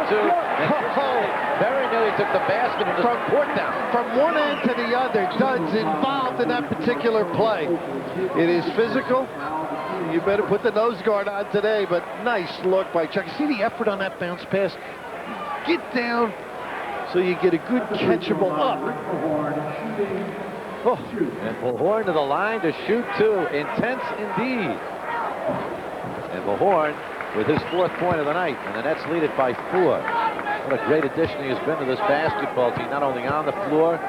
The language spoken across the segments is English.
two. Very nearly took the basket and just poured down. From one end to the other, Duds involved in that particular play. It is physical. You better put the nose guard on today, but nice look by Chuck. You see the effort on that bounce pass? Get down so you get a good catchable up. Oh, and Bullhorn to the line to shoot two. Intense indeed. And Bullhorn with his 4th point of the night, and the Nets lead it by 4. What a great addition he has been to this basketball team, not only on the floor,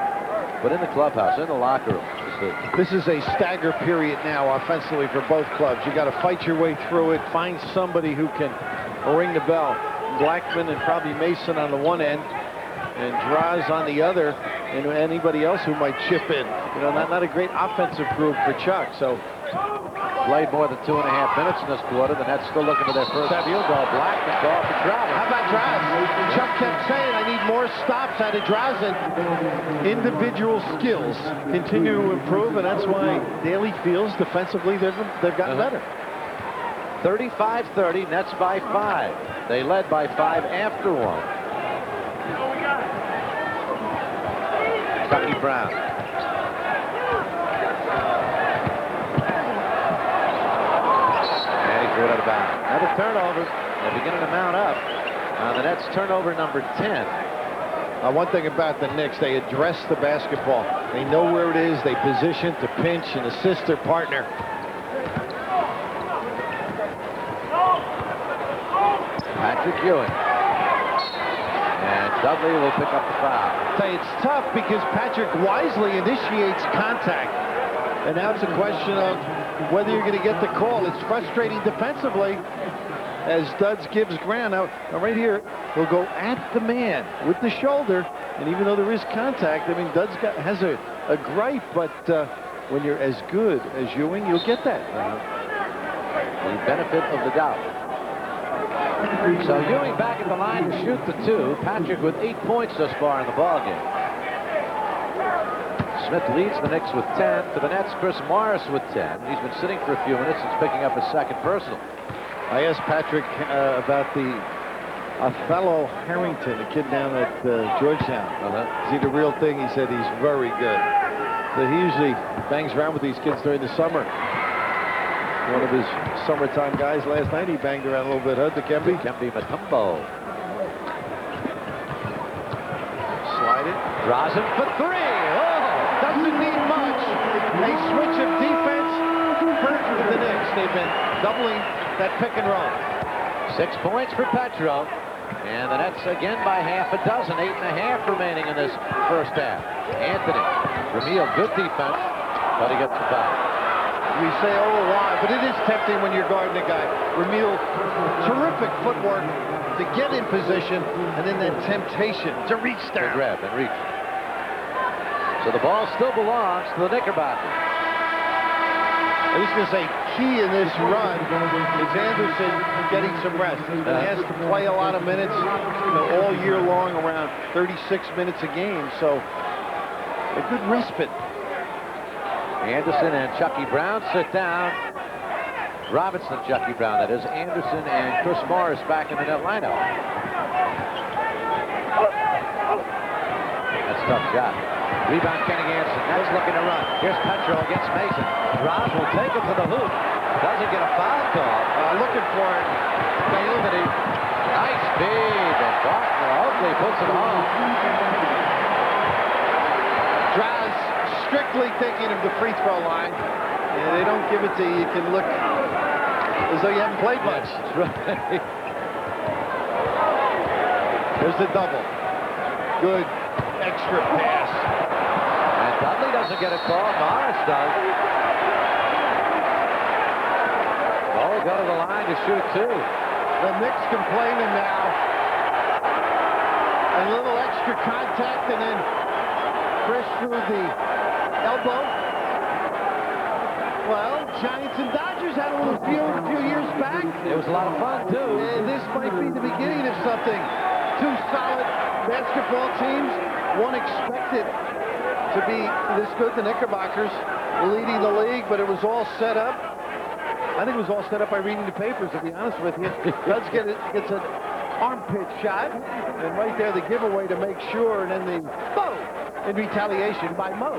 but in the clubhouse, in the locker room. This is a stagger period now offensively for both clubs. You got to fight your way through it, find somebody who can ring the bell. Blackman and probably Mason on the one end, and Draws on the other, and anybody else who might chip in. You know, not a great offensive group for Chuck. So played more than 2.5 minutes in this quarter. The Nets still looking for their first field goal. Blackman called for travel. How about Draws? Chuck kept saying, I need more stops out of Draws, and individual skills continue to improve, and that's why Daly feels defensively they've gotten better. 35-30, Nets by 5. They led by 5 after 1. Chucky Brown. And he threw it out of bounds. Another turnover. They're beginning to mount up. The Nets turnover number 10. One thing about the Knicks, they address the basketball. They know where it is. They position to pinch and assist their partner. Patrick Ewing. And Dudley will pick up the foul. It's tough because Patrick wisely initiates contact. And now it's a question of whether you're going to get the call. It's frustrating defensively as Duds gives ground. Now right here, he'll go at the man with the shoulder. And even though there is contact, I mean, Duds has a gripe, but when you're as good as Ewing, you'll get that. The benefit of the doubt. So Ewing back at the line to shoot the 2. Patrick with 8 points thus far in the ballgame. Smith leads the Knicks with 10. For the Nets, Chris Morris with 10. He's been sitting for a few minutes. He's picking up his 2nd personal. I asked Patrick about the Othello Harrington, the kid down at Georgetown. Is he the real thing? He said he's very good. So he usually bangs around with these kids during the summer. One of his summertime guys last night, he banged around a little bit, huh, Dikembe? Kempe Mutombo. Slide it. Draws him for 3. Oh! Doesn't need much. A switch of defense hurt the Knicks. They've been doubling that pick and roll. 6 points for Petro. And the Nets again by half a dozen. 8.5 remaining in this first half. Anthony. Ramil, good defense, but he gets the foul. We say, oh, why? But it is tempting when you're guarding a guy. Ramil, terrific footwork to get in position, and then that temptation to reach down. To grab and reach. So the ball still belongs to the Knickerbockers. I was going to say, key in this run is Anderson getting some rest. He's been asked to play a lot of minutes, all year long, around 36 minutes a game. So a good respite. Anderson and Chucky Brown sit down. Robinson, Chucky Brown, that is. Anderson and Chris Morris back in the net lineup. That's a tough shot. Rebound, Kenny Anderson. That's looking to run. Here's Petro against Mason. Ross will take it to the hoop. Doesn't get a foul call. Looking for it. Bailey. Nice feed. And Barton Oakley puts it home. Draws strictly thinking of the free throw line. Yeah, they don't give it to you. You can look as though you haven't played much. That's right. There's the double. Good extra pass. And Dudley doesn't get a call. Morris does. Oh, go to the line to shoot 2. The Knicks complaining now. A little extra contact and then Chris through the elbow. Well, Giants and Dodgers had a little feud a few years back. It was a lot of fun, too. And this might be the beginning of something. 2 solid basketball teams. One expected to be this good. The Knickerbockers leading the league, but it was all set up. I think it was all set up by reading the papers, to be honest with you. Duds gets a armpit shot. And right there, the giveaway to make sure. And then the boom in retaliation by Mo.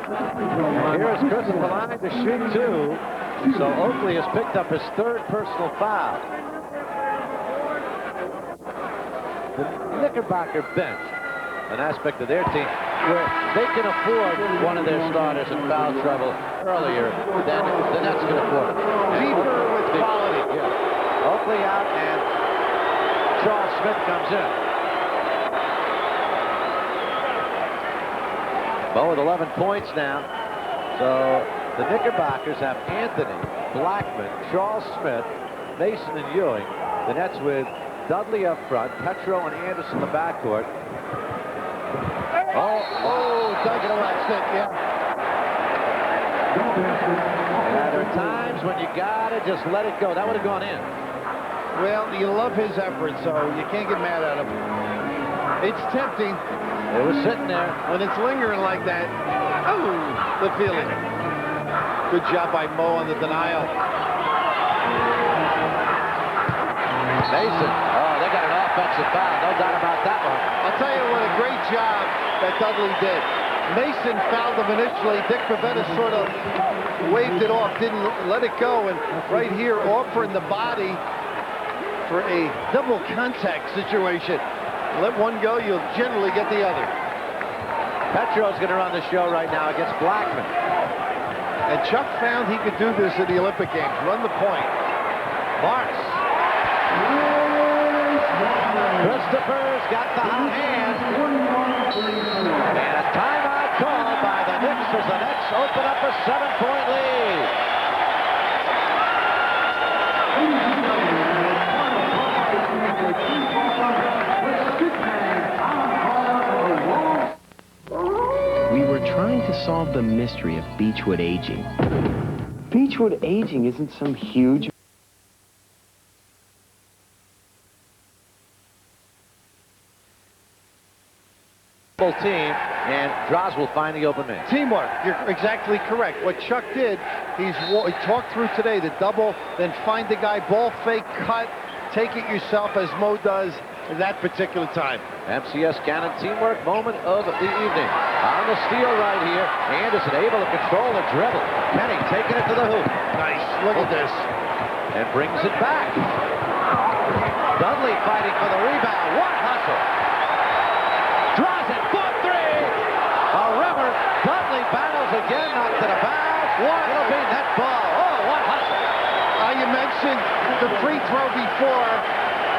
Here's Chris at the line to shoot 2. So Oakley has picked up his 3rd personal foul. The Knickerbocker bench, an aspect of their team where they can afford one of their starters in foul trouble earlier than the Nets can afford. Deeper with quality. Yeah. Oakley out, and Charles Smith comes in. Bo with 11 points now. So the Knickerbockers have Anthony, Blackman, Charles Smith, Mason, and Ewing. The Nets with Dudley up front, Petro and Anderson in the backcourt. Taking a left stick, yeah. There are times when you gotta just let it go. That would have gone in. Well, you love his effort, so you can't get mad at him. It's tempting. It was sitting there. When it's lingering like that, oh, the feeling. Good job by Mo on the denial. Mason. Oh, they got an offensive foul. No doubt about that one. I'll tell you what a great job that Dudley did. Mason fouled him initially. Dick Pavetta sort of waved it off, didn't let it go, and right here offering the body for a double contact situation. Let one go, you'll generally get the other. Petro's going to run the show right now against Blackman. And Chuck found he could do this at the Olympic Games. Run the point. Morris. Christopher's got the hot hand. And a timeout call by the Knicks as the Nets open up a 7-point lead. We were trying to solve the mystery of Beechwood aging. Beechwood aging isn't some huge team, and Droz will find the open man. Teamwork. You're exactly correct. What Chuck did, he talked through today, the double, then find the guy, ball fake, cut, take it yourself as Mo does at that particular time. MCS Cannon teamwork moment of the evening. On the steal right here, Anderson able to control the dribble. Kenny taking it to the hoop. Nice. Look at this. And brings it back. Dudley fighting for the rebound. What hustle. Draws it, 4-3. A river. Dudley battles again, knocked it about. It'll be net ball. Oh, what hustle. You mentioned the free throw before,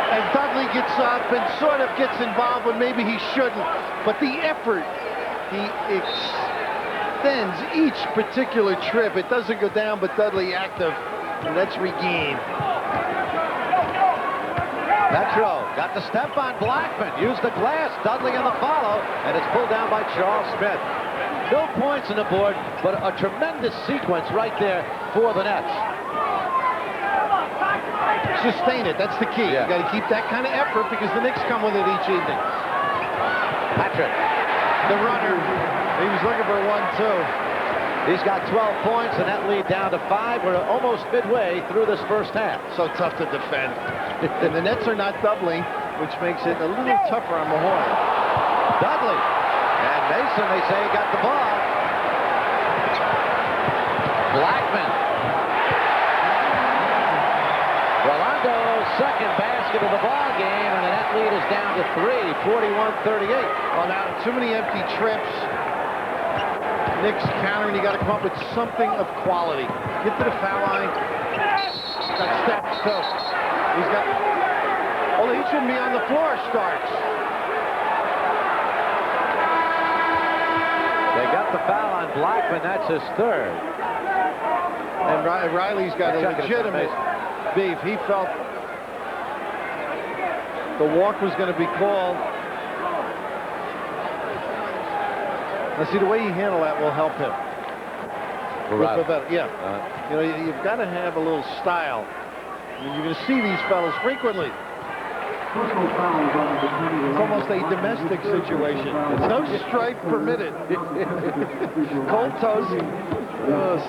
and Dudley gets up and sort of gets involved when maybe he shouldn't. But the effort, he extends each particular trip. It doesn't go down, but Dudley active. And that's regained. Petro got the step on Blackman, used the glass, Dudley on the follow, and it's pulled down by Charles Smith. No points on the board, but a tremendous sequence right there for the Nets. Sustain it, that's the key. Yeah. You got to keep that kind of effort because the Knicks come with it each evening. Patrick. The runner, he was looking for 1-2. He's got 12 points, and that lead down to 5. We're almost midway through this first half. So tough to defend. And the Nets are not doubling, which makes it a little tougher on Mahorn. Dudley. And Mason, they say, got the ball. Blackman. Rolando's second basket of the ball game, and the net lead is down to 3, 41-38. Well, now, too many empty trips. Knicks countering, you got to come up with something of quality. Get to the foul line. Got steps, too. He's got... Oh, he shouldn't be on the floor, Starks. They got the foul on Blackman. That's his 3rd. And Riley's got a legitimate beef. He felt the walk was going to be called. Now, see, the way you handle that will help him. Yeah. You know, you've got to have a little style. I mean, you're going to see these fellas frequently. It's almost a domestic situation. It's no strife permitted. Cold toast,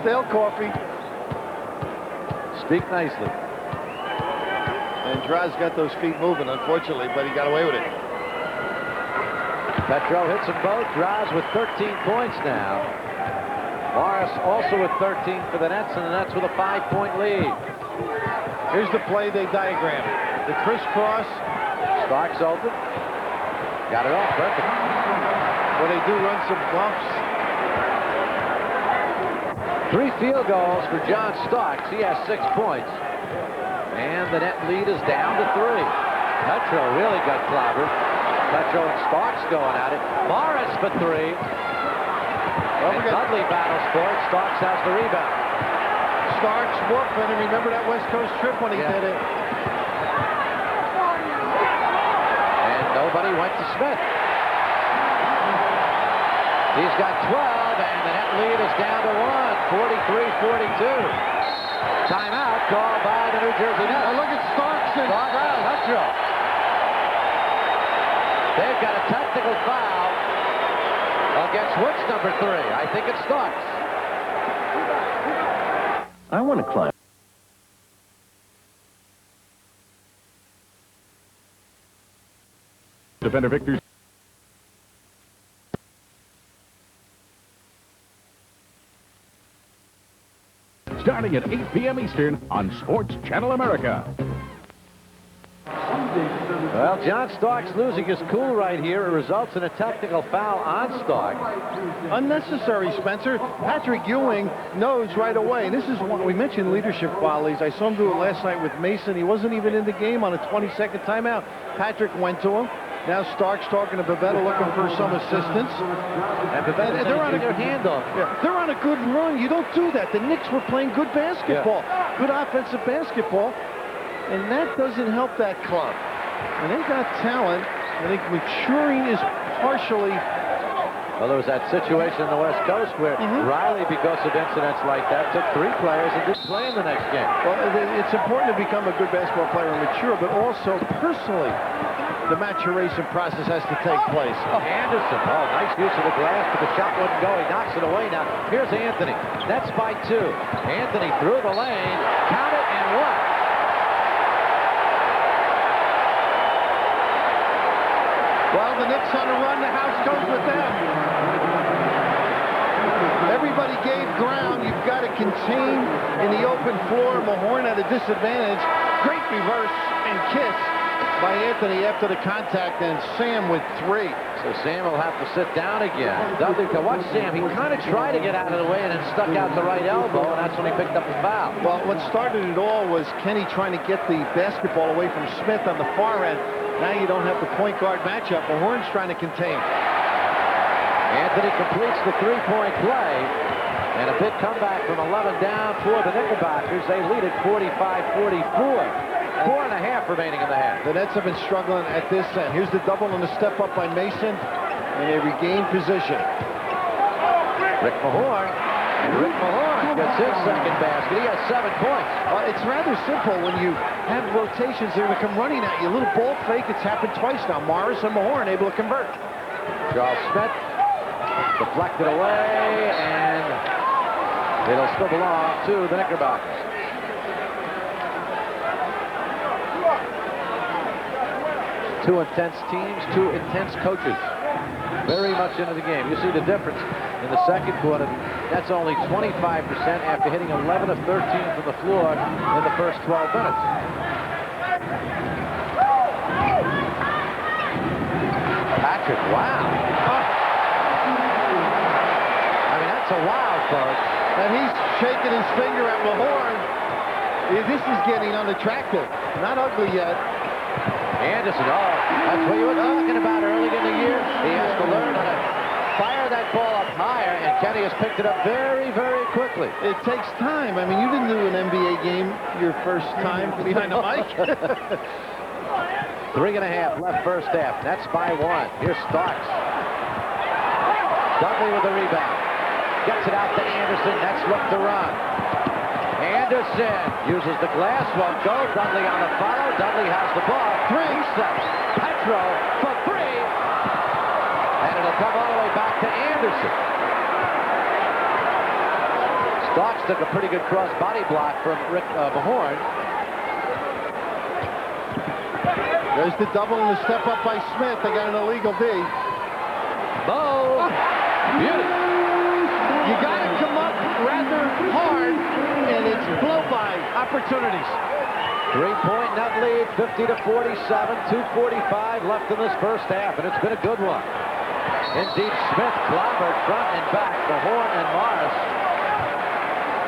stale coffee. Speak nicely. And Draz got those feet moving, unfortunately, but he got away with it. Petro hits them both. Draz with 13 points now. Morris also with 13 for the Nets, and the Nets with a 5-point lead. Here's the play they diagrammed. The crisscross. Starks open. Got it off. Perfect. When they do run some bumps. 3 field goals for John Starks. He has 6 points. And the net lead is down to 3. Petro really got clobbered. Petro and Starks going at it. Morris for 3. And Dudley battles for it. Starks has the rebound. Starks whooping, and remember that West Coast trip when he did it. And nobody went to Smith. He's got 12, and the net lead is down to 1. 43-42. Timeout called by the New Jersey Nets. Look at Starks and Petro. They've got a technical foul against which number 3? I think it Starks. I want to climb. Defender Victor. Starting at 8 p.m. Eastern on Sports Channel America. Well, John Starks losing his cool right here. It results in a technical foul on Starks. Unnecessary, Spencer. Patrick Ewing knows right away. And this is what we mentioned, leadership qualities. I saw him do it last night with Mason. He wasn't even in the game on a 20-second timeout. Patrick went to him. Now Starks talking to Bavetta, looking for some assistance. And Bavetta, they're on their hand off. Yeah, they're on a good run. You don't do that. The Knicks were playing good basketball, good offensive basketball, and that doesn't help that club. And they got talent. I think maturing is partially. Well, there was that situation in the West Coast where Riley, because of incidents like that, took 3 players and didn't play in the next game. Well, it's important to become a good basketball player and mature, but also personally, the maturation process has to take place. Anderson, nice use of the glass, but the shot wouldn't go. He knocks it away now. Here's Anthony. Nets by 2. Anthony through the lane. Count it and what? Well, the Knicks on a run. The house goes with them. Everybody gave ground. You've got to contain in the open floor. Mahorn at a disadvantage. Great reverse and kiss by Anthony after the contact, and Sam with 3. So Sam will have to sit down again. Dudley, watch Sam. He kind of tried to get out of the way and then stuck out the right elbow, and that's when he picked up the foul. Well, what started it all was Kenny trying to get the basketball away from Smith on the far end. Now you don't have the point guard matchup. Mahorn's trying to contain. Anthony completes the 3-point play, and a big comeback from 11 down for the Knickerbockers. They lead at 45-44. 4.5 remaining in the half. The Nets have been struggling at this end. Here's the double and the step up by Mason, and they regain position. Rick Mahorn. And Rick Mahorn gets his second basket. He has 7 points. It's rather simple when you have rotations. They're going to come running at you. A little ball fake. It's happened twice now. Morris and Mahorn able to convert. Charles Smith deflected away, and it'll still belong to the Knickerbockers. Two intense teams, 2 intense coaches. Very much into the game. You see the difference in the second quarter. That's only 25% after hitting 11 of 13 from the floor in the first 12 minutes. Patrick, wow. I mean, that's a wow, folks. And he's shaking his finger at Mahorn. This is getting unattractive. Not ugly yet. Anderson, that's what you were talking about early in the year. He has to learn how to fire that ball up higher, and Kenny has picked it up very, very quickly. It takes time. I mean, you didn't do an NBA game your first time behind the mic. 3.5 left first half. Nets by 1. Here's Starks. Dudley with the rebound. Gets it out to Anderson. Nets look to run. Anderson uses the glass, won't go. Dudley on the follow. Dudley has the ball. 3 steps. Petro for 3. And it'll come all the way back to Anderson. Starks took a pretty good cross body block from Rick Mahorn. There's the double and the step up by Smith. They got an illegal D. Bo. Beauty. You got to come up rather hard, and it's blow-by opportunities. 3-point net lead, 50-47, 2:45 left in this first half, and it's been a good one. Indeed, Smith clobbered front and back, the Horn and Morris.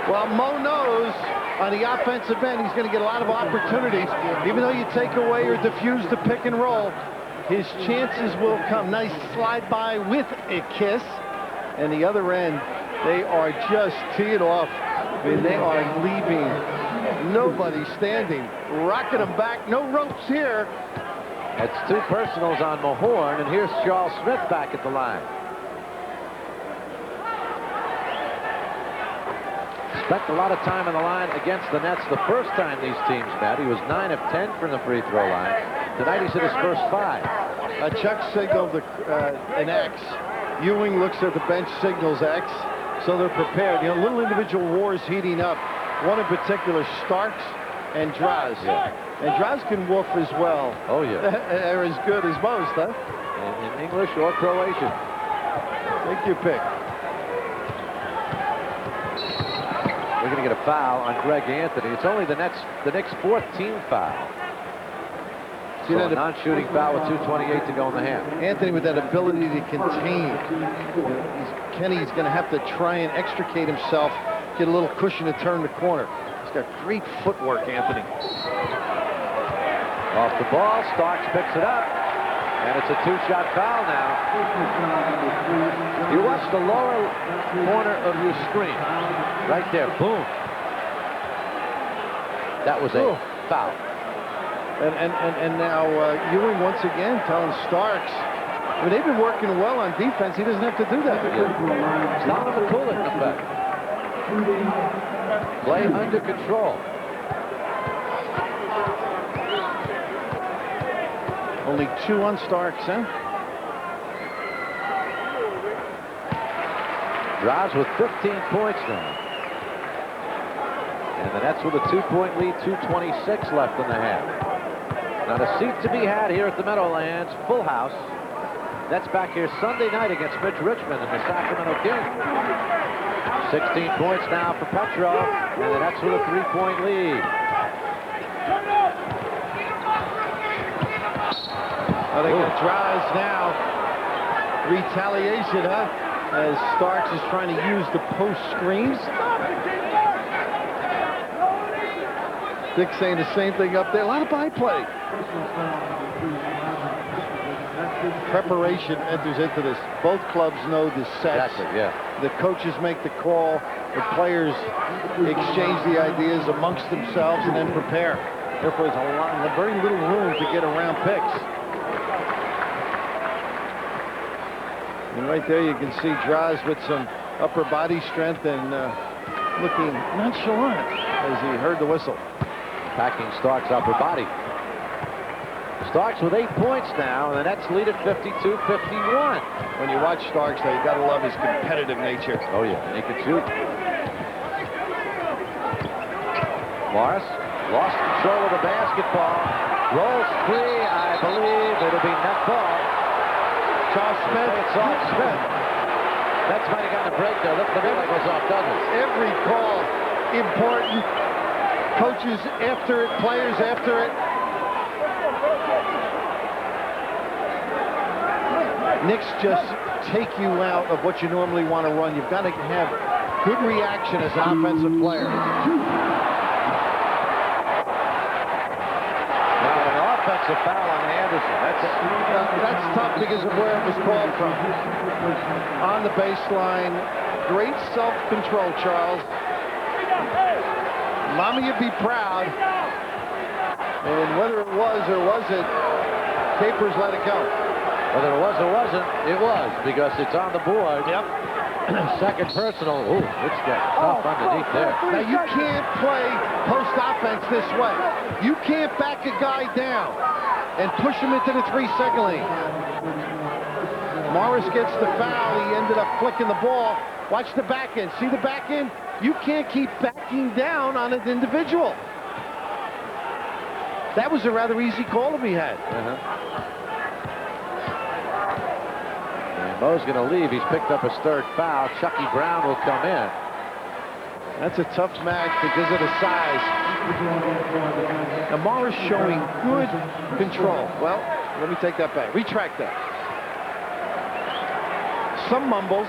Well, Mo knows on the offensive end he's going to get a lot of opportunities. Even though you take away or diffuse the pick and roll, his chances will come. Nice slide by with a kiss. And the other end, they are just teeing off. I mean, they are leaving nobody standing, rocking them back. No ropes here. That's 2 personals on Mahorn, and here's Charles Smith back at the line. Spent a lot of time on the line against the Nets the first time these teams met. He was 9 of 10 from the free throw line. Tonight he's hit his first 5. Chuck signaled an X. Ewing looks at the bench, signals X, so they're prepared. You know, little individual wars heating up. One in particular, Starks and Draz. Yeah. And Draz can woof as well. Oh, yeah. They're as good as most, huh? In English or Croatian. Take your pick. We're going to get a foul on Greg Anthony. It's only the Knicks' 4th team foul. So a non-shooting foul with 2:28 to go in the half. Anthony with that ability to contain. Kenny's going to have to try and extricate himself, get a little cushion to turn the corner. He's got great footwork, Anthony. Off the ball, Starks picks it up, and it's a 2-shot foul now. You watch the lower corner of your screen. Right there, boom. That was a foul. And now Ewing once again telling Starks, I mean, they've been working well on defense. He doesn't have to do that. It's not to pull it, in effect. Play under control. Only 2 on Starks, huh? Drives with 15 points now. And the Nets with a 2-point lead, 2:26 left in the half. Not a seat to be had here at the Meadowlands. Full house. Nets back here Sunday night against Mitch Richmond and the Sacramento Kings. 16 points now for Petrov, and the Nets with a 3-point lead. Oh, they got drives now. Retaliation, huh? As Starks is trying to use the post screens. Dick saying the same thing up there. A lot of byplay. Preparation enters into this. Both clubs know the sets. Exactly, yeah. The coaches make the call. The players exchange the ideas amongst themselves and then prepare. Therefore, there's very little room to get around picks. And right there, you can see Draz with some upper body strength and looking nonchalant as he heard the whistle. Packing Starks' upper body. Starks with 8 points now, and the Nets lead at 52-51. When you watch Starks, though, you got to love his competitive nature. Oh, yeah, and he can shoot. Morris lost control of the basketball. Rolls free, I believe. It'll be net ball. Charles Smith. It's off Smith. Nets might have gotten a break there. Look, the middle goes off Douglas. Every call important. Coaches after it, players after it. Knicks just take you out of what you normally want to run. You've got to have good reaction as an offensive player. Now an offensive foul on Anderson. That's tough because of where it was called from. On the baseline, great self-control, Charles. Mama, you'd be proud. And whether it was or wasn't, Capers let it go. Whether it was or wasn't, it was, because it's on the board. Yep. Second personal. Ooh, it's got tough underneath there. Now, you can't play post offense this way. You can't back a guy down and push him into the 3-second lane. Morris gets the foul. He ended up flicking the ball. Watch the back end. See the back end? You can't keep backing down on an individual. That was a rather easy call to be had. And Mo's going to leave. He's picked up his third foul. Chucky Brown will come in. That's a tough match because of the size. Now Morris showing good control. Well, let me take that back. Retract that. Some mumbles.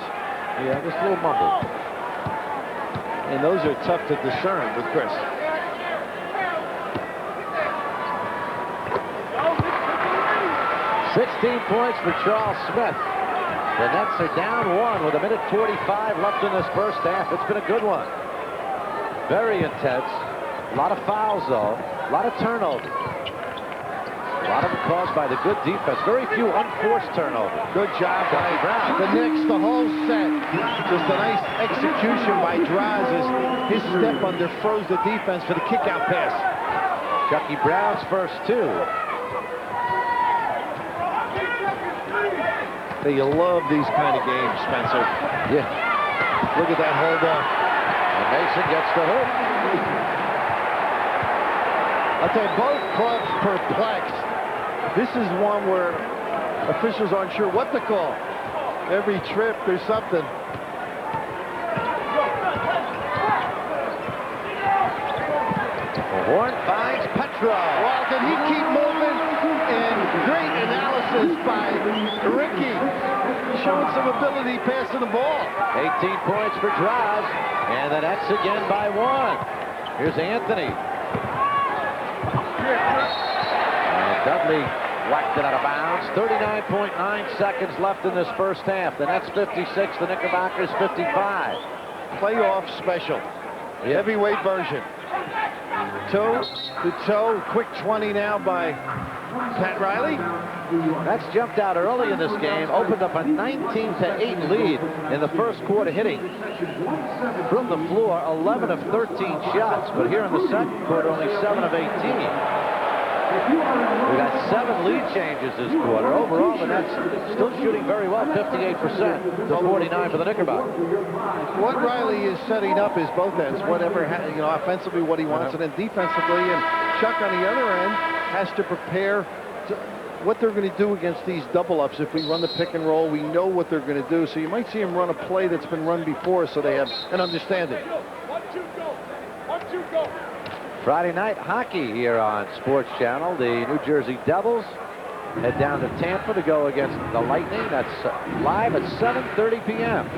Yeah, just a little mumble. And those are tough to discern with Chris. "16 points for Charles Smith. The Nets are down 1 with 1:45 left in this first half. It's been a good one. Very intense. A lot of fouls, though. A lot of turnovers. A lot of them caused by the good defense. Very few unforced turnovers. Good job by Brown. the Knicks, the whole set. Just a nice execution by Draz as his step under froze the defense for the kick-out pass. Chucky Brown's first 2. You love these kind of games, Spencer. Yeah. Look at that hold off. And Mason gets the hook. I'll tell you, both clubs perplexed. This is one where officials aren't sure what to call. Every trip, there's something. Horn finds Petro. Well, can he keep moving? And great analysis by Ricky. Showing some ability passing the ball. 18 points for Draz. And the Nets again by 1. Here's Anthony. And Dudley whacked it out of bounds. 39.9 seconds left in this first half. The Nets 56, the Knickerbockers 55. Playoff special. Heavyweight version. Toe to toe. Quick 20 now by Pat Riley. Nets jumped out early in this game, opened up a 19-8 lead in the first quarter, hitting from the floor 11 of 13 shots. But here in the second quarter, only 7 of 18. We got 7 lead changes this quarter. Overall, the Nets still shooting very well, 58% to 49 for the Knickerbockers. What Riley is setting up is both ends. Whatever, offensively what he wants, and then defensively. And Chuck on the other end has to prepare what they're going to do against these double-ups. If we run the pick and roll, we know what they're going to do. So you might see him run a play that's been run before, so they have an understanding. 1-2 go. Friday night hockey here on Sports Channel. The New Jersey Devils head down to Tampa to go against the Lightning. That's live at 7:30 p.m.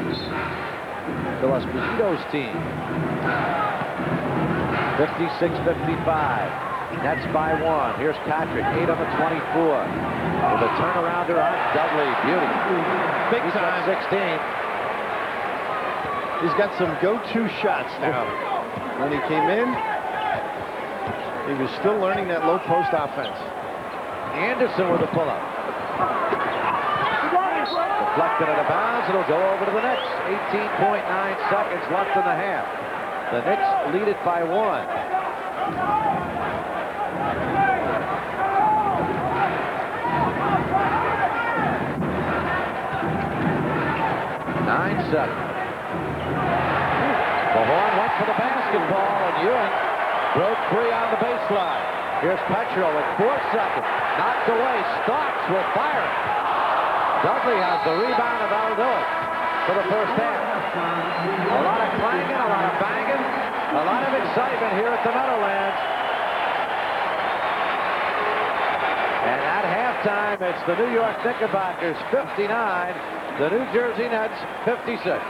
Phil Esposito's team. 56-55. Nets by 1. Here's Patrick, 8 on the 24. With a turnarounder on Dudley. Beauty. Big He's time. got 16. He's got some go-to shots now. When he came in, he was still learning that low post offense. Anderson with a pull-up. Deflected out of bounds. It'll go over to the Knicks. 18.9 seconds left in the half. The Knicks lead it by 1. The Horn went for the basketball, and Ewing broke free on the baseline. Here's Petro at 4 seconds. Knocked away. Starks will fire it. Dudley has the rebound, and that'll do it for the first half. A lot of clanging, a lot of banging, a lot of excitement here at the Meadowlands. And at halftime, it's the New York Knickerbockers 59, the New Jersey Nets 56.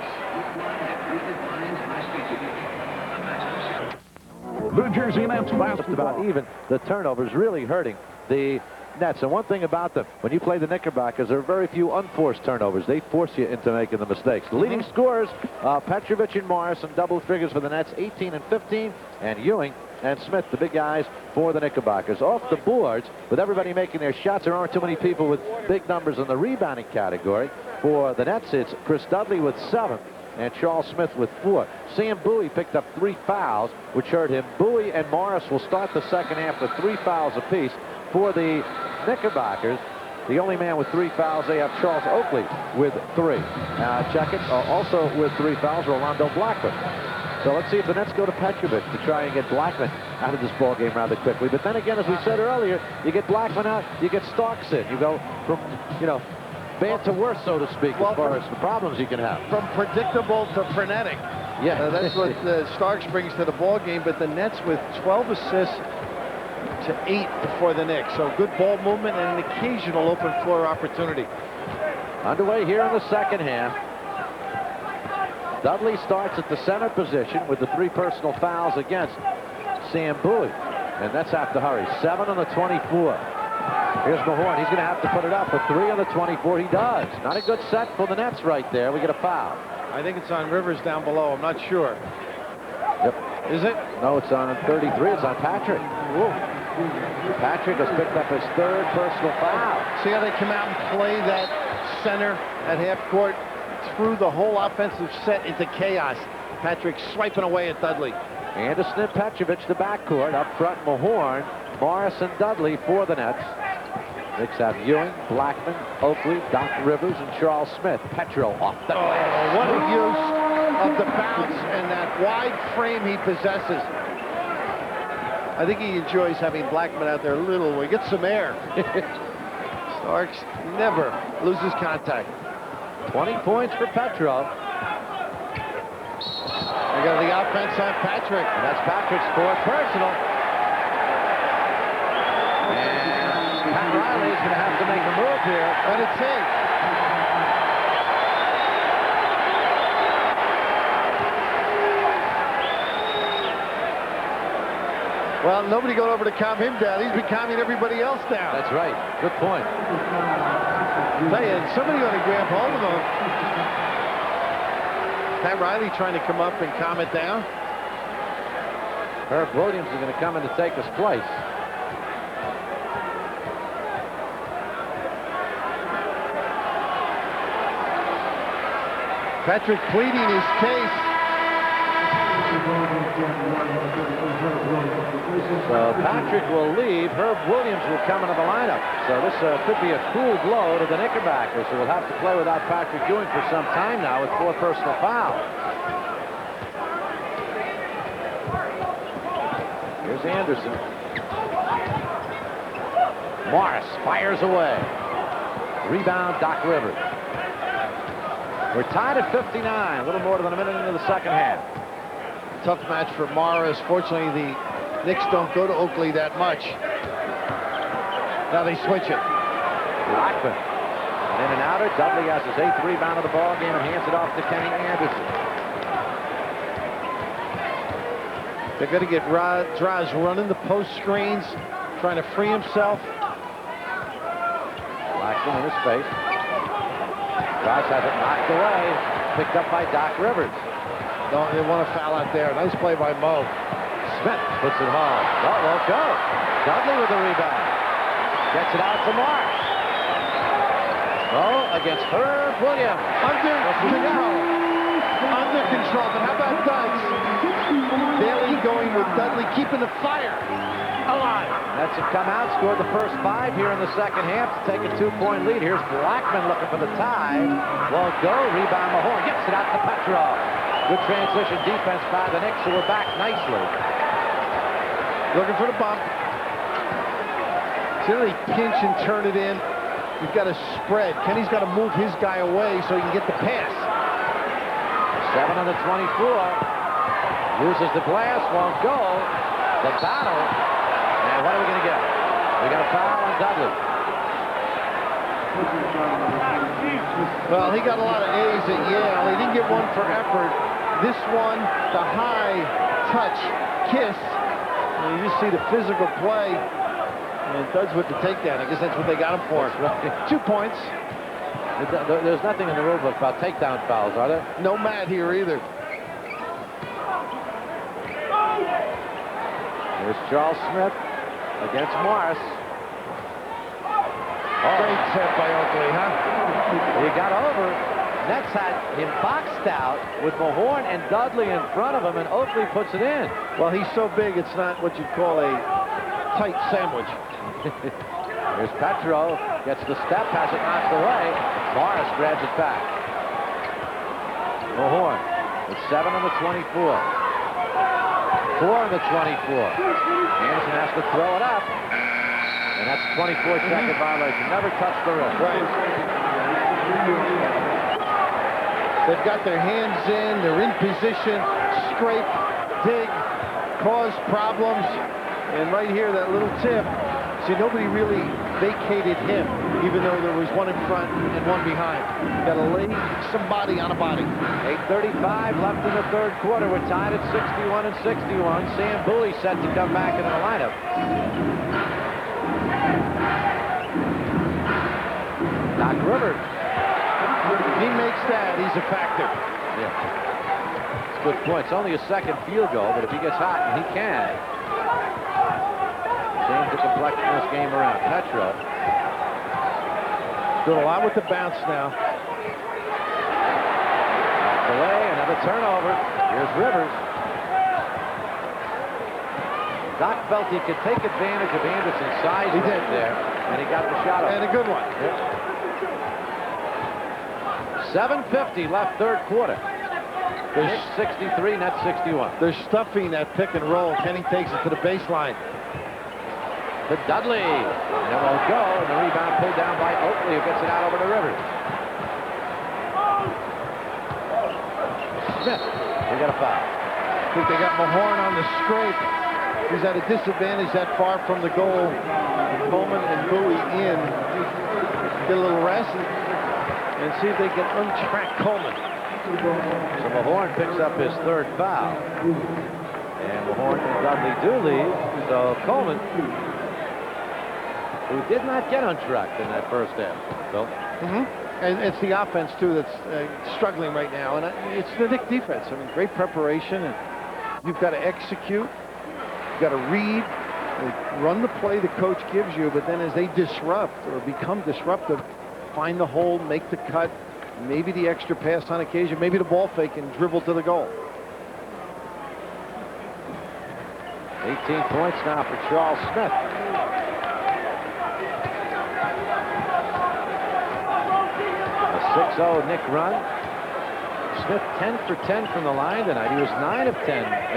The Jersey Nets last About even. The turnovers really hurting the Nets. And one thing about them, when you play the Knickerbockers, there are very few unforced turnovers. They force you into making the mistakes. The leading scorers, Petrovic and Morris in double figures for the Nets, 18 and 15, and Ewing and Smith, the big guys for the Knickerbockers. Off the boards, with everybody making their shots, there aren't too many people with big numbers in the rebounding category. For the Nets, it's Chris Dudley with 7. And Charles Smith with 4. Sam Bowie picked up 3 fouls, which hurt him. Bowie and Morris will start the second half with 3 fouls apiece. For the Knickerbockers, the only man with 3 fouls, they have Charles Oakley with 3. Check it. Also with 3 fouls, Rolando Blackman. So let's see if the Nets go to Petrovic to try and get Blackman out of this ball game rather quickly. But then again, as we said earlier, you get Blackman out, you get Starks in. You go from, bad to worse, so to speak, as far as the problems you can have. From predictable to frenetic. Yeah. That's what Starks brings to the ball game. But the Nets with 12 assists to 8 before the Knicks. So good ball movement and an occasional open floor opportunity. Underway here in the second half. Dudley starts at the center position with the 3 personal fouls against Sam Bowie. And that's have to hurry. 7 on the 24. Here's Mahorn. He's going to have to put it up for 3 on the 24. He does. Not a good set for the Nets right there. We get a foul. I think it's on Rivers down below. I'm not sure. Yep. Is it? No, it's on 33. It's on Patrick. Whoa. Patrick has picked up his 3rd personal foul. See how they come out and play that center at half court? Threw the whole offensive set into chaos. Patrick swiping away at Dudley. Anderson and Petrovic, the backcourt. Up front, Mahorn, Morris, and Dudley for the Nets. Knicks have Ewing, Blackman, Oakley, Doc Rivers, and Charles Smith. Petro off the glass. What a use of the bounce and that wide frame he possesses. I think he enjoys having Blackman out there a little where he gets some air. Starks never loses contact. 20 points for Petro. They got the offense on Patrick. And that's Patrick's 4th personal. And Pat Riley is going to have to make a move here. What did it say? Well, nobody going over to calm him down. He's been calming everybody else down. That's right. Good point. Tell you, somebody ought to grab hold of him. Pat Riley trying to come up and calm it down. Herb Williams is going to come in to take his place. Patrick pleading his case. So Patrick will leave. Herb Williams will come into the lineup. So this could be a cool blow to the Knickerbockers, who will have to play without Patrick Ewing for some time now with 4 personal fouls. Here's Anderson. Morris fires away. Rebound, Doc Rivers. We're tied at 59, a little more than a minute into the second half. Tough match for Morris. Fortunately, the Knicks don't go to Oakley that much. Now they switch it. Blackman. In and outer. Dudley has his 8th rebound of the ball game and hands it off to Kenny Anderson. They're going to get Draws running the post screens, trying to free himself. Blackman in his face. Draws has it knocked away. Picked up by Doc Rivers. They want to foul out there. Nice play by Mo. Smith puts it home. Oh, won't go. Dudley with the rebound. Gets it out to Morris. Oh, against Herb Williams. Under control. Under control. But how about Dudley? Bailey going with Dudley, keeping the fire alive. Nets have come out, scored the first 5 here in the second half to take a 2-point lead. Here's Blackman looking for the tie. Won't go. Rebound Mahorn. Gets it out to Petrov. Good transition defense by the Knicks, who are back nicely. Looking for the bump. See how they pinch and turn it in. You've got to spread. Kenny's got to move his guy away so he can get the pass. 7 on the 24. Uses the glass, won't go. The battle. And what are we going to get? We got a foul on Dudley. Well, he got a lot of A's at Yale. He didn't get one for effort. This one, the high touch kiss. And you just see the physical play. And Duds with the takedown. I guess that's what they got him for. Right. 2 points. There's nothing in the rule book about takedown fouls, are there? No mat here either. Here's Charles Smith against Morris. Great set by Oakley, huh? He got over. Nets had him boxed out with Mahorn and Dudley in front of him, and Oakley puts it in. Well, he's so big, it's not what you'd call a tight sandwich. Here's Petro. Gets the step, has it knocked away. Morris grabs it back. Mahorn with 7 on the 24. on the 24. Anderson has to throw it up. And that's a 24-second violation. Never touch the rim. Right. They've got their hands in. They're in position. Scrape, dig, cause problems. And right here, that little tip. See, nobody really vacated him, even though there was one in front and one behind. Got to lay somebody on a body. 8:35 left in the third quarter. We're tied at 61 and 61. Sam Bowie set to come back into the lineup. Doc Rivers. He makes that. He's a factor. Yeah. It's a good point. It's only a second field goal, but if he gets hot, and he can, change the complexion of this game around. Petro. Doing a lot with the bounce now. Away, another turnover. Here's Rivers. Doc felt he could take advantage of Anderson's size right there, and he got the shot up. And a good one. Yep. 7:50 left third quarter. Knicks 63, Nets 61. They're stuffing that pick and roll. Kenny takes it to the baseline. To Dudley. And it won't go. And the rebound pulled down by Oakley, who gets it out over to Rivers. Smith. They got a foul. I think they got Mahorn on the scrape. He's at a disadvantage that far from the goal. Coleman and Bowie in. Get a little rest and see if they can untrack Coleman. So Mahorn picks up his third foul. And Mahorn and Dudley do leave. So Coleman, who did not get untracked in that first half. Bill? And it's the offense, too, that's struggling right now. And it's the Knicks defense. I mean, great preparation. And you've got to execute. You've got to read. Run the play the coach gives you. But then as they disrupt or become disruptive, find the hole, make the cut, maybe the extra pass on occasion, maybe the ball fake and dribble to the goal. 18 points now for Charles Smith. A 6-0 Knick run. Smith 10 for 10 from the line tonight. He was 9 of 10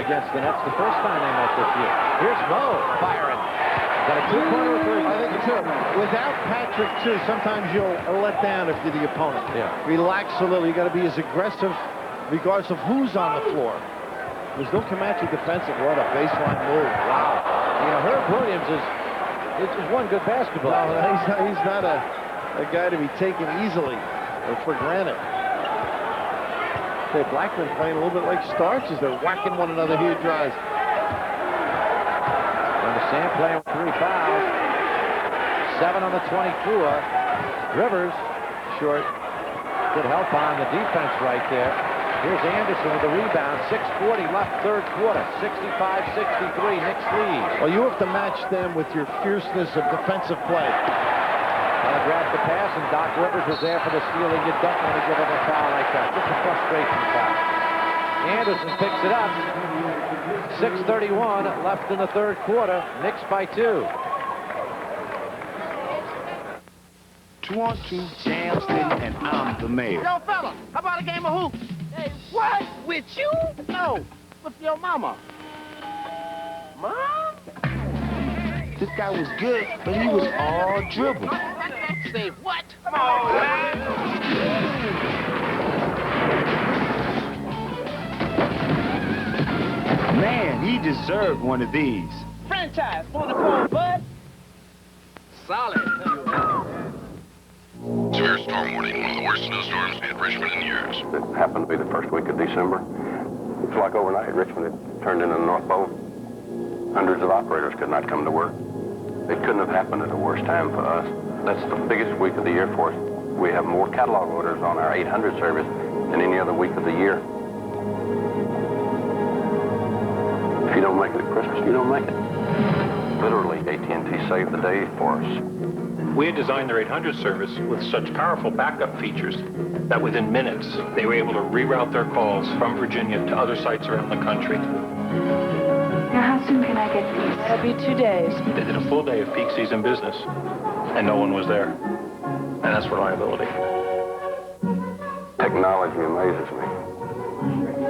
against the Nets the first time they met this year. Here's Mo firing. Got a two-pointer with I think it's two. Without Patrick, too, sometimes you'll let down if you're the opponent. Yeah. Relax a little. You got to be as aggressive regardless of who's on the floor. There's no Comanche defensive. What a baseline move. Wow. You know, Herb Williams is one good basketball. No, he's not a guy to be taken easily or for granted. Okay, Blackman playing a little bit like Starks as they're whacking one another here, drives. Sam playing with 3 fouls. 7 on the 24. Rivers short. Good help on the defense right there. Here's Anderson with the rebound. 6:40 left third quarter. 65-63. Knicks lead. Well, you have to match them with your fierceness of defensive play. Grabbed the pass, and Doc Rivers was there for the steal, and you don't want to give him a foul like that. Just a frustration foul. Anderson picks it up. 6:31 left in the third quarter. Knicks by 2. 2-on-2 jam city, and I'm the mayor. Yo, fella, how about a game of hoops? Hey, what? With you? No, with your mama. Mom? This guy was good, but he was all dribble. Say what? Come on, man. Man, he deserved one of these. Franchise, want to call bud? Solid. Severe storm warning, one of the worst snowstorms in Richmond in years. It happened to be the first week of December. It's like overnight, Richmond had turned into the North Pole. Hundreds of operators could not come to work. It couldn't have happened at a worse time for us. That's the biggest week of the year for us. We have more catalog orders on our 800 service than any other week of the year. If you don't make it at Christmas, you don't make it. Literally, AT&T saved the day for us. We had designed their 800 service with such powerful backup features that within minutes, they were able to reroute their calls from Virginia to other sites around the country. Now, how soon can I get these? It'll be 2 days. They did a full day of peak season business, and no one was there. And that's reliability. Technology amazes me.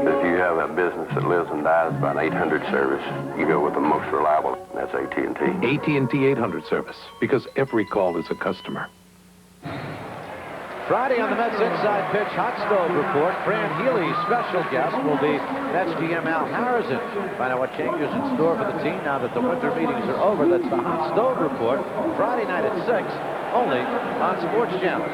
If you have a business that lives and dies by an 800 service, you go with the most reliable. That's AT&T. AT&T 800 service, because every call is a customer. Friday on the Mets Inside Pitch Hot Stove Report, Fran Healy's special guest will be Mets GM Al Harrison. Find out what changes in store for the team now that the winter meetings are over. That's the Hot Stove Report, Friday night at 6, only on Sports Channel.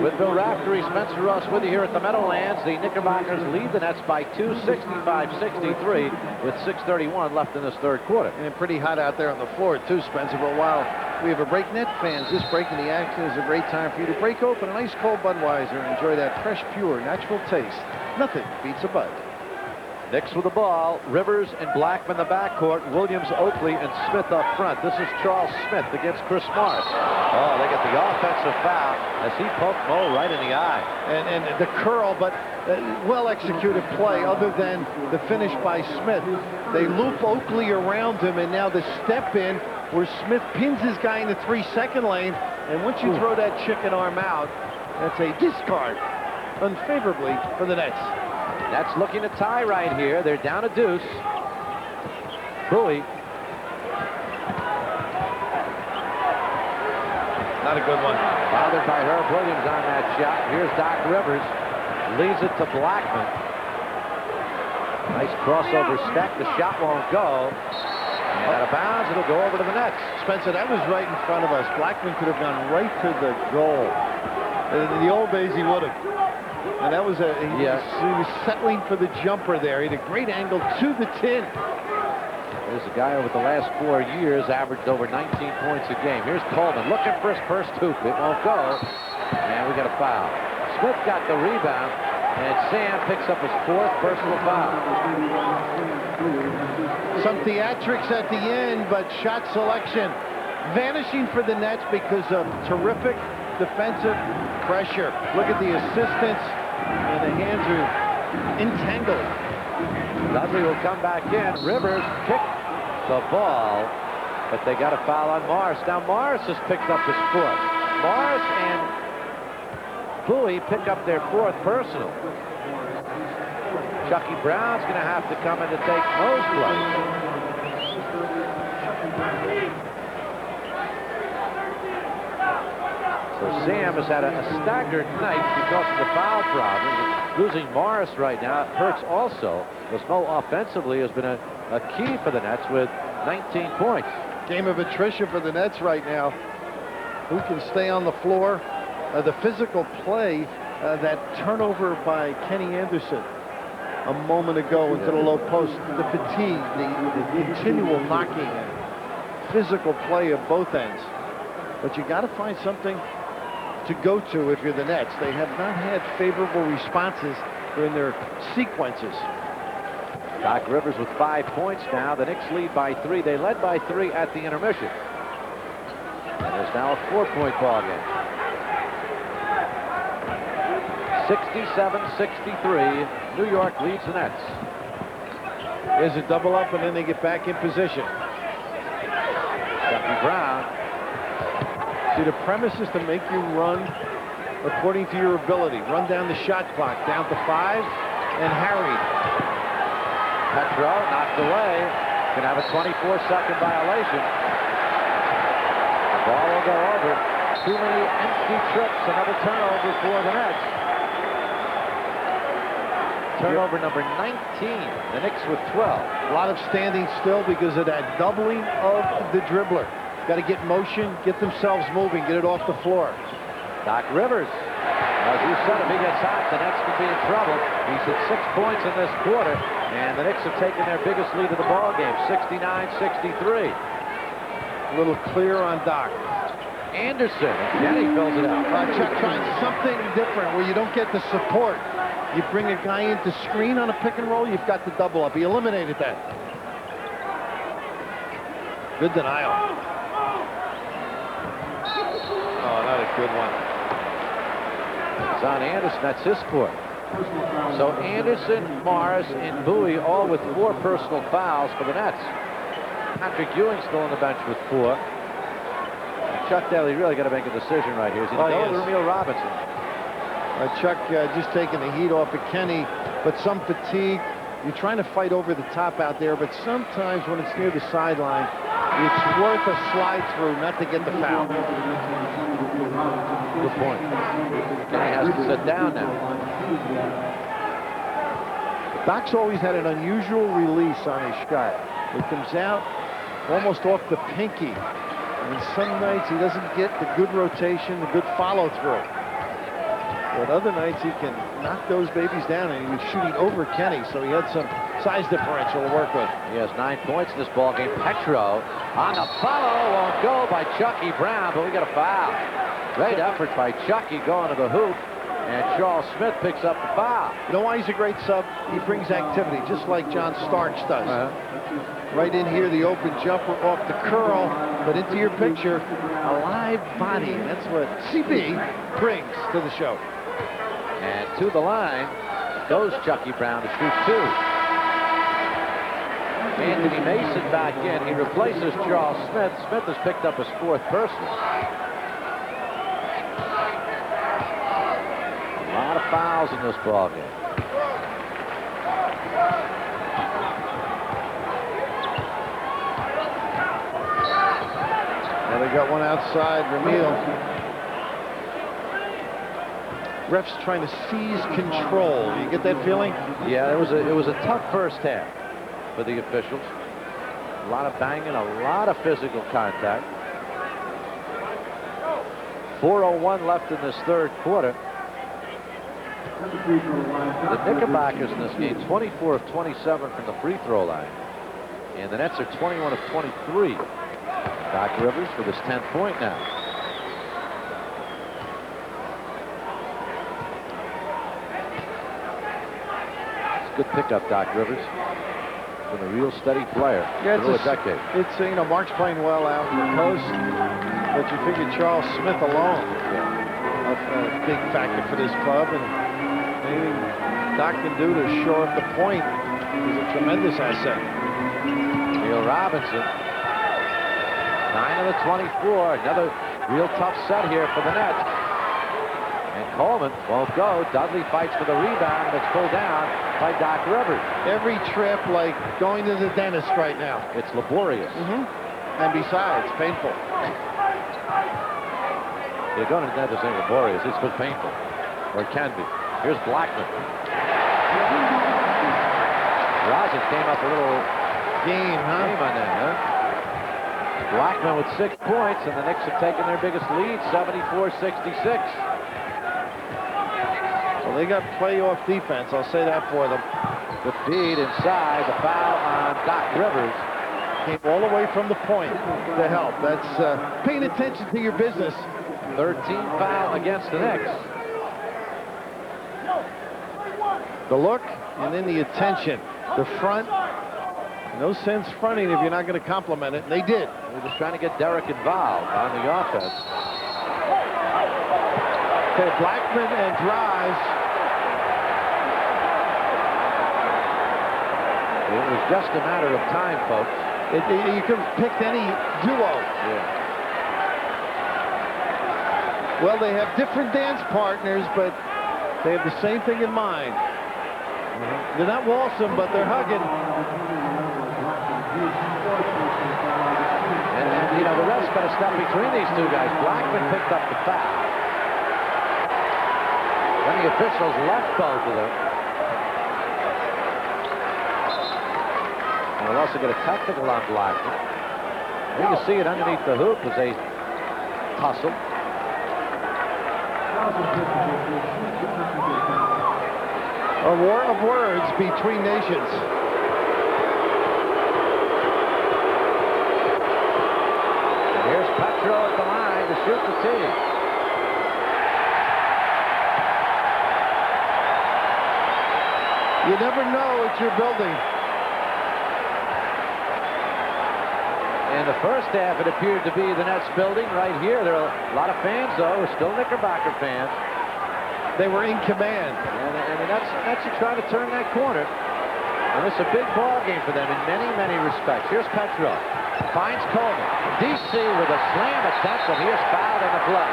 With Bill Raftery, Spencer Ross with you here at the Meadowlands. The Knickerbockers lead the Nets by 2, 65-63, with 6:31 left in this third quarter. And pretty hot out there on the floor, too, Spencer. But while we have a break, Net fans, this break in the action is a great time for you to break open a nice cold Budweiser and enjoy that fresh, pure, natural taste. Nothing beats a Bud. Knicks with the ball. Rivers and Blackman the backcourt. Williams, Oakley, and Smith up front. This is Charles Smith against Chris Morris. Oh, they get the offensive foul as he poked Mo right in the eye. And the curl, but well-executed play other than the finish by Smith. They loop Oakley around him, and now the step in where Smith pins his guy in the 3-second lane. And once you throw that chicken arm out, that's a discard unfavorably for the Nets. Nets looking to tie right here. They're down a deuce. Bowie. Not a good one. Bothered by Herb Williams on that shot. Here's Doc Rivers. Leaves it to Blackman. Nice crossover step. The shot won't go. And out of bounds, it'll go over to the Nets. Spencer, that was right in front of us. Blackman could have gone right to the goal. In the old days, he would have. And that was he was settling for the jumper there. He had a great angle to the tin. There's a guy over the last 4 years averaged over 19 points a game. Here's Coleman looking for his first hoop. It won't go. And we got a foul. Smith got the rebound, and Sam picks up his 4th personal foul. Some theatrics at the end, but shot selection vanishing for the Nets because of terrific defensive pressure. Look at the assistance, and the hands are entangled. Dudley will come back in. Rivers kicked the ball, but they got a foul on Morris. Now Morris has picked up his 4th. Morris and Bowie pick up their 4th personal. Chucky Brown's going to have to come in to take Mo's place. So Sam has had a staggered night because of the foul problem. Losing Morris right now hurts also, because Mo offensively has been a key for the Nets with 19 points. Game of attrition for the Nets right now. Who can stay on the floor? The physical play, that turnover by Kenny Anderson a moment ago into the low post, the fatigue, the continual knocking, physical play of both ends. But you got to find something to go to if you're the Nets. They have not had favorable responses during their sequences. Doc Rivers with 5 points now. The Knicks lead by 3. They led by 3 at the intermission. And there's now a 4-point ball game. 67-63. New York leads the Nets. There's a double up, and then they get back in position. Chucky Brown. See, the premise is to make you run according to your ability. Run down the shot clock, down to 5, and harried. Petro knocked away. Can have a 24-second violation. The ball will go over. Too many empty trips. Another turnover for the Nets. Turnover number 19. The Knicks with 12. A lot of standing still because of that doubling of the dribbler. Got to get motion, get themselves moving, get it off the floor. Doc Rivers. As you said, if he gets hot, the Nets could be in trouble. He's hit 6 points in this quarter, and the Knicks have taken their biggest lead of the ball game, 69-63. A little clear on Doc. Anderson, again he fills it out. Chuck trying something different where you don't get the support. You bring a guy into screen on a pick and roll, you've got the double up. He eliminated that. Good denial. Oh, not a good one. It's on Anderson. That's his court. So Anderson, Morris, and Bowie all with 4 personal fouls for the Nets. Patrick Ewing still on the bench with 4. Chuck Daly really got to make a decision right here. Is he going to go with Ramil Robinson? Chuck just taking the heat off of Kenny, but some fatigue. You're trying to fight over the top out there, but sometimes when it's near the sideline, it's worth a slide through not to get the foul. Good point. Kenny has to sit down now. Doc's always had an unusual release on his shot. It comes out almost off the pinky. And some nights he doesn't get the good rotation, the good follow through. But other nights he can knock those babies down, and he was shooting over Kenny, so he had some size differential to work with. He has 9 points in this ball game. Petro on the follow, won't go by Chucky Brown, but we got a foul. Great effort by Chucky going to the hoop, and Charles Smith picks up the foul. You know why he's a great sub? He brings activity, just like John Starks does. Right in here, the open jumper off the curl, but into your picture, a live body. That's what CB brings to the show. And to the line goes Chucky Brown to shoot 2. Anthony Mason back in. He replaces Charles Smith. Smith has picked up his 4th personal. A lot of fouls in this ball game. Now they got one outside, Ramil. Refs trying to seize control. You get that feeling? Yeah, it was a tough first half for the officials. A lot of banging, a lot of physical contact. 4:01 left in this 3rd quarter. The Knickerbockers in this game, 24 of 27 from the free throw line. And the Nets are 21 of 23. Doc Rivers with his 10th point now. Good pickup, Doc Rivers. Been a real steady player for a decade. It's, you know, Mark's playing well out on the coast, but you figure Charles Smith alone, a big factor for this club, and anything Doc can do to shore up the point is a tremendous asset. Neil Robinson, 9 of the 24. Another real tough set here for the Nets. And Coleman won't go. Dudley fights for the rebound, and it's pulled down by Doc Rivers. Every trip like going to the dentist right now. It's laborious. And besides, painful. You're going to the dentist ain't laborious. It's just painful. Or it can be. Here's Blackman. Rosin came up a little game on that, huh? Blackman with 6 points, and the Knicks have taken their biggest lead, 74-66. Well, they got playoff defense, I'll say that for them. The feed inside, the foul on Doc Rivers. Came all the way from the point to help. That's paying attention to your business. 13 foul against the Knicks. The look and then the attention. The front. No sense fronting if you're not going to compliment it. And they did. They're just trying to get Derek involved on the offense. Okay, Blackman and drives. It was just a matter of time, folks. You could have picked any duo. Yeah. Well, they have different dance partners, but they have the same thing in mind. They're not waltzing, but they're hugging. And you know, the ref's got to step between these two guys. Blackman picked up the foul. Then the officials left both of them. And we'll also get a technical on Blackman. You can see it underneath the hoop as they tussle. A war of words between nations. And here's Petro at the line to shoot the tee. You never know what you're building. In the first half, it appeared to be the Nets building right here. There are a lot of fans, though, still Knickerbocker fans. They were in command. And the Nets are trying to turn that corner. And it's a big ball game for them in many, many respects. Here's Petro. Finds Coleman. DC with a slam attempt, and he is fouled in the play.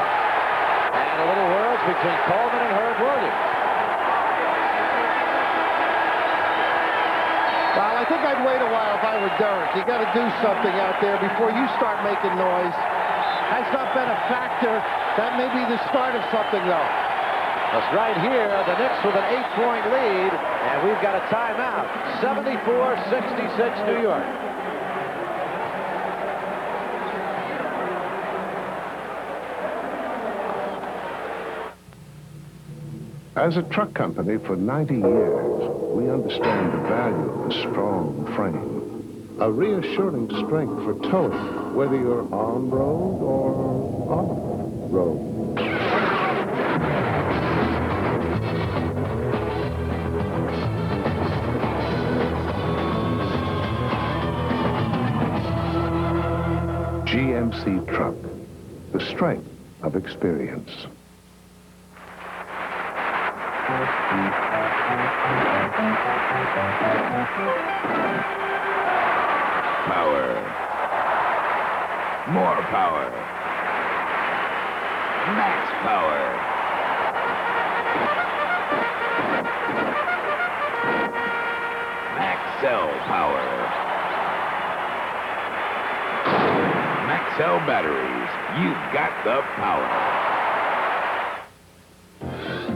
And a little world between Coleman and Herb Williams. Well, I think I'd wait a while if I were Derek. You got to do something out there before you start making noise. Has not been a factor. That may be the start of something, though. That's right here. The Knicks with an 8-point lead, and we've got a timeout. 74-66 New York. As a truck company for 90 years, we understand the value of a strong frame. A reassuring strength for towing, whether you're on road or off road. GMC Truck, the strength of experience. Power. More power. Max power. Maxell power. Maxell batteries. You've got the power.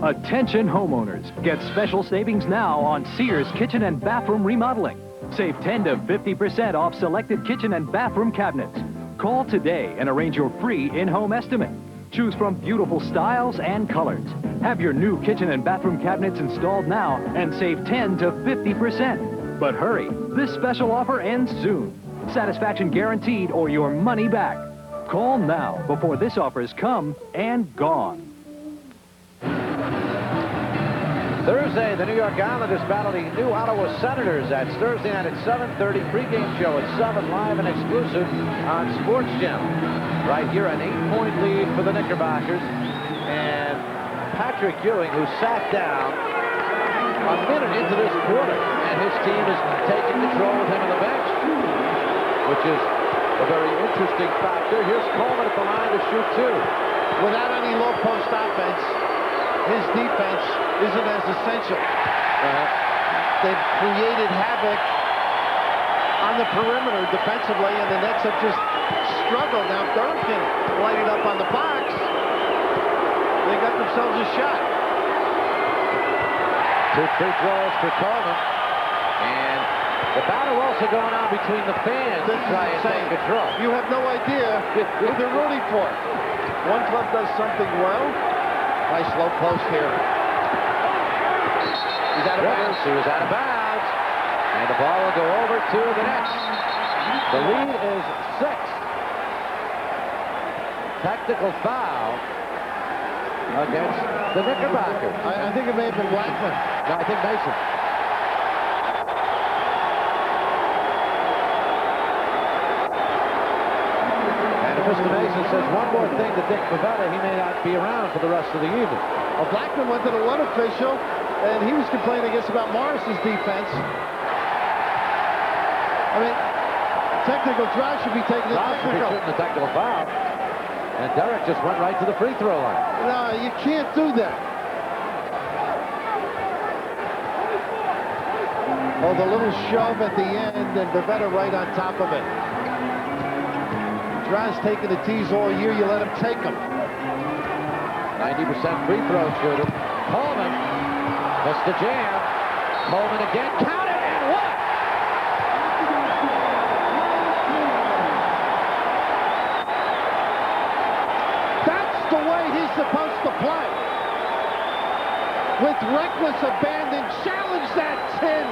Attention homeowners, get special savings now on Sears kitchen and bathroom remodeling. Save 10 to 50% off selected kitchen and bathroom cabinets. Call today and arrange your free in-home estimate. Choose from beautiful styles and colors. Have your new kitchen and bathroom cabinets installed now and save 10 to 50%. But hurry, this special offer ends soon. Satisfaction guaranteed or your money back. Call now before this offer is come and gone. Thursday, the New York Islanders battle the new Ottawa Senators. That's Thursday night at 7:30. Pregame show at 7, live and exclusive on Sports Gym. Right here, an 8-point lead for the Knickerbockers. And Patrick Ewing, who sat down a minute into this quarter, and his team is taking control with him on the bench, which is a very interesting factor. Here's Coleman at the line to shoot two. Without any low post offense, his defense isn't as essential. They've created havoc on the perimeter defensively, and the Nets have just struggled. Now, if Durham can light it up on the box, they got themselves a shot. 2 free throws for Coleman. And the battle also going on between the fans to try and take control. You have no idea who they're rooting for. One club does something well. Nice low post here. He's out of bounds. He was out of bounds. And the ball will go over to the Nets. The lead is 6. Tactical foul against the Knickerbockers. I think it may have been Blackman. No, I think Mason. Mr. Mason says one more thing to Dick Pavetta, he may not be around for the rest of the evening. Well, Blackman went to the one official, and he was complaining, I guess, about Morris's defense. I mean, technical drive should be taken to technical. Shooting the technical foul. And Derek just went right to the free throw line. No, you can't do that. Oh, the little shove at the end, and Pavetta right on top of it. Draz taking the tees all year, you let him take them. 90% free throw shooter. Coleman missed the jam. Coleman again, count it, and what? That's the way he's supposed to play. With reckless abandon, challenge that tin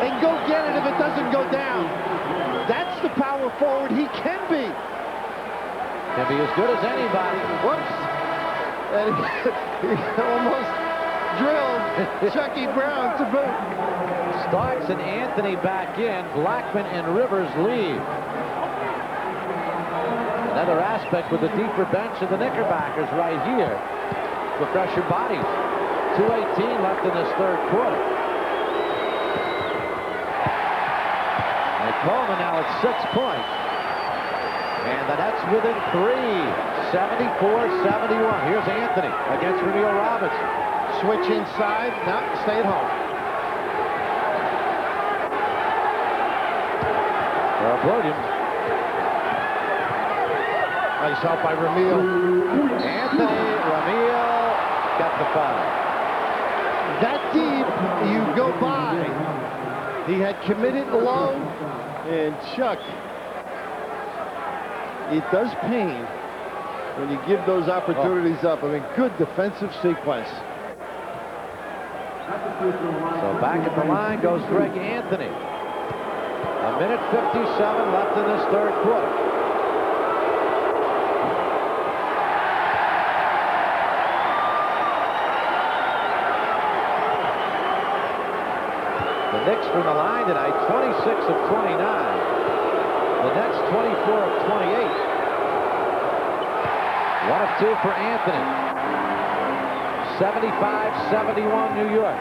and go get it if it doesn't go down. That's the power forward he can be. Can be as good as anybody. Whoops. And he almost drilled Chucky Brown to boot. Starks and Anthony back in. Blackman and Rivers leave. Another aspect with the deeper bench of the Knickerbockers right here. Refresh your bodies. 2:18 left in this third quarter. And Coleman now at 6 points. And the Nets within 3. 74-71. Here's Anthony against Ramil Robinson. Switch inside. Now stay at home. Williams. Nice help by Ramil. Anthony Ramil got the foul. That deep, you go by. He had committed low, and Chuck, it does pain when you give those opportunities up. I mean, good defensive sequence. So back at the line goes Greg Anthony. A minute 57 left in this third quarter. The Knicks from the line tonight, 26 of 29. The Nets, 24 of 28. 1 of 2 for Anthony. 75-71 New York.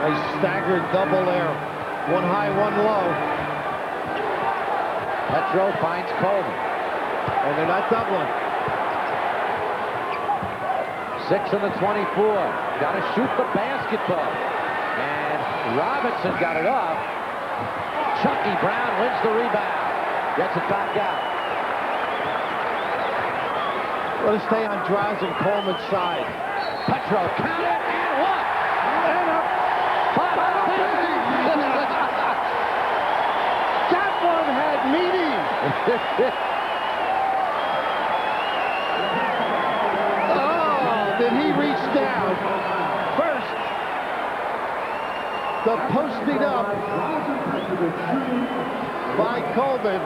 Nice staggered double there. One high, one low. Petro finds Coleman. And they're not doubling. 6 in the 24. Got to shoot the basketball. And Robinson got it off. Chucky Brown wins the rebound. Gets it back out. Let us stay on Draws and Coleman's side. Petro count it and what? And up. That one had meaning. Oh, did he reach down? First, the posting up by Coleman.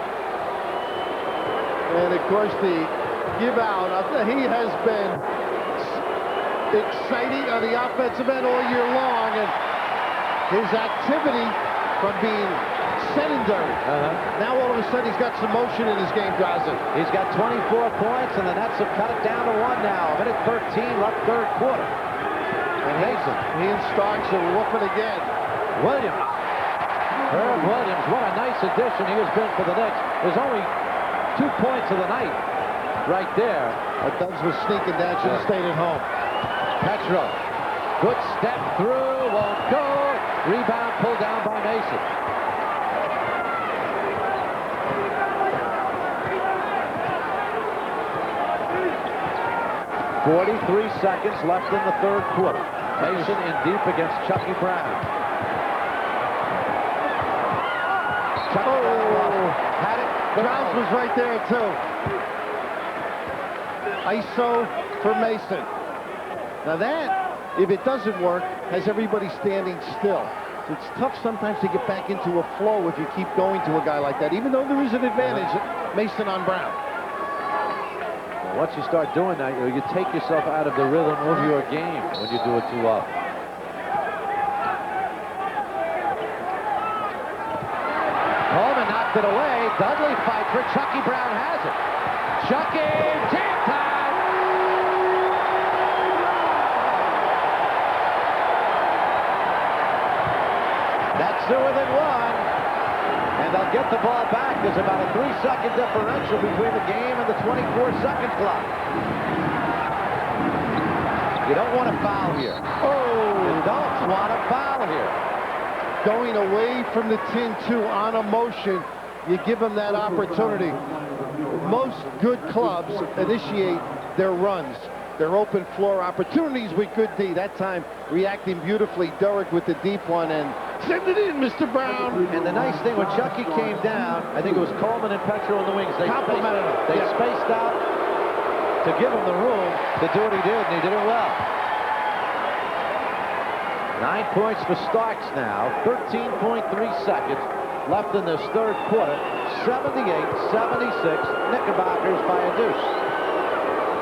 And, of course, the give out. He has been exciting on the offensive end all year long, and his activity from being sedentary. Now all of a sudden he's got some motion in his game, Drazen. He's got 24 points, and the Nets have cut it down to 1 now. A minute 13 left third quarter. And he and Starks are whooping again. Williams. Herb Williams, what a nice addition he has been for the Knicks. There's only 2 points of the night right there. But Duggs was sneaking down, should have stayed at home. Petro, good step through, won't go. Rebound pulled down by Mason. .43 seconds left in the third quarter. Mason in deep against Chucky Brown. Chucky Brown had it. Browns was right there, too. ISO for Mason. Now that, if it doesn't work, has everybody standing still. So it's tough sometimes to get back into a flow if you keep going to a guy like that, even though there is an advantage, Mason on Brown. Well, once you start doing that, you take yourself out of the rhythm of your game when you do it too often. Coleman knocked it away. Dudley fight for Chucky Brown has it. Chucky, jam time! That's two within one. And they'll get the ball back. There's about a 3-second differential between the game and the 24-second clock. You don't want to foul here. Oh! You don't want to foul here. Going away from the tin, too, on a motion, you give them that opportunity. Most good clubs initiate their runs, their open floor opportunities with good D. That time, reacting beautifully, Derek with the deep one, and send it in, Mr. Brown. And the nice thing, when Chucky came down, I think it was Coleman and Petro in the wings. They complimented him. They spaced out to give him the room to do what he did, and he did it well. 9 points for Starks now. 13.3 seconds left in this third quarter. 78-76. Knickerbockers by a deuce.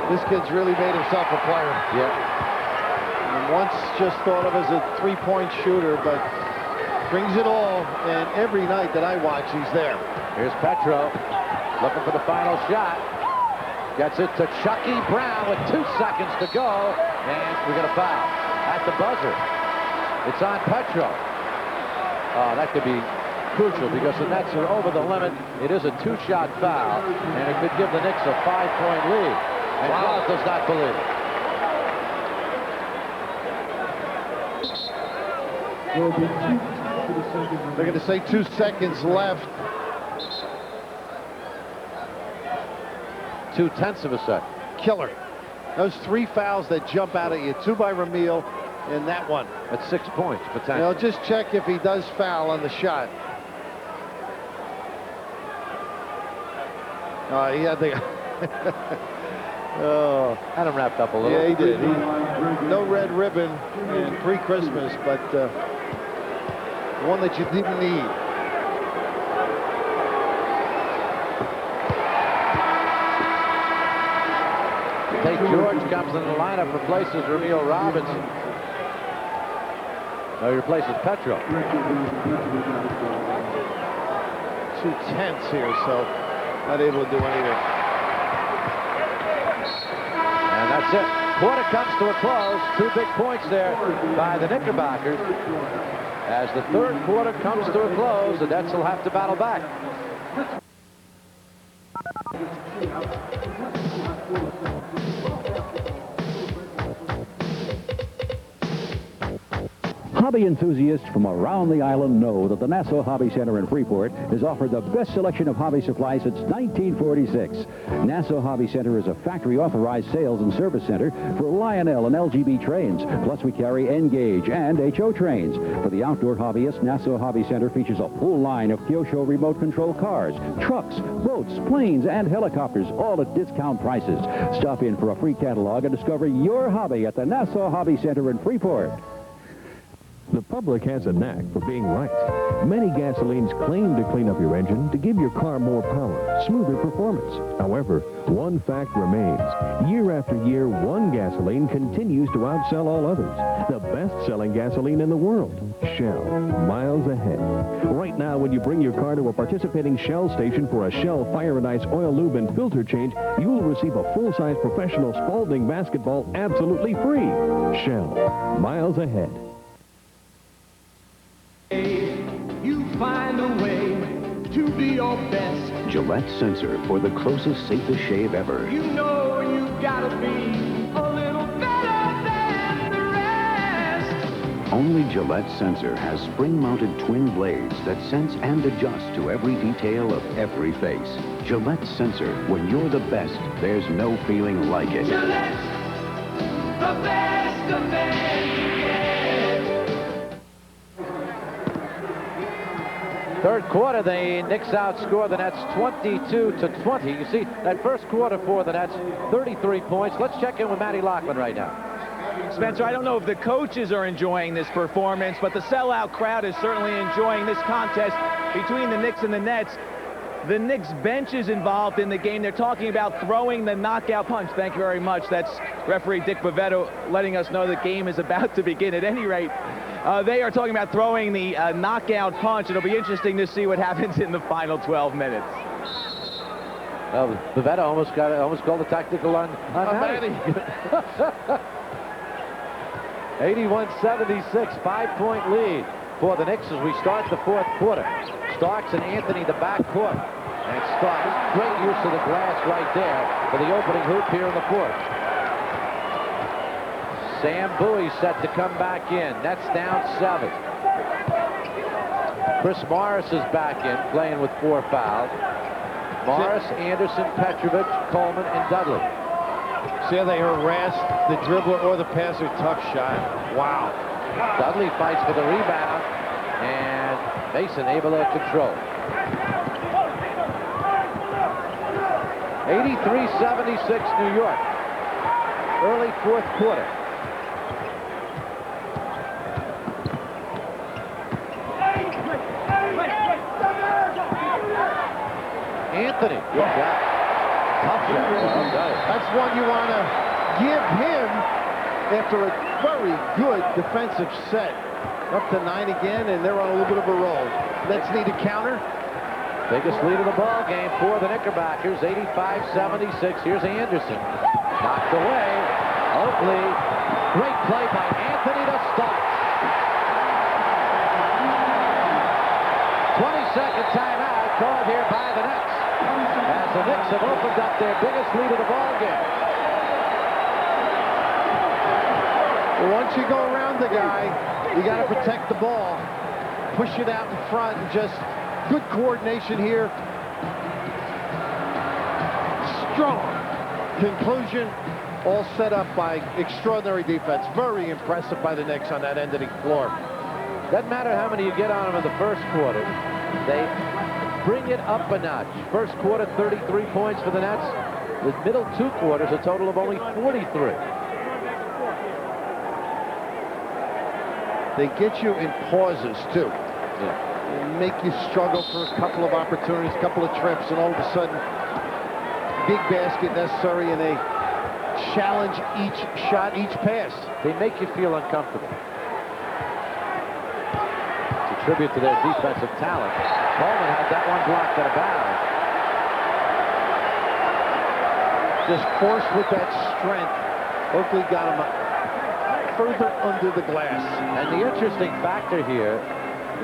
This kid's really made himself a player. Yeah. And once just thought of as a three-point shooter, but brings it all, and every night that I watch, he's there. Here's Petro looking for the final shot. Gets it to Chucky Brown with 2 seconds to go, and we got a foul at the buzzer. It's on Petro. Oh, that could be crucial because the Nets are over the limit. It is a 2-shot foul, and it could give the Knicks a 5-point lead. And Clark does not believe it. They're going to say 2 seconds left. 0.2 of a second. Killer. Those 3 fouls that jump out at you. 2 by Ramil and that one. That's 6 points, potentially. Now just check if he does foul on the shot. He had the... Oh, had him wrapped up a little. Yeah, he did. No red ribbon in pre-Christmas, but one that you didn't need. Tate George comes in the lineup, replaces Ramil Robinson. No, he replaces Petro. 2 here, so not able to do anything. And that's it. Quarter comes to a close. 2 big points there by the Knickerbockers. As the third quarter comes to a close, the Nets will have to battle back. Hobby enthusiasts from around the island know that the Nassau Hobby Center in Freeport has offered the best selection of hobby supplies since 1946. Nassau Hobby Center is a factory-authorized sales and service center for Lionel and LGB trains. Plus, we carry N-Gauge and HO trains. For the outdoor hobbyist, Nassau Hobby Center features a full line of Kyosho remote-control cars, trucks, boats, planes, and helicopters, all at discount prices. Stop in for a free catalog and discover your hobby at the Nassau Hobby Center in Freeport. The public has a knack for being right. Many gasolines claim to clean up your engine to give your car more power, smoother performance. However, one fact remains. Year after year, one gasoline continues to outsell all others. The best-selling gasoline in the world, Shell, miles ahead. Right now, when you bring your car to a participating Shell station for a Shell Fire and Ice oil, lube, and filter change, you will receive a full-size professional Spalding basketball absolutely free. Shell, miles ahead. You find a way to be your best. Gillette Sensor for the closest, safest shave ever. You know you gotta be a little better than the rest. Only Gillette Sensor has spring-mounted twin blades that sense and adjust to every detail of every face. Gillette Sensor, when you're the best, there's no feeling like it. Gillette, the best of men. Third quarter, the Knicks outscore the Nets 22-20. You see, that first quarter for the Nets, 33 points. Let's check in with Matty Loughlin right now. Spencer, I don't know if the coaches are enjoying this performance, but the sellout crowd is certainly enjoying this contest between the Knicks and the Nets. The Knicks bench is involved in the game. They're talking about throwing the knockout punch. Thank you very much. That's referee Dick Bovetto letting us know the game is about to begin. At any rate, they are talking about throwing the knockout punch. It'll be interesting to see what happens in the final 12 minutes. Well, Bovetto almost called a tactical on Matty. 81-76, 5-point lead for the Knicks as we start the fourth quarter. Starks and Anthony the backcourt. And Starks, great use of the glass right there for the opening hoop here in the fourth. Sam Bowie set to come back in. Nets down 7. Chris Morris is back in, playing with 4 fouls. Morris, Anderson, Petrovic, Coleman, and Dudley. See how they harassed the dribbler or the passer? Tough shot. Wow. Dudley fights for the rebound, and Mason able to control. 83-76 New York. Early fourth quarter. Anthony, good shot. Tough shot. That's one you want to give him after a very good defensive set. Up to 9 again, and they're on a little bit of a roll. Nets need a counter. Biggest lead of the ball game for the Knickerbockers, 85-76. Here's Anderson. Knocked away. Oakley. Great play by Anthony to start. 22nd timeout called here by the Nets, as the Knicks have opened up their biggest lead of the ball game. Once you go around the guy, you got to protect the ball, push it out in front, and just good coordination here. Strong conclusion, all set up by extraordinary defense. Very impressive by the Knicks on that end of the floor. Doesn't matter how many you get on them in the first quarter. They bring it up a notch. First quarter, 33 points for the Nets. The middle two quarters, a total of only 43. They get you in pauses, too. Yeah. They make you struggle for a couple of opportunities, a couple of trips, and all of a sudden, big basket necessary, and they challenge each shot, each pass. They make you feel uncomfortable. It's a tribute to their defensive talent. Coleman had that one blocked at a bound. Just forced with that strength. Oakley got him further under the glass. And the interesting factor here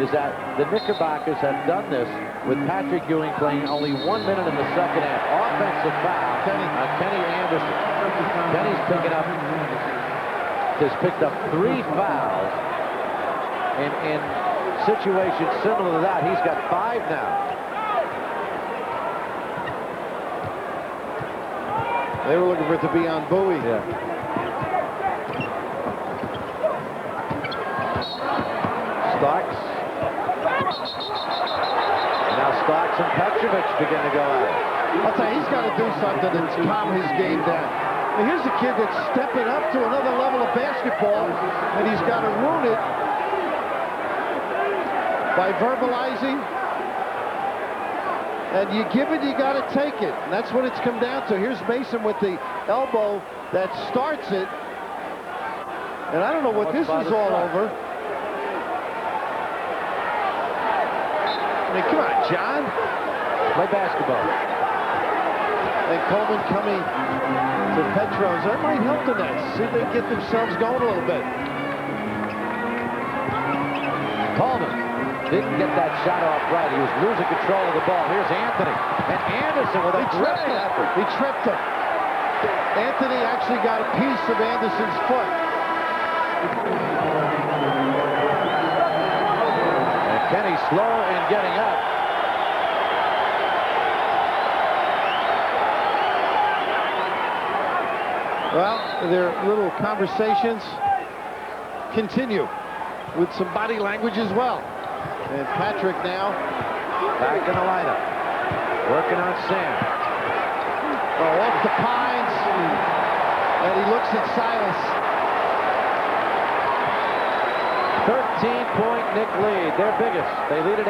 is that the Knickerbockers have done this with Patrick Ewing playing only 1 minute in the second half. Offensive foul on Kenny Anderson. Kenny's has picked up 3 fouls. In situations similar to that, he's got 5 now. They were looking for it to be on Bowie. Yeah. Starks. And now Starks and Petrovic begin to go at it. I'll tell you, he's got to do something to calm his game down. And here's a kid that's stepping up to another level of basketball, and he's got to ruin it by verbalizing. And you give it, you got to take it. And that's what it's come down to. Here's Mason with the elbow that starts it. And I don't know what this is all over. I mean, come on, John. Play basketball. And Coleman coming to Petros. That might help the Nets. See if they can get themselves going a little bit. Coleman didn't get that shot off right. He was losing control of the ball. Here's Anthony. And Anderson with a great effort. He tripped him. Anthony actually got a piece of Anderson's foot. And Kenny slow in getting up. Well, their little conversations continue with some body language as well. And Patrick now back in the lineup, working on Sam. Oh, off the Pines, and he looks at Silas. 13-point Knick lead, their biggest. They lead at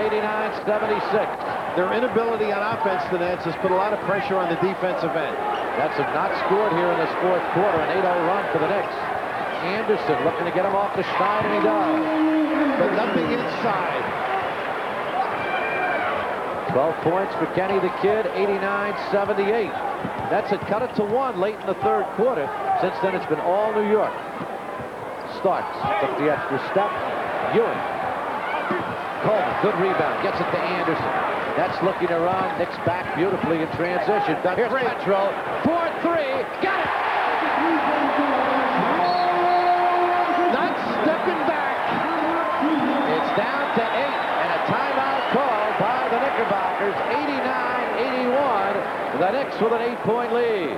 89-76. Their inability on offense, the Nets, has put a lot of pressure on the defensive end. Nets have not scored here in this fourth quarter. An 8-0 run for the Knicks. Anderson looking to get him off the stride, and he does. But nothing inside. 12 points for Kenny the Kid, 89-78. Nets had cut it to 1 late in the third quarter. Since then, it's been all New York. Starks took the extra step. Ewing. Coleman, good rebound, gets it to Anderson. That's looking to run. Knicks back beautifully in transition. Here's Petro. 4-3. Got it! Not stepping back. It's down to 8, and a timeout called by the Knickerbockers. 89-81. The Knicks with an 8-point lead.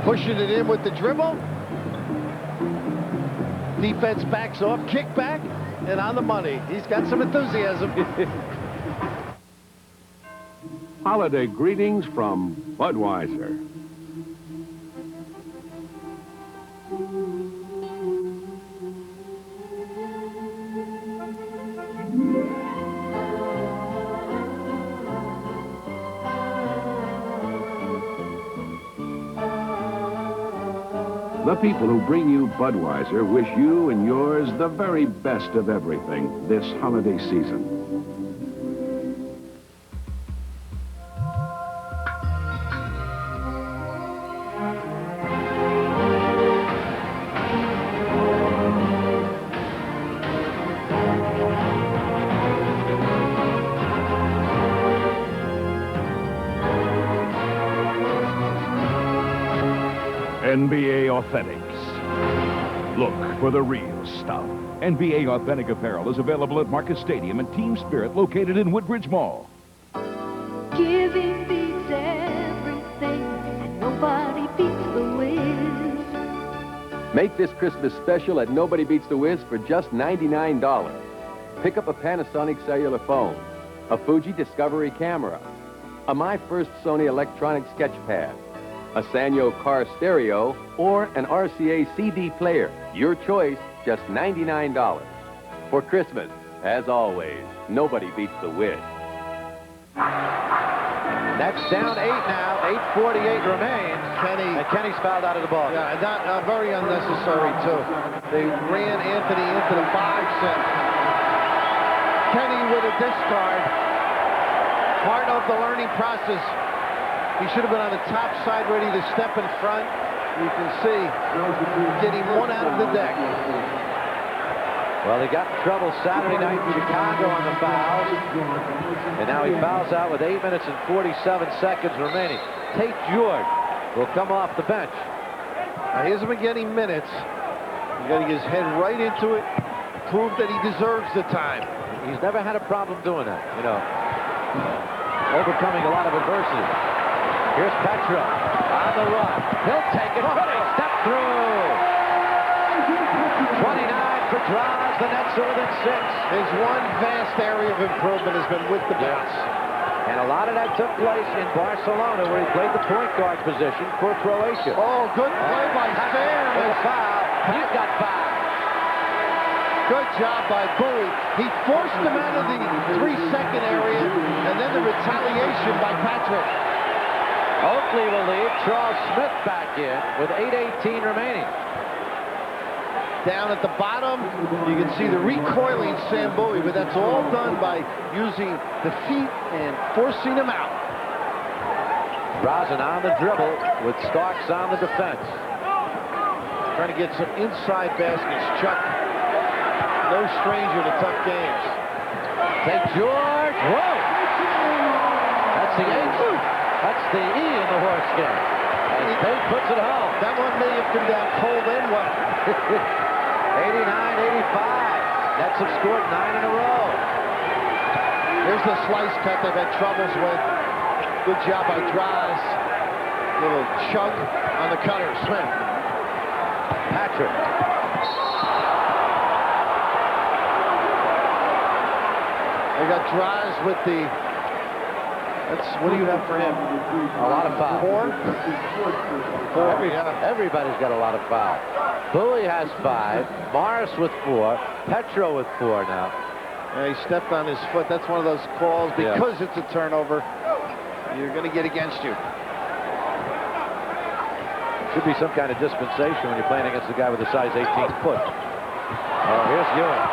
Pushing it in with the dribble. Defense backs off, kick back, and on the money. He's got some enthusiasm. Holiday greetings from Budweiser. The people who bring you Budweiser wish you and yours the very best of everything this holiday season. NBA Authentics. Look for the real stuff. NBA Authentic Apparel is available at Marcus Stadium and Team Spirit, located in Woodbridge Mall. Giving beats everything, and nobody beats the Wiz. Make this Christmas special at Nobody Beats the Wiz for just $99. Pick up a Panasonic cellular phone, a Fuji Discovery camera, a My First Sony electronic sketch pad, a Sanyo car stereo, or an RCA CD player. Your choice, just $99. For Christmas, as always, nobody beats the Wiz. That's down 8 now. 8:48 remains. And Kenny's fouled out of the ball. Yeah, not very unnecessary, too. They ran Anthony into the box, and Kenny with a discard. Part of the learning process. He should have been on the top side, ready to step in front. You can see, getting one out of the deck. Well, he got in trouble Saturday night in Chicago on the fouls. And now he fouls out with 8 minutes and 47 seconds remaining. Tate George will come off the bench. Now, he hasn't been getting minutes. He's got to get his head right into it, prove that he deserves the time. He's never had a problem doing that, you know, overcoming a lot of adversity. Here's Petro on the run. He'll take it. Footing. Step through. 29 for Draws. The Nets are within 6. His one vast area of improvement has been with the bounce. And a lot of that took place in Barcelona, where he played the point guard position for Croatia. Oh, good play by Sam. With a foul. He's got foul. Good job by Bowie. He forced him out of the 3-second area, and then the retaliation by Patrick. Oakley will lead. Charles Smith back in with 8:18 remaining. Down at the bottom, you can see the recoiling Sam Bowie, but that's all done by using the feet and forcing him out. Rosen on the dribble with Starks on the defense. Trying to get some inside baskets. Chuck, no stranger to tough games. St. George. Whoa! That's the H. That's the E in the horse game. And Tate puts it home. That one may have come down cold and wet. 89-85. Nets have scored 9 in a row. Here's the slice cut they've had troubles with. Good job by Draws. Little chug on the cutter. Smith. Patrick. They got Draws with the... What do you have for him? A lot of fouls. 4? Everybody's got a lot of fouls. Bowie has 5. Morris with 4. Petro with 4 now. Yeah, he stepped on his foot. That's one of those calls. Because it's a turnover, you're going to get against you. Should be some kind of dispensation when you're playing against a guy with a size 18 foot. Oh, here's Ewing.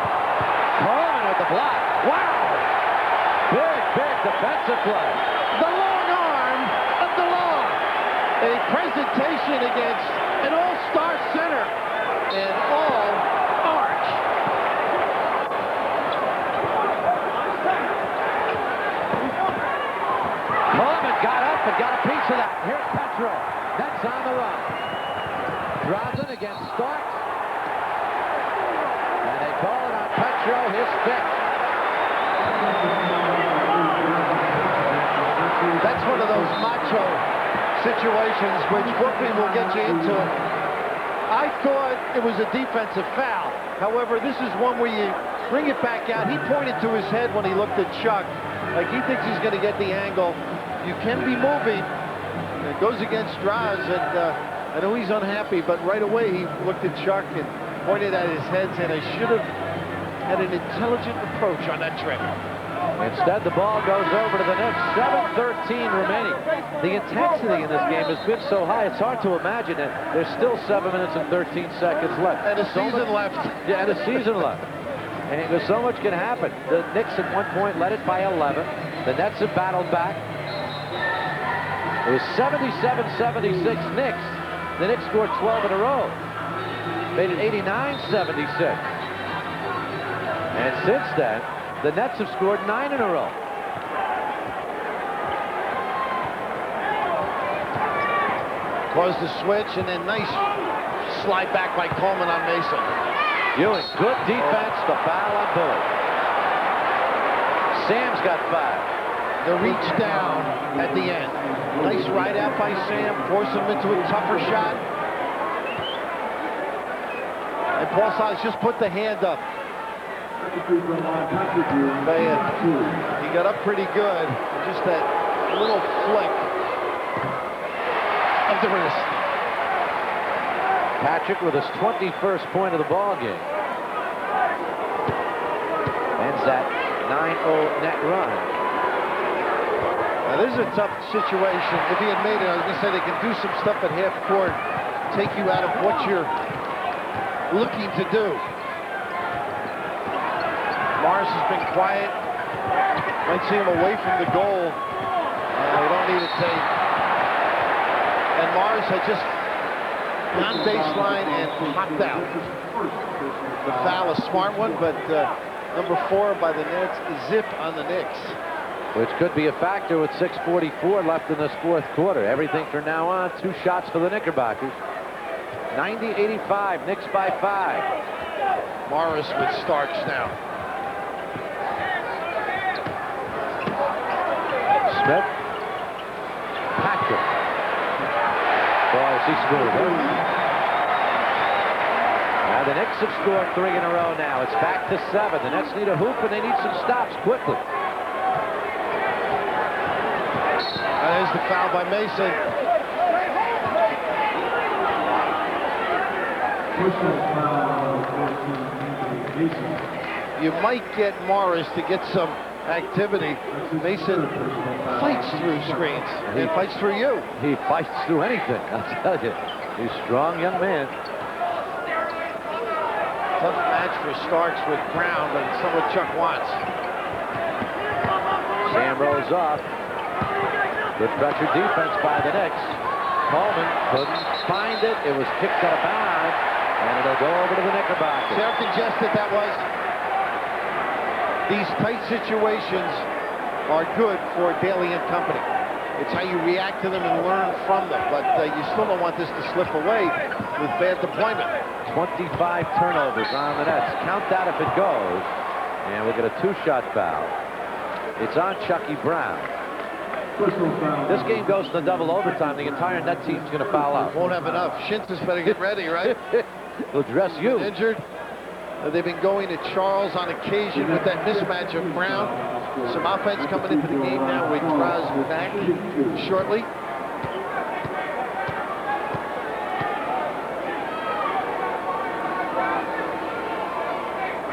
Coleman with the block. Wow! Big defensive play. The long arm of the law. A presentation against an all-star center and all arch. Coleman got up and got a piece of that. Here's Petro. That's on the run. Rosen against Starks. And they call it on Petro, his 5th. That's one of those macho situations which whooping will get you into it. I thought it was a defensive foul. However, this is one where you bring it back out. He pointed to his head when he looked at Chuck, like he thinks he's going to get the angle. You can be moving. It goes against Draws, and I know he's unhappy, but right away he looked at Chuck and pointed at his head, and I should have had an intelligent approach on that trip. Instead, the ball goes over to the Knicks. 7:13 remaining. The intensity in this game has been so high, it's hard to imagine that there's still 7 minutes and 13 seconds left. And a season left. Yeah, and a season left. And there's so much can happen. The Knicks at one point led it by 11. The Nets have battled back. It was 77-76 Knicks. The Knicks scored 12 in a row. Made it 89-76. And since then, the Nets have scored 9 in a row. Was the switch, and then nice slide back by Coleman on Mason. Ewing, good defense, the foul on Bullock. Sam's got 5. The reach down at the end. Nice right out by Sam, force him into a tougher shot. And Paul Silas just put the hand up. Man, he got up pretty good. Just that little flick of the wrist. Patrick with his 21st point of the ball game. Ends that 9-0 net run. Now, this is a tough situation. If he had made it, I was going to say they can do some stuff at half court, take you out of what you're looking to do. Morris has been quiet. Might see him away from the goal. We don't need a tape. And Morris had just on baseline and popped out. The foul, a smart one, but number 4 by the Nets, zip on the Knicks. Which could be a factor with 6:44 left in this fourth quarter. Everything from now on, 2 shots for the Knickerbockers. 90-85, Knicks by 5. Morris with Starks now. Smith. Patrick. Boy, is he smooth, huh? Now the Knicks have scored 3 in a row now. It's back to 7. The Nets need a hoop, and they need some stops quickly. There's the foul by Mason. You might get Morris to get some activity. Mason fights through screens. He fights through you. He fights through anything, I'll tell you. He's a strong young man. Tough match for Starks with Brown, but it's not what Chuck wants. Sam rolls off. Good pressure defense by the Knicks. Coleman couldn't find it. It was kicked out of bounds, and it'll go over to the Knickerbockers. See how congested that was? These tight situations are good for Daly and company. It's how you react to them and learn from them, but you still don't want this to slip away with bad deployment. 25 turnovers on the Nets. Count that if it goes, and we'll get a 2-shot foul. It's on Chucky Brown. This game goes to double overtime. The entire net team's going to foul out. Won't have enough. Shintz better get ready, right? He'll dress you. Injured. They've been going to Charles on occasion with that mismatch of Brown. Some offense coming into the game now with Graz back shortly.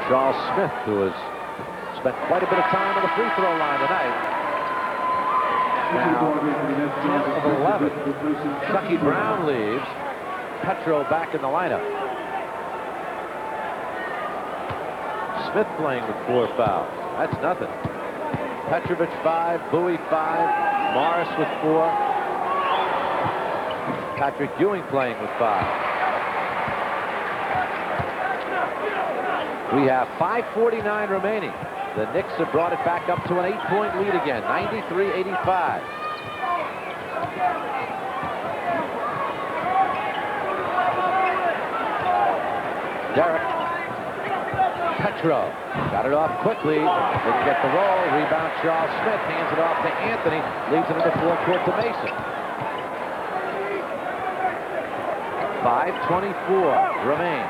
Charles Smith, who has spent quite a bit of time on the free throw line tonight. Now, 10 of 11. Chucky Brown leaves. Petro back in the lineup. Smith playing with 4 fouls. That's nothing. Petrovic 5, Bowie 5, Morris with 4. Patrick Ewing playing with 5. We have 5:49 remaining. The Knicks have brought it back up to an 8-point lead again, 93-85. Derek. Petro got it off quickly. Didn't get the roll. Rebound Charles Smith. Hands it off to Anthony. Leaves it in the forecourt to Mason. 5:24 remain.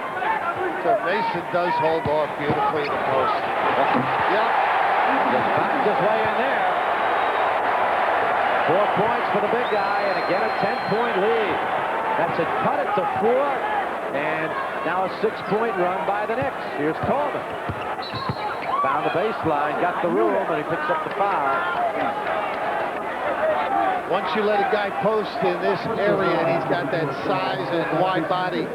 So Mason does hold off beautifully in the post. Yep. Just backed his way in there. 4 points for the big guy, and again a 10-point lead. That's it. Cut it to 4, and now a 6-point run by the Knicks. Here's Coleman. Found the baseline, got the room, and he picks up the foul. Once you let a guy post in this area, and he's got that size and wide body,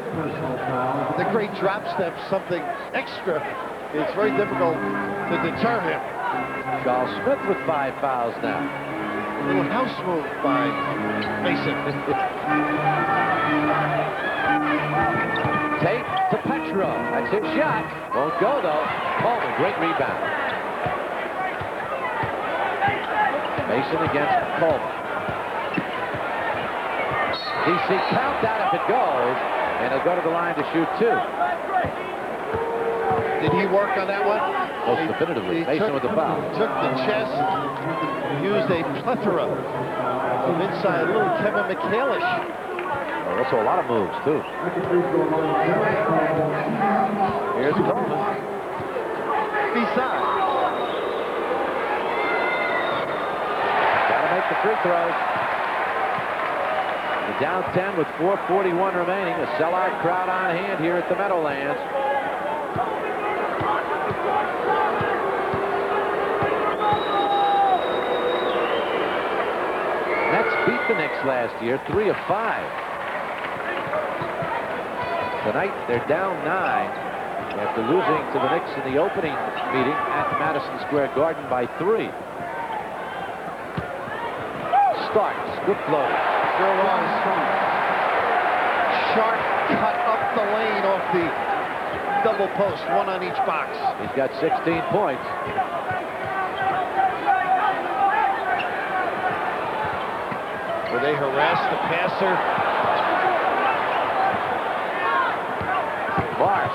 the great drop step, something extra, it's very difficult to deter him. Charles Smith with 5 fouls now. A little house move by Mason. Tate to Petro. That's his shot. Won't go, though. Coleman, great rebound. Mason against Coleman. DC count that if it goes, and he'll go to the line to shoot 2. Did he work on that one? Most definitively. Mason with the foul. Took the chest, used a plethora of inside, a little Kevin McHale-ish. Also a lot of moves, too. Here's Coleman. Beside. Got to make the free throws. The down 10 with 4:41 remaining. A sellout crowd on hand here at the Meadowlands. Nets beat the Knicks last year, 3 of 5. Tonight, they're down 9 after losing to the Knicks in the opening meeting at Madison Square Garden by 3. Starks, good flow. Sure was. Sharp cut up the lane off the double post, one on each box. He's got 16 points. Where they harass the passer. Morris.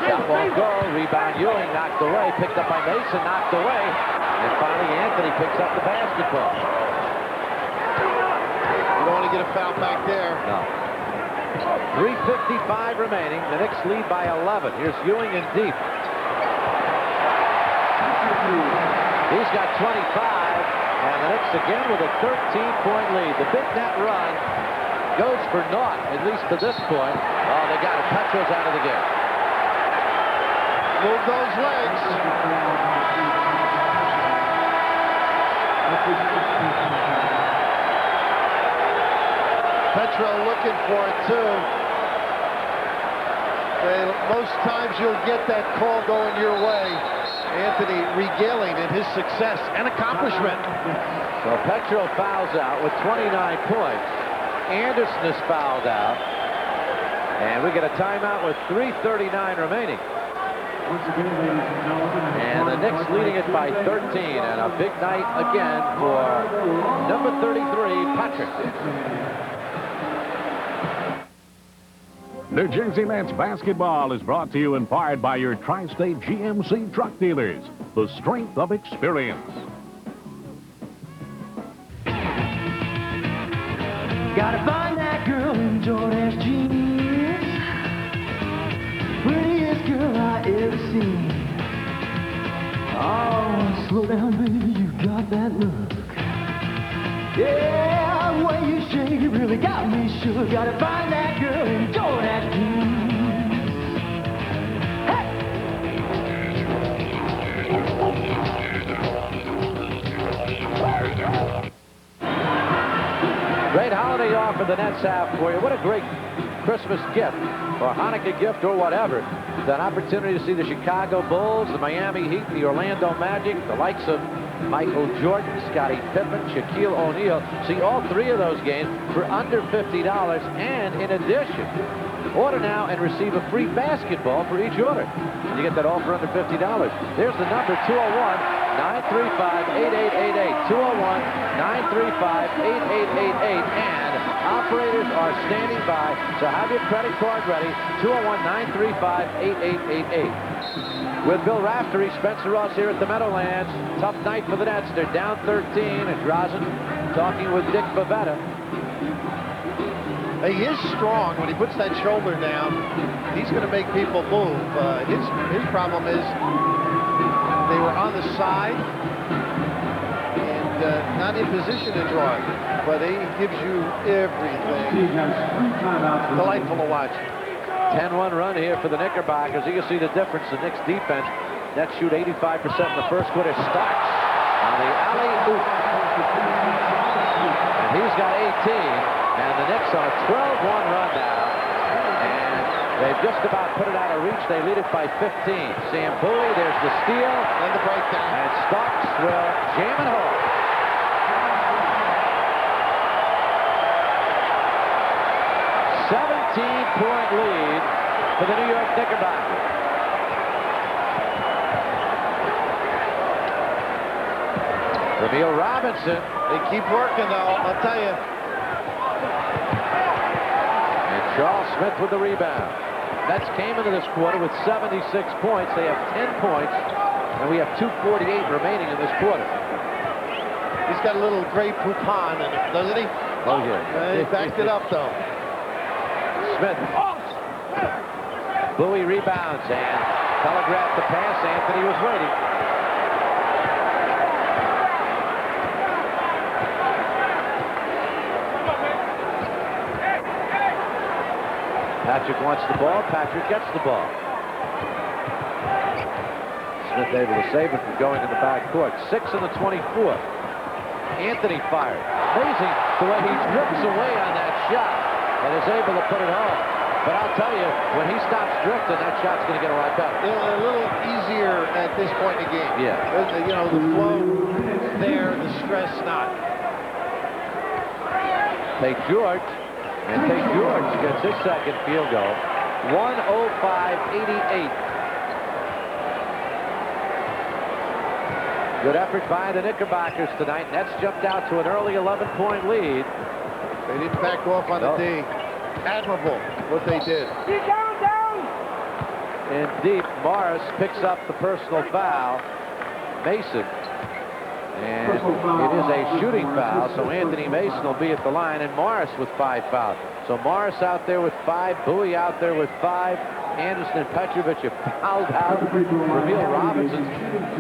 Shot won't go. Rebound Ewing knocked away. Picked up by Mason, knocked away. And finally Anthony picks up the basketball. You don't want to get a foul back there. No. 3:55 remaining. The Knicks lead by 11. Here's Ewing in deep. He's got 25. And the Knicks again with a 13-point lead. The big net run goes for naught, at least to this point. Oh, they got it. Petro's out of the game. Move those legs. Petro looking for it, too. Most times you'll get that call going your way. Anthony regaling in his success and accomplishment. So Petro fouls out with 29 points. Anderson is fouled out. And we get a timeout with 3:39 remaining. And the Knicks leading it by 13. And a big night again for number 33, Patrick. New Jersey Nets basketball is brought to you in part by your Tri-State GMC truck dealers. The strength of experience. Gotta find that girl in Jordan's jeans. Prettiest girl I ever seen. Oh, slow down, baby, you got that look. Yeah, the way you shake it really got me shook. Gotta find that girl in Jordan's jeans. Hey! Great holiday offer the Nets have for you. What a great Christmas gift or Hanukkah gift or whatever. It's an opportunity to see the Chicago Bulls, the Miami Heat, the Orlando Magic, the likes of Michael Jordan, Scottie Pippen, Shaquille O'Neal. See all 3 of those games for under $50. And in addition, order now and receive a free basketball for each order. And you get that all for under $50. There's the number, 201-935-8888. 201-935-8888. And operators are standing by, so have your credit card ready. 201-935-8888. With Bill Raftery, Spencer Ross here at the Meadowlands. Tough night for the Nets. They're down 13, and Drazen talking with Dick Bavetta. He is strong when he puts that shoulder down. He's going to make people move. His problem is they were on the side and not in position to draw it. But he gives you everything. Delightful to watch. 10-1 run here for the Knickerbockers. You can see the difference. The Knicks defense. Nets shoot 85% in the first quarter. Starks on the alley-oop. And he's got 18. And the Knicks on a 12-1 run now. And they've just about put it out of reach. They lead it by 15. Sam Bowie, there's the steal. And the breakdown. And Starks will jam it home. 17-point lead for the New York Knickerbockers. Ramil Robinson. They keep working, though, I'll tell you. Charles Smith with the rebound. Nets came into this quarter with 76 points. They have 10 points, and we have 2:48 remaining in this quarter. He's got a little Grey Poupon in it, doesn't he? Oh, yeah. He backed it up, though. Smith. Bowie rebounds and telegraphed the pass. Anthony was waiting. Patrick wants the ball. Patrick gets the ball. Smith able to save it from going in the backcourt. 6 in the 24. Anthony fired. Amazing the way he drips away on that shot and is able to put it home. But I'll tell you, when he stops drifting, that shot's going to get a lot better. A little easier at this point in the game. Yeah. You know, the flow there, the stress not. Tate George. And Tate George gets his second field goal. 105-88. Good effort by the Knickerbockers tonight. Nets jumped out to an early 11-point lead. They didn't back off on the D. Admirable what they did. In deep, Morris picks up the personal foul. Mason. And it is a shooting foul, so Anthony Mason will be at the line, and Morris with 5 fouls. So Morris out there with 5, Bowie out there with 5, Anderson and Petrovic have fouled out. Ramil Robinson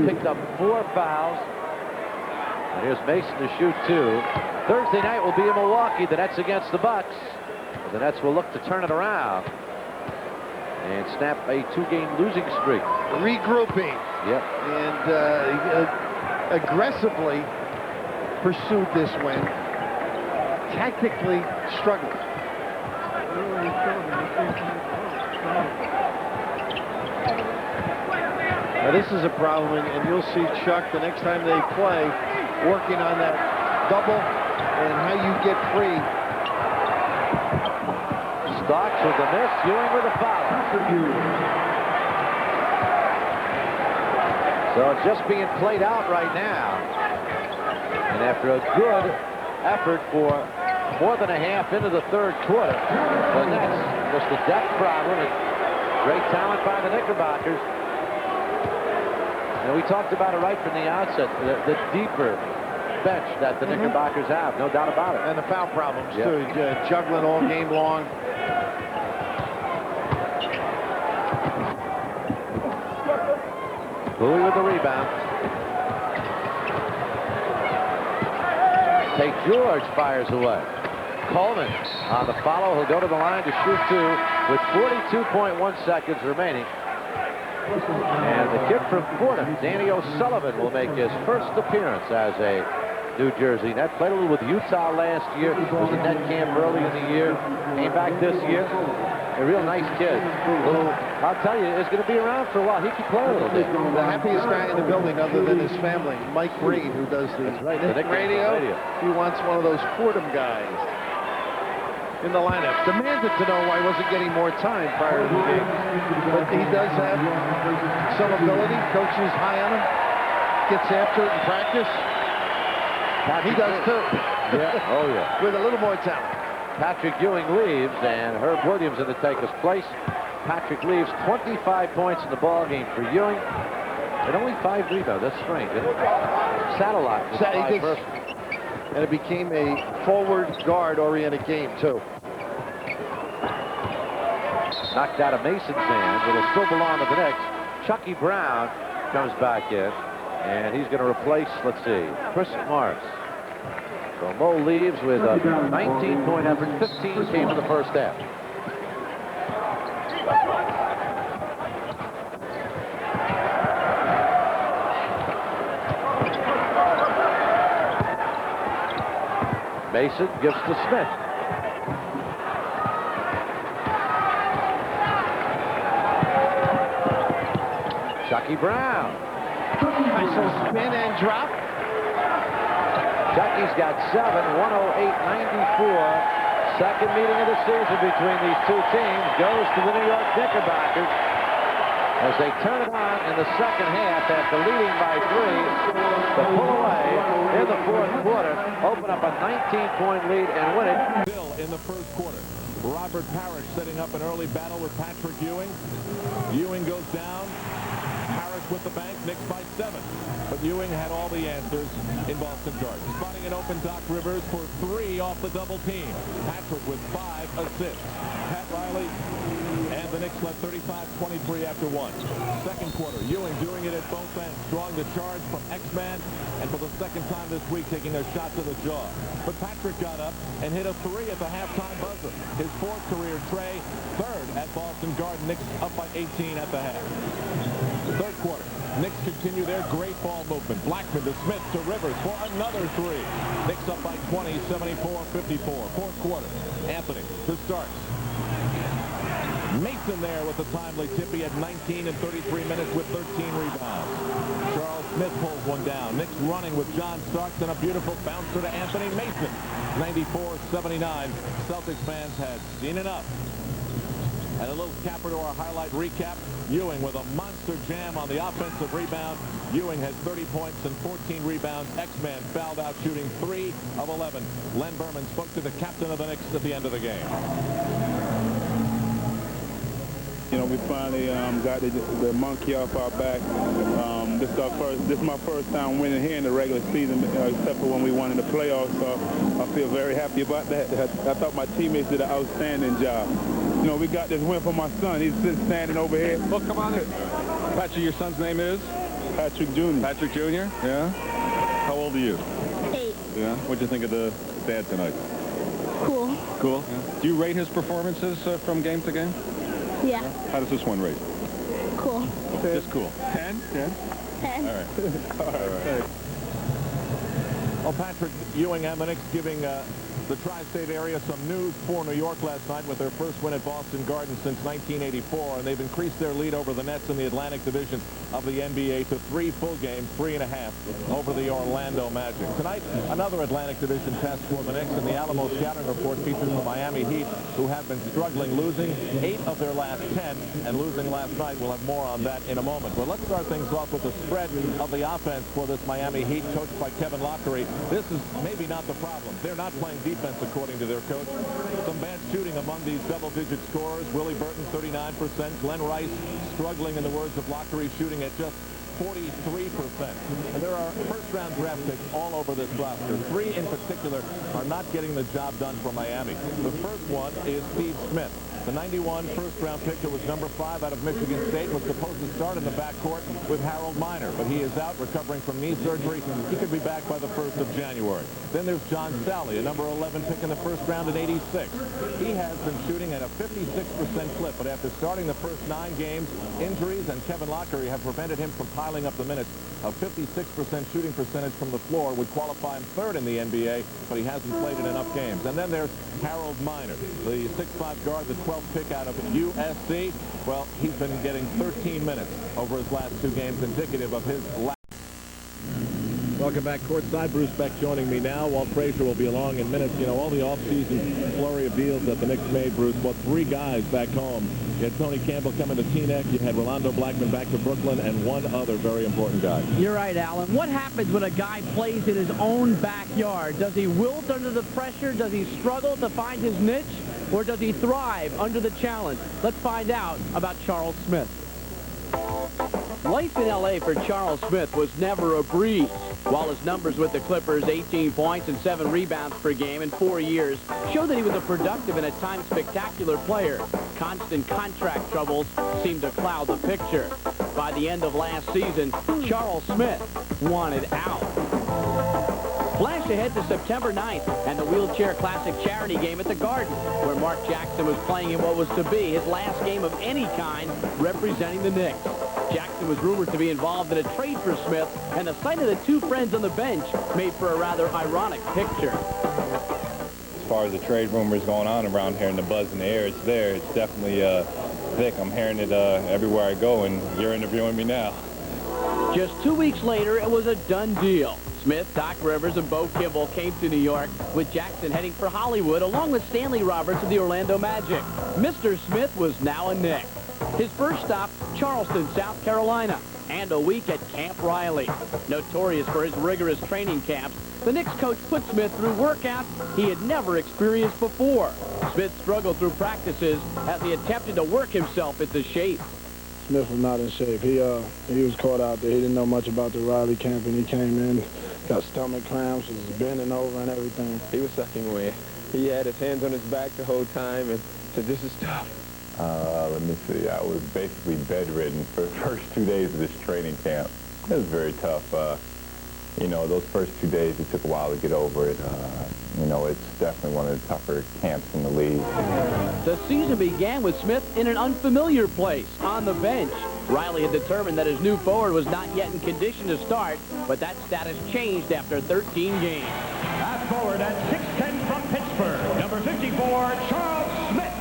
picked up 4 fouls. And here's Mason to shoot 2. Thursday night will be in Milwaukee. The Nets against the Bucks. The Nets will look to turn it around and snap a 2-game losing streak. Regrouping. Yep. And aggressively pursued this win. Tactically struggled. Now this is a problem, and you'll see Chuck the next time they play working on that double and how you get free. Stocks with the miss, Ewing with a foul. So it's just being played out right now. And after a good effort for more than a half into the third quarter, the Nets, just a depth problem and great talent by the Knickerbockers. And we talked about it right from the outset, the deeper bench that the Knickerbockers have, no doubt about it. And the foul problems, too. Juggling all game long. Bowie with the rebound. Tate George fires away. Coleman on the follow. He'll go to the line to shoot 2 with 42.1 seconds remaining. And the kid from Fordham, Danny O'Sullivan, will make his first appearance as a New Jersey Net. Played a little with Utah last year. Was at Net camp early in the year. Came back this year. A real nice kid. Who, I'll tell you, is going to be around for a while. He can play a little bit. The happiest guy in the building other than his family, Mike Reed, who does the Nick radio. He wants one of those Fordham guys in the lineup. Demanded to know why he wasn't getting more time prior to the game. But he does have some ability. Coach is high on him. Gets after it in practice. He does too. Yeah. Oh, yeah. With a little more talent. Patrick Ewing leaves, and Herb Williams in to take his place. Patrick leaves, 25 points in the ball game for Ewing, and only 5 rebounds. That's strange, isn't it? Satellite. And it became a forward guard-oriented game, too. Knocked out of Mason's hands. It'll still belong to the Knicks. Chucky Brown comes back in, and he's going to replace, let's see, Chris Morris. So Mo leaves with a 19-point effort. 15 came in the first half. Mason gives to Smith. Chucky Brown. Nice little spin and drop. Chucky's got 7, 108-94. Second meeting of the season between these two teams goes to the New York Knickerbockers as they turn it on in the second half after leading by 3 to pull away in the fourth quarter, open up a 19-point lead and win it. Still in the first quarter. Robert Parrish setting up an early battle with Patrick Ewing. Ewing goes down. Parrish with the bank. Knicks by 7. But Ewing had all the answers in Boston Garden. Spotting an open Doc Rivers for 3 off the double team. Patrick with 5 assists. Pat Riley and the Knicks led 35-23 after 1. Second quarter, Ewing doing it at both ends, drawing the charge from X-Man, and for the second time this week taking a shot to the jaw. But Patrick got up and hit a 3 at the halftime buzzer. His 4th career tray, 3rd at Boston Garden. Knicks up by 18 at the half. Third quarter, Knicks continue their great ball movement. Blackman to Smith to Rivers for another 3. Knicks up by 20, 74-54. Fourth quarter, Anthony to Starks. Mason there with the timely tip. He had 19 in 33 minutes with 13 rebounds. Charles Smith pulls one down. Knicks running with John Starks and a beautiful bouncer to Anthony Mason. 94-79. Celtics fans had seen enough. And a little capper to our highlight recap. Ewing with a monster jam on the offensive rebound. Ewing has 30 points and 14 rebounds. X-Man fouled out shooting 3 of 11. Len Berman spoke to the captain of the Knicks at the end of the game. You know, we finally got the monkey off our back. This is my first time winning here in the regular season, except for when we won in the playoffs. So I feel very happy about that. I thought my teammates did an outstanding job. You know, we got this win for my son. He's just standing over here. Well, come on in. Patrick, your son's name is? Patrick Jr. Patrick Jr.? Yeah? How old are you? 8. Yeah? What'd you think of the dad tonight? Cool. Cool? Yeah. Do you rate his performances from game to game? Yeah. How does this one rate? Cool. Just cool. 10? 10? 10. All right. All right. Well, Patrick Ewing and the Knicks giving the tri-state area some news for New York last night with their first win at Boston Garden since 1984, and they've increased their lead over the Nets in the Atlantic Division of the NBA to 3 full games, 3.5 over the Orlando Magic. Tonight, another Atlantic Division test for the Knicks, and the Alamo scouting report features the Miami Heat, who have been struggling, losing 8 of their last 10, and losing last night. We'll have more on that in a moment. But let's start things off with the spread of the offense for this Miami Heat, coached by Kevin Lockery. This is maybe not the problem. They're not playing defense, according to their coach. Some bad shooting among these double-digit scorers. Willie Burton, 39%. Glenn Rice struggling, in the words of Lockery, shooting at just 43%. And there are first-round draft picks all over this roster. 3 in particular are not getting the job done for Miami. The first one is Steve Smith. The 91 first-round pick that was number 5 out of Michigan State was supposed to start in the backcourt with Harold Miner, but he is out recovering from knee surgery. He could be back by the 1st of January. Then there's John Sally, a number 11 pick in the first round in '86. He has been shooting at a 56% clip, but after starting the first 9 games, injuries and Kevin Lockery have prevented him from piling up the minutes. A 56% shooting percentage from the floor would qualify him 3rd in the NBA, but he hasn't played in enough games. And then there's Harold Miner, the 6'5" guard, the 12th pick out of USC. Well, he's been getting 13 minutes over his last 2 games, indicative of his lack. Welcome back courtside. Bruce Beck joining me now. Walt Frazier will be along in minutes. You know, all the offseason flurry of deals that the Knicks made, Bruce. Well, 3 guys back home. You had Tony Campbell coming to Teaneck. You had Rolando Blackman back to Brooklyn, and one other very important guy. You're right, Alan. What happens when a guy plays in his own backyard? Does he wilt under the pressure? Does he struggle to find his niche? Or does he thrive under the challenge? Let's find out about Charles Smith. Life in L.A. for Charles Smith was never a breeze. While his numbers with the Clippers, 18 points and 7 rebounds per game in 4 years, show that he was a productive and at times spectacular player, constant contract troubles seemed to cloud the picture. By the end of last season, Charles Smith wanted out. Flash ahead to September 9th and the Wheelchair Classic charity game at the Garden, where Mark Jackson was playing in what was to be his last game of any kind representing the Knicks. Jackson was rumored to be involved in a trade for Smith, and the sight of the 2 friends on the bench made for a rather ironic picture. As far as the trade rumors going on around here and the buzz in the air, it's there. It's definitely thick. I'm hearing it everywhere I go, and you're interviewing me now. Just 2 weeks later, it was a done deal. Smith, Doc Rivers, and Bo Kimble came to New York, with Jackson heading for Hollywood, along with Stanley Roberts of the Orlando Magic. Mr. Smith was now a Knick. His first stop, Charleston, South Carolina. and a week at Camp Riley. Notorious for his rigorous training camps, the Knicks coach put Smith through workouts he had never experienced before. Smith struggled through practices as he attempted to work himself into shape. Smith was not in shape. He was caught out there. He didn't know much about the Riley camp, and he came in, got stomach cramps, was bending over and everything. He was sucking wind. He had his hands on his back the whole time and said, "This is tough." Let me see. I was basically bedridden for the first 2 days of this training camp. It was very tough. You know, those first 2 days, it took a while to get over it. You know, it's definitely one of the tougher camps in the league. The season began with Smith in an unfamiliar place, on the bench. Riley had determined that his new forward was not yet in condition to start, but that status changed after 13 games. Fast forward at 6'10" from Pittsburgh, number 54, Charles Smith.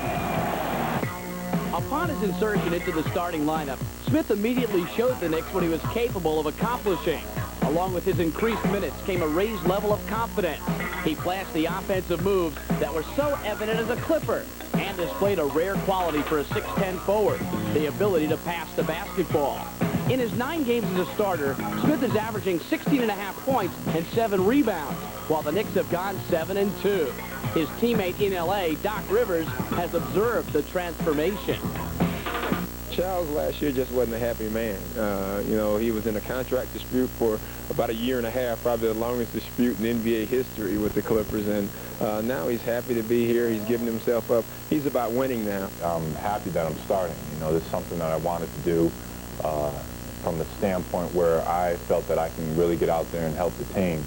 Upon his insertion into the starting lineup, Smith immediately showed the Knicks what he was capable of accomplishing. Along with his increased minutes came a raised level of confidence. He flashed the offensive moves that were so evident as a Clipper and displayed a rare quality for a 6'10" forward, the ability to pass the basketball. In his 9 games as a starter, Smith is averaging 16.5 points and 7 rebounds, while the Knicks have gone 7-2. His teammate in L.A., Doc Rivers, has observed the transformation. Charles last year just wasn't a happy man. You know, he was in a contract dispute for about a year and a half, probably the longest dispute in NBA history with the Clippers, and now he's happy to be here. He's giving himself up. He's about winning now. I'm happy that I'm starting. You know, this is something that I wanted to do from the standpoint where I felt that I can really get out there and help the team.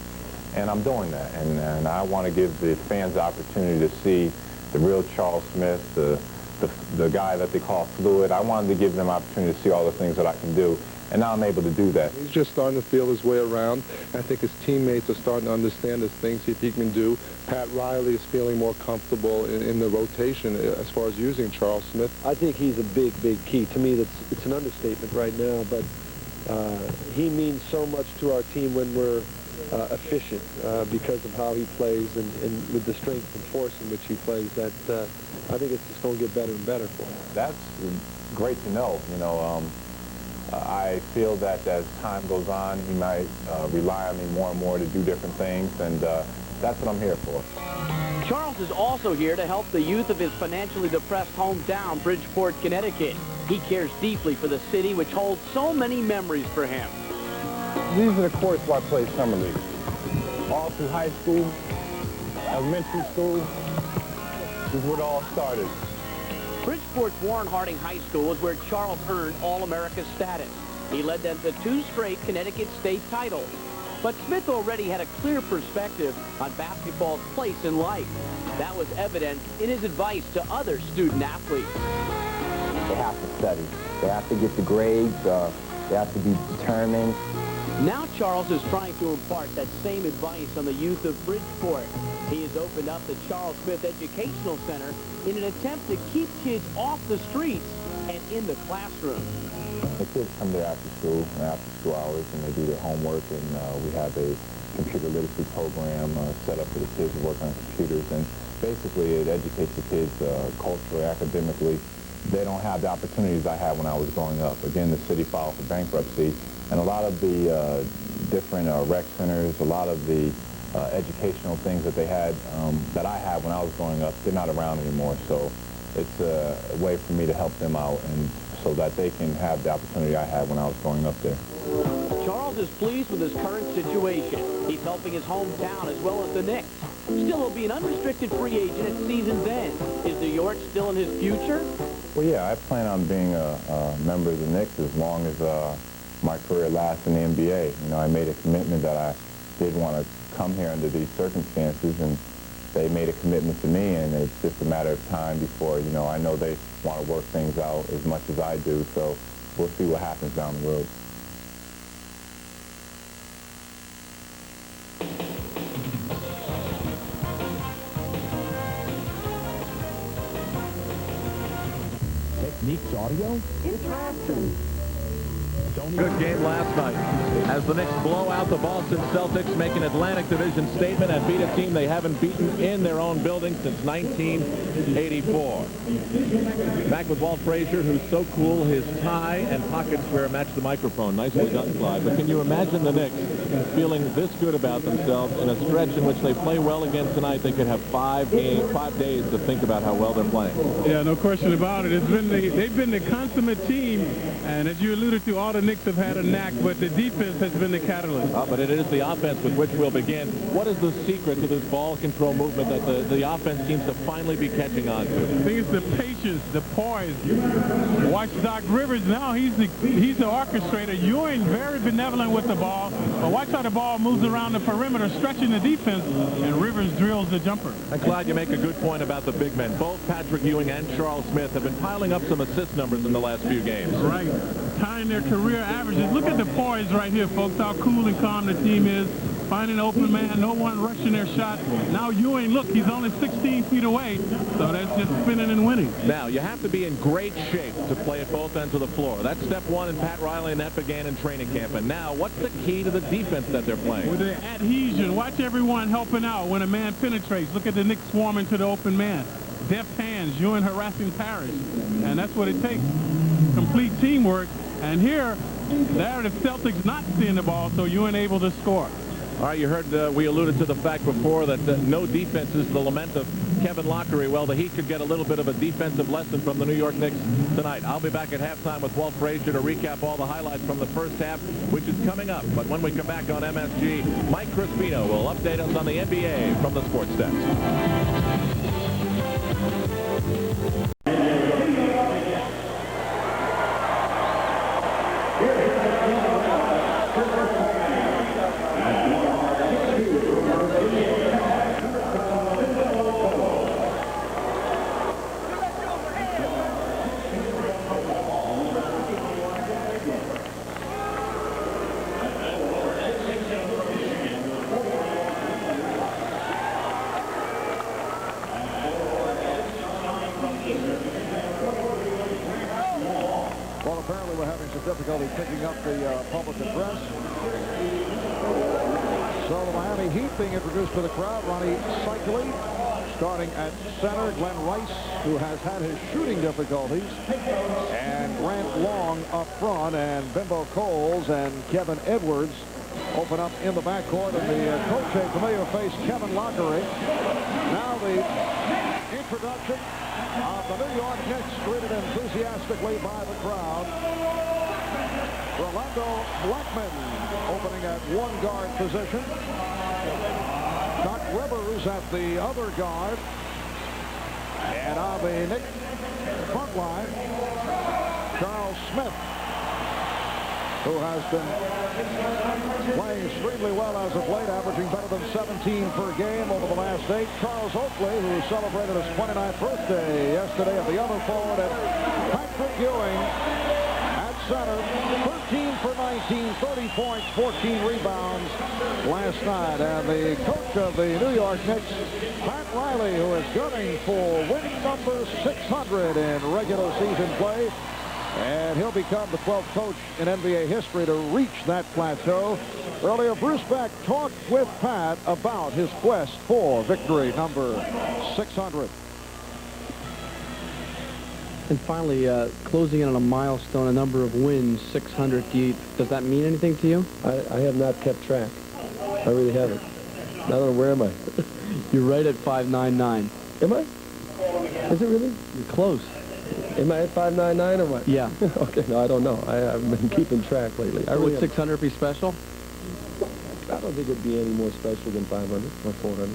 And I'm doing that. And I want to give the fans the opportunity to see the real Charles Smith, the guy that they call fluid. I wanted to give them an opportunity to see all the things that I can do, and now I'm able to do that. He's just starting to feel his way around. I think his teammates are starting to understand his things he can do. Pat Riley is feeling more comfortable in the rotation as far as using Charles Smith. I think he's a big key. To me, it's an understatement right now, but he means so much to our team when we're efficient because of how he plays and with the strength and force in which he plays. That I think it's just going to get better and better for him. That's great to know. You know, I feel that as time goes on, he might rely on me more and more to do different things, and that's what I'm here for. Charles is also here to help the youth of his financially depressed hometown, Bridgeport, Connecticut. He cares deeply for the city, which holds so many memories for him. These are the courts where I played summer league. All through high school, elementary school, this is where it all started. Bridgeport's Warren Harding High School is where Charles earned All-America status. He led them to 2 straight Connecticut state titles. But Smith already had a clear perspective on basketball's place in life. That was evident in his advice to other student athletes. They have to study. They have to get the grades. They have to be determined. Now Charles is trying to impart that same advice on the youth of Bridgeport. He has opened up the Charles Smith Educational Center in an attempt to keep kids off the streets and in the classroom. The kids come there after school hours, and they do their homework, and we have a computer literacy program set up for the kids to work on computers, and basically it educates the kids culturally, academically. They don't have the opportunities I had when I was growing up. Again, the city filed for bankruptcy, and a lot of the different rec centers, a lot of the educational things that they had, that I had when I was growing up, they're not around anymore. So it's a way for me to help them out, and so that they can have the opportunity I had when I was growing up there. Charles is pleased with his current situation. He's helping his hometown as well as the Knicks. Still, he'll be an unrestricted free agent at season's end. Is New York still in his future? Well, yeah, I plan on being a member of the Knicks as long as my career lasts in the NBA. You know, I made a commitment that I did want to come here under these circumstances, and they made a commitment to me, and it's just a matter of time before, you know, I know they want to work things out as much as I do, so we'll see what happens down the road. Techniques audio? It's Rapson. So Good game last night as the Knicks blow out the Boston Celtics, make an Atlantic Division statement, and beat a team they haven't beaten in their own building since 1984. Back with Walt Frazier, who's so cool. His tie and pocket square match the microphone. Nicely done, Clyde. But can you imagine the Knicks feeling this good about themselves in a stretch in which they play well again tonight? They could have 5 days to think about how well they're playing. Yeah, no question about it. They've been the consummate team, and as you alluded to, all the Knicks have had a knack, but the defense has been the catalyst. But it is the offense with which we'll begin. What is the secret to this ball control movement that the offense seems to finally be catching on to? I think it's the patience, the poise. Watch Doc Rivers now. He's the orchestrator. Ewing very benevolent with the ball, but watch how the ball moves around the perimeter, stretching the defense, and Rivers drills the jumper. And Clyde, you make a good point about the big men. Both Patrick Ewing and Charles Smith have been piling up some assist numbers in the last few games. Right. Tying their career averages. Look at the poise right here, folks, how cool and calm the team is. Finding an open man, no one rushing their shot. Now Ewing, look, he's only 16 feet away, so that's just spinning and winning. Now, you have to be in great shape to play at both ends of the floor. That's step one in Pat Riley, and that began in training camp. And now, what's the key to the defense that they're playing? With the adhesion, watch everyone helping out when a man penetrates. Look at the Knicks swarming to the open man. Deft hands, Ewing harassing Parrish, and that's what it takes. Complete teamwork. And here, there are the Celtics not seeing the ball, so Ewing able to score. All right, you heard we alluded to the fact before that no defense is the lament of Kevin Lockery. Well, the Heat could get a little bit of a defensive lesson from the New York Knicks tonight. I'll be back at halftime with Walt Frazier to recap all the highlights from the first half, which is coming up. But when we come back on MSG, Mike Crispino will update us on the NBA from the Sports Desk. Difficulty picking up the public address. So the Miami Heat being introduced to the crowd. Ronnie Cycli starting at center. Glenn Rice, who has had his shooting difficulties. And Grant Long up front. And Bimbo Coles and Kevin Edwards open up in the backcourt. And the coach, a familiar face, Kevin Lockery. Now the introduction of the New York Knicks, greeted enthusiastically by the crowd. Rolando Blackman opening at one guard position. Doc Rivers at the other guard. And on the Knicks front line, Charles Smith, who has been playing extremely well as of late, averaging better than 17 per game over the last 8. Charles Oakley, who celebrated his 29th birthday yesterday at the other forward, and Patrick Ewing at center, 13 for 19, 30 points, 14 rebounds last night. And the coach of the New York Knicks, Pat Riley, who is gunning for win number 600 in regular season play. And he'll become the 12th coach in NBA history to reach that plateau. Earlier, Bruce Beck talked with Pat about his quest for victory number 600. And finally, closing in on a milestone, a number of wins, 600. Does that mean anything to you? I have not kept track. I really haven't. I don't know, where am I? You're right at 599. Am I? Is it really? You're close. Am I at 599 or what? Yeah. Okay, no, I don't know. I haven't been keeping track lately. Would 600 be special? I don't think it would be any more special than 500 or 400.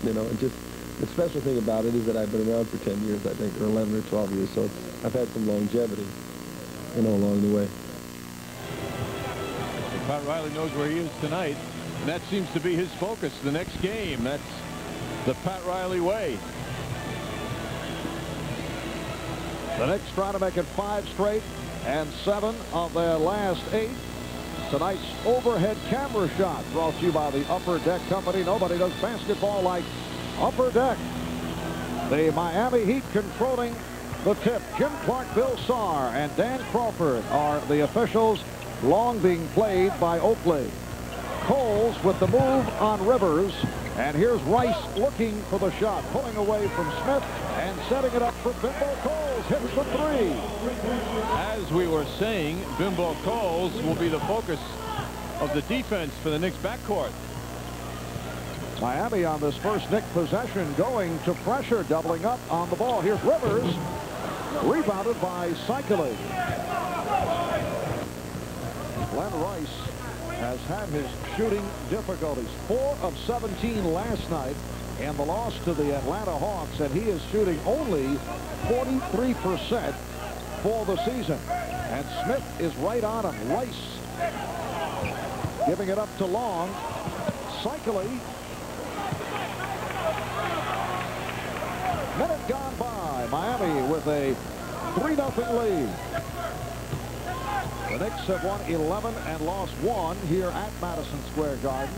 You know, and just the special thing about it is that I've been around for 10 years, I think, or 11 or 12 years, so I've had some longevity, you know, along the way. And Pat Riley knows where he is tonight, and that seems to be his focus. The next game, that's the Pat Riley way. The Knicks try to make it 5 straight and 7 of their last 8. Tonight's overhead camera shot brought to you by the Upper Deck Company. Nobody does basketball like Upper Deck. The Miami Heat controlling the tip. Jim Clark, Bill Saar, and Dan Crawford are the officials Long being played by Oakley. Coles with the move on Rivers. And here's Rice looking for the shot, pulling away from Smith and setting it up for Bimbo Coles. Hits the three. As we were saying, Bimbo Coles will be the focus of the defense for the Knicks backcourt. Miami on this first Knicks possession going to pressure, doubling up on the ball. Here's Rivers. Rebounded by Oakley. Glenn Rice has had his shooting difficulties. 4 of 17 last night in the loss to the Atlanta Hawks, and he is shooting only 43% for the season. And Smith is right on him. Rice giving it up to Long. Oakley. Minute gone by. Miami with a 3-0 lead. The Knicks have won 11 and lost 1 here at Madison Square Garden.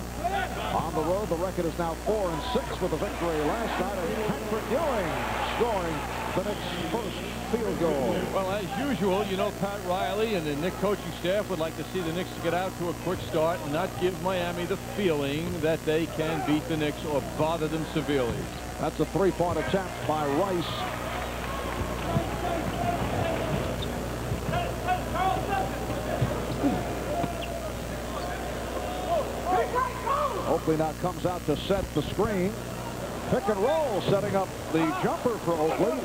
On the road, the record is now 4-6 with a victory last night. And Patrick Ewing scoring the Knicks' first field goal. Well, as usual, you know, Pat Riley and the Knicks coaching staff would like to see the Knicks get out to a quick start and not give Miami the feeling that they can beat the Knicks or bother them severely. That's a 3-point attempt by Rice. Oakley now comes out to set the screen. Pick and roll, setting up the jumper for Oakley.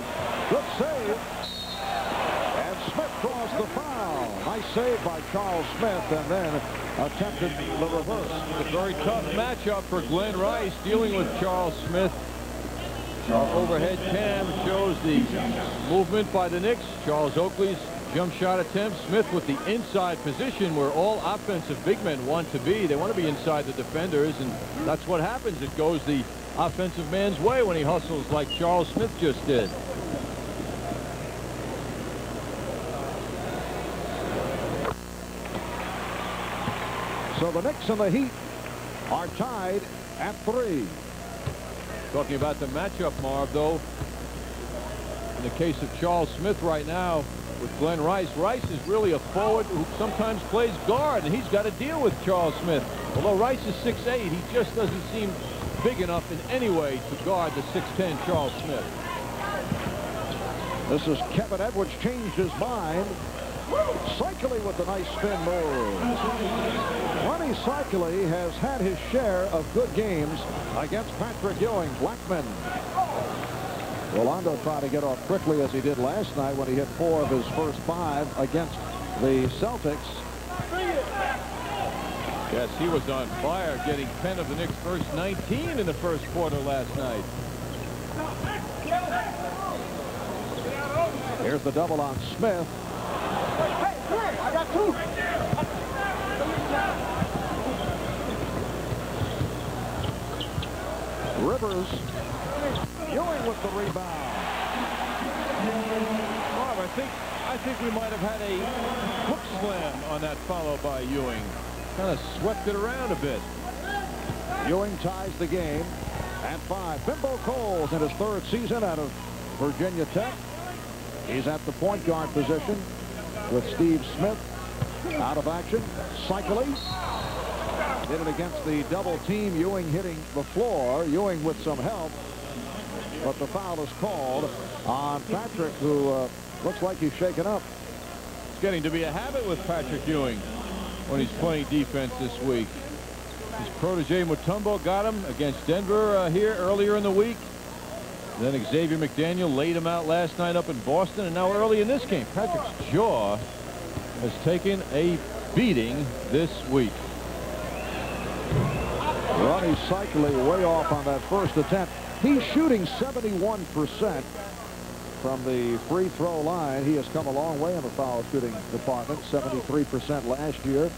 Good save. And Smith draws the foul. Nice save by Charles Smith, and then attempted the reverse. A very tough matchup for Glenn Rice dealing with Charles Smith. Our overhead cam shows the movement by the Knicks. Charles Oakley's jump shot attempt. Smith with the inside position where all offensive big men want to be. They want to be inside the defenders, and that's what happens. It goes the offensive man's way when he hustles like Charles Smith just did. So the Knicks and the Heat are tied at 3. Talking about the matchup, Marv, though, in the case of Charles Smith right now with Glenn Rice, Rice is really a forward who sometimes plays guard, and he's got to deal with Charles Smith. Although Rice is 6'8", he just doesn't seem big enough in any way to guard the 6'10" Charles Smith. This is Kevin Edwards changed his mind. Oakley with a nice spin move. Ronnie Oakley has had his share of good games against Patrick Ewing. Blackman. Rolando tried to get off quickly as he did last night when he hit 4 of his first 5 against the Celtics. Yes, he was on fire, getting 10 of the Knicks' first 19 in the first quarter last night. Here's the double on Smith. I got 2. Rivers. Ewing with the rebound. Bob, I think we might have had a hook slam on that follow by Ewing. Kind of swept it around a bit. Ewing ties the game at 5. Bimbo Coles in his 3rd season out of Virginia Tech. He's at the point guard position with Steve Smith out of action. Oakley did it against the double team. Ewing hitting the floor. Ewing with some help, but the foul is called on Patrick, who looks like he's shaken up. It's getting to be a habit with Patrick Ewing when he's playing defense this week. His protege Mutombo got him against Denver here earlier in the week. Then Xavier McDaniel laid him out last night up in Boston, and now early in this game, Patrick's jaw has taken a beating this week. Ronnie Oakley way off on that first attempt. He's shooting 71% from the free throw line. He has come a long way in the foul shooting department. 73% last year.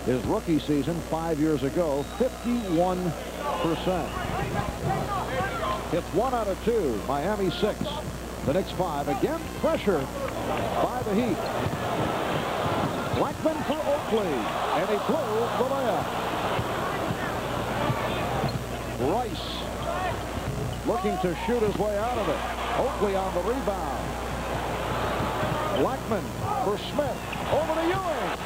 His rookie season 5 years ago, 51%. It's 1 out of 2. Miami 6. The Knicks 5. Again, pressure by the Heat. Blackman for Oakley, and he blew the layup. Rice looking to shoot his way out of it. Oakley on the rebound. Blackman for Smith. Over to Ewing.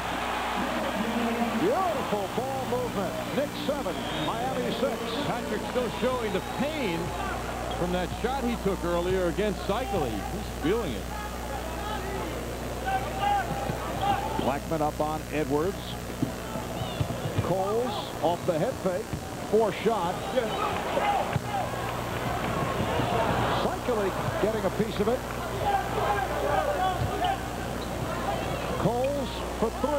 Beautiful ball movement. Knicks 7, Miami 6. Patrick still showing the pain from that shot he took earlier against Oakley. He's feeling it. Blackman up on Edwards. Coles off the head fake. 4 shot. Oakley getting a piece of it. Coles for 3.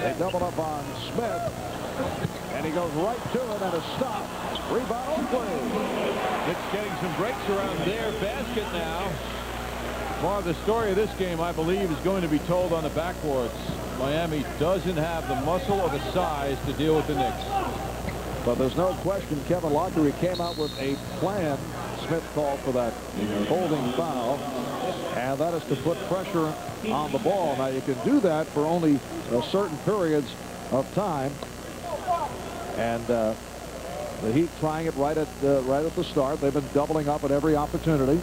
They double up on Smith, and he goes right to it and a stop. Rebound Oakley. It's getting some breaks around their basket now. More of the story of this game, I believe, is going to be told on the backboards. Miami doesn't have the muscle or the size to deal with the Knicks. But there's no question Kevin Lockery came out with a plan. Smith called for that holding foul, and that is to put pressure on the ball. Now, you can do that for only certain periods of time, and the Heat trying it right at the start. They've been doubling up at every opportunity.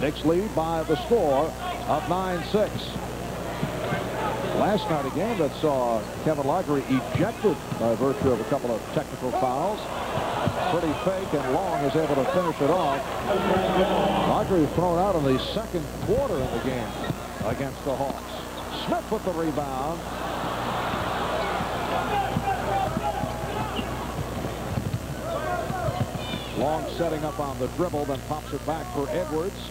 Knicks lead by the score of 9-6. Last night, a game that saw Kevin Lockery ejected by virtue of a couple of technical fouls. Pretty fake, and Long is able to finish it off. Lockery thrown out in the second quarter of the game against the Hawks. Smith with the rebound. Long setting up on the dribble, then pops it back for Edwards.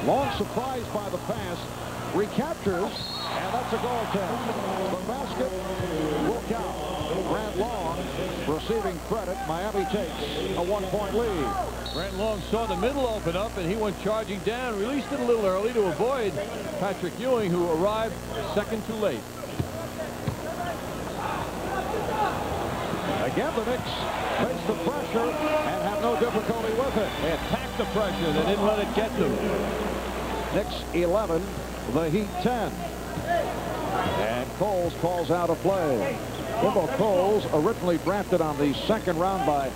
Long surprised by the pass, recaptures, and that's a goal attempt. The basket will count. Grant Long receiving credit. Miami takes a 1-point lead. Grant Long saw the middle open up, and he went charging down, released it a little early to avoid Patrick Ewing, who arrived second too late. Again, the Knicks face the pressure and have no difficulty with it. They attacked the pressure. They didn't let it get to them. Knicks 11, the Heat 10. And Coles calls out a play. Bimbo Coles, originally drafted on the second round by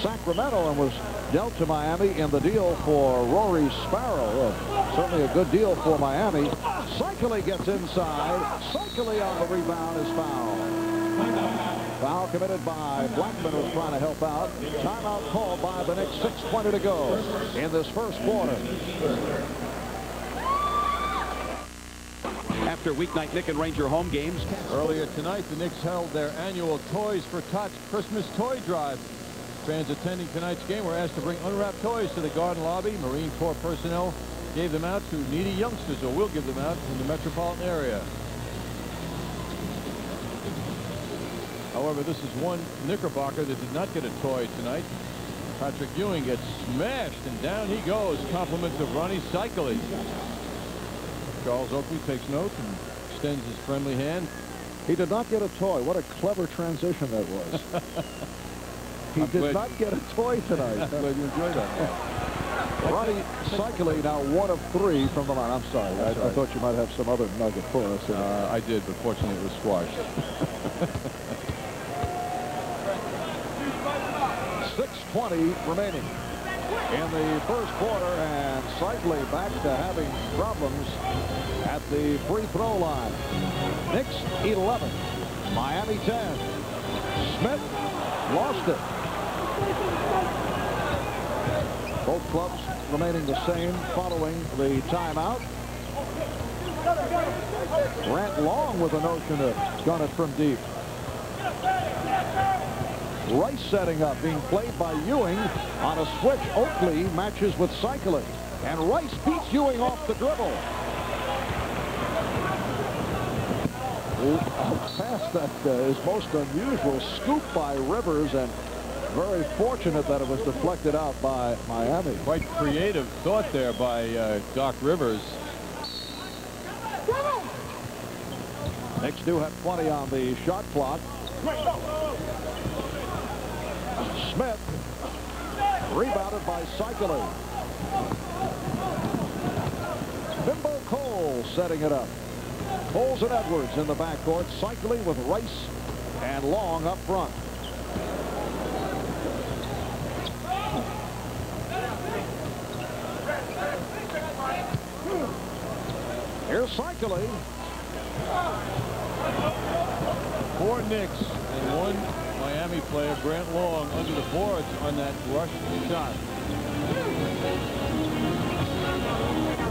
Sacramento and was dealt to Miami in the deal for Rory Sparrow. Certainly a good deal for Miami. Oakley gets inside. Oakley on the rebound is fouled. Foul committed by Blackman, who's trying to help out. Timeout called by the Knicks. 6:20 to go in this first quarter. After weeknight Knick and Ranger home games. Earlier tonight, the Knicks held their annual Toys for Tots Christmas toy drive. Fans attending tonight's game were asked to bring unwrapped toys to the Garden lobby. Marine Corps personnel gave them out to needy youngsters, or will give them out in the metropolitan area. However, this is one Knickerbocker that did not get a toy tonight. Patrick Ewing gets smashed, and down he goes. Compliments of Ronnie Oakley. Charles Oakley takes note and extends his friendly hand. He did not get a toy. What a clever transition that was. He did not get a toy tonight. I'm glad you enjoyed that. Ronnie Oakley now 1 of 3 from the line. I'm sorry. I thought you might have some other nugget for us. I did, but fortunately it was squashed. 6:20 remaining in the first quarter, and Oakley back to having problems at the free throw line. Knicks 11, Miami 10. Smith lost it. Both clubs remaining the same following the timeout. Grant Long with a notion to gun it from deep. Rice setting up, being played by Ewing on a switch. Oakley matches with Oakley, and Rice beats Ewing off the dribble. A pass that is most unusual. Scoop by Rivers, and very fortunate that it was deflected out by Miami. Quite creative thought there by Doc Rivers. Knicks do have 20 on the shot clock. Smith rebounded by Oakley. Bimbo Cole setting it up. Coles and Edwards in the backcourt. Oakley with Rice and Long up front. Here's Oakley. 4 Knicks and 1 Miami player, Grant Long, under the boards on that rush shot.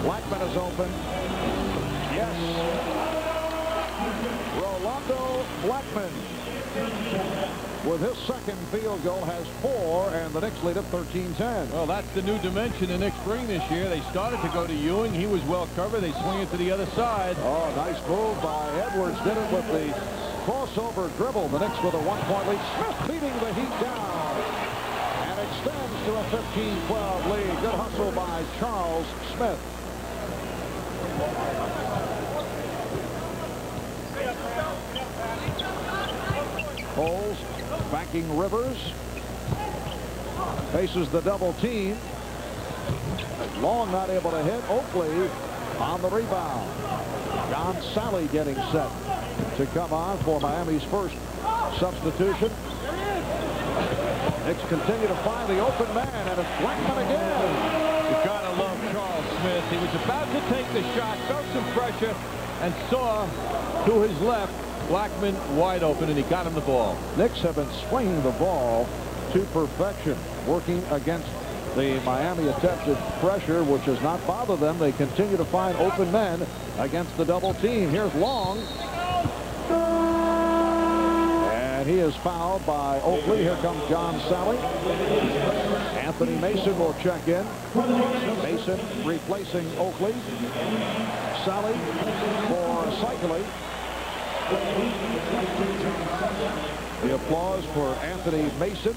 Blackman is open. Yes. Rolando Blackman, with his second field goal, has 4, and the Knicks lead at 13-10. Well, that's the new dimension the Knicks bring this year. They started to go to Ewing. He was well covered. They swing it to the other side. Oh, nice move by Edwards. Did it with the crossover dribble. The Knicks with a 1-point lead. Smith beating the Heat down and extends to a 15-12 lead. Good hustle by Charles Smith. Coles backing Rivers. Faces the double team. Long not able to hit. Oakley on the rebound. John Sally getting set to come on for Miami's first substitution. Knicks continue to find the open man, and it's Blackman again. You gotta love Charles Smith. He was about to take the shot, felt some pressure, and saw to his left Blackman wide open, and he got him the ball. Knicks have been swinging the ball to perfection, working against the Miami attempted pressure, which has not bothered them. They continue to find open men against the double team. Here's Long. And he is fouled by Oakley. Here comes John Sally. Anthony Mason will check in. Mason replacing Oakley. Sally for Cycling. The applause for Anthony Mason,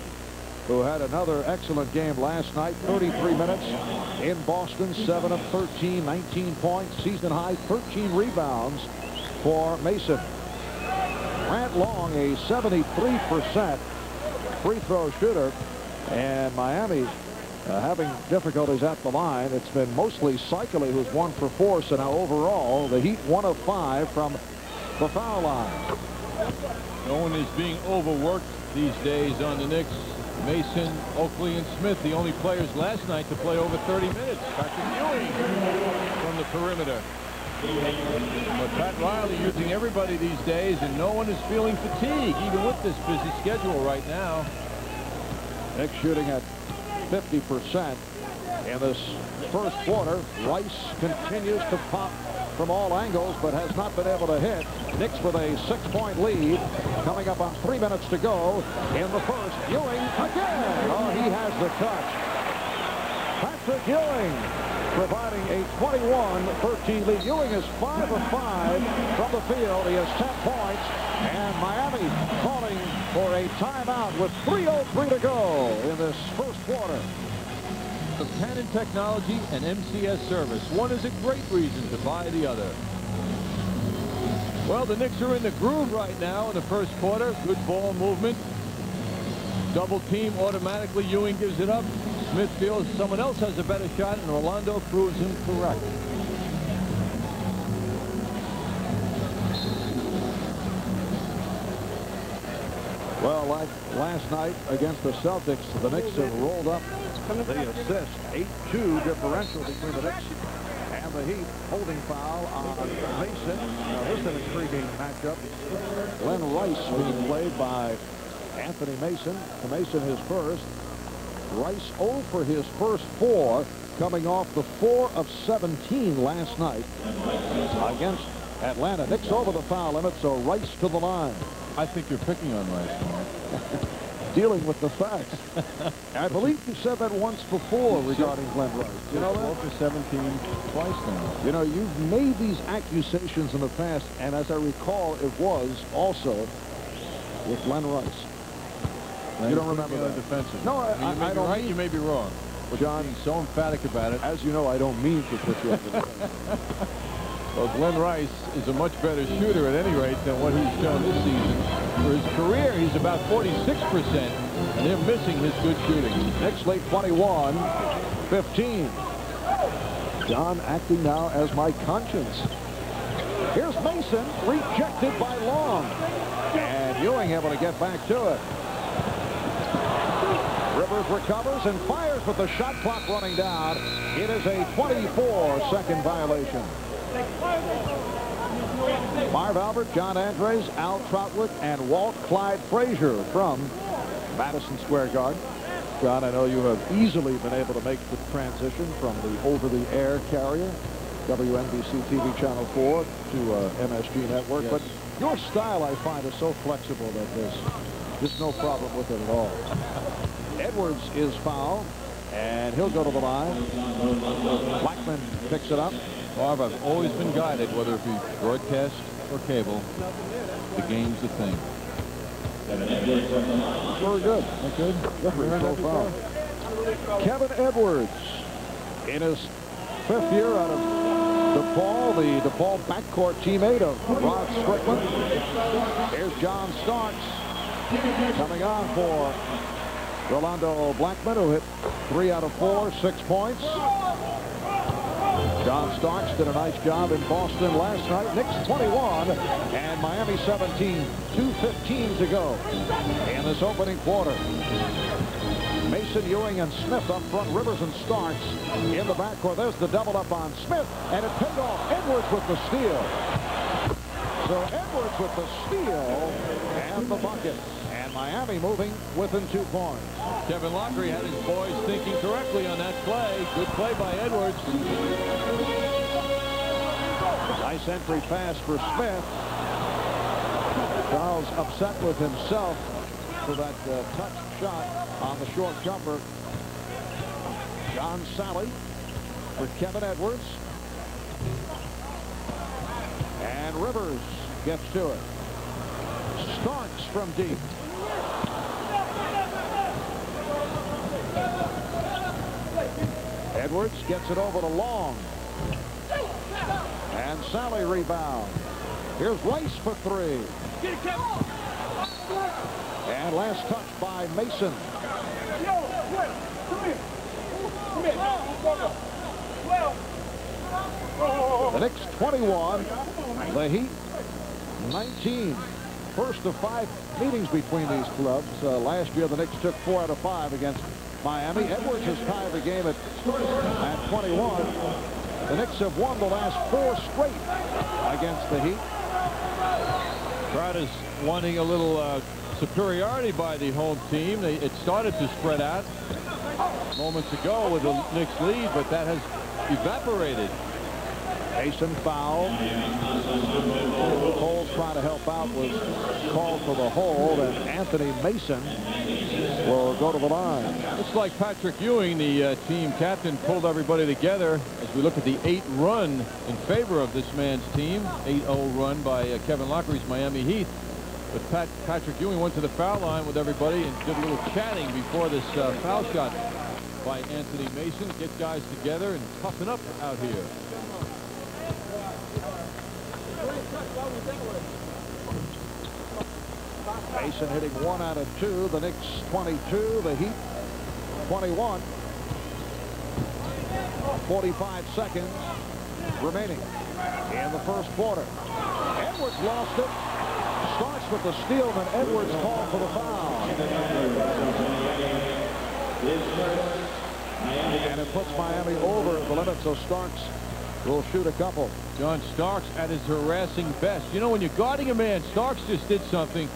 who had another excellent game last night. 33 minutes in Boston, 7 of 13, 19 points, season high, 13 rebounds for Mason. Grant Long, a 73% free throw shooter, and Miami having difficulties at the line. It's been mostly Cycling who's 1 for 4, so now overall the Heat 1 of 5 from the foul line. No one is being overworked these days on the Knicks. Mason, Oakley, and Smith, the only players last night to play over 30 minutes. Patrick Ewing from the perimeter. But Pat Riley using everybody these days, and no one is feeling fatigue, even with this busy schedule right now. Knicks shooting at 50% in this first quarter. Rice continues to pop from all angles, but has not been able to hit. Knicks with a 6-point lead, coming up on 3 minutes to go in the first. Ewing again. Oh, he has the touch. Patrick Ewing providing a 21-13 lead. Ewing is 5 of 5 from the field. He has 10 points, and Miami calling for a timeout with 3:03 to go in this first quarter. The Payton technology and MCS service. One is a great reason to buy the other. Well, the Knicks are in the groove right now in the first quarter. Good ball movement. Double team automatically. Ewing gives it up. Smith feels someone else has a better shot, and Rolando proves him correct. Well, like last night against the Celtics, the Knicks have rolled up the assist. 8-2 differential between the Knicks and the Heat. Holding foul on Mason. Now, this is an intriguing matchup. Glenn Rice being played by Anthony Mason. Mason his first. Rice 0 for his first 4, coming off the 4 of 17 last night against Atlanta. Knicks over the foul limit, so Rice to the line. I think you're picking on Rice. Dealing with the facts. I believe you said that once before regarding Glenn Rice. You know that? 12 for 17 twice now. You know, you've made these accusations in the past, and as I recall, it was also with Glenn Rice. You don't remember that? Defensive. No, I don't. Right, you may be wrong. But John, being so emphatic about it. As you know, I don't mean to put you under the Well, Glenn Rice is a much better shooter at any rate than what he's shown this season. For his career, he's about 46%, and they're missing his good shooting. Knicks lead 21-15. John acting now as my conscience. Here's Mason, rejected by Long. And Ewing able to get back to it. Rivers recovers and fires with the shot clock running down. It is a 24-second violation. Marv Albert, John Andres, Al Trotwood, and Walt Clyde Frazier from Madison Square Garden. John, I know you have easily been able to make the transition from the over-the-air carrier, WNBC TV Channel 4, to MSG Network, yes. But your style, I find, is so flexible that there's just no problem with it at all. Edwards is fouled, and he'll go to the line. Blackman picks it up. Marv, I've always been guided, whether it be broadcast or cable, the game's the thing. Very good. Okay. Referee so foul. Kevin Edwards, in his 5th year out of DePaul, the DePaul backcourt teammate of Rod Strickland. Here's John Starks coming on for Rolando Blackman, who hit 3 out of 4, 6 points. John Starks did a nice job in Boston last night. Knicks 21 and Miami 17. 2:15 to go in this opening quarter. Mason, Ewing, and Smith up front. Rivers and Starks in the backcourt. There's the double up on Smith, and it paid off. Edwards with the steal. So Edwards with the steal and the bucket. And Miami moving within 2 points. Kevin Lockery had his boys thinking correctly on that play. Good play by Edwards. Nice entry pass for Smith. Charles upset with himself for that touch shot on the short jumper. John Sally for Kevin Edwards. And Rivers gets to it. Starks from deep. Edwards gets it over to Long. And Sally rebound. Here's Rice for 3. And last touch by Mason. The Knicks 21. The Heat 19. First of 5 meetings between these clubs. Last year the Knicks took 4 out of 5 against Miami. Edwards has tied the game at 21. The Knicks have won the last 4 straight against the Heat. Crowd is wanting a little superiority by the home team. It started to spread out moments ago with the Knicks lead, but that has evaporated. Mason fouled. Cole's trying to help out, was called for the hold, and Anthony Mason will go to the line. Looks like Patrick Ewing, the team captain, pulled everybody together as we look at the 8 run in favor of this man's team. 8-0 run by Kevin Lockery's Miami Heat. But Patrick Ewing went to the foul line with everybody and did a little chatting before this foul shot by Anthony Mason. Get guys together and toughen up out here. Mason hitting 1 out of 2. The Knicks 22. The Heat 21. 45 seconds remaining in the first quarter. Edwards lost it. Starks with the steal, and Edwards called for the foul. And it puts Miami over the limit, so Starks will shoot a couple. John Starks at his harassing best. You know, when you're guarding a man, Starks just did something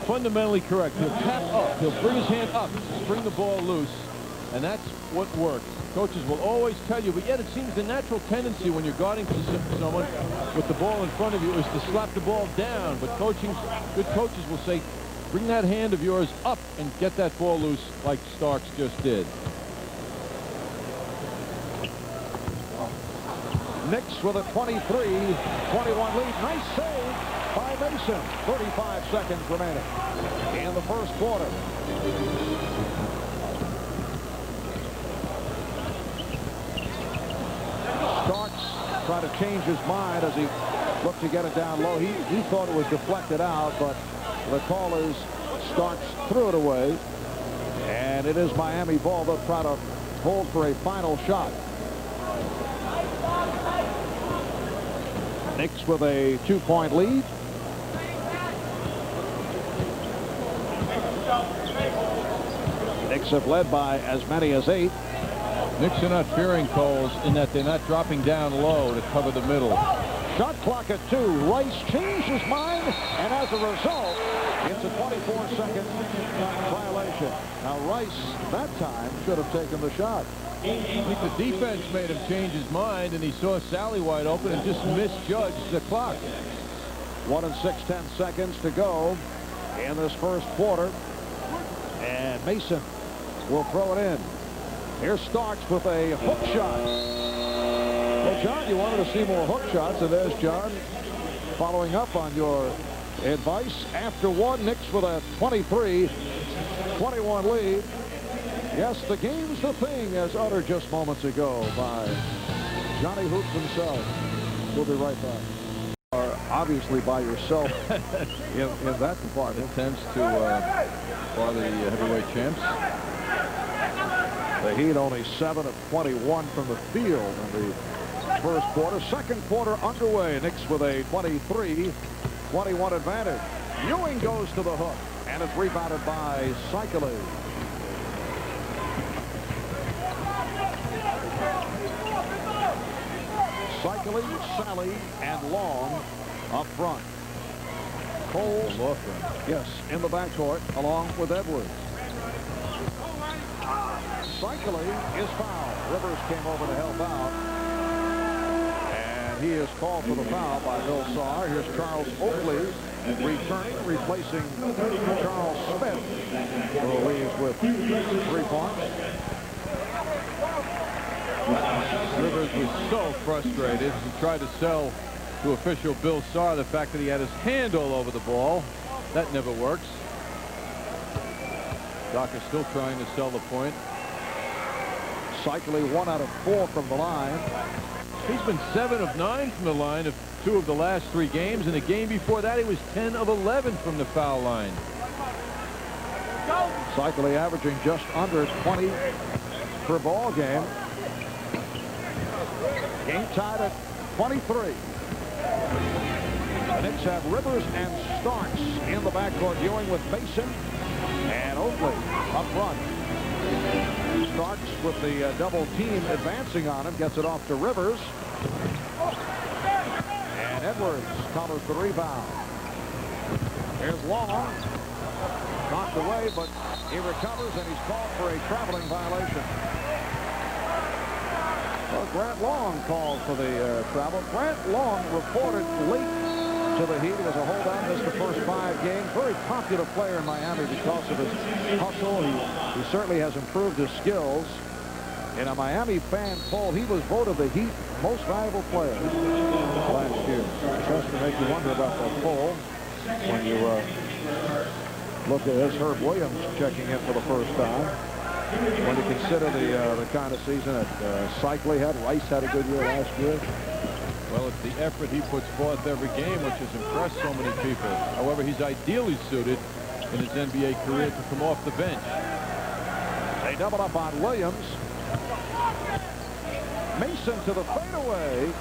fundamentally correct. He'll tap up. He'll bring his hand up, bring the ball loose, and that's what works. Coaches will always tell you, but yet it seems the natural tendency when you're guarding someone with the ball in front of you is to slap the ball down. But good coaches will say, bring that hand of yours up and get that ball loose like Starks just did. Knicks with a 23-21 lead. Nice save by Mason. 35 seconds remaining in the first quarter. Starks tried to change his mind as he looked to get it down low. He thought it was deflected out, but the call is Starks threw it away. And it is Miami ball. They'll try to hold for a final shot. Knicks with a 2-point lead. Knicks have led by as many as 8. Knicks are not fearing Coles in that they're not dropping down low to cover the middle. Shot clock at 2. Rice changed his mind, and as a result, it's a 24-second violation. Now, Rice, that time, should have taken the shot. I think the defense made him change his mind, and he saw Sally wide open and just misjudged the clock. 1 6/10 seconds to go in this first quarter. And Mason will throw it in. Here's Starks with a hook shot. Well, John, you wanted to see more hook shots, and there's John following up on your advice. After one, Knicks with a 23-21 lead. Yes, the game's the thing, as uttered just moments ago by Johnny Hoops himself. We'll be right back. Are obviously by yourself in that department. Attempts to for the heavyweight champs. The Heat only 7 of 21 from the field in the first quarter. Second quarter underway. Knicks with a 23-21 advantage. Ewing goes to the hook, and it's rebounded by Oakley. Oakley, Sally, and Long up front. Coles, yes, in the backcourt, along with Edwards. Oakley is fouled. Rivers came over to help out. And he is called for the foul by Bill Saar. Here's Charles Oakley returning, replacing Charles Smith, who leaves with 3 points. Rivers was so frustrated. He tried to sell to official Bill Saar the fact that he had his hand all over the ball. That never works. Doc is still trying to sell the point. Oakley 1 out of 4 from the line. He's been 7 of 9 from the line of 2 of the last 3 games. In the game before that, he was 10 of 11 from the foul line. Oakley averaging just under 20 per ball game. Game tied at 23. The Knicks have Rivers and Starks in the backcourt. Ewing with Mason and Oakley up front. Starks with the double team advancing on him. Gets it off to Rivers. And Edwards covers the rebound. Here's Long. Knocked away, but he recovers, and he's called for a traveling violation. Well, Grant Long called for the travel. Grant Long reported late to the Heat. It was a holdout, missed the first 5 games. Very popular player in Miami because of his hustle. He certainly has improved his skills. In a Miami fan poll, he was voted the Heat most valuable player last year. It has to make you wonder about that poll when you look at this. Herb Williams checking in for the first time. When you consider the kind of season that Oakley had, Rice had a good year last year. Well, it's the effort he puts forth every game which has impressed so many people. However, he's ideally suited in his NBA career to come off the bench. They double up on Williams. Mason to the fadeaway.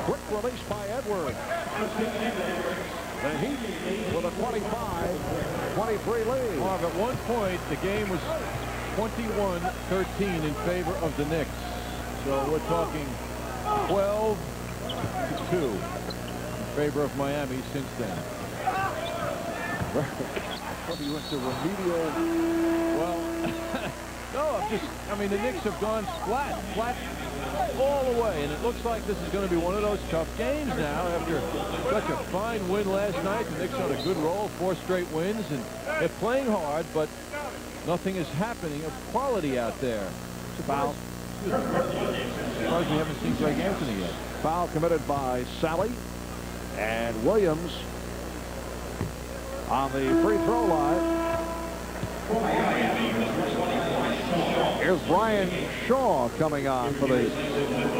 Quick release by Edwards. The Heat with a 25-23 lead. Marv, at one point, the game was 21-13 in favor of the Knicks. So we're talking 12-2 in favor of Miami since then. What are you into remedial? Well, no, I mean, the Knicks have gone flat all the way, and it looks like this is going to be one of those tough games now. After such a fine win last night, the Knicks on a good roll, 4 straight wins, and they're playing hard, but nothing is happening of quality out there. Foul. Surprised we haven't seen Greg Anthony yet. Foul committed by Sally, and Williams on the free throw line. Here's Brian Shaw coming on for the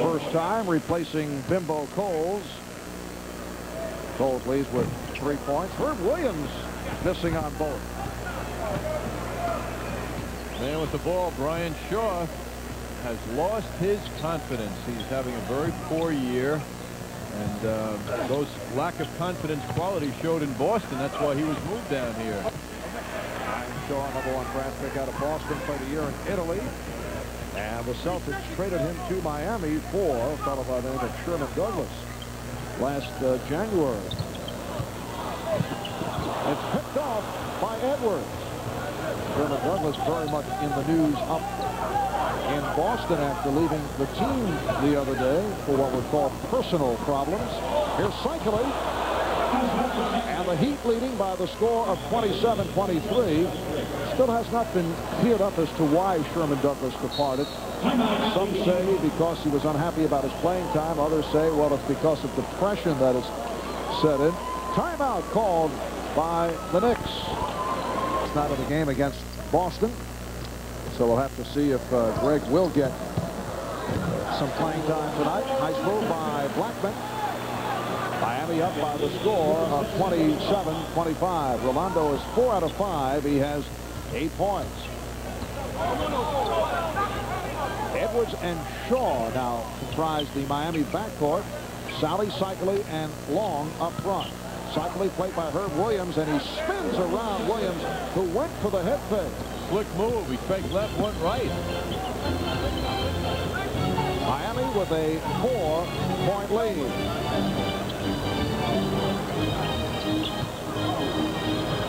first time, replacing Bimbo Coles. Coles leads with 3 points. Herb Williams missing on both. Man with the ball, Brian Shaw has lost his confidence. He's having a very poor year, and those lack of confidence qualities showed in Boston. That's why he was moved down here. Shaw, #1 draft pick out of Boston, played a year in Italy. And the Celtics traded him to Miami for a fellow by the name of Sherman Douglas last January. It's picked off by Edwards. Sherman Douglas very much in the news up in Boston after leaving the team the other day for what were called personal problems. Here's Cycling. And the Heat leading by the score of 27-23. Still has not been cleared up as to why Sherman Douglas departed. Some say because he was unhappy about his playing time. Others say, well, it's because of depression that has set in. Timeout called by the Knicks. It's not in the game against Boston. So we'll have to see if Greg will get some playing time tonight. Nice move by Blackman. Miami up by the score of 27-25. Rolando is 4 out of 5. He has 8 points. Edwards and Shaw now comprise the Miami backcourt. Sally, Cycley, and Long up front. Cycley played by Herb Williams, and he spins around Williams, who went for the head fake. Slick move. He faked left, went right. Miami with a 4-point lead.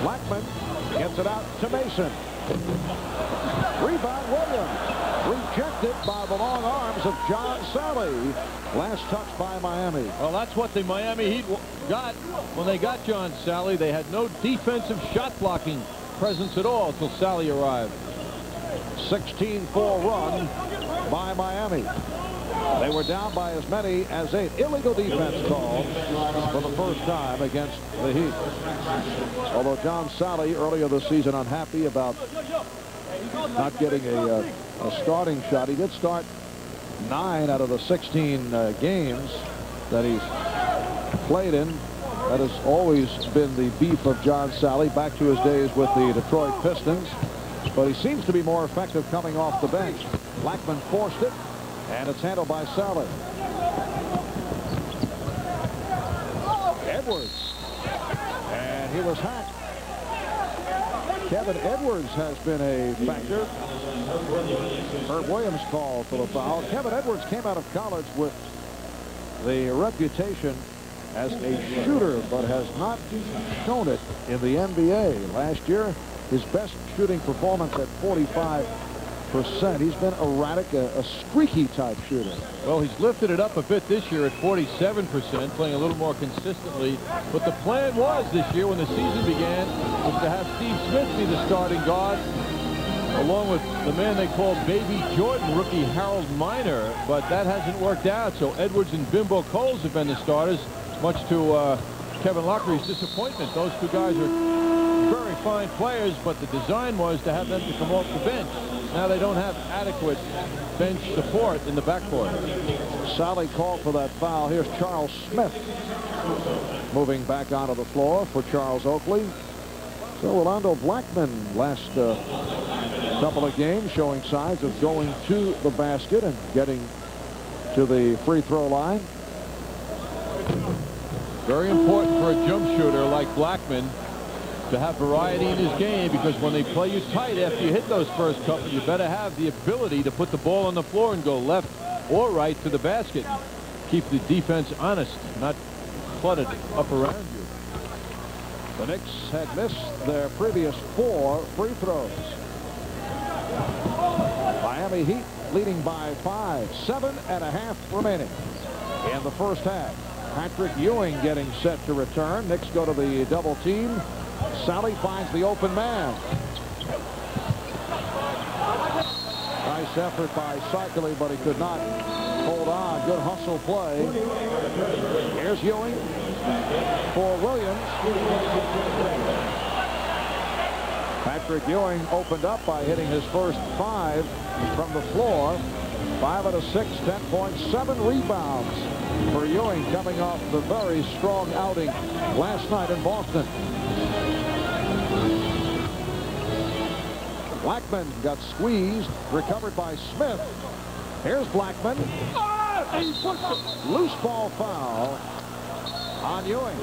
Blackman gets it out to Mason. Rebound Williams. Rejected by the long arms of John Sally. Last touch by Miami. Well, that's what the Miami Heat got when they got John Sally. They had no defensive shot blocking presence at all until Sally arrived. 16-4 run by Miami. They were down by as many as 8. Illegal defense called for the first time against the Heat. Although John Sally earlier this season unhappy about not getting a starting shot. He did start 9 out of the 16 games that he's played in. That has always been the beef of John Sally back to his days with the Detroit Pistons. But he seems to be more effective coming off the bench. Blackman forced it, and it's handled by Sally. Edwards. And he was hacked. Kevin Edwards has been a factor. Herb Williams called for the foul. Kevin Edwards came out of college with the reputation as a shooter, but has not shown it in the NBA. Last year, his best shooting performance at 45%. He's been erratic, a streaky type shooter. Well, he's lifted it up a bit this year at 47%, playing a little more consistently. But the plan was this year, when the season began, was to have Steve Smith be the starting guard, along with the man they call Baby Jordan, rookie Harold Miner. But that hasn't worked out, so Edwards and Bimbo Coles have been the starters, much to Kevin Locklery's disappointment. Those two guys are very fine players, but the design was to have them to come off the bench. Now they don't have adequate bench support in the backcourt. Sally called for that foul. Here's Charles Smith moving back onto the floor for Charles Oakley. So Rolando Blackman last couple of games showing signs of going to the basket and getting to the free throw line. Very important for a jump shooter like Blackman to have variety in his game, because when they play you tight after you hit those first couple, you better have the ability to put the ball on the floor and go left or right to the basket. Keep the defense honest, not cluttered up around you. The Knicks had missed their previous 4 free throws. Miami Heat leading by 5, 7.5 remaining in the first half. Patrick Ewing getting set to return. Knicks go to the double team. Sally finds the open man. Nice effort by Cycley, but he could not hold on. Good hustle play. Here's Ewing for Williams. Patrick Ewing opened up by hitting his first 5 from the floor. 5 out of 6, 10 points, 7 rebounds for Ewing, coming off the very strong outing last night in Boston. Blackman got squeezed, recovered by Smith. Here's Blackman. Loose ball foul on Ewing.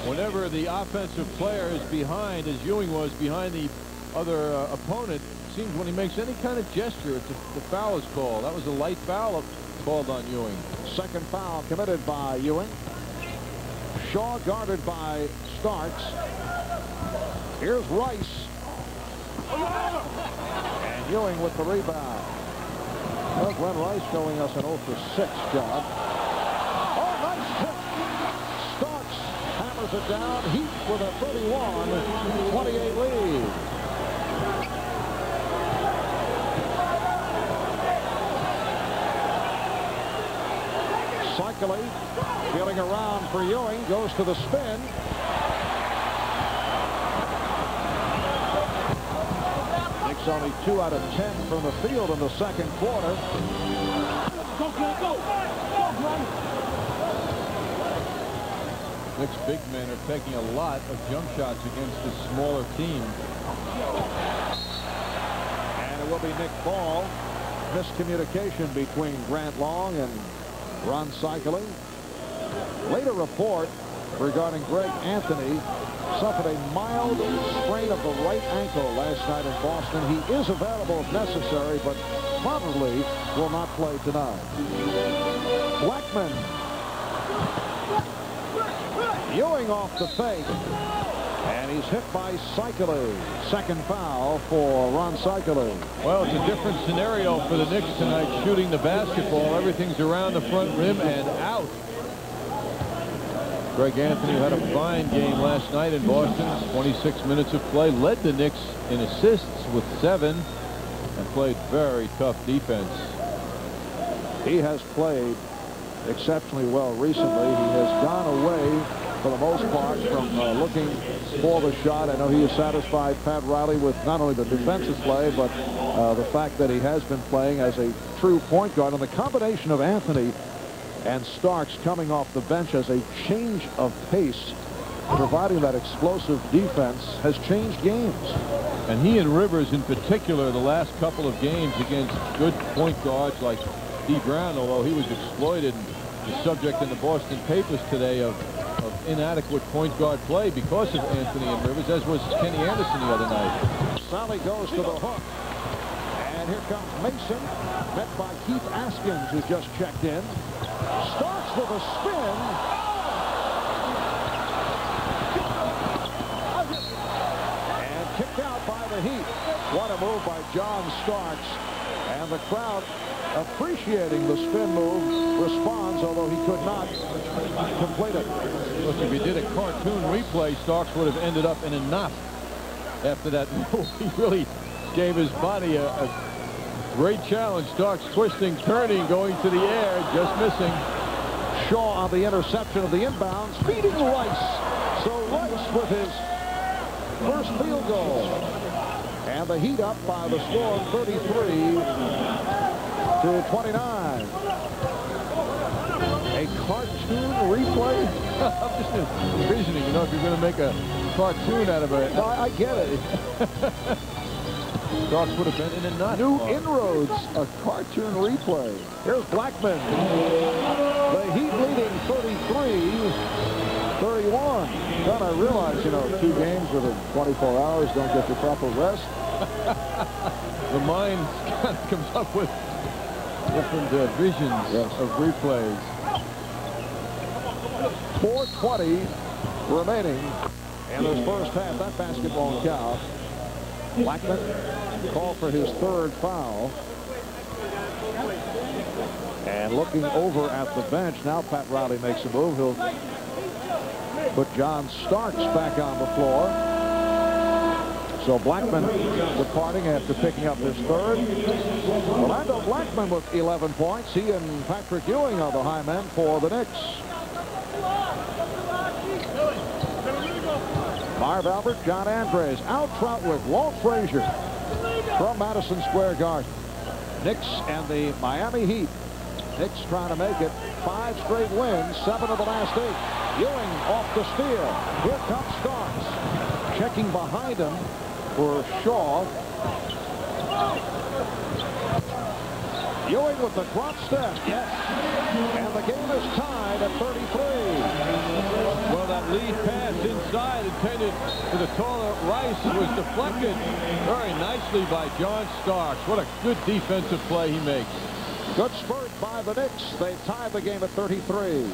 Whenever the offensive player is behind, as Ewing was behind the other opponent, it seems when he makes any kind of gesture, the foul is called. That was a light foul called on Ewing. Second foul committed by Ewing. Shaw guarded by Starks. Here's Rice. And Ewing with the rebound. Well, Glenn Rice showing us an 0 for 6 job. Oh, nice hit. Starks hammers it down. Heat with a 31-28 lead. Oakley feeling around for Ewing, goes to the spin. Knicks only 2 out of 10 from the field in the second quarter. Knicks big men are taking a lot of jump shots against this smaller team. And it will be Nick Ball. Miscommunication between Grant Long and Ron Cycling. Later report regarding Greg Anthony suffered a mild sprain of the right ankle last night in Boston. He is available if necessary, but probably will not play tonight. Blackman. Ewing off the fake. And he's hit by Cycling. Second foul for Ron Cycling. Well, it's a different scenario for the Knicks tonight, shooting the basketball. Everything's around the front rim and out. Greg Anthony had a fine game last night in Boston. 26 minutes of play. Led the Knicks in assists with 7 and played very tough defense. He has played exceptionally well recently. He has gone away for the most part from looking for the shot. I know he has satisfied Pat Riley with not only the defensive play, but the fact that he has been playing as a true point guard. And the combination of Anthony and Starks coming off the bench as a change of pace, providing that explosive defense, has changed games. And he and Rivers in particular, the last couple of games against good point guards like D. Brown, although he was exploited, the subject in the Boston papers today of inadequate point guard play because of Anthony and Rivers, as was Kenny Anderson the other night. Sally goes to the hook. And here comes Mason, met by Keith Askins, who just checked in. Starks with a spin. And kicked out by the Heat. What a move by John Starks. And the crowd, appreciating the spin move, responds, although he could not complete it. Look, if he did a cartoon replay, Starks would have ended up in a knot after that move. He really gave his body a great challenge. Starks twisting, turning, going to the air, just missing. Shaw on the interception of the inbounds, feeding Rice. So Rice with his first field goal. And the Heat up by the score of 33-29. A cartoon replay? I'm just envisioning, you know, if you're going to make a cartoon out of it. No, I get it. Starks would have been in a nut. New inroads, a cartoon replay. Here's Blackman. The Heat leading 33-31. Then I realize, you know, 2 games within 24 hours don't get the proper rest. The mind kind of comes up with different visions of replays. 4:20 remaining in this first half. That basketball count. Blackman called for his 3rd foul. And looking over at the bench, now Pat Riley makes a move. He'll put John Starks back on the floor. So Blackman departing after picking up his 3rd. Orlando Blackman with 11 points. He and Patrick Ewing are the high men for the Knicks. Marv Albert, John Andres, Al Troutwick, Walt Frazier from Madison Square Garden. Knicks and the Miami Heat. Knicks trying to make it 5 straight wins, 7 of the last 8. Ewing off the steal. Here comes Starks. Checking behind him for Shaw. Ewing with the drop step. Yes. And the game is tied at 33. Well, that lead pass inside intended for the taller Rice was deflected very nicely by John Starks. What a good defensive play he makes. Good spurt by the Knicks. They tied the game at 33.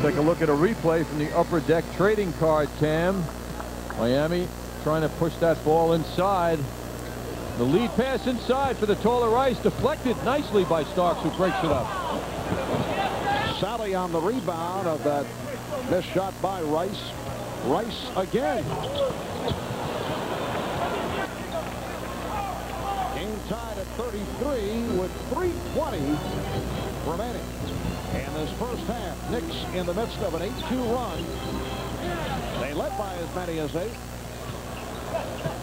Take a look at a replay from the upper deck trading card cam. Miami trying to push that ball inside. The lead pass inside for the taller Rice, deflected nicely by Starks, who breaks it up. Sally on the rebound of that missed shot by Rice. Rice again. Game tied at 33 with 3:20 remaining. And this first half, Knicks in the midst of an 8-2 run. They led by as many as 8.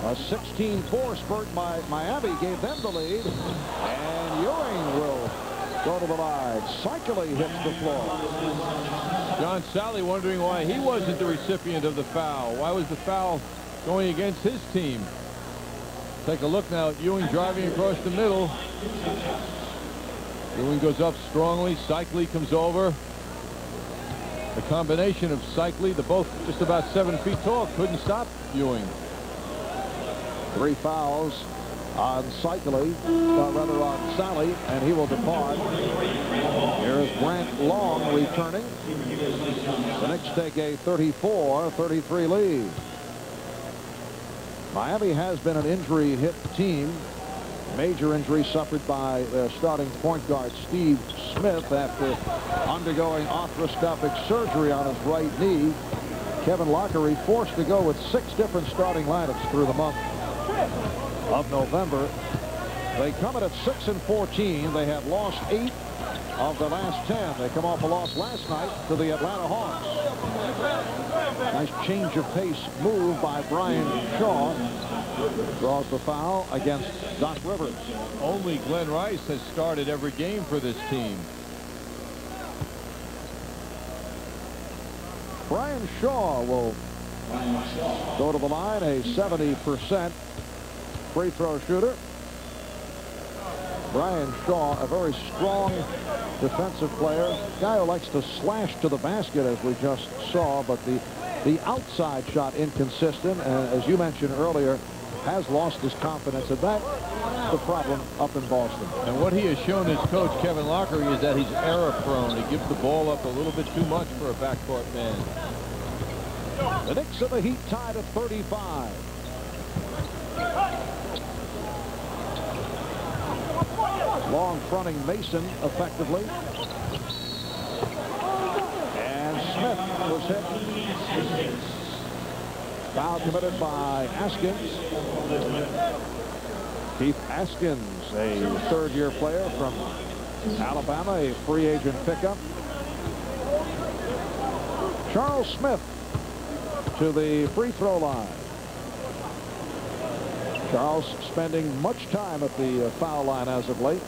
A 16-4 spurt by Miami gave them the lead. And Ewing will go to the line. Cycling hits the floor. John Sally wondering why he wasn't the recipient of the foul. Why was the foul going against his team? Take a look now at Ewing driving across the middle. Ewing goes up strongly. Cycling comes over. The combination of Cycling, they're both just about 7 feet tall, couldn't stop Ewing. 3 fouls on Cycling, rather on Sally, and he will depart. Here's Grant Long returning. The Knicks take a 34-33 lead. Miami has been an injury-hit team. Major injury suffered by their starting point guard Steve Smith after undergoing arthroscopic surgery on his right knee. Kevin Lockery forced to go with 6 different starting lineups through the month of November. They come in at 6-14. They have lost 8 of the last 10. They come off a loss last night to the Atlanta Hawks. Nice change of pace move by Brian Shaw. Draws the foul against Doc Rivers. Only Glenn Rice has started every game for this team. Brian Shaw will go to the line, a 70% free throw shooter. Brian Shaw, a very strong defensive player, guy who likes to slash to the basket, as we just saw, but the outside shot inconsistent, and as you mentioned earlier, has lost his confidence, and that's the problem up in Boston. And what he has shown his coach, Kevin Lockery, is that he's error-prone. He gives the ball up a little bit too much for a backcourt man. The Knicks and the Heat tied at 35. Long fronting Mason effectively. And Smith was hit. Foul committed by Askins. Keith Askins, a third-year player from Alabama, a free agent pickup. Charles Smith to the free throw line. Charles spending much time at the foul line as of late.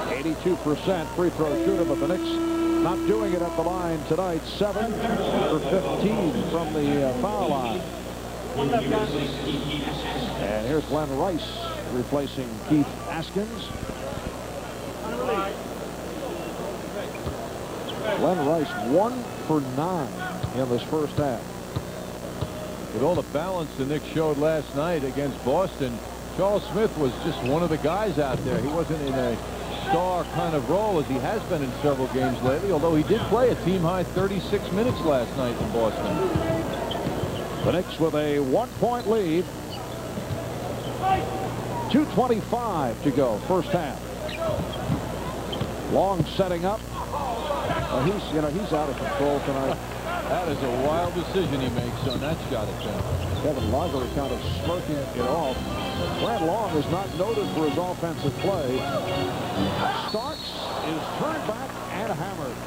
82% free throw shooter, but the Knicks not doing it at the line tonight. 7 for 15 from the foul line. And here's Glenn Rice replacing Keith Askins. Glenn Rice 1 for 9 in this first half. With all the balance the Knicks showed last night against Boston, Charles Smith was just one of the guys out there. He wasn't in a star kind of role as he has been in several games lately, although he did play a team-high 36 minutes last night in Boston. The Knicks with a 1-point lead. 2:25 to go, first half. Long setting up. He's out of control tonight. That is a wild decision he makes on that shot attempt. Kevin Lockery kind of smirking it off. Brad Long is not noted for his offensive play. Starks is turned back and hammered.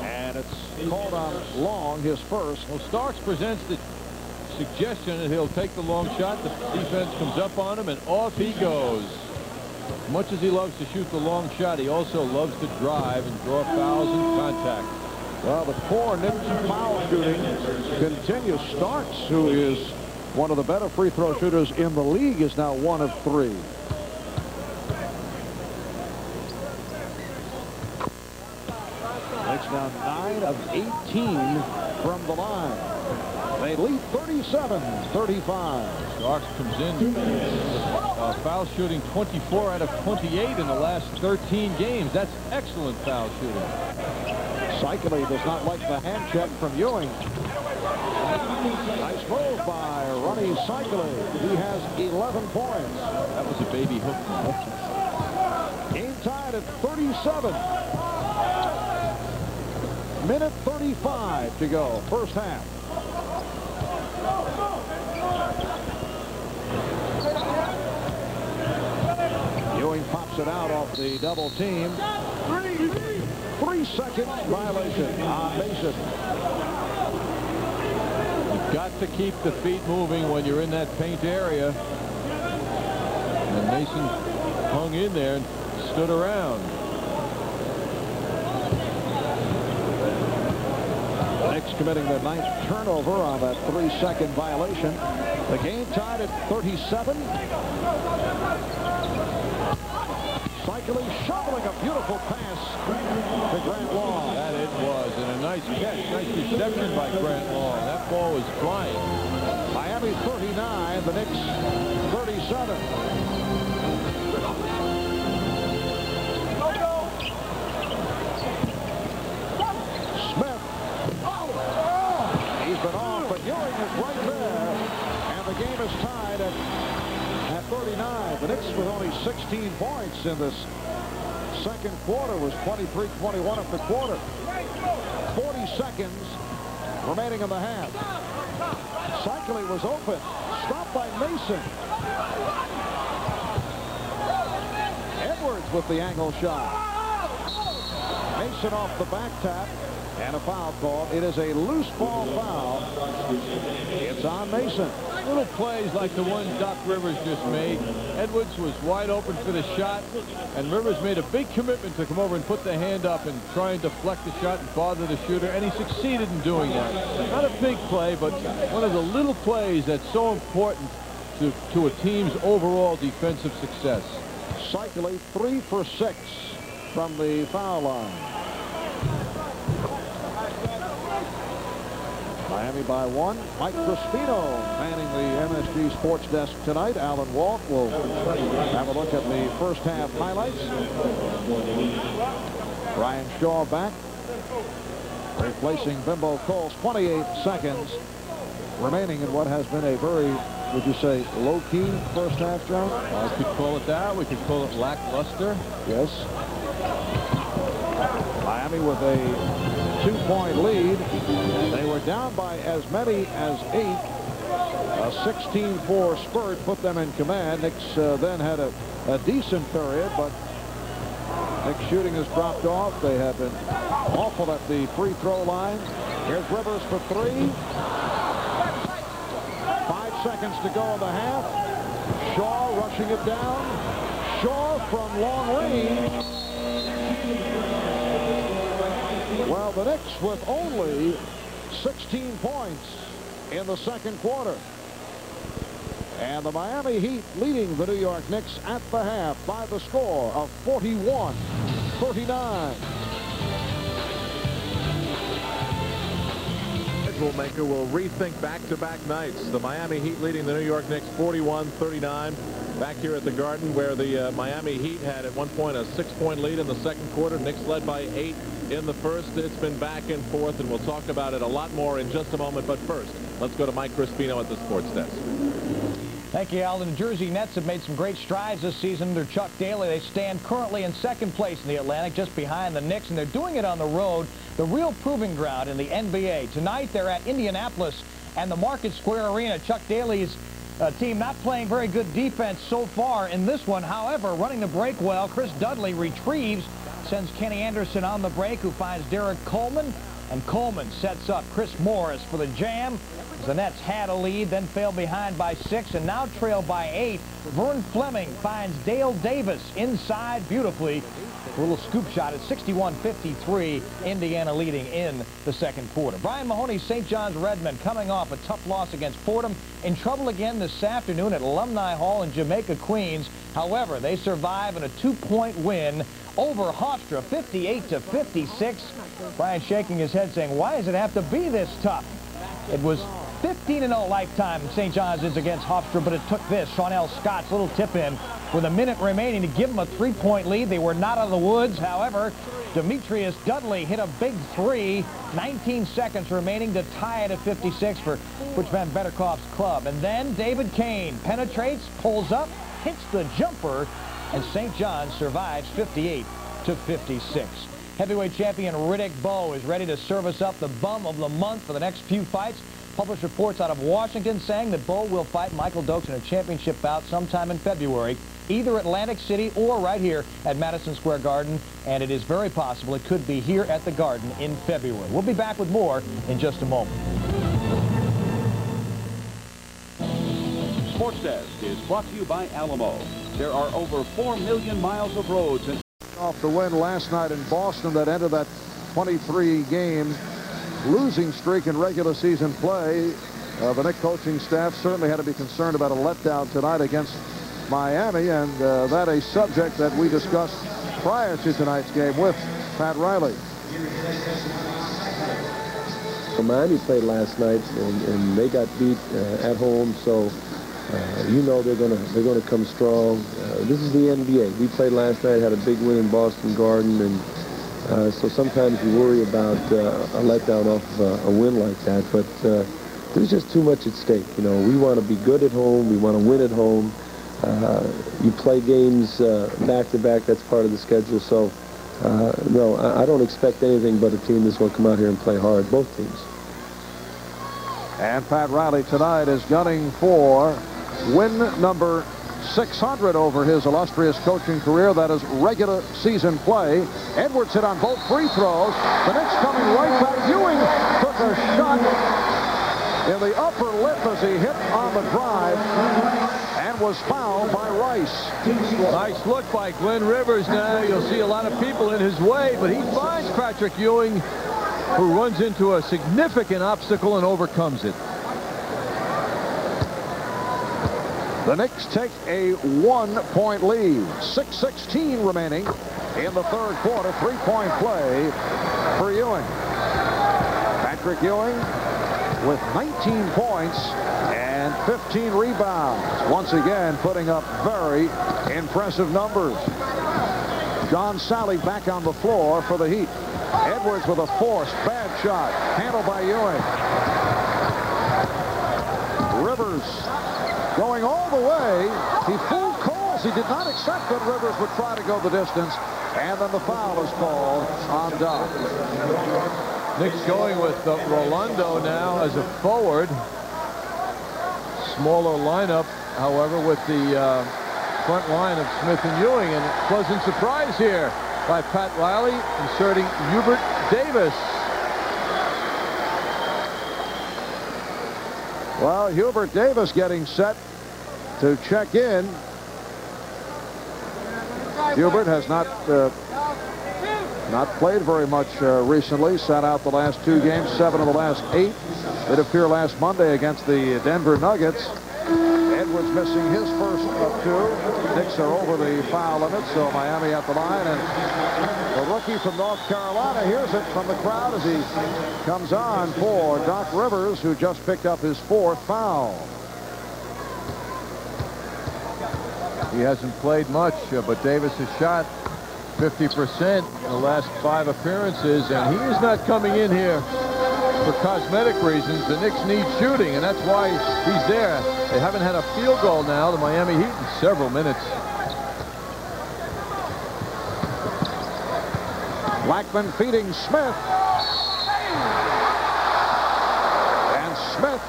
And it's called on Long, his first. Well, Starks presents the suggestion that he'll take the long shot. The defense comes up on him, and off he goes. As much as he loves to shoot the long shot, he also loves to drive and draw fouls and contact. Well, the poor Knicks foul shooting continues. Starks, who is one of the better free throw shooters in the league, is now 1 of 3. Knicks now 9 of 18 from the line. They lead 37-35. Starks comes in foul shooting 24 out of 28 in the last 13 games. That's excellent foul shooting. Oakley does not like the hand check from Ewing. Nice move by Ronnie Oakley. He has 11 points. That was a baby hook. Game tied at 37. Minute 35 to go. First half. Ewing pops it out off the double team. 3-second violation on Mason. You've got to keep the feet moving when you're in that paint area. And Mason hung in there and stood around. The Knicks committing their 9th turnover on that 3-second violation. The game tied at 37. Oakley shoveling a beautiful pass to Grant Long. That it was, and a nice catch, nice reception by Grant Long. That ball was flying. Miami 39, the Knicks 37. Smith. He's been off, but Ewing is right there, and the game is tied at 39. The Knicks with only 16 points in this second quarter was 23-21 at the quarter. 40 seconds remaining in the half. Oakley was open. Stopped by Mason. Edwards with the angle shot. Mason off the back tap. And a foul call. It is a loose ball foul. It's on Mason. Little plays like the one Doc Rivers just made. Edwards was wide open for the shot, and Rivers made a big commitment to come over and put the hand up and try and deflect the shot and bother the shooter, and he succeeded in doing that. Not a big play, but one of the little plays that's so important to a team's overall defensive success. Oakley 3 for 6 from the foul line. Miami by 1. Mike Crispino manning the MSG Sports Desk tonight. Alan Walt will have a look at the first half highlights. Brian Shaw back, replacing Bimbo Coles. 28 seconds remaining in what has been a very, would you say, low-key first half, John? I could call it that. We could call it lackluster. Yes. Miami with a 2-point lead. They were down by as many as 8. A 16-4 spurt put them in command. Knicks then had a decent period, but Knicks shooting has dropped off. They have been awful at the free throw line. Here's Rivers for 3. 5 seconds to go in the half. Shaw rushing it down. Shaw from long range. Well, the Knicks with only 16 points in the second quarter. And the Miami Heat leading the New York Knicks at the half by the score of 41-39. Schedule maker will rethink back-to-back nights. The Miami Heat leading the New York Knicks 41-39. Back here at the Garden, where the Miami Heat had at one point a 6-point lead in the second quarter. Knicks led by 8 in the first. It's been back and forth, and we'll talk about it a lot more in just a moment. But first, let's go to Mike Crispino at the Sports Desk. Thank you, Al. The New Jersey Nets have made some great strides this season under Chuck Daly. They stand currently in second place in the Atlantic, just behind the Knicks, and they're doing it on the road, the real proving ground in the NBA. Tonight, they're at Indianapolis and the Market Square Arena. Chuck Daly's team not playing very good defense so far in this one. However, running the break well, Chris Dudley retrieves, sends Kenny Anderson on the break, who finds Derek Coleman, and Coleman sets up Chris Morris for the jam. The Nets had a lead, then fell behind by 6, and now trail by 8. Vern Fleming finds Dale Davis inside beautifully. A little scoop shot at 61-53. Indiana leading in the second quarter. Brian Mahoney's St. John's Redmen coming off a tough loss against Fordham. In trouble again this afternoon at Alumni Hall in Jamaica, Queens. However, they survive in a 2-point win over Hofstra, 58-56. Brian shaking his head saying, why does it have to be this tough? It was 15-0 lifetime St. John's is against Hofstra, but it took this. Shawnell Scott's little tip-in with a minute remaining to give them a 3-point lead. They were not out of the woods. However, Demetrius Dudley hit a big 3. 19 seconds remaining to tie it at 56 for Butch Van Betterkoff's club. And then David Kane penetrates, pulls up, hits the jumper, and St. John's survives 58-56. Heavyweight champion Riddick Bowe is ready to service up the bum of the month for the next few fights. Published reports out of Washington saying that Bowe will fight Michael Dokes in a championship bout sometime in February, either Atlantic City or right here at Madison Square Garden, and it is very possible it could be here at the Garden in February. We'll be back with more in just a moment. Sports Desk is brought to you by Alamo. There are over 4 million miles of roads and off the win last night in Boston that ended that 23-game losing streak in regular season play. The Knicks coaching staff certainly had to be concerned about a letdown tonight against Miami, and that a subject that we discussed prior to tonight's game with Pat Riley. Miami played last night, and they got beat at home, so you know they're gonna come strong. This is the NBA. We played last night, had a big win in Boston Garden, and so sometimes you worry about a letdown off a win like that, but there's just too much at stake. You know, we want to be good at home. We want to win at home. You play games back-to-back. That's part of the schedule. So, no, I don't expect anything but a team that's going to come out here and play hard, both teams. And Pat Riley tonight is gunning for win number 600 over his illustrious coaching career. That is regular season play. Edwards hit on both free throws. The Knicks coming right back. Ewing took a shot in the upper lip as he hit on the drive and was fouled by Rice. Nice look by Glenn Rivers. Now you'll see a lot of people in his way, but he finds Patrick Ewing, who runs into a significant obstacle and overcomes it. The Knicks take a 1-point lead. 6:16 remaining in the third quarter. 3-point play for Ewing. Patrick Ewing with 19 points and 15 rebounds. Once again, putting up very impressive numbers. John Sally back on the floor for the Heat. Edwards with a forced bad shot. Handled by Ewing. Rivers going all the way. He fooled calls. He did not accept that Rivers would try to go the distance. And then the foul is called on Doc. Knicks going with Rolando now as a forward. Smaller lineup, however, with the front line of Smith and Ewing. And a pleasant surprise here by Pat Riley, inserting Hubert Davis. Well, Hubert Davis getting set to check in. Hubert has not played very much recently. Sat out the last 2 games, 7 of the last 8. Did appear last Monday against the Denver Nuggets. Edwards missing his first of 2. Knicks are over the foul limit, so Miami at the line. And the rookie from North Carolina hears it from the crowd as he comes on for Doc Rivers, who just picked up his 4th foul. He hasn't played much, but Davis has shot 50% in the last 5 appearances, and he is not coming in here for cosmetic reasons. The Knicks need shooting, and that's why he's there. They haven't had a field goal now, the Miami Heat, in several minutes. Blackman feeding Smith. And Smith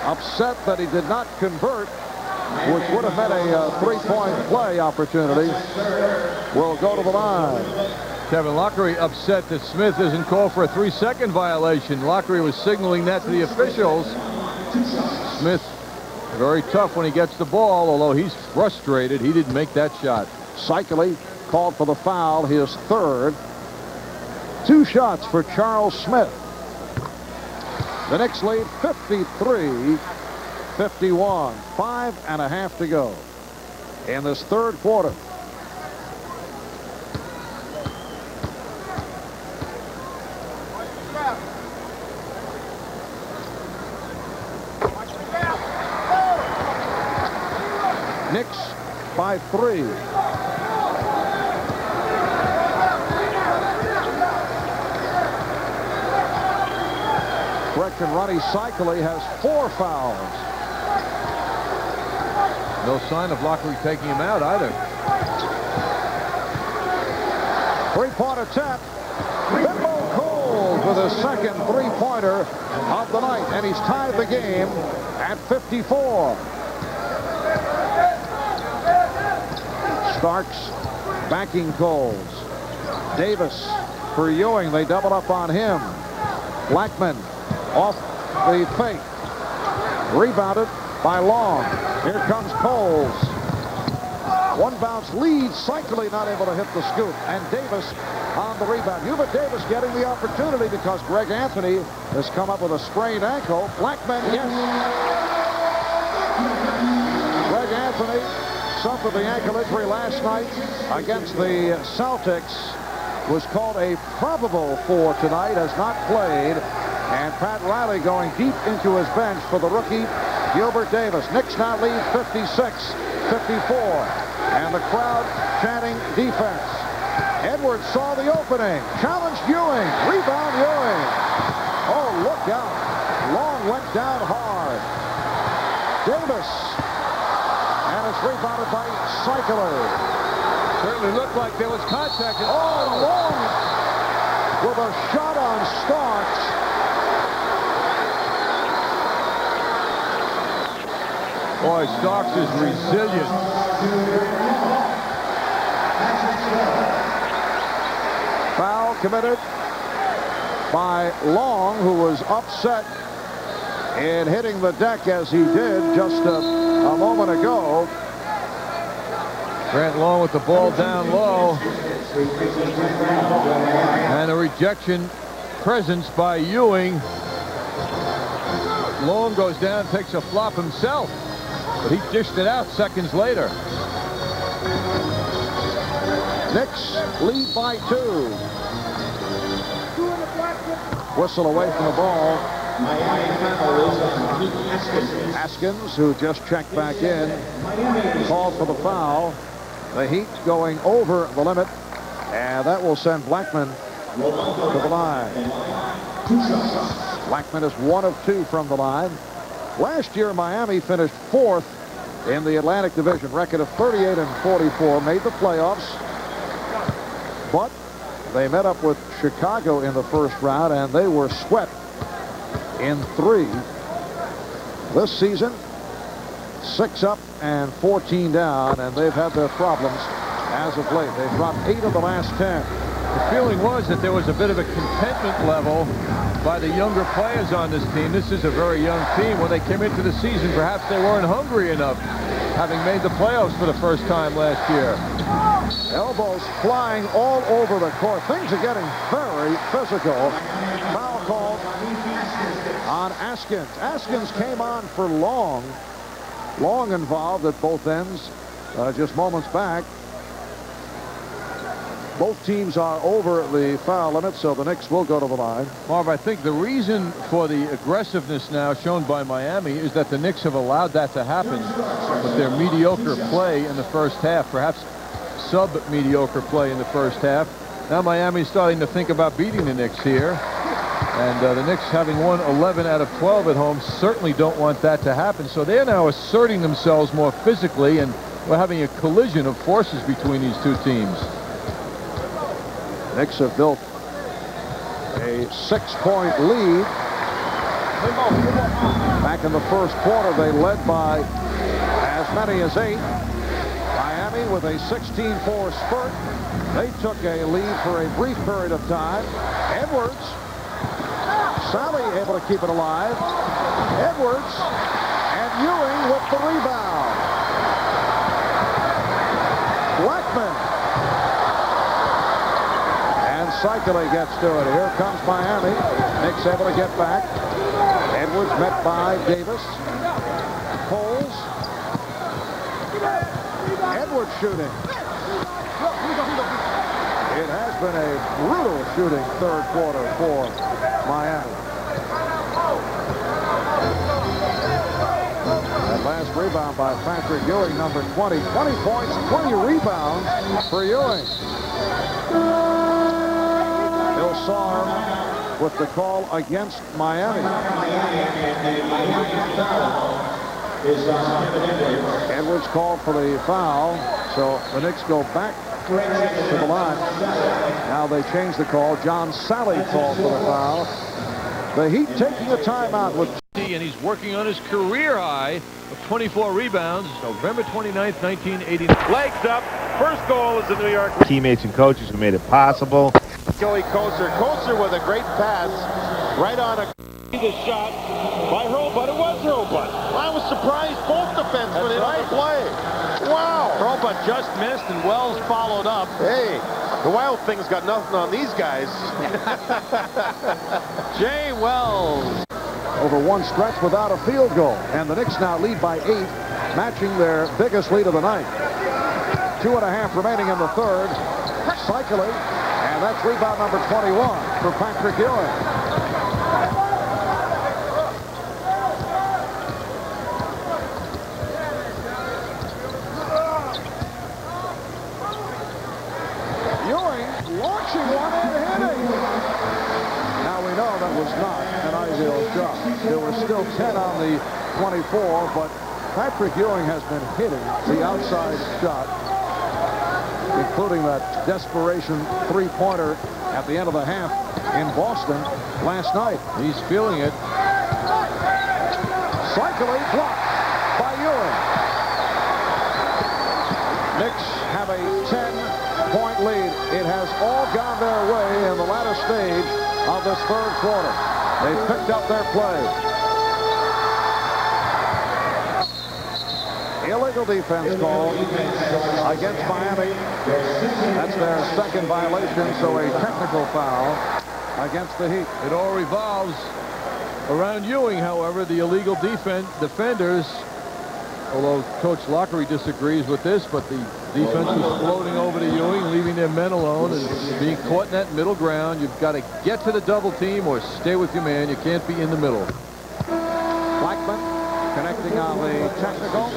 upset that he did not convert, which would have been a 3-point play opportunity. Will go to the line. Kevin Lockery upset that Smith isn't called for a 3-second violation. Lockery was signaling that to the officials. Smith, very tough when he gets the ball, although he's frustrated. He didn't make that shot. Cycling called for the foul, his third. 2 shots for Charles Smith. The Knicks lead 53-51. 5.5 to go in this third quarter. Knicks by 3. Correction, Ronnie Cycli has 4 fouls. No sign of Oakley taking him out either. 3-point attempt. Bimbo Coles with his second 3-pointer of the night, and he's tied the game at 54. Starks backing Coles. Davis for Ewing. They double up on him. Blackman off the fake. Rebounded by Long. Here comes Coles. 1 bounce lead. Cycli not able to hit the scoop. And Davis on the rebound. Hubert Davis getting the opportunity because Greg Anthony has come up with a sprained ankle. Blackman, yes. Greg Anthony suffered the ankle injury last night against the Celtics. Was called a probable for tonight, has not played. And Pat Riley going deep into his bench for the rookie, Gilbert Davis. Knicks now lead 56-54. And the crowd chanting defense. Edwards saw the opening. Challenged Ewing. Rebound Ewing. Oh, look out. Long went down hard. Davis. And it's rebounded by Cycli. Certainly looked like there was contact. Oh, Long with a shot on Starks. Boy, Starks is resilient. Foul committed by Long, who was upset in hitting the deck as he did just a moment ago. Grant Long with the ball down low. And a rejection presence by Ewing. Long goes down, takes a flop himself. But he dished it out seconds later. Knicks lead by 2. Whistle away from the ball. Haskins, who just checked back in, called for the foul. The Heat going over the limit, and that will send Blackman to the line. Blackman is 1 of 2 from the line. Last year, Miami finished 4th in the Atlantic Division, record of 38-44, made the playoffs, but they met up with Chicago in the first round, and they were swept in 3. This season, 6 up and 14 down, and they've had their problems as of late. They've dropped 8 of the last 10. The feeling was that there was a bit of a contentment level by the younger players on this team. This is a very young team. When they came into the season, perhaps they weren't hungry enough, having made the playoffs for the first time last year. Elbows flying all over the court. Things are getting very physical. Foul called on Askins. Askins came on for Long. Long involved at both ends just moments back. Both teams are over the foul limit, so the Knicks will go to the line. Marv, I think the reason for the aggressiveness now shown by Miami is that the Knicks have allowed that to happen with their mediocre play in the first half, perhaps sub-mediocre play in the first half. Now Miami's starting to think about beating the Knicks here. And the Knicks, having won 11 out of 12 at home, certainly don't want that to happen. So they're now asserting themselves more physically, and we're having a collision of forces between these two teams. Knicks have built a 6-point lead. Back in the first quarter, they led by as many as 8. Miami with a 16-4 spurt. They took a lead for a brief period of time. Edwards Sally able to keep it alive. Edwards and Ewing with the rebound. Blackman. And Cycling gets to it. Here comes Miami. Knicks able to get back. Edwards met by Davis. Coles. Edwards shooting. It has been a brutal shooting third quarter for Miami. That last rebound by Patrick Ewing, number 20. 20 points, 20 rebounds for Ewing. Bill Saar with the call against Miami. Edwards called for the foul, so the Knicks go back to the line. Now they change the call. John Sally called for the foul. The Heat taking a timeout with... And he's working on his career high of 24 rebounds, November 29th, 1989. Legs up. First goal is the New York. Teammates and coaches who made it possible. Joey Koser. Koser with a great pass right on a shot by Hurlbut. It was Hurlbut. I was surprised both defensemen in on the play. Wow. Hurlbut just missed and Wells followed up. Hey, the Wild Thing's got nothing on these guys. Jay Wells. Over one stretch without a field goal. And the Knicks now lead by 8, matching their biggest lead of the night. 2.5 remaining in the third. Cycling. And that's rebound number 21 for Patrick Ewing. Ewing launching one and hitting. Now we know that was not an ideal shot. There were still 10 on the 24, but Patrick Ewing has been hitting the outside shot, including that desperation three-pointer at the end of the half in Boston last night. He's feeling it. Cycling blocked by Ewing. Knicks have a 10-point lead. It has all gone their way in the latter stage of this third quarter. They picked up their play. Illegal defense call against Miami. That's their second violation, so a technical foul against the Heat. It all revolves around Ewing, however. The illegal defenders, although Coach Lockery disagrees with this, but the defense was floating over to Ewing, leaving their men alone and being caught in that middle ground. You've got to get to the double team or stay with your man. You can't be in the middle. Blackman connecting on the technical.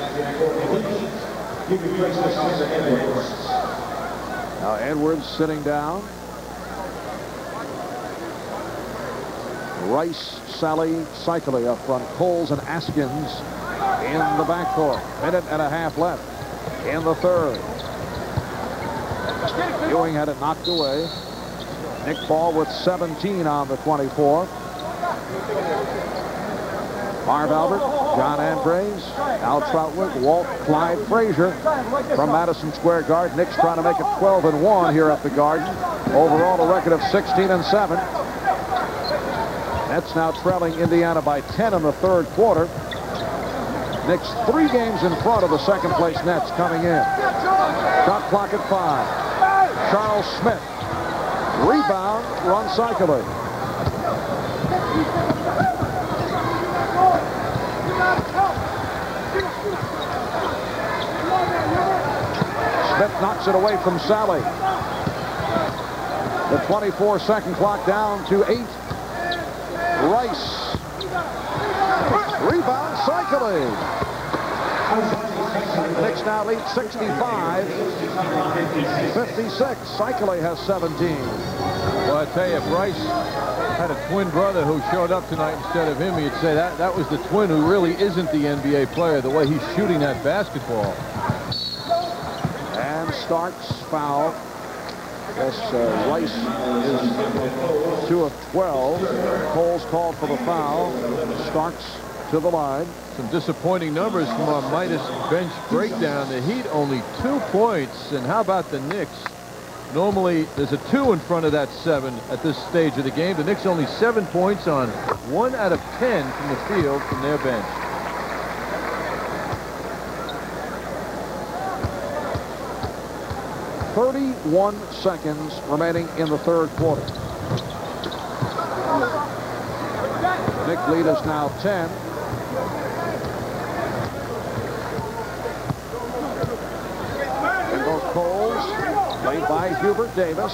Now Edwards sitting down. Rice, Sally, Cycling up front. Coles and Askins in the backcourt. Minute and a half left in the third. Ewing had it knocked away. Nick Ball with 17 on the 24. Marv Albert, John Andres, Al Troutwig, Walt, Clyde Frazier from Madison Square Garden. Knicks trying to make it 12-1 here at the Garden. Overall, a record of 16-7. Nets now trailing Indiana by 10 in the third quarter. Knicks 3 games in front of the second-place Nets coming in. Shot clock at 5. Charles Smith. Rebound, run Cycling. Smith knocks it away from Sally. The 24-second clock down to 8. Rice. Rebound, Cycling. Knicks now lead 65-56. Cycling has 17. Well, I tell you, if Rice had a twin brother who showed up tonight instead of him, you'd say that was the twin who really isn't the NBA player, the way he's shooting that basketball. And Starks foul. Yes, Rice is 2 of 12. Coles called for the foul. Starks to the line. Some disappointing numbers from our Midas bench breakdown. The Heat only 2 points. And how about the Knicks? Normally, there's a 2 in front of that 7 at this stage of the game. The Knicks only 7 points on 1 out of 10 from the field from their bench. "31 seconds remaining in the third quarter. The Knicks lead is now 10. In goes Coles, played by Hubert Davis.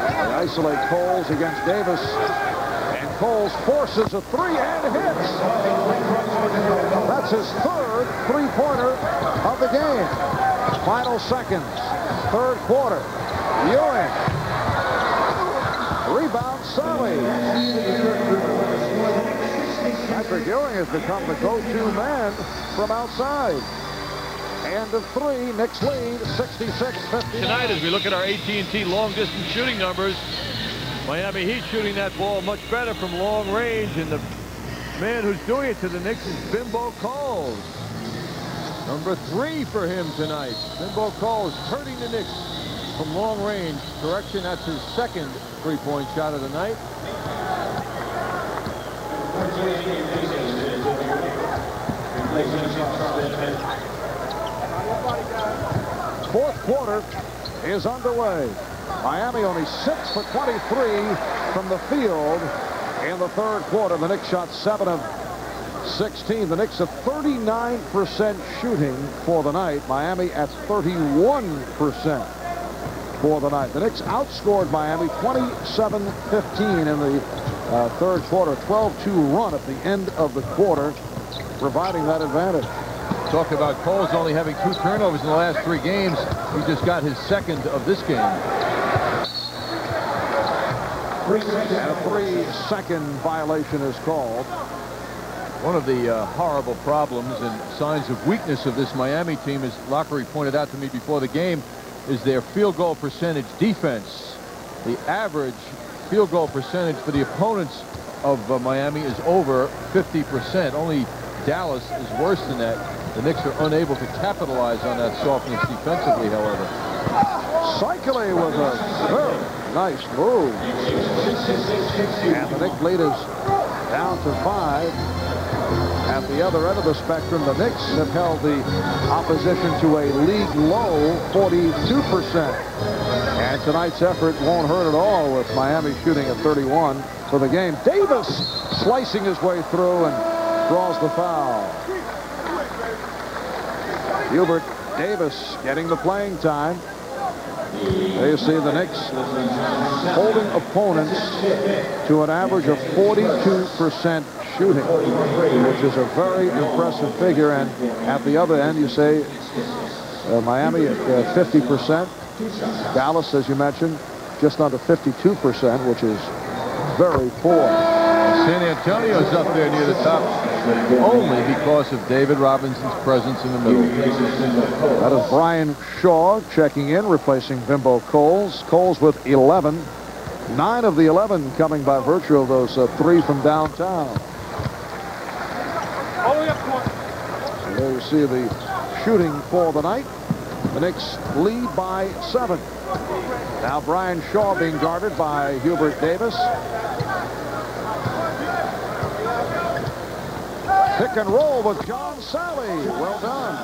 They isolate Coles against Davis, and Coles forces a 3 and hits. That's his third three-pointer of the game. Final seconds, third quarter. Ewing. Rebound, Sally. Patrick Ewing has become the go-to man from outside. And of 3, Knicks lead 66-59. Tonight, as we look at our AT&T long-distance shooting numbers, Miami Heat shooting that ball much better from long range, and the man who's doing it to the Knicks is Bimbo Coles. Number 3 for him tonight. Bimbo Coles hurting the Knicks from long range. Correction, that's his second three-point shot of the night. Fourth quarter is underway. Miami only 6 for 23 from the field in the third quarter. The Knicks shot 7 of 16. The Knicks at 39% shooting for the night. Miami at 31% for the night. The Knicks outscored Miami 27-15 in the third quarter. 12-2 run at the end of the quarter, providing that advantage. Talk about Coles only having 2 turnovers in the last 3 games. He just got his second of this game. And a 3-second violation is called. One of the horrible problems and signs of weakness of this Miami team, as Lockery pointed out to me before the game, is their field goal percentage defense. The average field goal percentage for the opponents of Miami is over 50%. Only Dallas is worse than that. The Knicks are unable to capitalize on that softness defensively, however. Cycling with a very nice move. And the Knicks lead is down to 5. At the other end of the spectrum, the Knicks have held the opposition to a league low 42%. And tonight's effort won't hurt at all with Miami shooting at 31 for the game. Davis slicing his way through and draws the foul. Hubert Davis getting the playing time. There you see the Knicks holding opponents to an average of 42% shooting, which is a very impressive figure. And at the other end, you say Miami at 50%. Dallas, as you mentioned, just under 52%, which is very poor. San Antonio's up there near the top only because of David Robinson's presence in the middle. That is Brian Shaw checking in, replacing Bimbo Coles. Coles with 11. 9 of the 11 coming by virtue of those 3 from downtown. So there you see the shooting for the night. The Knicks lead by 7. Now Brian Shaw being guarded by Hubert Davis. Pick and roll with John Sally. Well done.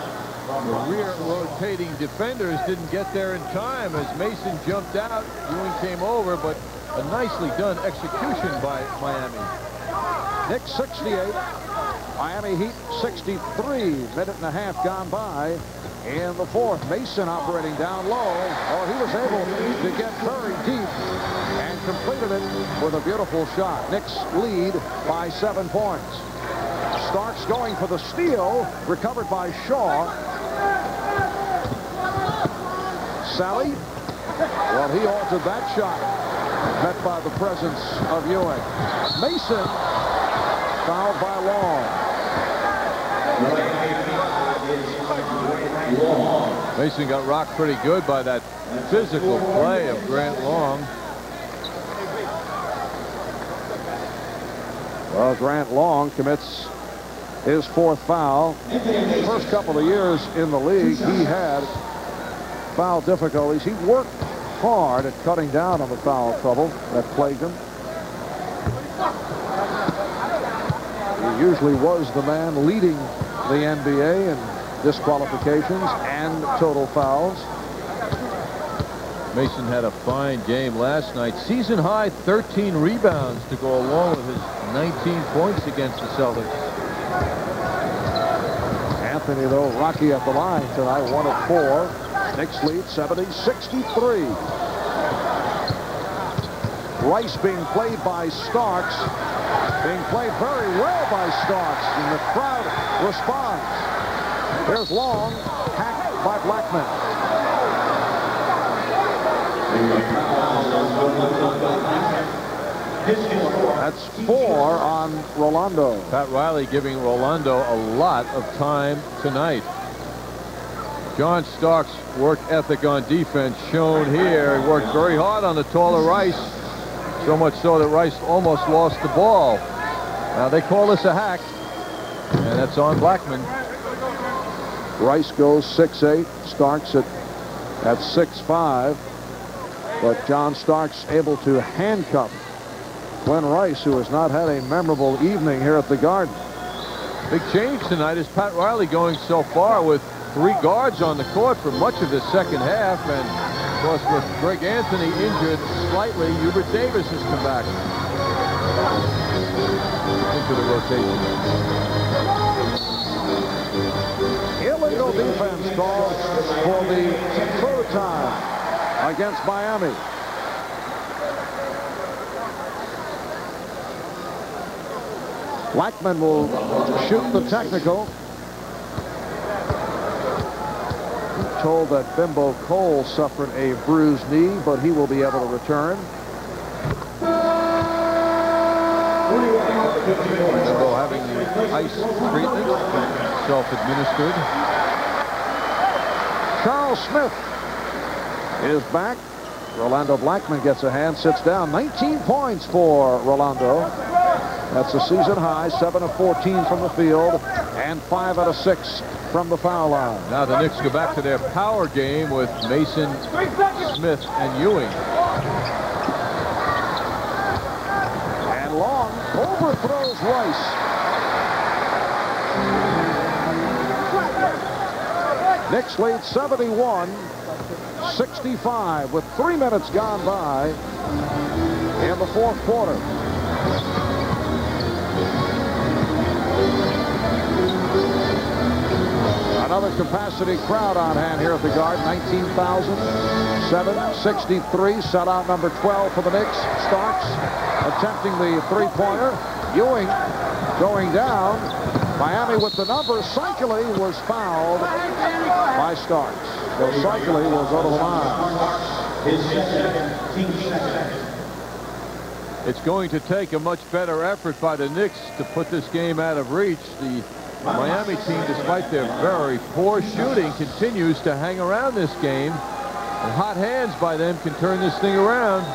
The rear rotating defenders didn't get there in time as Mason jumped out. Ewing came over, but a nicely done execution by Miami. Knicks 68. Miami Heat 63. Minute and a half gone by in the fourth. Mason operating down low. Oh, he was able to get very deep and completed it with a beautiful shot. Knicks lead by 7 points. Starks going for the steal, recovered by Shaw. Sally, well, he altered that shot, met by the presence of Ewing. Mason, fouled by Long. Mason got rocked pretty good by that physical play of Grant Long. Well, Grant Long commits his 4th foul. First couple of years in the league, he had foul difficulties. He worked hard at cutting down on the foul trouble that plagued him. He usually was the man leading the NBA in disqualifications and total fouls. Mason had a fine game last night. Season high 13 rebounds to go along with his 19 points against the Celtics. Anthony, though, rocky at the line tonight, 1 of 4. Knicks lead 70-63. Rice being played by Starks. Being played very well by Starks, and the crowd responds. Here's Long, hacked by Blackman. That's 4 on Rolando. Pat Riley giving Rolando a lot of time tonight. John Starks' work ethic on defense shown here. He worked very hard on the taller Rice, so much so that Rice almost lost the ball. Now they call this a hack, and that's on Blackman. Rice goes 6'8", Starks at 6'5", but John Starks able to handcuff Glenn Rice, who has not had a memorable evening here at the Garden. Big change tonight is Pat Riley going so far with 3 guards on the court for much of the second half, and of course with Greg Anthony injured slightly, Hubert Davis has come back into the rotation. Illegal defense called for the 3rd time against Miami. Blackman will shoot the technical. We're told that Bimbo Cole suffered a bruised knee, but he will be able to return. Bimbo having the ice treatment, self-administered. Charles Smith is back. Rolando Blackman gets a hand, sits down. 19 points for Rolando. That's a season high, 7 of 14 from the field, and 5 out of 6 from the foul line. Now the Knicks go back to their power game with Mason, Smith, and Ewing. And Long overthrows Rice. Knicks lead 71-65 with 3 minutes gone by in the 4th quarter. Another capacity crowd on hand here at the Garden. 19,763. Sellout number 12 for the Knicks. Starks attempting the 3-pointer. Ewing going down. Miami with the number. Cycli was fouled by Starks. So Cycli will go to the line. It's going to take a much better effort by the Knicks to put this game out of reach. The Miami team, despite their very poor shooting, continues to hang around this game. And hot hands by them can turn this thing around.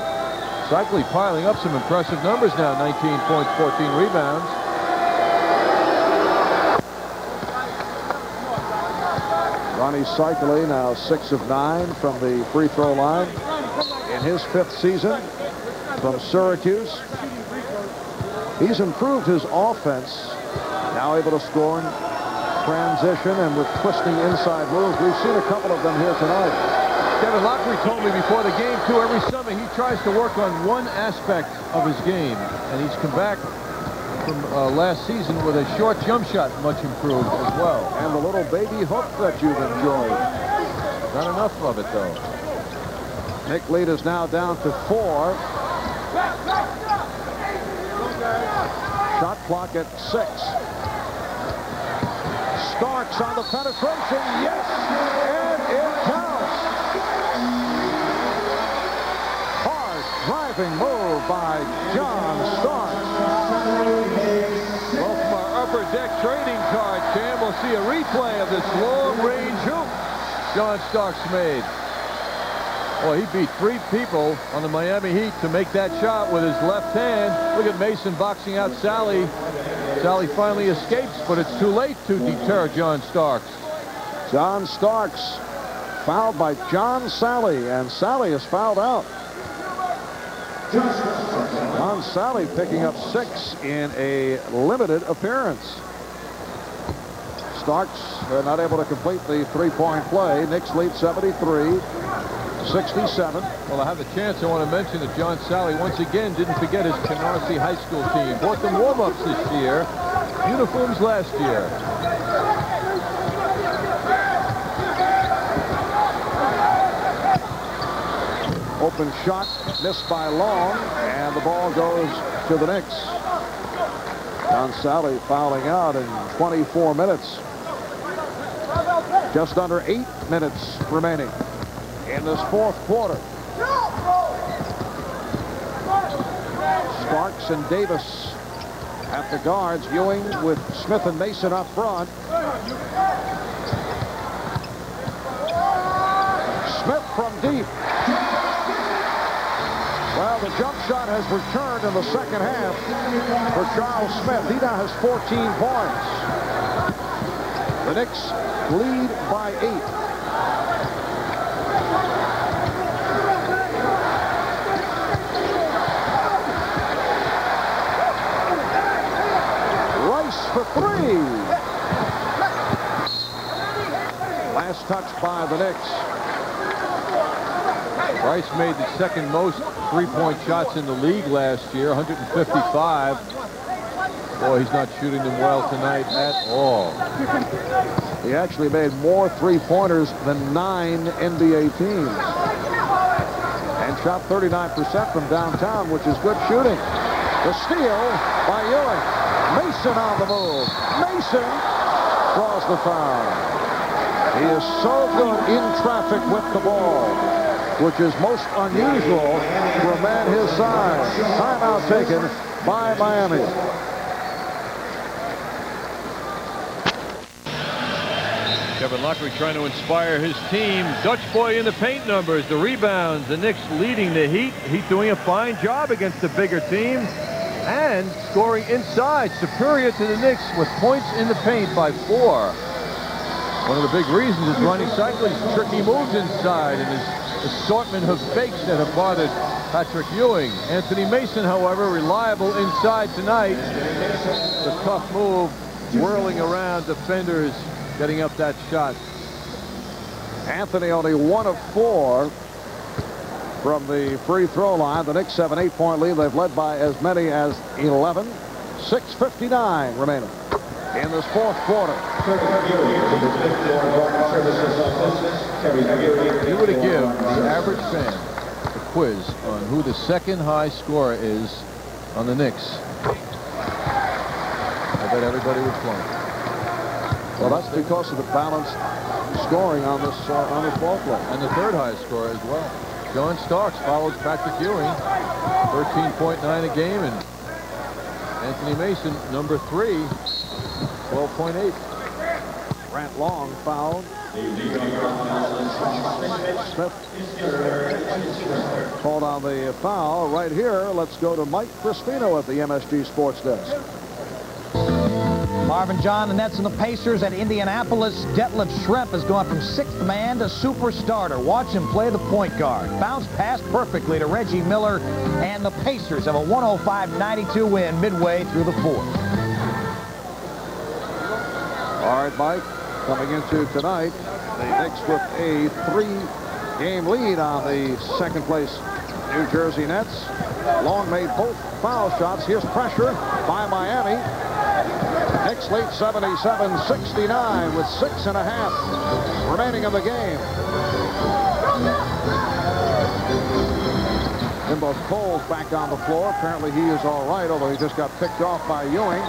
Cycli piling up some impressive numbers now. 19 points, 14 rebounds. Ronnie Cycli now 6 of 9 from the free throw line in his 5th season from Syracuse. He's improved his offense. Now able to score in transition and with twisting inside moves. We've seen a couple of them here tonight. Kevin Lockery told me before the game, too, every summer he tries to work on one aspect of his game. And he's come back from last season with a short jump shot, much improved as well. And the little baby hook that you've enjoyed. Not enough of it, though. Knick lead is now down to 4. Shot clock at 6. Starks on the penetration. Yes, and it counts. Hard driving move by John Starks. Well, from our upper deck trading card cam, we'll see a replay of this long-range hoop John Starks made. Well, he beat 3 people on the Miami Heat to make that shot with his left hand. Look at Mason boxing out Sally Sally finally escapes, but it's too late to deter John Starks. John Starks fouled by John Sally, and Sally is fouled out. John Sally picking up 6 in a limited appearance. Starks not able to complete the three-point play. Knicks lead 73-67. Well, I have a chance. I want to mention that John Sally once again didn't forget his Canarsie High School team. Bought them warm-ups this year, uniforms last year. Open shot missed by Long, and the ball goes to the Knicks. John Sally fouling out in 24 minutes. Just under 8 minutes remaining in this fourth quarter. Starks and Davis at the guards. Ewing with Smith and Mason up front. Smith from deep. Well, the jump shot has returned in the second half for Charles Smith. He now has 14 points. The Knicks lead by 8. Rice for 3. Last touch by the Knicks. Rice made the second most three-point shots in the league last year, 155. Boy, he's not shooting them well tonight at all. He actually made more three-pointers than 9 NBA teams. And shot 39% from downtown, which is good shooting. The steal by Ewing. Mason on the move. Mason draws the foul. He is so good in traffic with the ball, which is most unusual for a man his size. Timeout taken by Miami. Kevin Lockery trying to inspire his team. Dutch boy in the paint numbers, the rebounds. The Knicks leading the Heat. Heat doing a fine job against the bigger team and scoring inside, superior to the Knicks with points in the paint by 4. One of the big reasons is Ronnie Cycli's tricky moves inside and his assortment of fakes that have bothered Patrick Ewing. Anthony Mason, however, reliable inside tonight. The tough move, whirling around defenders, getting up that shot. Anthony only 1 of 4 from the free throw line. The Knicks have an 8-point lead. They've led by as many as 11. 6:59 remaining in this fourth quarter. If you were to give the average fan a quiz on who the second high scorer is on the Knicks, I bet everybody would flunk. Well, that's because of the balanced scoring on this ball play. And the third highest scorer as well. John Starks follows Patrick Ewing, 13.9 a game, and Anthony Mason, number 3, 12.8. Grant Long fouled. Smith called on the foul right here. Let's go to Mike Crispino at the MSG Sports Desk. Marvin John, the Nets and the Pacers at Indianapolis. Detlef Schrempf has gone from 6th man to super starter. Watch him play the point guard. Bounce pass perfectly to Reggie Miller, and the Pacers have a 105-92 win midway through the fourth. All right, Mike, coming into tonight, the Knicks with a 3-game lead on the second place New Jersey Nets. Long made both foul shots. Here's pressure by Miami. Knicks lead 77-69 with 6.5 remaining in the game. Jimbo Cole's back on the floor. Apparently he is all right, although he just got picked off by Ewing.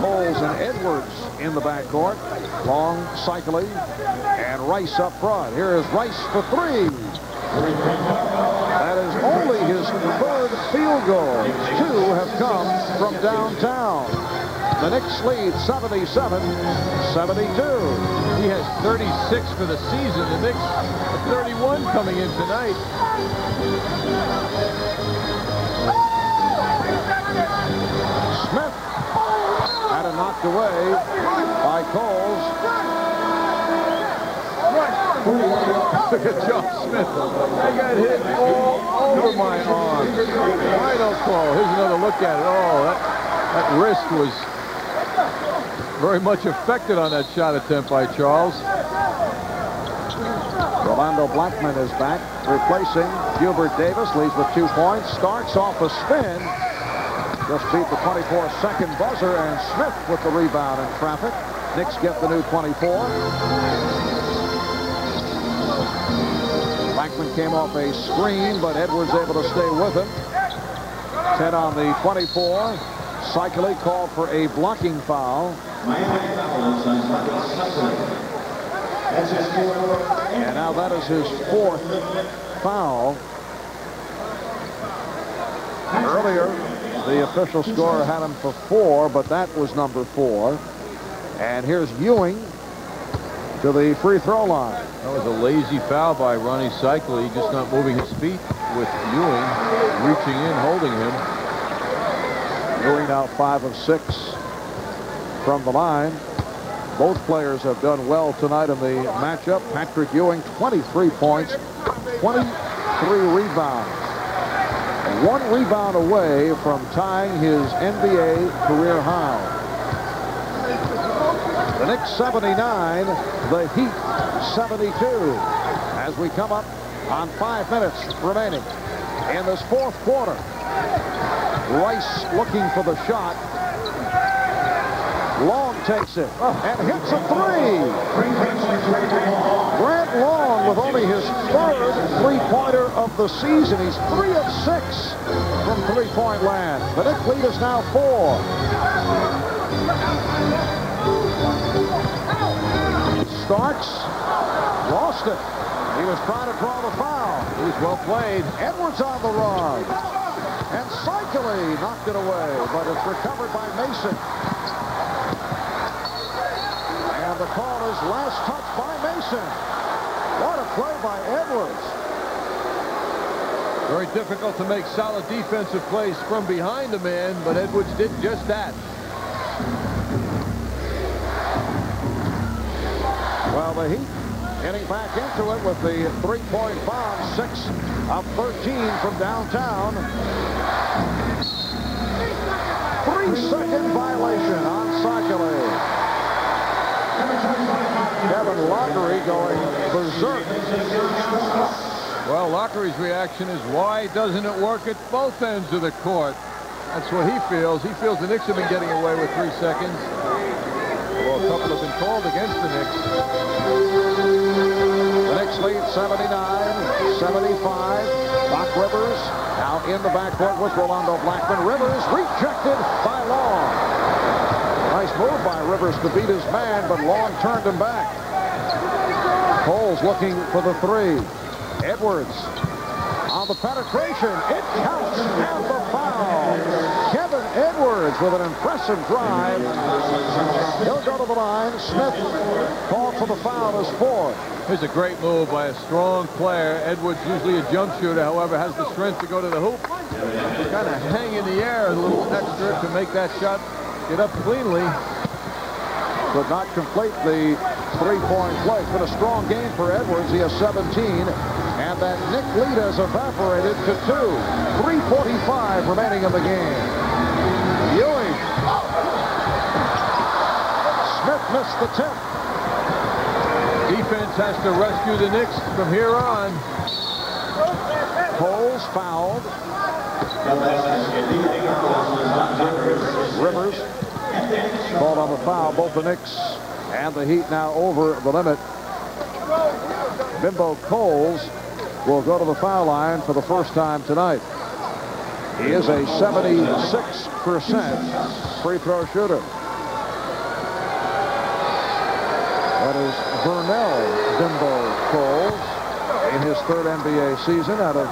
Coles and Edwards in the backcourt. Long, Cycli, and Rice up front. Here is Rice for 3. That is only his 3rd field goal. 2 have come from downtown. The Knicks lead 77-72. He has 36 for the season. The Knicks have 31 coming in tonight. knocked away by Coles. Look at John Smith. I got hit all over my arm. Why don't call? Here's another look at it. Oh, that wrist was very much affected on that shot attempt by Charles. Rolando Blackman is back, replacing Gilbert Davis. Leads with 2 points. Starks off a spin. Just beat the 24-second buzzer, and Smith with the rebound in traffic. Knicks get the new 24. Blackman came off a screen, but Edwards able to stay with him. 10 on the 24. Oakley called for a blocking foul. And now that is his 4th foul. Earlier, the official scorer had him for 4, but that was number 4. And here's Ewing to the free throw line. That was a lazy foul by Ronnie Oakley, just not moving his feet with Ewing reaching in, holding him. Ewing now 5 of 6 from the line. Both players have done well tonight in the matchup. Patrick Ewing, 23 points, 23 rebounds. 1 rebound away from tying his NBA career high. The Knicks 79, the Heat 72. As we come up on 5 minutes remaining in this 4th quarter. Rice looking for the shot. Long takes it and hits a 3. Grant Long with only his 3rd three-pointer of the season. He's 3 of 6 from three-point land. The Knicks lead is now 4. Starks lost it. He was trying to draw the foul. He was well played. Edwards on the run. And Oakley knocked it away, but it's recovered by Mason. And the call is last touch by Mason. What a play by Edwards. Very difficult to make solid defensive plays from behind a man, but Edwards did just that. Well, the Heat getting back into it with the three-point bomb. 6 of 13 from downtown. 3-second violation on Oakley. Kevin Lockery going berserk. Well, Lockery's reaction is, why doesn't it work at both ends of the court? That's what he feels. He feels the Knicks have been getting away with 3 seconds. Well, a couple have been called against the Knicks. The Knicks lead 79-75. Doc Rivers now in the backcourt with Rolando Blackman. Rivers rejected by Long. Nice move by Rivers to beat his man, but Long turned him back. Coles looking for the 3. Edwards on the penetration. It counts and the foul. Kevin Edwards with an impressive drive. He'll go to the line. Smith called for the foul as 4. Here's a great move by a strong player. Edwards, usually a jump shooter, however, has the strength to go to the hoop. Kind of hang in the air a little extra to make that shot get up cleanly. Could not complete the three-point play. It's been a strong game for Edwards. He has 17. And that Knick lead has evaporated to 2. 3:45 remaining in the game. Ewing. Smith missed the tip. Defense has to rescue the Knicks from here on. Coles fouled. Rivers called on the foul. Both the Knicks and the Heat now over the limit. Bimbo Coles will go to the foul line for the first time tonight. He is a 76% free throw shooter. That is Vernell Bimbo Coles in his 3rd NBA season out of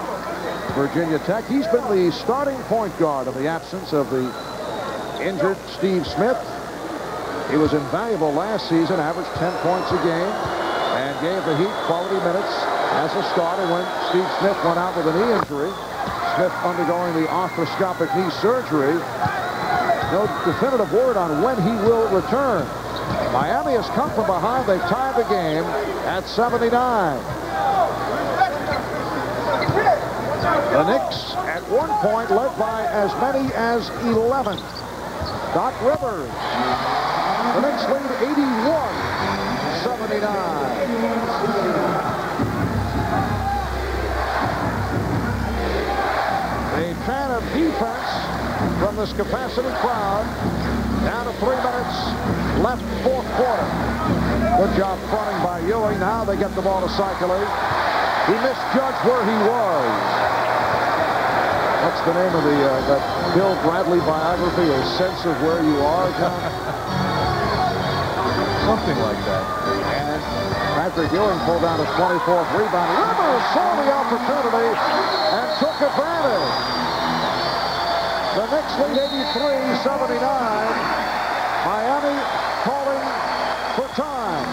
Virginia Tech. He's been the starting point guard in the absence of the injured Steve Smith. He was invaluable last season, averaged 10 points a game, and gave the Heat quality minutes as a starter when Steve Smith went out with a knee injury. Smith undergoing the arthroscopic knee surgery. No definitive word on when he will return. Miami has come from behind. They've tied the game at 79. The Knicks at one point led by as many as 11. Doc Rivers. The Knicks lead 81-79. A fan of defense from this capacity crowd. Down to 3 minutes left, fourth quarter. Good job fronting by Ewing. Now they get the ball to Oakley. He misjudged where he was. What's the name of that Bill Bradley biography? A Sense of Where You Are, John? Something like that. And Patrick Ewing pulled down his 24th rebound. Rivers saw the opportunity and took advantage. The Knicks lead 83-79. Miami calling for time.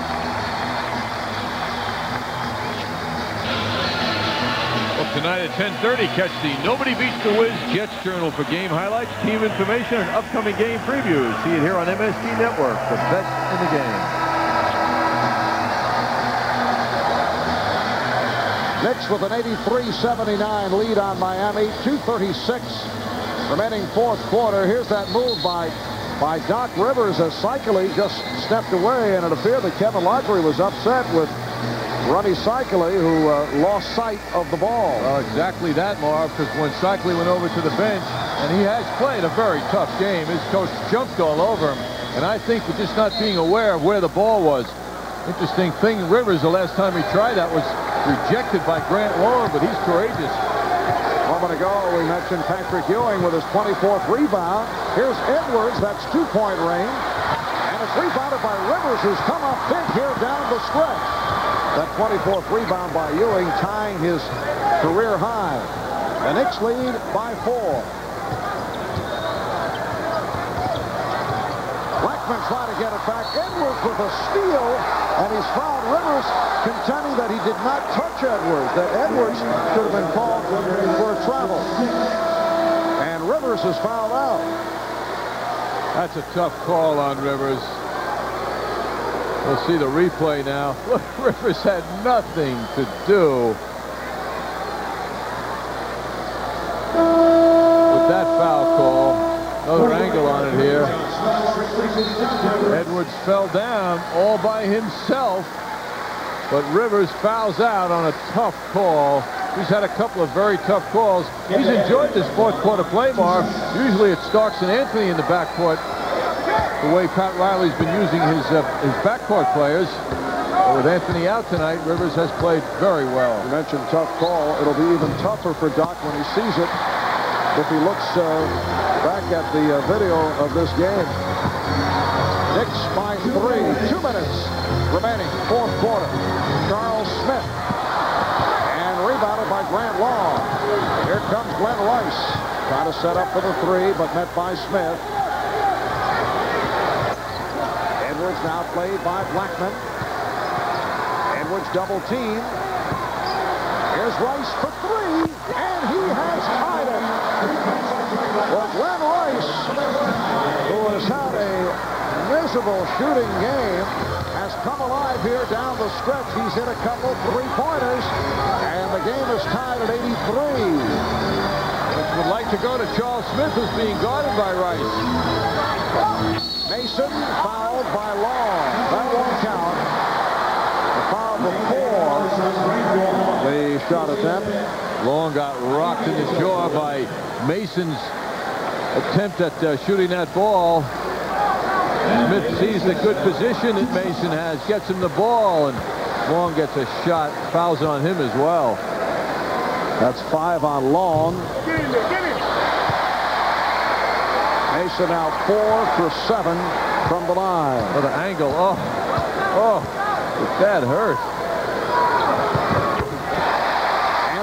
Well, tonight at 10:30, catch the Nobody Beats the Wiz Jets Journal for game highlights, team information, and upcoming game previews. See it here on MSG Network, the best in the game. Knicks with an 83-79 lead on Miami. 2:36 remaining fourth quarter. Here's that move by Doc Rivers as Oakley just stepped away, and it appeared that Kevin Lockery was upset with Ronnie Oakley, who lost sight of the ball. Well, exactly that, Marv, because when Oakley went over to the bench, and he has played a very tough game, his coach jumped all over him, and I think for just not being aware of where the ball was. Interesting thing, Rivers, the last time he tried that was rejected by Grant Long, but he's courageous. A moment ago, we mentioned Patrick Ewing with his 24th rebound. Here's Edwards, that's 2-point range. And it's rebounded by Rivers, who's come up big here down the stretch. That 24th rebound by Ewing, tying his career high. The Knicks lead by 4. Blackman trying to get it back. Edwards with a steal, and he's fouled Rivers, contending that he did not touch Edwards, that Edwards should have been called for a travel. And Rivers is fouled out. That's a tough call on Rivers. We'll see the replay now. Look, Rivers had nothing to do with that foul call. Another angle on it here. Edwards fell down all by himself, but Rivers fouls out on a tough call. He's had a couple of very tough calls. He's enjoyed this fourth quarter play, Marv. Usually it's Starks and Anthony in the backcourt, the way Pat Riley's been using his backcourt players. But with Anthony out tonight, Rivers has played very well. You mentioned tough call. It'll be even tougher for Doc when he sees it, if he looks back at the video of this game. Knicks by 3. 2 minutes remaining, fourth quarter. Charles Smith. And rebounded by Grant Long. Here comes Glenn Rice. Trying to set up for the 3, but met by Smith. Edwards now played by Blackman. Edwards double team. Here's Rice for 3, and he has tied it. Well, Glenn Rice, who has had a miserable shooting game, has come alive here down the stretch. He's hit a couple 3-pointers, and the game is tied at 83. Which would like to go to Charles Smith, who's being guarded by Rice. Mason fouled by Long. That won't count. The foul before the shot attempt. Long got rocked in the jaw by Mason's attempt at shooting that ball. Smith sees the good position that Mason has, gets him the ball, and Long gets a shot, fouls on him as well. That's 5 on Long. Mason now 4 for 7 from the line. Another angle. Oh, that hurt.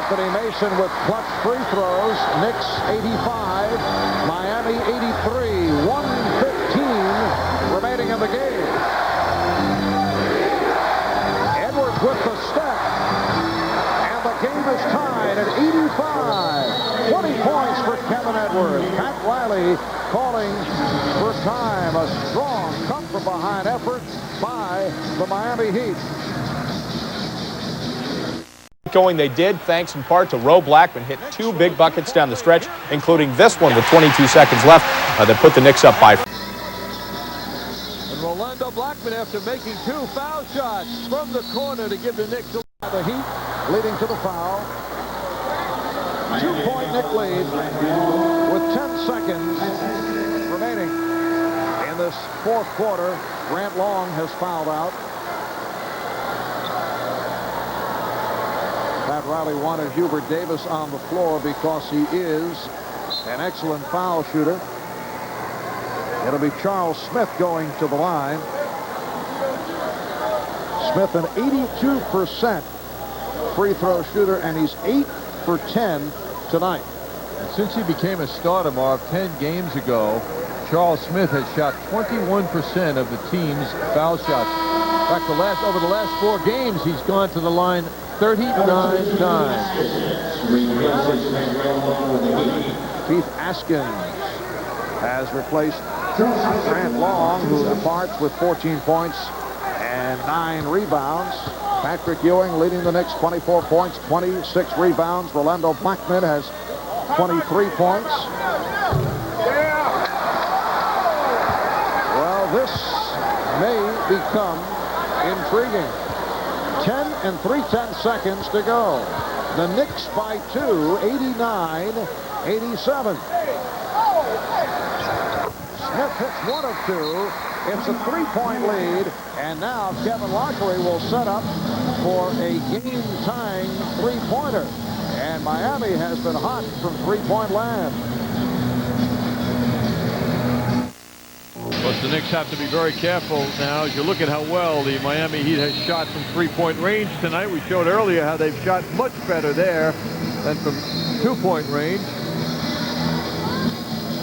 Anthony Mason with clutch free throws. Knicks 85, Miami 83. 1:15 remaining in the game. Edwards with the step. And the game is tied at 85. 20 points for Kevin Edwards. Pat Riley calling for time. A strong come-from-behind effort by the Miami Heat. Going they did, thanks in part to Roe Blackman, hit 2 big buckets down the stretch, including this one with 22 seconds left that put the Knicks up by. And Rolando Blackman, after making 2 foul shots from the corner to give the Knicks the Heat leading to the foul. 2-point Knick lead with 10 seconds remaining in this fourth quarter. Grant Long has fouled out. Pat Riley wanted Hubert Davis on the floor because he is an excellent foul shooter. It'll be Charles Smith going to the line. Smith, an 82% free throw shooter, and he's 8 for 10 tonight. And since he became a starter, Marv, 10 games ago, Charles Smith has shot 21% of the team's foul shots. In fact, over the last 4 games, he's gone to the line 39 times. Keith Askins has replaced Grant Long, who departs with 14 points and 9 rebounds. Patrick Ewing leading the Knicks, 24 points, 26 rebounds. Rolando Blackman has 23 points. Well, this may become intriguing. 10 and 3/10 seconds to go. The Knicks by 2, 89-87. Smith hits 1 of 2. It's a 3-point lead, and now Kevin Lockery will set up for a game-tying 3-pointer. And Miami has been hot from 3-point land. But the Knicks have to be very careful now as you look at how well the Miami Heat has shot from 3-point range tonight. We showed earlier how they've shot much better there than from 2-point range.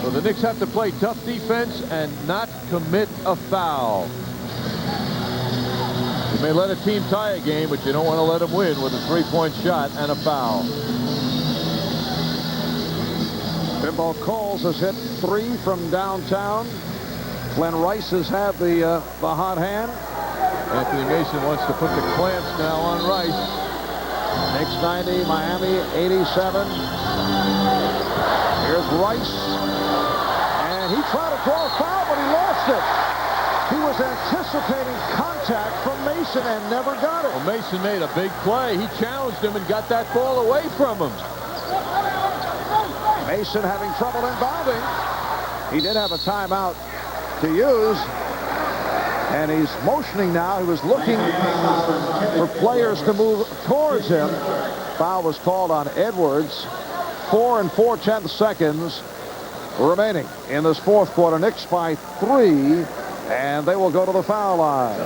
So the Knicks have to play tough defense and not commit a foul. You may let a team tie a game, but you don't want to let them win with a 3-point shot and a foul. Bimbo Coles has hit 3 from downtown. Glenn Rice has had the hot hand. Anthony Mason wants to put the clamps now on Rice. Knicks 90, Miami 87. Here's Rice. And he tried to draw a foul, but he lost it. He was anticipating contact from Mason and never got it. Well, Mason made a big play. He challenged him and got that ball away from him. Mason having trouble inbounding. He did have a timeout to use, and he's motioning now. He was looking for players to move towards him. Foul was called on Edwards. 4 and 4/10 seconds remaining in this fourth quarter. Knicks by 3, and they will go to the foul line.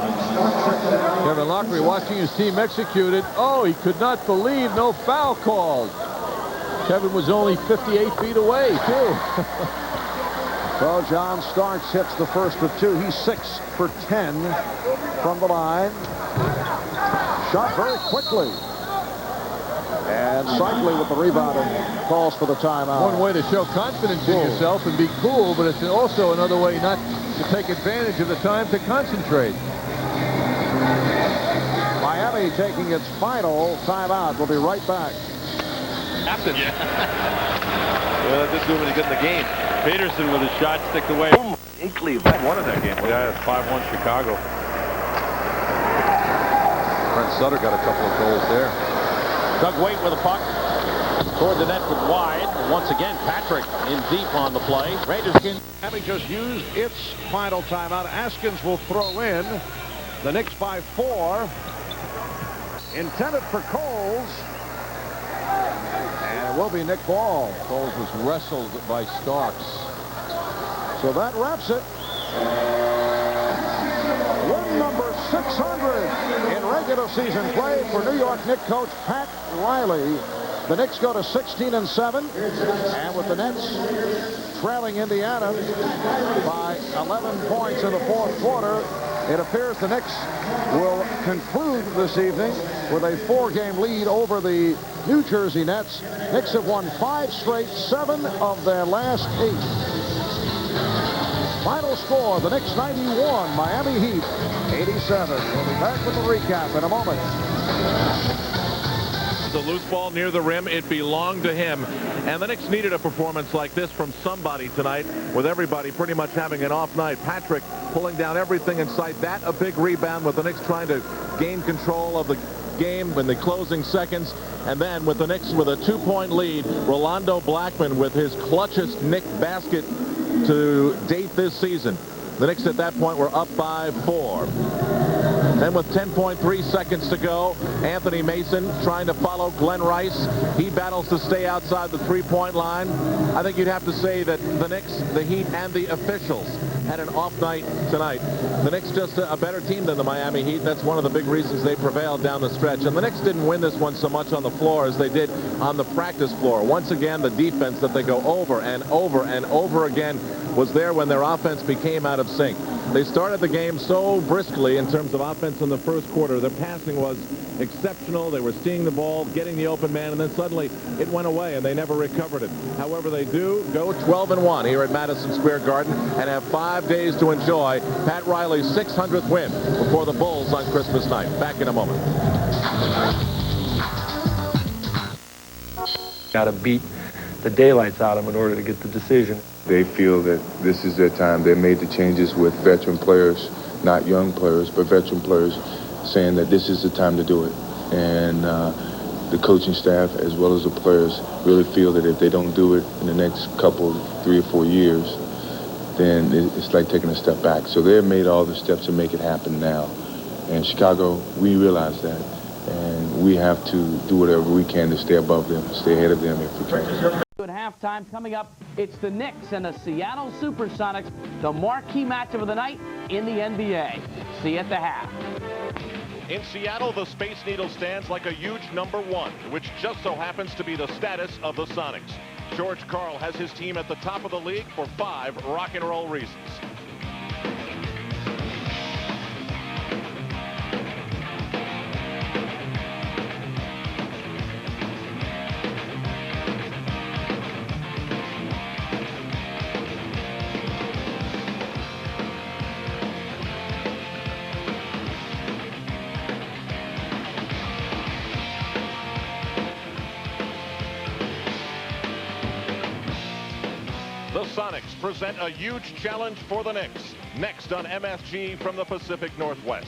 Kevin Lockery watching his team executed. Oh, he could not believe no foul called. Kevin was only 58 feet away, too. So John Starks hits the first of 2. He's 6 for 10 from the line. Shot very quickly. And Cycli with the rebound and calls for the timeout. One way to show confidence in yourself and be cool, but it's also another way not to take advantage of the time to concentrate. Miami taking its final timeout. We'll be right back. Captain. Yeah. Well, that didn't do him any good in the game. Peterson with his shot sticked away. Oakley won in that game. Yeah, it's 5-1 Chicago. Brent Sutter got a couple of goals there. Doug Waite with a puck toward the net, but wide. And once again, Patrick in deep on the play. Rangers having just used its final timeout. Askins will throw in. The Knicks by 4. Intended for Coles. And it will be Nick Ball. Coles was wrestled by Starks. So that wraps it. Win number 600 in regular season play for New York Knicks coach Pat Riley. The Knicks go to 16-7, and with the Nets trailing Indiana by 11 points in the fourth quarter, it appears the Knicks will conclude this evening with a 4-game lead over the New Jersey Nets. Knicks have won 5 straight, 7 of their last 8. final score, the Knicks 91, Miami Heat 87. We'll be back with the recap in a moment. The loose ball near the rim, it belonged to him. And the Knicks needed a performance like this from somebody tonight, with everybody pretty much having an off night. Patrick pulling down everything in sight. That a big rebound, with the Knicks trying to gain control of the game in the closing seconds. And then with the Knicks with a 2-point lead, Rolando Blackman with his clutchest Knick basket to date this season. The Knicks at that point were up by 4. Then with 10.3 seconds to go, Anthony Mason trying to follow Glenn Rice. He battles to stay outside the three-point line. I think you'd have to say that the Knicks, the Heat, and the officials had an off night tonight. The Knicks just a better team than the Miami Heat. That's one of the big reasons they prevailed down the stretch. And the Knicks didn't win this one so much on the floor as they did on the practice floor. Once again, the defense that they go over and over and over again was there when their offense became out of sync. They started the game so briskly in terms of offense in the first quarter. Their passing was exceptional. They were seeing the ball, getting the open man, and then suddenly it went away and they never recovered it. However, they do go 12-1 here at Madison Square Garden and have 5 days to enjoy Pat Riley's 600th win before the Bulls on Christmas night. Back in a moment. Got to beat the daylights out of them in order to get the decision. They feel that this is their time. They made the changes with veteran players, not young players, but veteran players, saying that this is the time to do it. And the coaching staff, as well as the players, really feel that if they don't do it in the next couple, 3 or 4 years, then it's like taking a step back. So they've made all the steps to make it happen now. And Chicago, we realize that. And we have to do whatever we can to stay above them, stay ahead of them if we can. At halftime, coming up, it's the Knicks and the Seattle Supersonics, the marquee matchup of the night in the NBA. See you at the half. In Seattle, the Space Needle stands like a huge #1, which just so happens to be the status of the Sonics. George Karl has his team at the top of the league for 5 rock and roll reasons. The Sonics present a huge challenge for the Knicks. Next on MSG from the Pacific Northwest.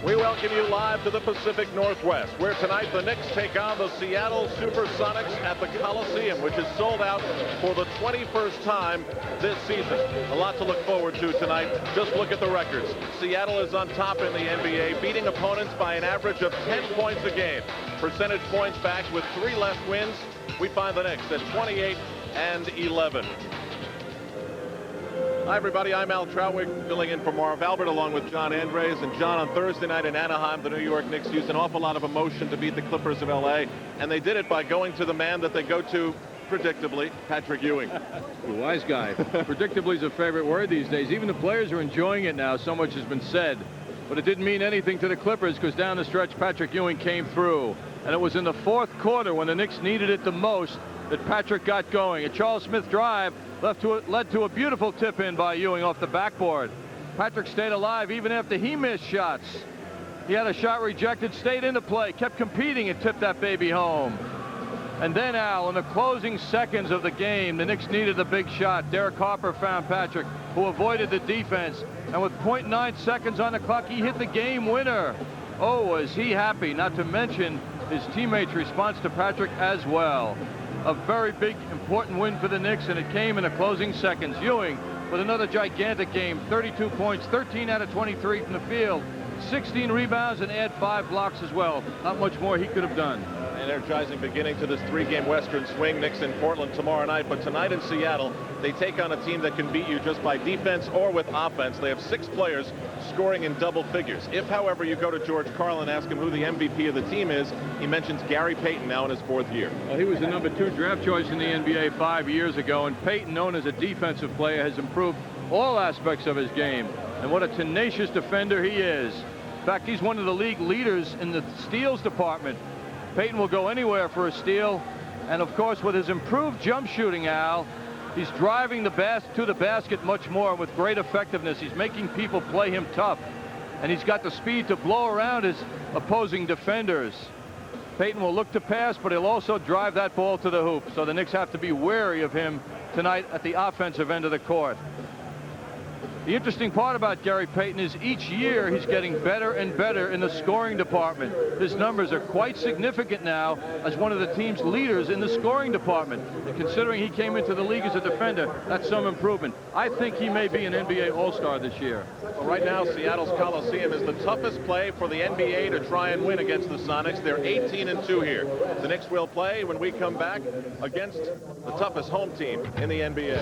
We welcome you live to the Pacific Northwest, where tonight the Knicks take on the Seattle Supersonics at the Coliseum, which is sold out for the 21st time this season. A lot to look forward to tonight. Just look at the records. Seattle is on top in the NBA, beating opponents by an average of 10 points a game. Percentage points back with 3 less wins. We find the Knicks at 28-11. Hi, everybody. I'm Al Troutwig, filling in for Marv Albert, along with John Andres. And John, on Thursday night in Anaheim, the New York Knicks used an awful lot of emotion to beat the Clippers of L.A., and they did it by going to the man that they go to, predictably, Patrick Ewing. You wise guy. Predictably is a favorite word these days. Even the players are enjoying it now. So much has been said. But it didn't mean anything to the Clippers, because down the stretch, Patrick Ewing came through. And it was in the 4th quarter, when the Knicks needed it the most, that Patrick got going. A Charles Smith drive led to a beautiful tip-in by Ewing off the backboard. Patrick stayed alive even after he missed shots. He had a shot rejected, stayed into play, kept competing, and tipped that baby home. And then, Al, in the closing seconds of the game, the Knicks needed a big shot. Derek Harper found Patrick, who avoided the defense. And with 0.9 seconds on the clock, he hit the game winner. Oh, was he happy, not to mention his teammates' response to Patrick as well. A very big, important win for the Knicks, and it came in the closing seconds. Ewing with another gigantic game, 32 points, 13 out of 23 from the field, 16 rebounds, and add 5 blocks as well. Not much more he could have done. energizing beginning to this 3-game Western swing. Knicks in Portland tomorrow night, but tonight in Seattle, they take on a team that can beat you just by defense or with offense. They have 6 players scoring in double figures. If, however, you go to George Karl and ask him who the MVP of the team is, he mentions Gary Payton, now in his 4th year. Well, he was the #2 draft choice in the NBA 5 years ago, and Payton, known as a defensive player, has improved all aspects of his game. And what a tenacious defender he is. In fact, he's one of the league leaders in the steals department. Payton will go anywhere for a steal. And of course, with his improved jump shooting, Al, he's driving to the basket much more with great effectiveness. He's making people play him tough. And he's got the speed to blow around his opposing defenders. Payton will look to pass, but he'll also drive that ball to the hoop. So the Knicks have to be wary of him tonight at the offensive end of the court. The interesting part about Gary Payton is each year he's getting better and better in the scoring department. His numbers are quite significant now as one of the team's leaders in the scoring department. And considering he came into the league as a defender, that's some improvement. I think he may be an NBA All-Star this year. Well, right now, Seattle's Coliseum is the toughest play for the NBA to try and win against the Sonics. They're 18-2 here. The Knicks will play when we come back against the toughest home team in the NBA.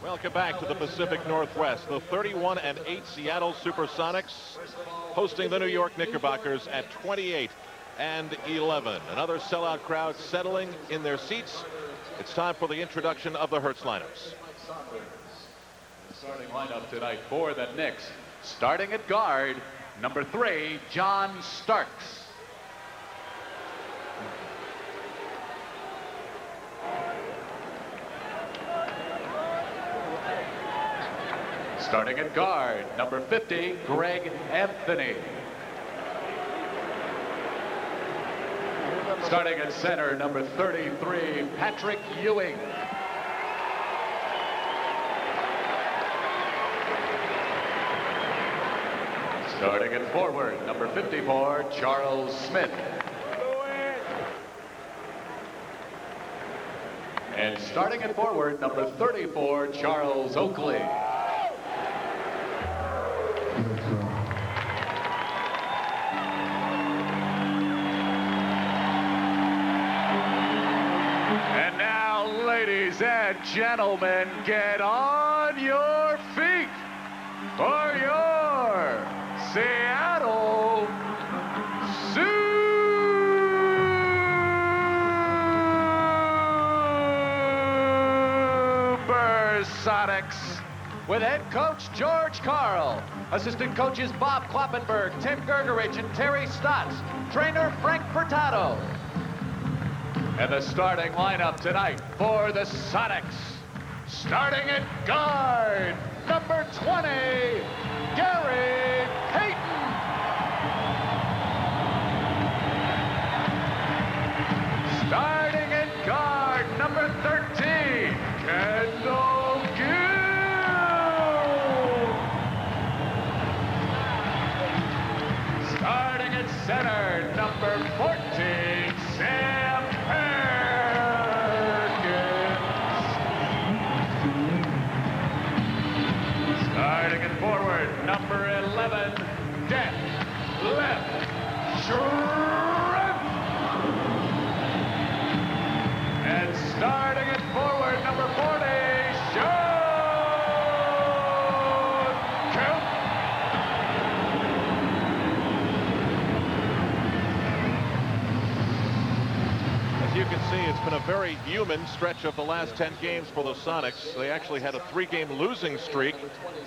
Welcome back to the Pacific Northwest. The 31-8 Seattle Supersonics hosting the New York Knickerbockers at 28-11. Another sellout crowd settling in their seats. It's time for the introduction of the Hertz lineups. The starting lineup tonight for the Knicks. Starting at guard, number 3, John Starks. Starting at guard, number 50, Greg Anthony. Starting at center, number 33, Patrick Ewing. Starting at forward, number 54, Charles Smith. And starting at forward, number 34, Charles Oakley. Ladies and gentlemen, get on your feet for your Seattle Supersonics. With head coach George Karl, assistant coaches Bob Kloppenberg, Tim Gergerich, and Terry Stotts, trainer Frank Furtado. And the starting lineup tonight for the Sonics. Starting at guard, number 20, Gary Payton. Starting at guard, number 13, Kendall Gill. Starting at center, number 14, Sam Starting at forward, number 11, Deck Left Shrimp. And starting at forward, number 40, Sean Kemp. As you can see, it's been a very human stretch of the last 10 games for the Sonics. They actually had a 3-game losing streak,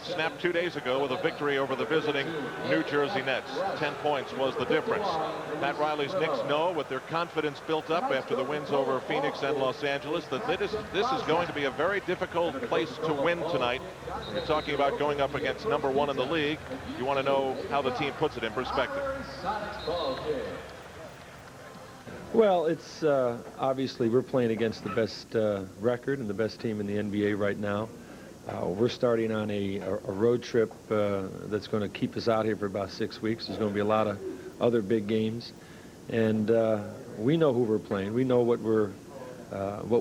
snapped 2 days ago with a victory over the visiting New Jersey Nets. 10 points was the difference. Pat Riley's Knicks know, with their confidence built up after the wins over Phoenix and Los Angeles, that this is going to be a very difficult place to win tonight. When you're talking about going up against number 1 in the league, you want to know how the team puts it in perspective. Well, it's obviously we're playing against the best record and the best team in the NBA right now. We're starting on a road trip that's going to keep us out here for about 6 weeks. There's going to be a lot of other big games, and we know who we're playing. We know what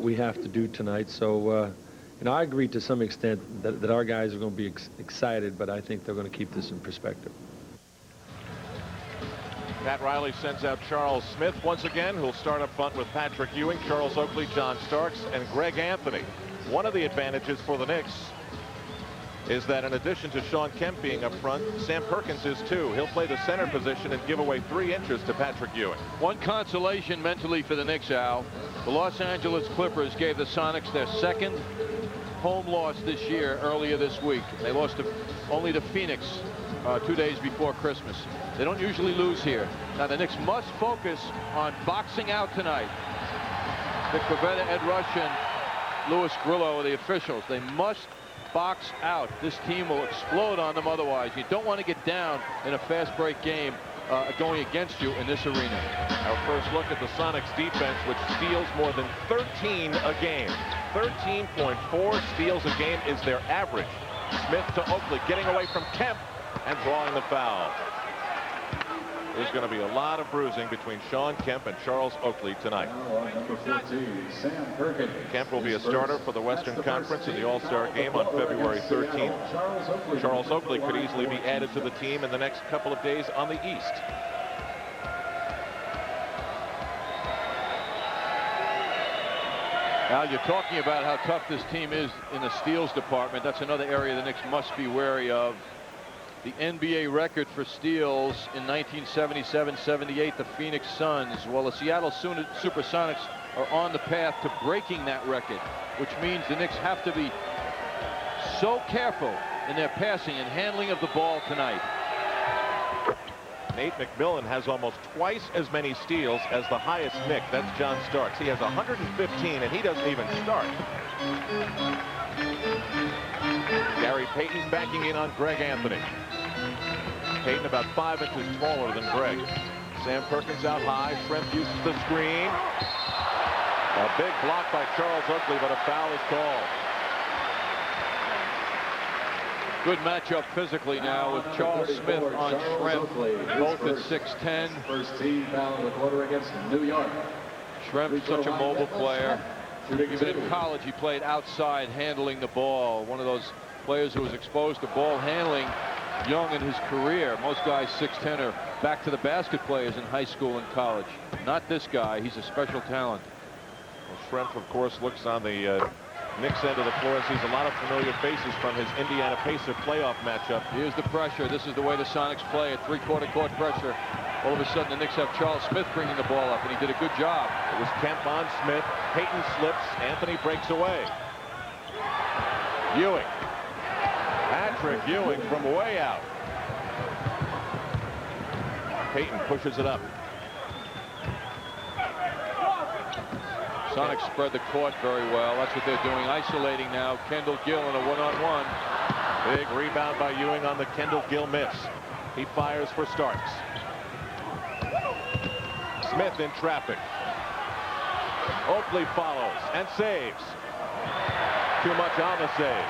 we have to do tonight. So, I agree to some extent that our guys are going to be excited, but I think they're going to keep this in perspective. Pat Riley sends out Charles Smith once again, who'll start up front with Patrick Ewing, Charles Oakley, John Starks, and Greg Anthony. One of the advantages for the Knicks is that in addition to Sean Kemp being up front, Sam Perkins is too. He'll play the center position and give away 3 inches to Patrick Ewing. One consolation mentally for the Knicks, Al. The Los Angeles Clippers gave the Sonics their second home loss this year earlier this week. They lost only to Phoenix 2 days before Christmas. They don't usually lose here. Now the Knicks must focus on boxing out tonight. Vic Pavetta, Ed Rush, and Louis Grillo are the officials. They must box out. This team will explode on them otherwise. You don't want to get down in a fast break game going against you in this arena. Our first look at the Sonics defense, which steals more than 13 a game. 13.4 steals a game is their average. Smith to Oakley, getting away from Kemp and drawing the foul. There's going to be a lot of bruising between Sean Kemp and Charles Oakley tonight. Kemp will be a starter for the Western Conference in the All-Star game on February 13th. Charles Oakley could easily be added to the team in the next couple of days on the East. Al, you're talking about how tough this team is in the steals department. That's another area the Knicks must be wary of. The NBA record for steals in 1977-78, the Phoenix Suns. Well, the Seattle Supersonics are on the path to breaking that record, which means the Knicks have to be so careful in their passing and handling of the ball tonight. Nate McMillan has almost twice as many steals as the highest Knick. That's John Starks. He has 115, and he doesn't even start. Gary Payton backing in on Greg Anthony. Payton about 5 inches smaller than Greg. Sam Perkins out high. Schrempf uses the screen. A big block by Charles Oakley, but a foul is called. Good matchup physically now with Charles Smith on Schrempf, both at 6'10". First team foul in the quarter against New York. Schrempf's such a mobile player. Even in college, he played outside handling the ball. One of those players who was exposed to ball handling young in his career. Most guys 6'10" are back to the basket players in high school and college. Not this guy. He's a special talent. Well, Schrempf, of course, looks on the Knicks end of the floor and sees a lot of familiar faces from his Indiana Pacer playoff matchup. Here's the pressure. This is the way the Sonics play, at 3/4 court pressure. All of a sudden, the Knicks have Charles Smith bringing the ball up, and he did a good job. It was Kemp on Smith. Payton slips. Anthony breaks away. Ewing. Patrick Ewing from way out. Payton pushes it up. Sonics spread the court very well. That's what they're doing, isolating now. Kendall Gill in a one-on-one. Big rebound by Ewing on the Kendall Gill miss. He fires for Starks. Smith in traffic. Oakley follows and saves. Too much on the save.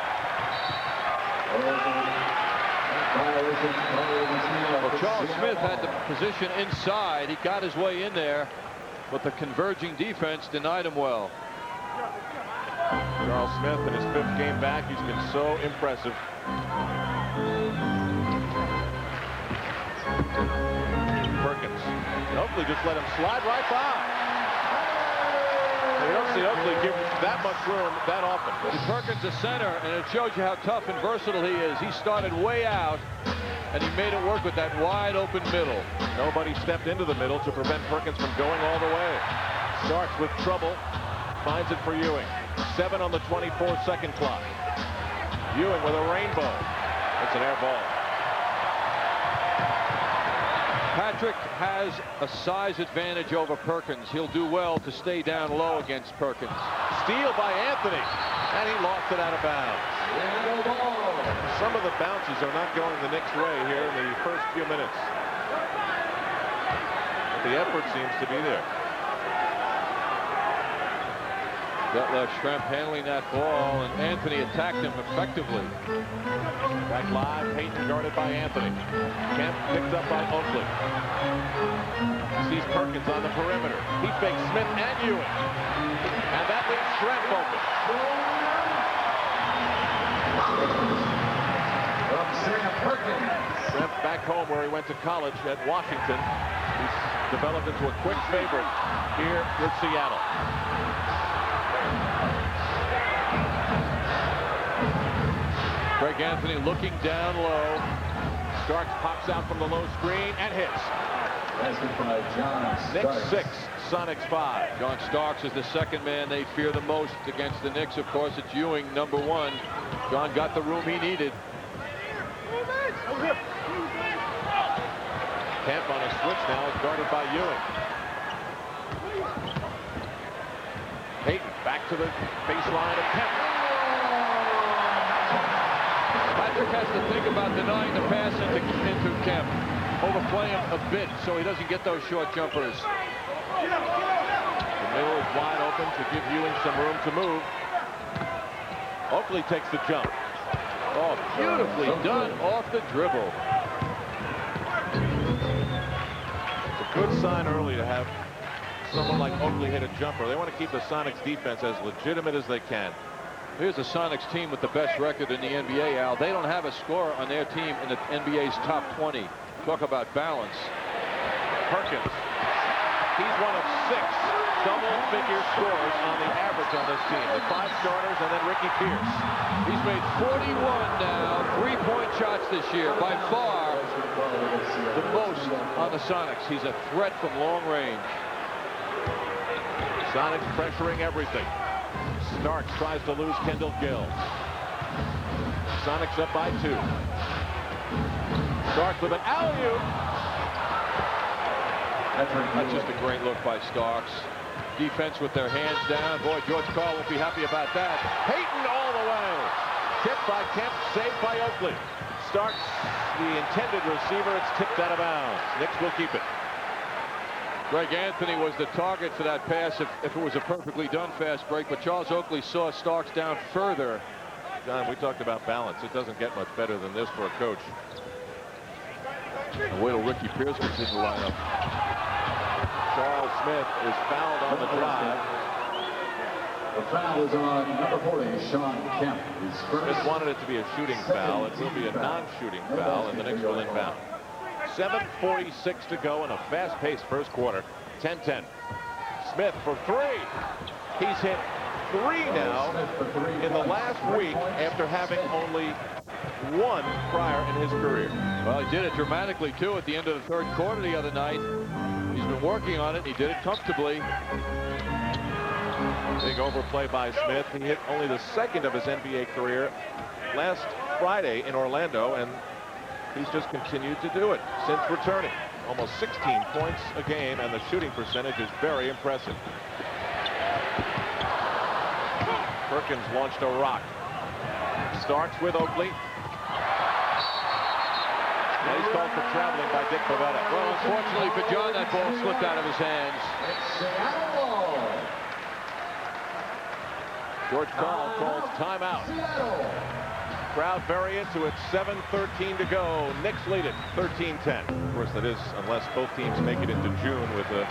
Well, Charles Smith had the position inside. He got his way in there, but the converging defense denied him well. Charles Smith in his 5th game back. He's been so impressive. Perkins. Oakley just let him slide right by. You don't see Oakley give that much room that often. Perkins a center, and it shows you how tough and versatile he is. He started way out, and he made it work with that wide open middle. Nobody stepped into the middle to prevent Perkins from going all the way. Starks with trouble. Finds it for Ewing. 7 on the 24-second clock. Ewing with a rainbow. It's an air ball. Patrick has a size advantage over Perkins. He'll do well to stay down low against Perkins. Steal by Anthony, and he lost it out of bounds. Some of the bounces are not going the Knicks' way here in the first few minutes. But the effort seems to be there. That left Schrempf handling that ball, and Anthony attacked him effectively. Back live, Payton guarded by Anthony. Kemp picked up by Oakley. Sees Perkins on the perimeter. He fakes Smith and Ewing. And that leaves Schrempf open. From Sam Perkins. Kemp back home where he went to college at Washington. He's developed into a quick favorite here with Seattle. Greg Anthony looking down low. Starks pops out from the low screen and hits. Knicks 6, Sonics 5. John Starks is the second man they fear the most against the Knicks. Of course, it's Ewing, number 1. John got the room he needed. Kemp on a switch now is guarded by Ewing. Payton back to the baseline of Kemp. Patrick has to think about denying the pass into Kemp. Overplay him a bit so he doesn't get those short jumpers. The middle is wide open to give Ewing some room to move. Oakley takes the jump. Oh, beautifully done off the dribble. It's a good sign early to have someone like Oakley hit a jumper. They want to keep the Sonics defense as legitimate as they can. Here's the Sonics team with the best record in the NBA, Al. They don't have a scorer on their team in the NBA's top 20. Talk about balance. Perkins. He's one of 6 double-figure scores on the average on this team. The 5 starters and then Ricky Pierce. He's made 41 now, 3-point shots this year. By far the most on the Sonics. He's a threat from long range. Sonics pressuring everything. Starks tries to lose Kendall Gill. Sonics up by 2. Starks with an alley-oop. That's just a great look by Starks. Defense with their hands down. Boy, George Karl won't be happy about that. Payton all the way. Tipped by Kemp, saved by Oakley. Starks, the intended receiver. It's tipped out of bounds. Knicks will keep it. Greg Anthony was the target for that pass if it was a perfectly done fast break, but Charles Oakley saw Starks down further. John, we talked about balance. It doesn't get much better than this for a coach. And wait till Ricky Pierce gets in the lineup. Charles Smith is fouled on the drive. The foul is on number 40, Sean Kemp. Smith wanted it to be a shooting foul. It will be a non-shooting foul, and the Knicks will inbound. 7:46 to go in a fast-paced first quarter. 10-10. Smith for 3. He's hit 3 now in the last week after having only 1 prior in his career. Well, he did it dramatically, too, at the end of the third quarter the other night. He's been working on it. He did it comfortably. Big overplay by Smith. He hit only the 2nd of his NBA career last Friday in Orlando, and he's just continued to do it since returning. Almost 16 points a game, and the shooting percentage is very impressive. Perkins launched a rock. Starts with Oakley. And he's called for traveling by Dick Pavetta. Well, unfortunately for John, that ball slipped out of his hands. George Karl calls timeout. Crowd very into it. 7:13 to go. Knicks lead it 13-10. Of course, that is unless both teams make it into June with a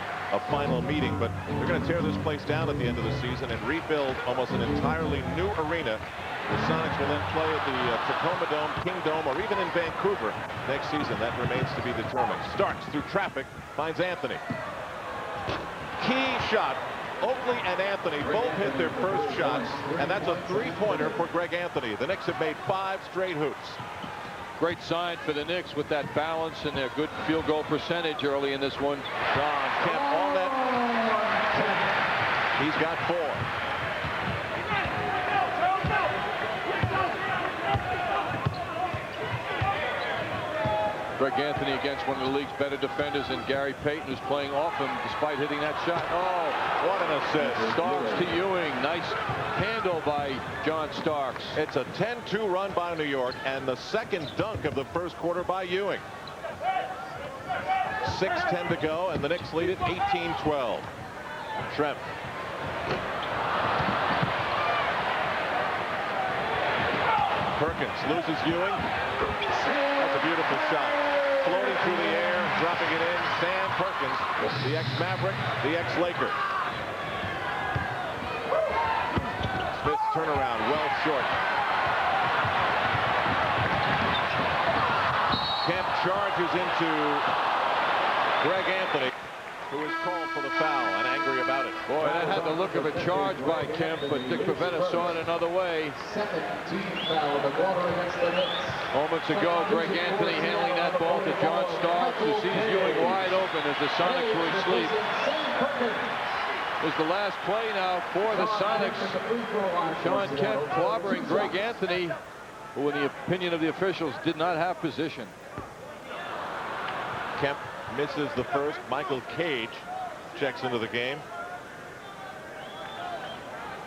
final meeting. But they're going to tear this place down at the end of the season and rebuild almost an entirely new arena. The Sonics will then play at the Tacoma Dome, King Dome, or even in Vancouver next season. That remains to be determined. Starks through traffic, finds Anthony. Key shot. Oakley and Anthony both hit their first shots, and that's a 3-pointer for Greg Anthony. The Knicks have made 5 straight hoops. Great sign for the Knicks with that balance and their good field goal percentage early in this one. John Kemp on that. He's got 4. Greg Anthony against one of the league's better defenders, and Gary Payton, who's playing off him despite hitting that shot. Oh, what an assist. Starks to Ewing. Nice handle by John Starks. It's a 10-2 run by New York, and the second dunk of the first quarter by Ewing. 6:10 to go, and the Knicks lead it 18-12. Tremp. Perkins loses Ewing. That's a beautiful shot. Floating through the air, dropping it in. Sam Perkins, the ex-Maverick, the ex-Laker. Smith's turnaround, well short. Kemp charges into Greg Anthony, who is called for the foul and angry about it. Boy, that had the look of a charge by Kemp, but Dick Pavetta saw it another way. Moments ago, Greg Anthony handling that ball to John Starks, who sees Ewing wide open as the Sonics were asleep. Is the last play now for the Sonics. Sean Kemp clobbering Greg Anthony, who, in the opinion of the officials, did not have position. Kemp misses the first. Michael Cage checks into the game.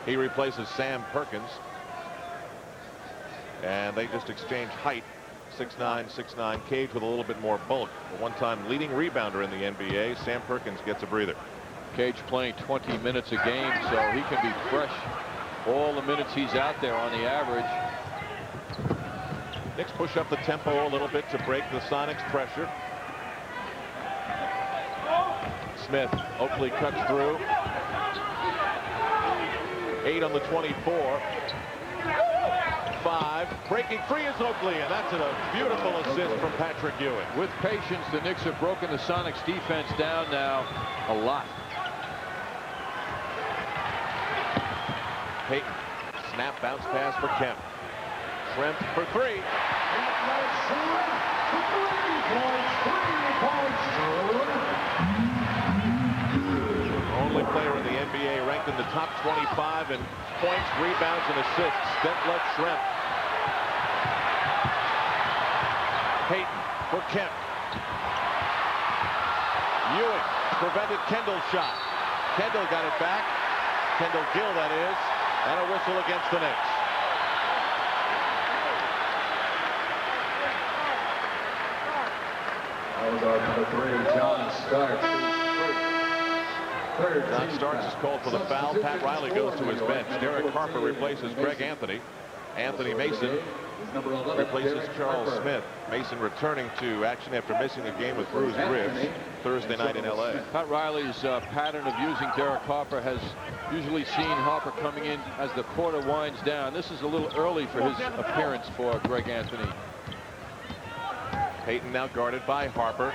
He replaces Sam Perkins. And they just exchange height. 6'9", 6'9". Cage with a little bit more bulk. A one-time leading rebounder in the NBA. Sam Perkins gets a breather. Cage playing 20 minutes a game, so he can be fresh all the minutes he's out there on the average. Knicks push up the tempo a little bit to break the Sonics' pressure. Smith, Oakley cuts through. 8 on the 24. 5. Breaking free is Oakley, and that's a beautiful assist from Patrick Ewing. With patience, the Knicks have broken the Sonics defense down now a lot. Payton, snap, bounce pass for Kemp. Shrimp for 3. Only player in the NBA ranked in the top 25 in points, rebounds, and assists. Detlef Schrempf. Payton for Kemp. Ewing prevented Kendall's shot. Kendall got it back. Kendall Gill, that is. And a whistle against the Knicks. Number 3, John Starks. John Starks is called for the foul. Pat Riley goes to his bench. Derek Harper replaces Greg Anthony. Anthony Mason replaces Charles Smith. Mason returning to action after missing a game with bruised ribs Thursday night in L.A. Pat Riley's pattern of using Derek Harper has usually seen Harper coming in as the quarter winds down. This is a little early for his appearance for Greg Anthony. Payton now guarded by Harper.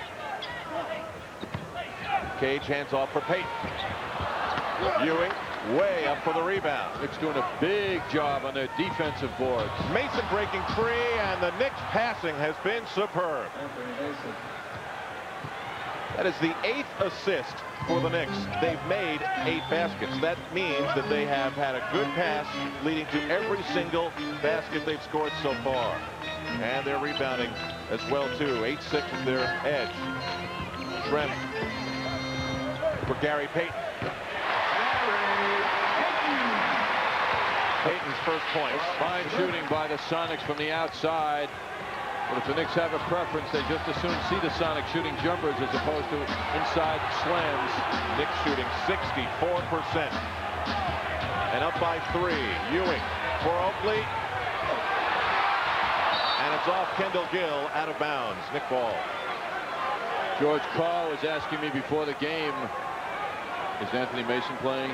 Cage hands off for Payton. Ewing way up for the rebound. Knicks doing a big job on their defensive boards. Mason breaking free, and the Knicks passing has been superb. That is the 8th assist for the Knicks. They've made 8 baskets. That means that they have had a good pass leading to every single basket they've scored so far. And they're rebounding as well, too. 8-6 is their edge. Schrempf for Gary Payton. Payton's first points. Fine shooting by the Sonics from the outside. But if the Knicks have a preference, they just as soon see the Sonics shooting jumpers as opposed to inside slams. Knicks shooting 64%. And up by 3. Ewing for Oakley. And it's off Kendall Gill, out of bounds. Knick ball. George Carr was asking me before the game, is Anthony Mason playing?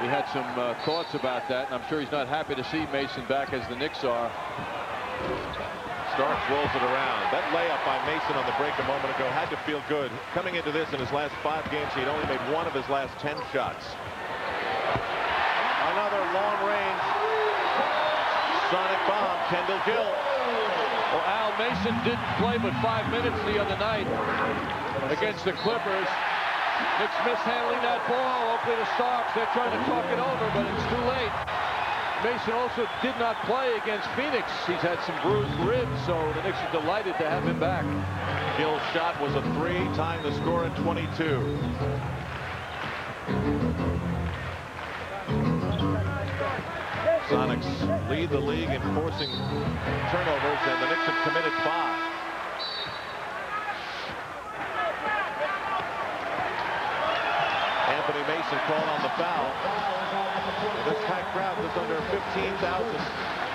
He had some thoughts about that, and I'm sure he's not happy to see Mason back as the Knicks are. Starks rolls it around. That layup by Mason on the break a moment ago had to feel good. Coming into this in his last 5 games, he'd only made 1 of his last 10 shots. Another long-range Sonic bomb, Kendall Gill. Well, Al Mason didn't play but 5 minutes the other night against the Clippers. Knicks mishandling that ball. Oakley to Starks. They're trying to talk it over, but it's too late. Mason also did not play against Phoenix. He's had some bruised ribs, so the Knicks are delighted to have him back. Gill's shot was a 3, tying the score at 22. Sonics lead the league in forcing turnovers, and the Knicks have committed 5. Anthony Mason called on the foul. This packed crowd just under 15,000,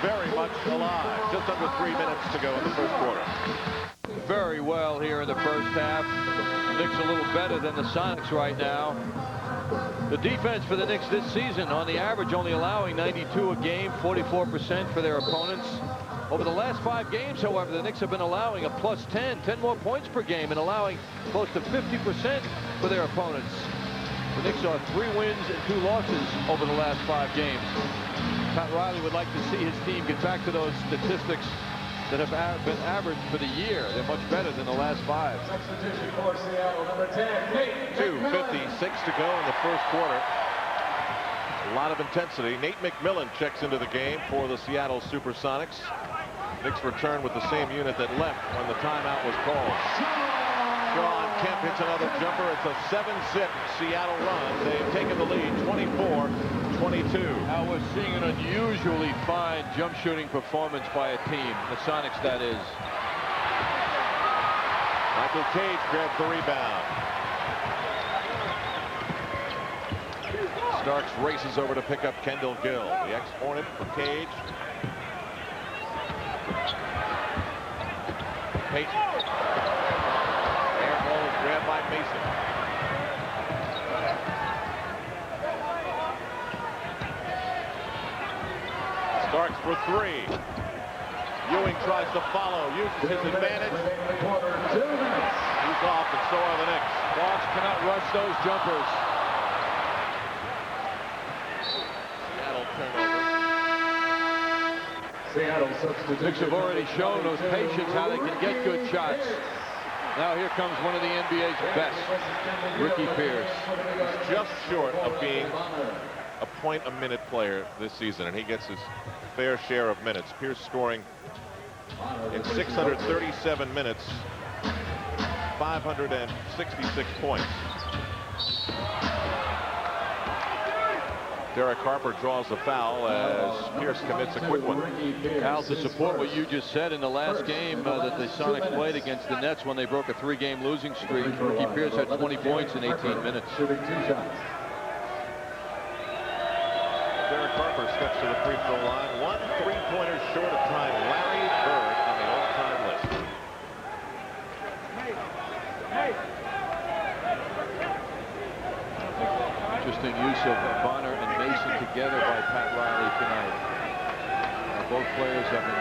very much alive. Just under 3 minutes to go in the first quarter. Very well here in the first half. The Knicks a little better than the Sonics right now. The defense for the Knicks this season, on the average, only allowing 92 a game, 44% for their opponents. Over the last 5 games, however, the Knicks have been allowing a plus 10 more points per game, and allowing close to 50% for their opponents. The Knicks are 3 wins and 2 losses over the last 5 games. Pat Riley would like to see his team get back to those statistics that have been averaged for the year. They're much better than the last 5. 2:56 to go in the first quarter. A lot of intensity. Nate McMillan checks into the game for the Seattle Supersonics. Knicks return with the same unit that left when the timeout was called. Sean Kemp hits another jumper. It's a 7-zip Seattle run. They've taken the lead 24-22. Now we're seeing an unusually fine jump shooting performance by a team. The Sonics, that is. Michael Cage grabs the rebound. Starks races over to pick up Kendall Gill. The ex-Hornet for Cage. Payton. Air ball is grabbed by Mason. Starks for 3. Ewing tries to follow. Uses his advantage. He's off, and so are the Knicks. Starks cannot rush those jumpers. Knicks have already shown those patients how they can get good shots. Now here comes one of the NBA's best, Ricky Pierce. He's just short of being a point-a-minute player this season, and he gets his fair share of minutes. Pierce scoring in 637 minutes, 566 points. Derek Harper draws the foul as Pierce commits a quick one. Al, to support what you just said, in the last game that the Sonics played against the Nets when they broke a 3-game losing streak, Ricky Pierce had 20 points in 18 minutes. Derek Harper steps to the free throw line. 1 3-pointer short of time. Larry Bird on the all-time list. Interesting use of Bonner and Mason together by Pat Riley tonight. Both players have been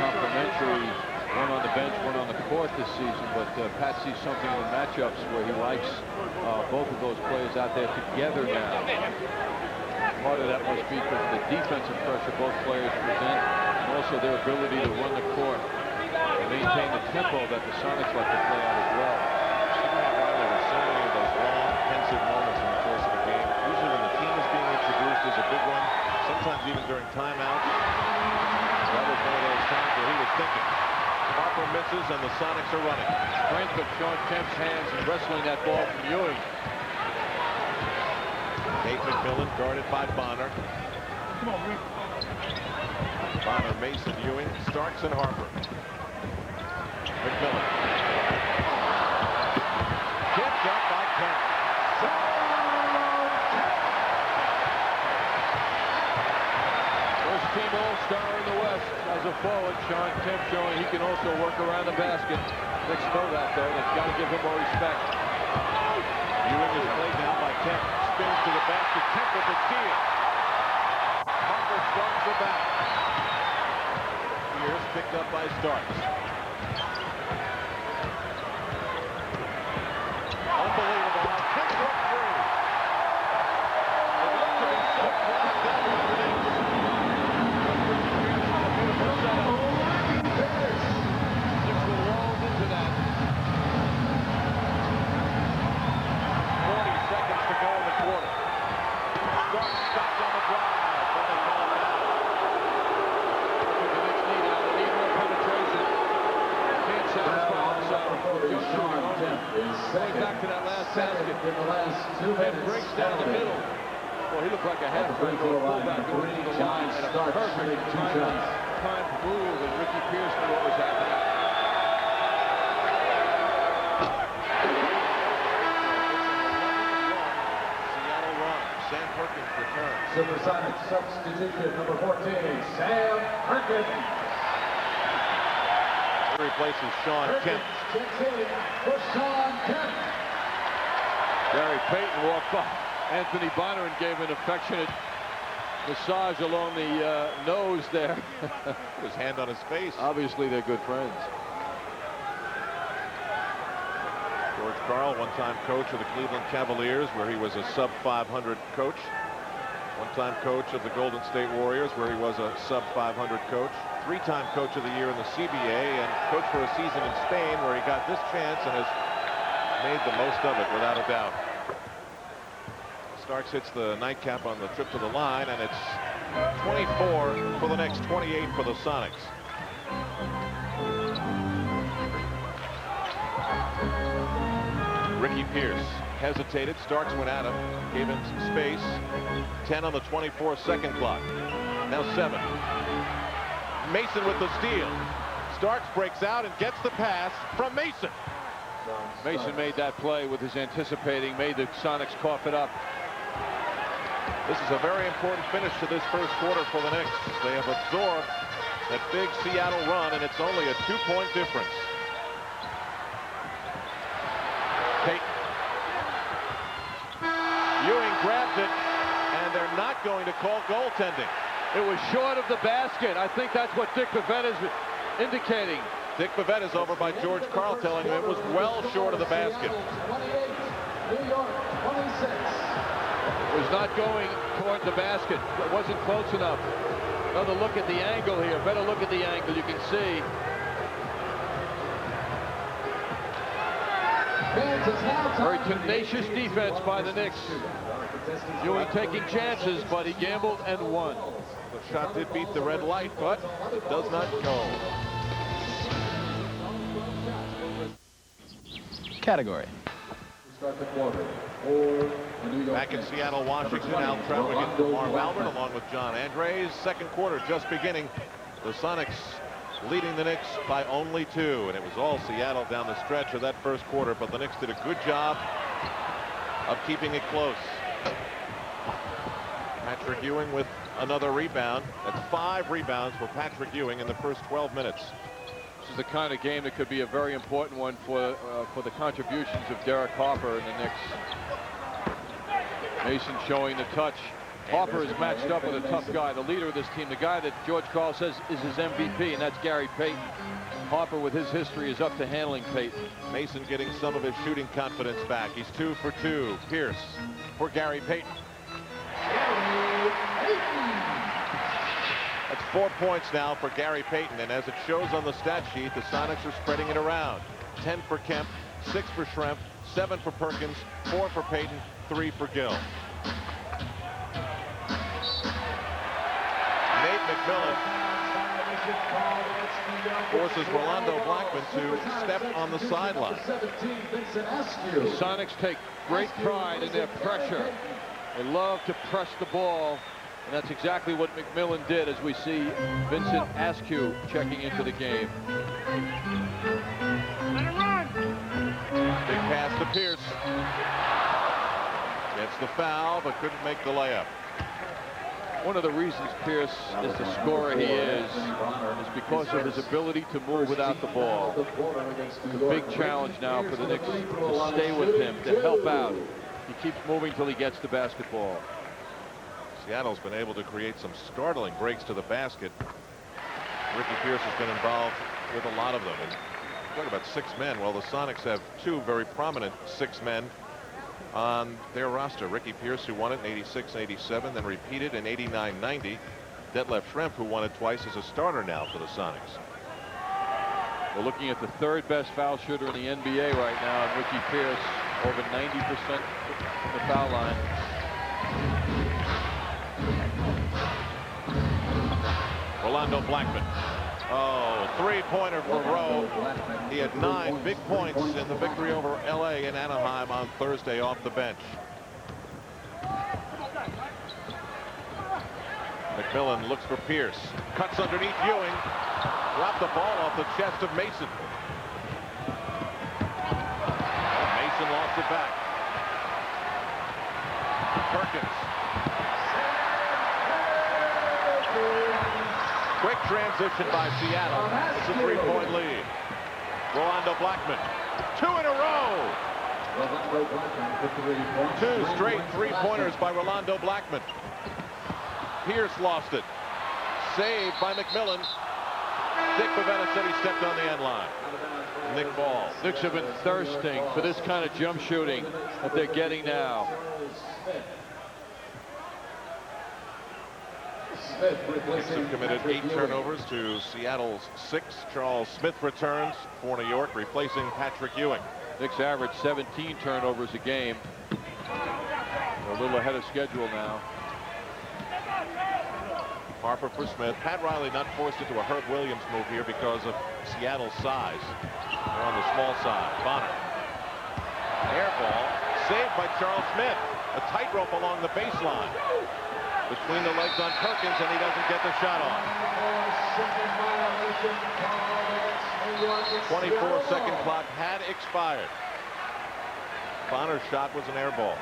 complimentary, one on the bench, one on the court this season, but Pat sees something in matchups where he likes both of those players out there together now. Part of that must be because of the defensive pressure both players present, and also their ability to run the court and maintain the tempo that the Sonics like to play on as well. Pat Riley with so many of those long, pensive moments in the course of a game. Usually when the team is being introduced is a big one, sometimes even during timeouts. That was one of those times where he was thinking. Harper misses and the Sonics are running. Strength of Sean Kemp's hands in wrestling that ball from Ewing. Nate McMillan guarded by Bonner. Come on, Rick. Bonner, Mason, Ewing, Starks, and Harper. McMillan. Kicked up by Kemp. First team all-star in the West as a forward. Sean Kemp showing he can also work around the basket. Knicks know that, though. They've got to give him more respect. Ewing is played down by Kemp. Spins to the basket. Kemp with the steal. Harper starts the back. Here's picked up by Starks. Unbelievable how Kemp broke through. About to be so close down to the Knicks. Beautiful setup. Knicks were lulled into that. 40 seconds to go in the quarter. Starks stopped on the drive. Then they call it out. The Knicks need out. They need more penetration. Can't satisfy themselves with just shooting only. Going back to that last basket. Kemp breaks down the middle. Well, he looked like a half-break fullback going to the line at a perfect time to move, and Ricky Pierce knew what was happening. Seattle runs. Sam Perkins returns. Supersonic substitution number 14, Sam Perkins. He replaces Sean Kemp. Checks in for Sean Kemp. Gary Payton walked by Anthony Bonner and gave an affectionate massage along the nose there. His hand on his face. Obviously, they're good friends. George Karl, one-time coach of the Cleveland Cavaliers, where he was a sub-500 coach. One-time coach of the Golden State Warriors, where he was a sub-500 coach. Three-time coach of the year in the CBA, and coach for a season in Spain, where he got this chance and has made the most of it, without a doubt. Starks hits the nightcap on the trip to the line, and it's 24 for the Knicks, 28 for the Sonics. Ricky Pierce hesitated. Starks went at him, gave him some space. 10 on the 24-second clock. Now 7. Mason with the steal. Starks breaks out and gets the pass from Mason. Mason made that play with his anticipating, made the Sonics cough it up. This is a very important finish to this first quarter for the Knicks. They have absorbed that big Seattle run, and it's only a 2-point difference. Payton. Ewing grabs it, and they're not going to call goaltending. It was short of the basket. I think that's what Dick Bavette is indicating. Dick Bavette is over by George Karl, telling him it was well short of the basket. New York, 26. It was not going toward the basket. It wasn't close enough. Another look at the angle here. Better look at the angle. You can see. Very tenacious defense by the Knicks. Ewing taking chances, but he gambled and won. The shot did beat the red light, but it does not go. Category. Back in Seattle, Washington, Al Trapp against Lamar Malvern along with John Andres. Second quarter just beginning. The Sonics leading the Knicks by only 2, and it was all Seattle down the stretch of that first quarter, but the Knicks did a good job of keeping it close. Patrick Ewing with another rebound. That's 5 rebounds for Patrick Ewing in the first 12 minutes. This is the kind of game that could be a very important one for the contributions of Derek Harper and the Knicks. Mason showing the touch. Harper is matched up with a tough guy, the leader of this team, the guy that George Karl says is his MVP, and that's Gary Payton. Harper, with his history, is up to handling Payton. Mason getting some of his shooting confidence back. He's 2 for 2. Pierce for Gary Payton. That's 4 points now for Gary Payton, and as it shows on the stat sheet, the Sonics are spreading it around. 10 for Kemp, 6 for Schrempf, 7 for Perkins, 4 for Payton, 3 for Gill. Nate McMillan forces Rolando Blackman to step on the sideline. The Sonics take great pride in their pressure. They love to press the ball, and that's exactly what McMillan did, as we see Vincent Askew checking into the game. Big pass to Pierce. Gets the foul, but couldn't make the layup. One of the reasons Pierce is the scorer he is because of his ability to move without the ball. It's a big challenge now for the Knicks to stay with him, to help out. He keeps moving till he gets the basketball. Seattle's been able to create some startling breaks to the basket. Ricky Pierce has been involved with a lot of them. And talk about 6 men. Well, the Sonics have 2 very prominent 6 men on their roster. Ricky Pierce, who won it in '86-'87, then repeated in '89-'90. Detlef Schrempf, who won it twice as a starter now for the Sonics. We're looking at the 3rd best foul shooter in the NBA right now, and Ricky Pierce over 90% from the foul line. Rolando Blackman. Oh, 3-pointer for Rowe. He had 9 big points in the victory over LA in Anaheim on Thursday off the bench. McMillan looks for Pierce. Cuts underneath Ewing. Dropped the ball off the chest of Mason. Mason lost it back. Perkins. Quick transition by Seattle. It's a 3-point lead. Rolando Blackman. 2 in a row. 2 straight 3-pointers by Rolando Blackman. Pierce lost it. Saved by McMillan. Dick Bavetta said he stepped on the end line. Nick ball. Knicks have been thirsting for this kind of jump shooting that they're getting now. Knicks have committed 8 turnovers to Seattle's 6. Charles Smith returns for New York, replacing Patrick Ewing. Knicks average 17 turnovers a game. They're a little ahead of schedule now. Harper for Smith. Pat Riley not forced into a Herb Williams move here because of Seattle's size. They're on the small side. Bonner. Air ball. Saved by Charles Smith. A tightrope along the baseline. Between the legs on Perkins, and he doesn't get the shot off. 24-second clock had expired. Bonner's shot was an air ball.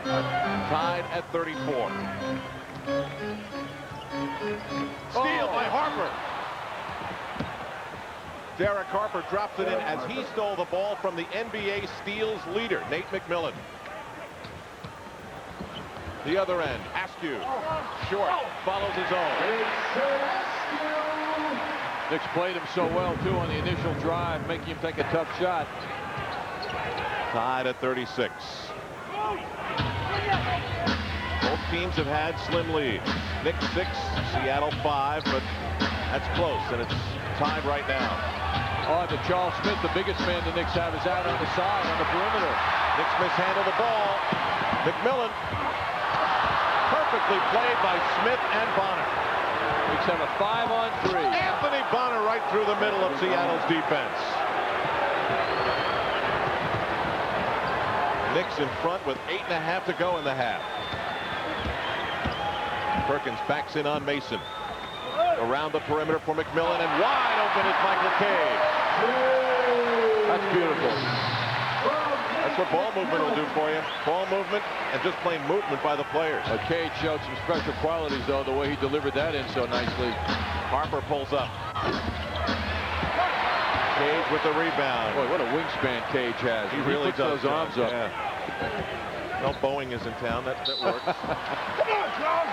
Tied at 34. Steal by Harper. Derek Harper drops it in as he stole the ball from the NBA steals leader, Nate McMillan. The other end, Askew. Short, follows his own. Knicks played him so well, too, on the initial drive, making him take a tough shot. Tied at 36. Both teams have had slim leads. Knicks 6, Seattle 5, but that's close, and it's tied right now. Oh, to Charles Smith, the biggest man the Knicks have is out on the side, on the perimeter. Knicks mishandle the ball. McMillan. Perfectly played by Smith and Bonner. Knicks have a 5-on-3. Anthony Bonner right through the middle of Seattle's defense. Knicks in front with 8.5 to go in the half. Perkins backs in on Mason. Around the perimeter for McMillan, and wide open is Michael Cage. That's beautiful. That's what ball movement will do for you. Ball movement and just plain movement by the players. Cage showed some special qualities, though, the way he delivered that in so nicely. Harper pulls up. Cage with the rebound. Boy, what a wingspan Cage has. He really puts does. those arms up. Yeah. Well, Boeing is in town. That works. Come on, Charles.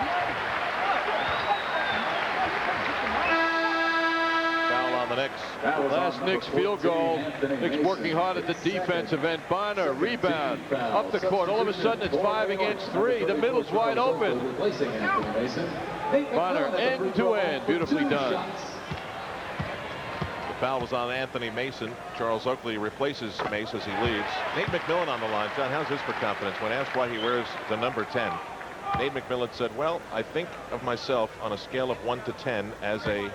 Foul on the Knicks. Last Knicks field goal. Knicks working hard at the defensive end. Bonner, rebound, up the court. All of a sudden, it's 5 against 3. The middle's wide open. Bonner, end to end. Beautifully done. The foul was on Anthony Mason. Charles Oakley replaces Mace as he leaves. Nate McMillan on the line. John, how's this for confidence? When asked why he wears the number 10, Nate McMillan said, well, I think of myself on a scale of 1 to 10 as a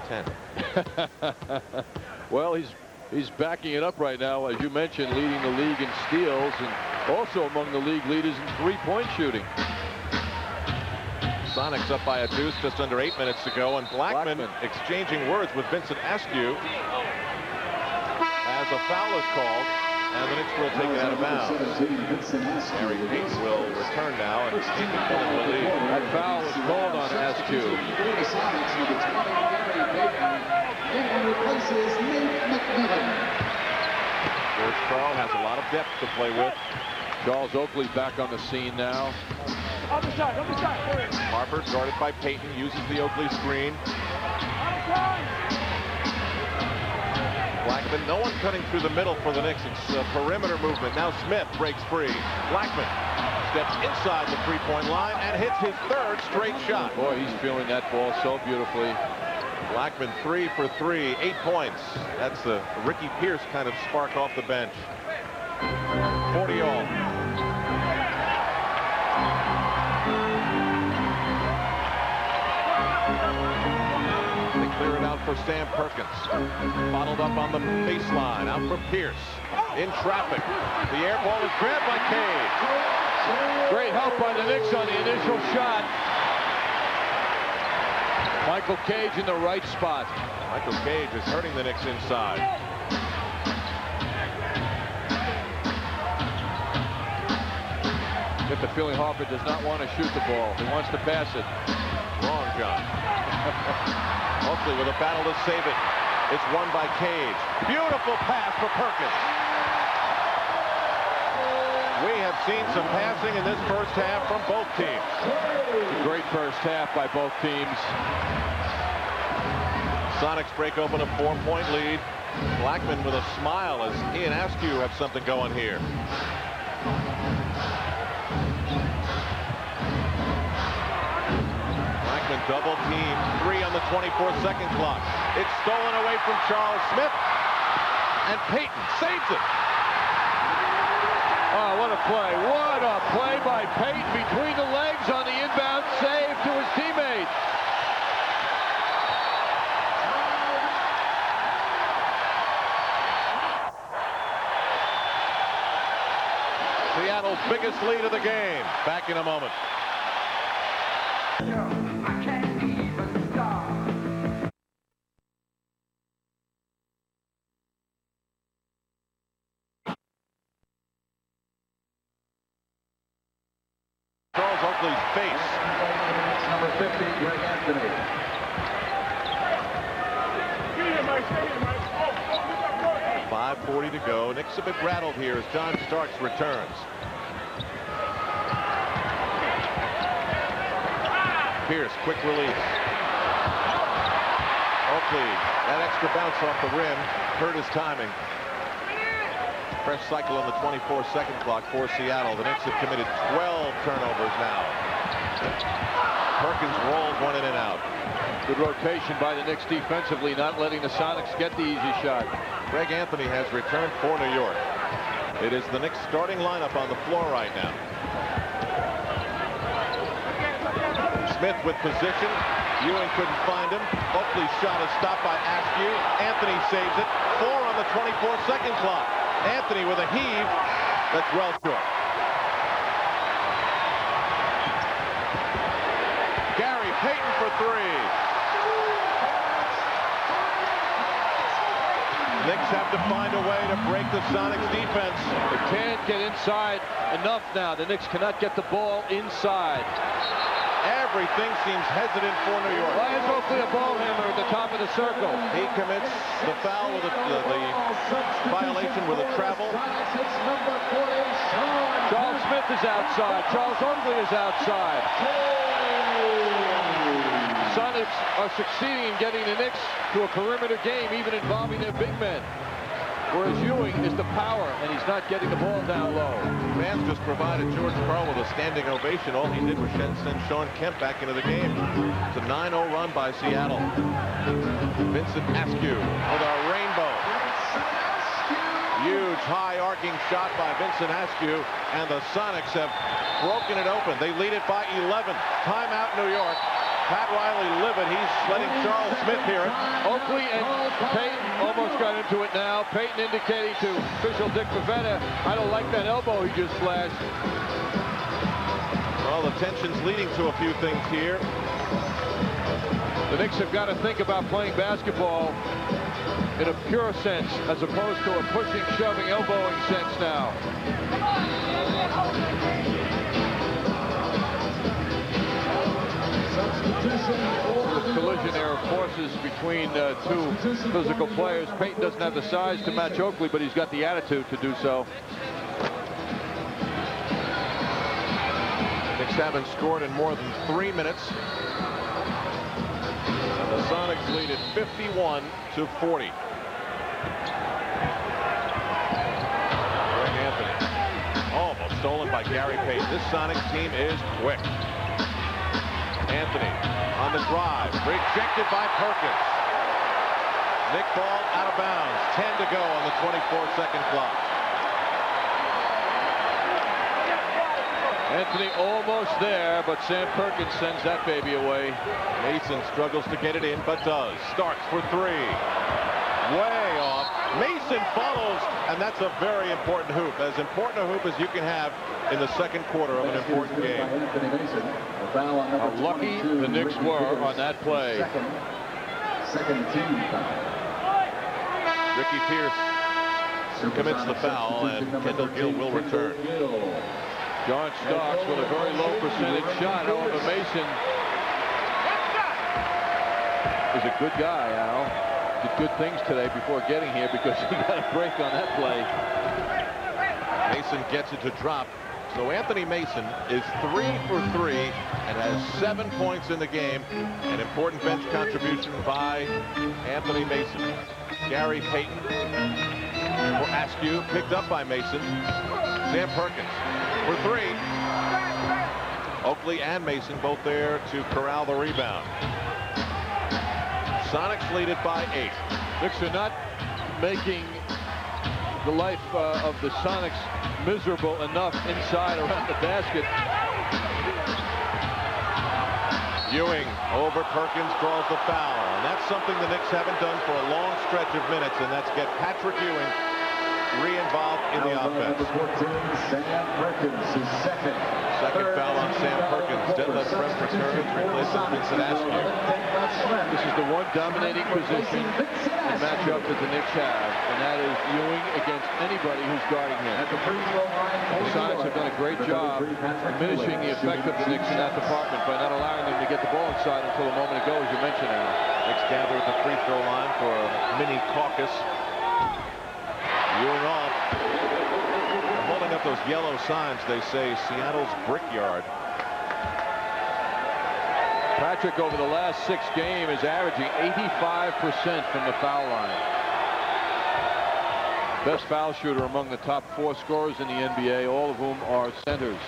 10. Well, he's backing it up right now, as you mentioned, leading the league in steals and also among the league leaders in three-point shooting. Sonics up by a deuce just under 8 minutes to go, and Blackman exchanging words with Vincent Askew as a foul is called, and the Knicks will take it out of bounds. Harry Payton will return now, and Nate McMillan will lead. That foul was called on Askew. George Karl has a lot of depth to play with. Charles Oakley back on the scene now. Harper guarded by Payton, uses the Oakley screen. Blackman, no one cutting through the middle for the Knicks. It's perimeter movement. Now Smith breaks free. Blackman steps inside the three-point line and hits his 3rd straight shot. Boy, he's feeling that ball so beautifully. Blackman 3 for 3, 8 points. That's the Ricky Pierce kind of spark off the bench. 40 all. They clear it out for Sam Perkins. Bottled up on the baseline. Out for Pierce. In traffic. The air ball is grabbed by Cage. Great help by the Knicks on the initial shot. Michael Cage in the right spot. Michael Cage is hurting the Knicks inside. Get the feeling Harper does not want to shoot the ball. He wants to pass it. Wrong, John. Oakley with a battle to save it. It's won by Cage. Beautiful pass for Perkins. have seen some passing in this first half from both teams. A great first half by both teams. Sonics break open a 4-point lead. Blackman with a smile as he and Askew have something going here. Blackman double team, 3 on the 24-second clock. It's stolen away from Charles Smith, and Payton saves it. Oh, what a play. What a play by Payton between the legs on the inbound save to his teammate. Seattle's biggest lead of the game. Back in a moment. Charles Oakley's face. Number 50, Greg Anthony. 5:40 to go. Knicks a bit rattled here as John Starks returns. Pierce, quick release. Oakley, that extra bounce off the rim hurt his timing. Fresh cycle on the 24-second clock for Seattle. The Knicks have committed 12 turnovers now. Perkins rolls one in and out. Good rotation by the Knicks defensively, not letting the Sonics get the easy shot. Greg Anthony has returned for New York. It is the Knicks starting lineup on the floor right now. Smith with position. Ewing couldn't find him. Oakley's shot is stopped by Askew. Anthony saves it. 4 on the 24-second clock. Anthony with a heave. That's well short. Gary Payton for 3. Knicks have to find a way to break the Sonics defense. They can't get inside enough now. The Knicks cannot get the ball inside. Everything seems hesitant for New York. Why is Oakley a ball handler at the top of the circle? He commits the foul with the violation with a travel. Charles Smith is outside. Charles Oakley is outside. Sonics are succeeding in getting the Knicks to a perimeter game, even involving their big men. Whereas Ewing is the power, and he's not getting the ball down low. Fans just provided George Karl with a standing ovation. All he did was send Sean Kemp back into the game. It's a 9-0 run by Seattle. Vincent Askew with a rainbow. Huge high arcing shot by Vincent Askew, and the Sonics have broken it open. They lead it by 11. Timeout New York. Pat Riley livid. He's letting Charles Smith hear it. Oakley and Payton almost got into it now. Payton indicating to official Dick Pavetta, I don't like that elbow he just slashed. Well, the tension's leading to a few things here. The Knicks have got to think about playing basketball in a pure sense as opposed to a pushing, shoving, elbowing sense now. The collision there of forces between two physical players. Payton doesn't have the size to match Oakley, but he's got the attitude to do so. Knicks haven't scored in more than 3 minutes. And the Sonics lead at 51-40. Greg Anthony. Almost stolen by Gary Payton. This Sonics team is quick. Anthony on the drive, rejected by Perkins. Nick ball out of bounds. 10 to go on the 24-second clock. Anthony almost there, but Sam Perkins sends that baby away. Mason struggles to get it in, but does. Starks for 3. Way off. Mason follows, and that's a very important hoop. As important a hoop as you can have in the second quarter of an important game. How lucky the Knicks were on that play. Second team foul. Ricky Pierce commits the foul, and Kendall Gill will return. John Starks with a very low percentage shot. However, Mason is a good guy, Al. Did good things today before getting here because he got a break on that play. Mason gets it to drop. So Anthony Mason is 3 for 3 and has 7 points in the game. An important bench contribution by Anthony Mason. Gary Payton for Askew, picked up by Mason. Sam Perkins for 3. Oakley and Mason both there to corral the rebound. Sonics lead it by 8. Knicks are not making the life of the Sonics miserable enough inside around the basket. Ewing over Perkins, draws the foul, and that's something the Knicks haven't done for a long stretch of minutes, and that's get Patrick Ewing re-involved in the offense. Sam Perkins, his second foul on Sam Perkins. Detlef Schrempf returns, replaces Vincent Askew. This is the one dominating position and matchup that the Knicks have, and that is Ewing against anybody who's guarding him. The Sonics have done a great job diminishing the effect of the Knicks in that department by not allowing them to get the ball inside until a moment ago, as you mentioned, Al. Knicks gather at the free throw line for a mini caucus. Ewing off. They're holding up those yellow signs. They say Seattle's Brickyard. Patrick, over the last 6 games, is averaging 85% from the foul line. Best foul shooter among the top 4 scorers in the NBA, all of whom are centers.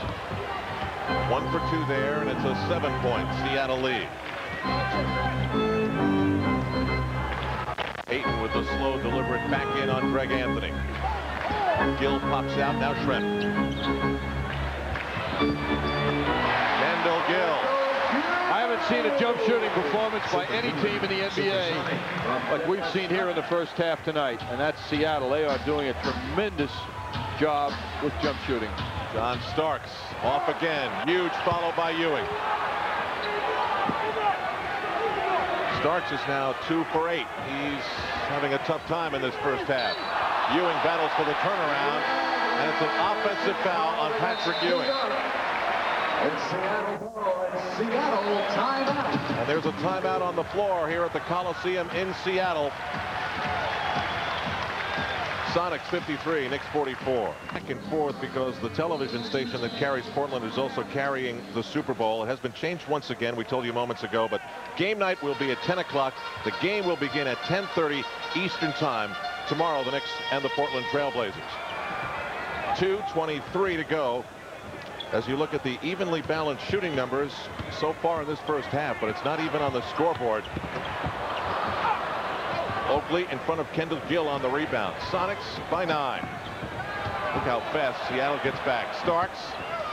1 for 2 there, and it's a 7-point Seattle lead. Payton with the slow, deliberate back in on Greg Anthony. Gill pops out, now Schrempf. Kendall Gill. I haven't seen a jump shooting performance by any team in the NBA like we've seen here in the first half tonight, and that's Seattle. They are doing a tremendous job with jump shooting. John Starks off again. Huge follow by Ewing. Starks is now 2 for 8. He's having a tough time in this first half. Ewing battles for the turnaround, and it's an offensive foul on Patrick Ewing. Seattle timeout. And there's a timeout on the floor here at the Coliseum in Seattle. Sonics 53, Knicks 44. Back and forth because the television station that carries Portland is also carrying the Super Bowl. It has been changed once again, we told you moments ago, but game night will be at 10 o'clock. The game will begin at 10:30 Eastern Time tomorrow, the Knicks and the Portland Trailblazers. 2:23 to go as you look at the evenly balanced shooting numbers so far in this first half, but it's not even on the scoreboard. Oakley in front of Kendall Gill on the rebound. Sonics by 9. Look how fast Seattle gets back. Starks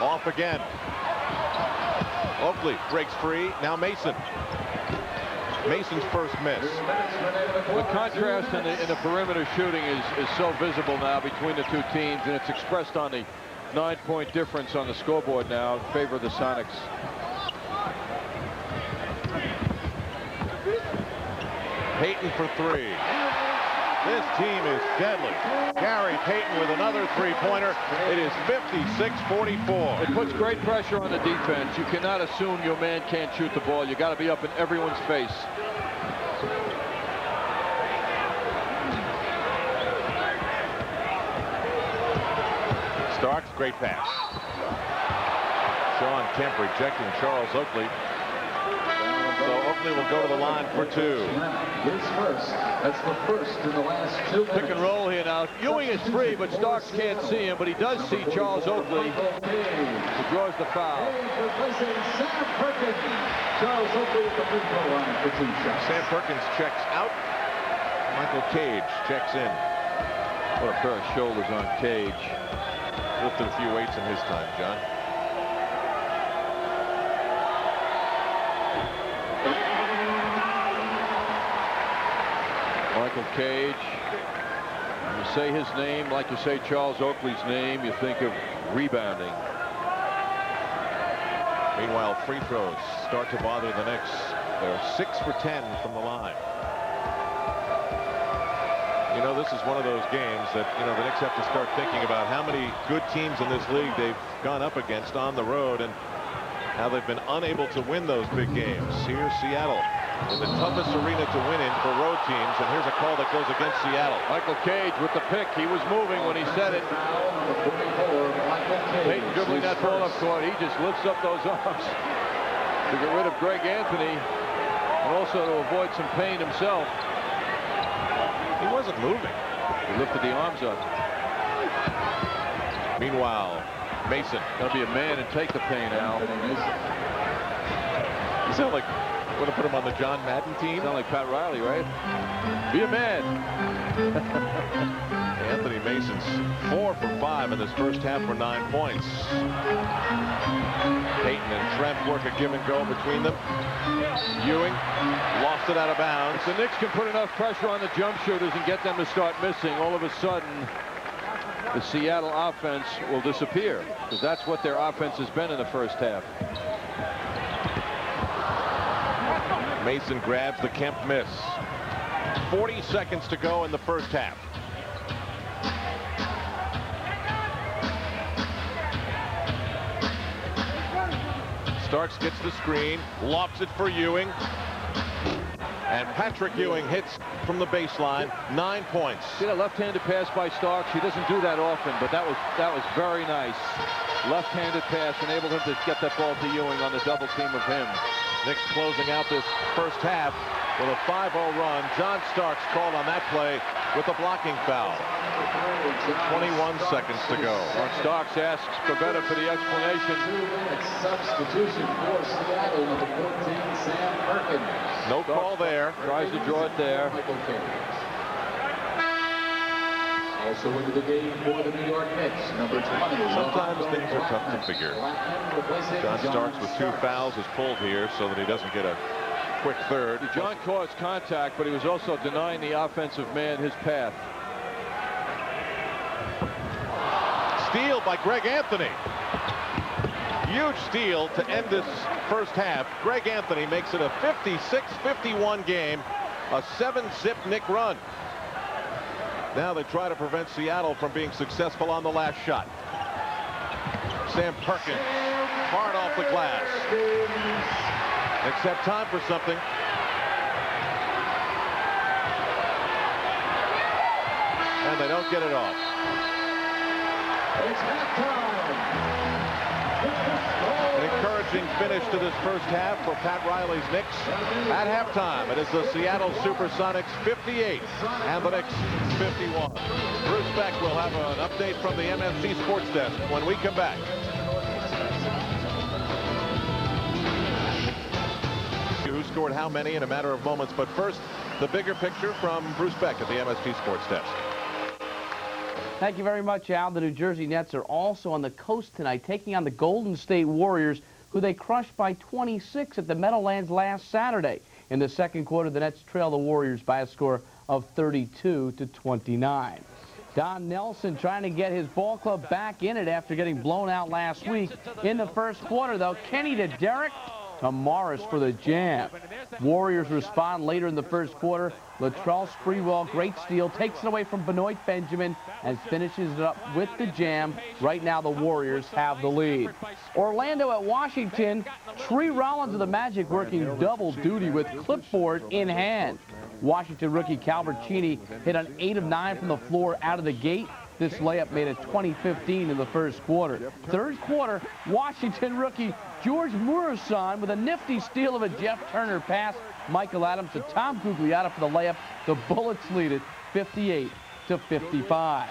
off again. Oakley breaks free. Now Mason. Mason's first miss. The contrast in the perimeter shooting is so visible now between the two teams, and it's expressed on the 9-point difference on the scoreboard now in favor of the Sonics. Payton for 3. This team is deadly. Gary Payton with another 3-pointer. It is 56-44. It puts great pressure on the defense. You cannot assume your man can't shoot the ball. You got to be up in everyone's face. Starks, great pass. Sean Kemp rejecting Charles Oakley. So Oakley will go to the line for 2. His first. That's the first in the last 2 minutes. Pick and roll here now. Ewing is free, but Starks can't see him, but he does see Charles Oakley, who draws the foul. Replacing Sam Perkins. Charles Oakley at the free throw line for 2 shots. Sam Perkins checks out. Michael Cage checks in. What a pair of shoulders on Cage. Lifted a few weights in his time, John. Michael Cage. When you say his name, like you say Charles Oakley's name, you think of rebounding. Meanwhile, free throws start to bother the Knicks. They're 6 for 10 from the line. You know, this is one of those games that, you know, the Knicks have to start thinking about how many good teams in this league they've gone up against on the road and how they've been unable to win those big games. Here's Seattle in the toughest arena to win in for road teams, and here's a call that goes against Seattle. Michael Cage with the pick. He was moving when he said it. Payton dribbling that ball up court. He just lifts up those arms to get rid of Greg Anthony and also to avoid some pain himself. He wasn't moving. He lifted the arms up. Meanwhile, Mason. Gonna be a man and take the pain, Al. You sound like want to put him on the John Madden team? Sound like Pat Riley, right? Be a man. Anthony Mason's 4 for 5 in this first half for 9 points. Payton and Trent work a give and go between them. Ewing lost it out of bounds. If the Knicks can put enough pressure on the jump shooters and get them to start missing, all of a sudden the Seattle offense will disappear, because that's what their offense has been in the first half. Mason grabs the Kemp miss. 40 seconds to go in the first half. Starks gets the screen, lofts it for Ewing. And Patrick Ewing hits from the baseline, 9 points. See that left-handed pass by Starks? He doesn't do that often, but that was very nice. Left-handed pass enabled him to get that ball to Ewing on the double team of him. Knicks closing out this first half with a 5-0 run. John Starks called on that play with a blocking foul. 21 seconds to go. John Starks asks Pavetta for the explanation. Substitution for Seattle, number 14, Sam Perkins. No call there. Tries to draw it there. Also into the game for the New York Knicks, number 20. Sometimes things are tough to figure. John Starks with 2 fouls is pulled here so that he doesn't get a quick third. John caused contact, but he was also denying the offensive man his path. Steal by Greg Anthony. Huge steal to end this first half. Greg Anthony makes it a 56-51 game, a 7-zip Knick run. Now they try to prevent Seattle from being successful on the last shot. Sam Perkins, hard off the glass. Except time for something. And they don't get it off. It's halftime. An encouraging finish to this first half for Pat Riley's Knicks. At halftime, it is the Seattle Supersonics 58 and the Knicks 51. Bruce Beck will have an update from the MSG Sports Desk when we come back. Who scored how many in a matter of moments, but first, the bigger picture from Bruce Beck at the MSG Sports Desk. Thank you very much, Al. The New Jersey Nets are also on the coast tonight, taking on the Golden State Warriors, who they crushed by 26 at the Meadowlands last Saturday. In the second quarter, the Nets trail the Warriors by a score of 32-29. Don Nelson trying to get his ball club back in it after getting blown out last week. In the first quarter, though, Kenny to Derrick to Morris for the jam. Warriors respond later in the first quarter. Latrell Sprewell, great steal, takes it away from Benoit Benjamin and finishes it up with the jam. Right now the Warriors have the lead. Orlando at Washington. Tree Rollins of the Magic working double duty with clipboard in hand. Washington rookie Calvert Cheney hit an 8 of 9 from the floor out of the gate. This layup made it 20-15 in the first quarter. Third quarter, Washington rookie George Murasan with a nifty steal of a Jeff Turner pass. Michael Adams to Tom Gugliotta for the layup. The Bullets lead it 58-55.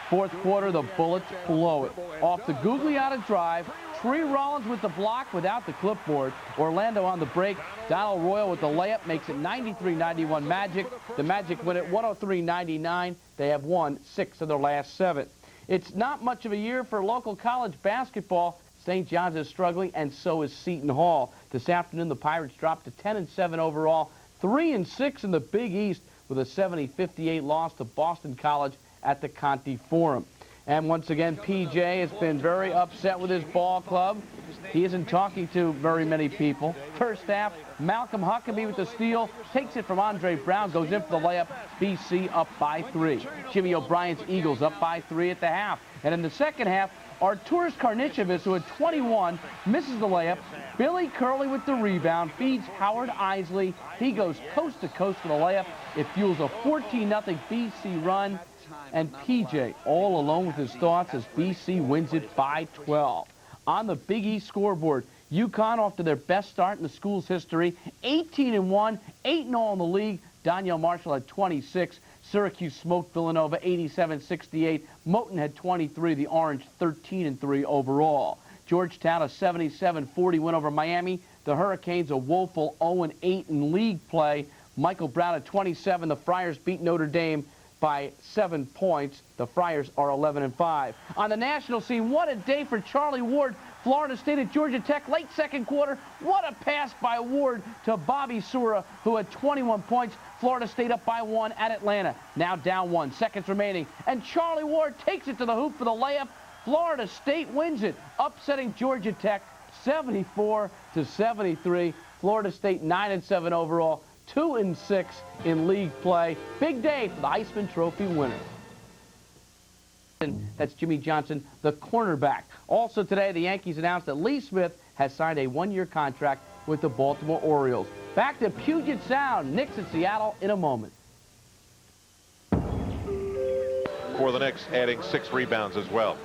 Fourth quarter, the Bullets blow it. Off the Gugliotta drive, Tree Rollins with the block without the clipboard. Orlando on the break. Donald Royal with the layup makes it 93-91 Magic. The Magic win it 103-99. They have won 6 of their last 7. It's not much of a year for local college basketball. St. John's is struggling, and so is Seton Hall. This afternoon, the Pirates dropped to 10-7 overall, 3-6 in the Big East with a 70-58 loss to Boston College at the Conti Forum. And once again, PJ has been very upset with his ball club. He isn't talking to very many people. First half, Malcolm Huckabee with the steal, takes it from Andre Brown, goes in for the layup. BC up by 3. Jimmy O'Brien's Eagles up by 3 at the half. And in the second half, Arturas Karnicevic, who had 21, misses the layup. Billy Curley with the rebound, feeds Howard Isley. He goes coast to coast for the layup. It fuels a 14-0 BC run. And PJ all alone with his thoughts as BC wins it by 12. On the Big East scoreboard, UConn off to their best start in the school's history. 18-1, 8-0 in the league. Danielle Marshall had 26. Syracuse smoked Villanova 87-68. Moton had 23. The Orange 13-3 overall. Georgetown a 77-40 win over Miami. The Hurricanes a woeful 0-8 in league play. Michael Brown at 27. The Friars beat Notre Dame by 7 points. The Friars are 11-5. On the national scene, what a day for Charlie Ward. Florida State at Georgia Tech, late second quarter. What a pass by Ward to Bobby Sura, who had 21 points. Florida State up by 1 at Atlanta. Now down 1, seconds remaining. And Charlie Ward takes it to the hoop for the layup. Florida State wins it, upsetting Georgia Tech 74-73. Florida State 9-7 overall, 2-6 in league play. Big day for the Heisman Trophy winner. That's Jimmy Johnson, the cornerback. Also today, the Yankees announced that Lee Smith has signed a 1-year contract with the Baltimore Orioles. Back to Puget Sound, Knicks at Seattle in a moment. For the Knicks, adding 6 rebounds as well.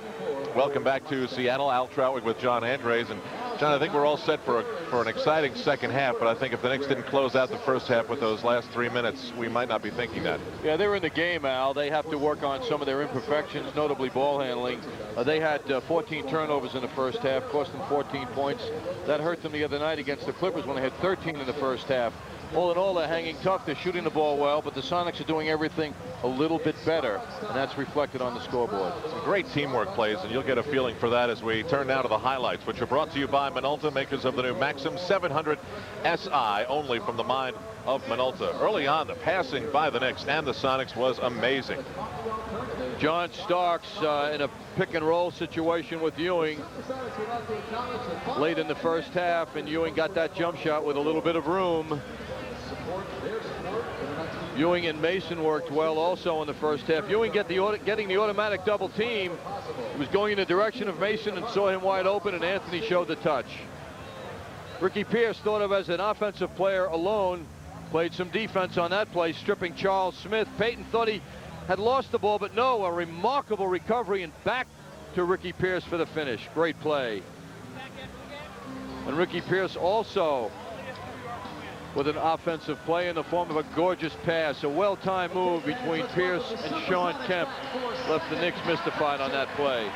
Welcome back to Seattle. Al Troutwig with John Andres. And John, I think we're all set for an exciting second half, but I think if the Knicks didn't close out the first half with those last 3 minutes, we might not be thinking that. Yeah, they were in the game, Al. They have to work on some of their imperfections, notably ball handling. They had 14 turnovers in the first half, cost them 14 points. That hurt them the other night against the Clippers when they had 13 in the first half. All in all, they're hanging tough. They're shooting the ball well, but the Sonics are doing everything a little bit better, and that's reflected on the scoreboard. Some great teamwork plays, and you'll get a feeling for that as we turn now to the highlights, which are brought to you by Minolta, makers of the new Maxim 700 SI, only from the mind of Minolta. Early on, the passing by the Knicks and the Sonics was amazing. John Starks in a pick-and-roll situation with Ewing late in the first half, and Ewing got that jump shot with a little bit of room. Ewing and Mason worked well also in the first half. Ewing getting the automatic double team. He was going in the direction of Mason and saw him wide open, and Anthony showed the touch. Ricky Pierce, thought of as an offensive player alone, played some defense on that play, stripping Charles Smith. Payton thought he had lost the ball, but no, a remarkable recovery and back to Ricky Pierce for the finish. Great play. And Ricky Pierce also with an offensive play in the form of a gorgeous pass. A well-timed move between Pierce and Sean Kemp left the Knicks mystified on that play.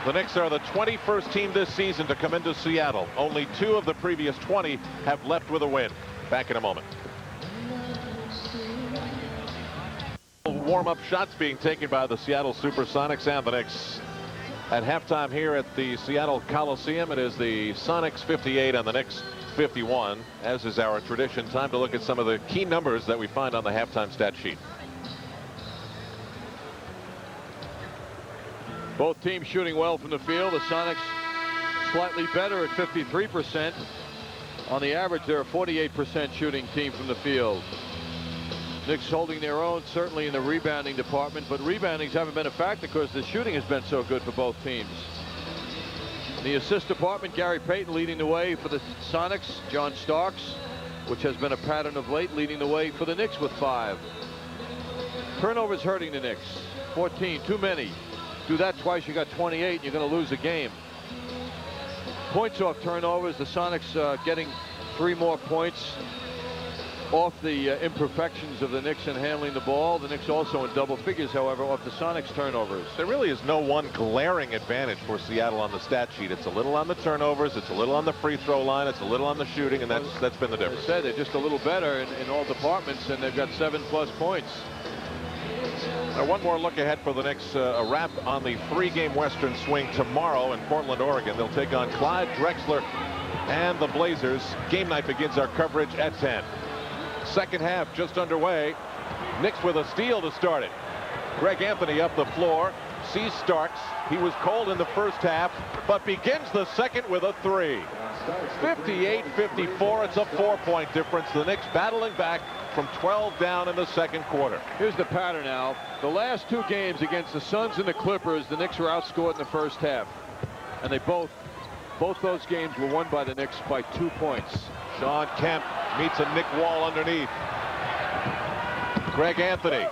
The Knicks are the 21st team this season to come into Seattle. Only 2 of the previous 20 have left with a win. Back in a moment. Warm-up shots being taken by the Seattle Supersonics and the Knicks. At halftime here at the Seattle Coliseum, it is the Sonics 58 and the Knicks 51. As is our tradition, time to look at some of the key numbers that we find on the halftime stat sheet. Both teams shooting well from the field. The Sonics slightly better at 53%. On the average, they're a 48% shooting team from the field. Knicks holding their own, certainly in the rebounding department, but reboundings haven't been a factor because the shooting has been so good for both teams. In the assist department, Gary Payton leading the way for the Sonics. John Starks, which has been a pattern of late, leading the way for the Knicks with 5. Turnovers hurting the Knicks. 14, too many. Do that twice, you got 28, and you're going to lose a game. Points off turnovers, the Sonics getting 3 more points off the imperfections of the Knicks in handling the ball. The Knicks also in double figures, however, off the Sonics turnovers. There really is no one glaring advantage for Seattle on the stat sheet. It's a little on the turnovers, it's a little on the free throw line, it's a little on the shooting, and that's been the difference. I said they're just a little better in all departments, and they've got 7+ points. Now, one more look ahead for the Knicks. A wrap on the 3-game Western swing tomorrow in Portland, Oregon. They'll take on Clyde Drexler and the Blazers. Game night begins our coverage at 10. Second half just underway. Knicks with a steal to start it. Greg Anthony up the floor, sees Starks. He was cold in the first half, but begins the second with a 3. 58-54. It's a 4-point difference. The Knicks battling back from 12 down in the second quarter. Here's the pattern now. The last 2 games against the Suns and the Clippers, the Knicks were outscored in the first half. And they both those games were won by the Knicks by 2 points. Sean Kemp meets a Nick Wall underneath. Greg Anthony.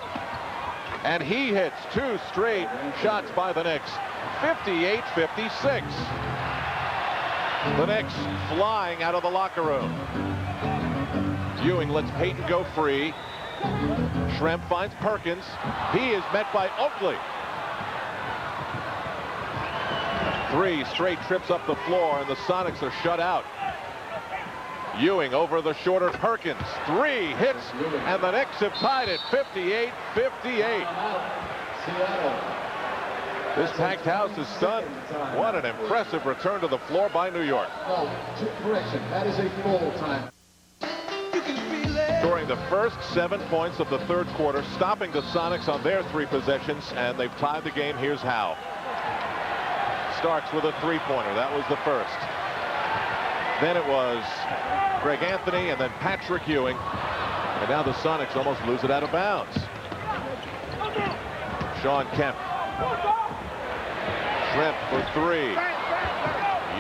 And he hits 2 straight shots by the Knicks. 58-56. The Knicks flying out of the locker room. Ewing lets Payton go free. Schrempf finds Perkins. He is met by Oakley. 3 straight trips up the floor, and the Sonics are shut out. Ewing over the shorter Perkins. 3 hits, and the Knicks have tied it 58-58. This packed house is stunned. What an impressive return to the floor by New York. That is a full time. Scoring the first 7 points of the third quarter, stopping the Sonics on their 3 possessions, and they've tied the game. Here's how. Starks with a 3-pointer. That was the first. Then it was Greg Anthony and then Patrick Ewing. And now the Sonics almost lose it out of bounds. Sean Kemp. Schrempf for 3.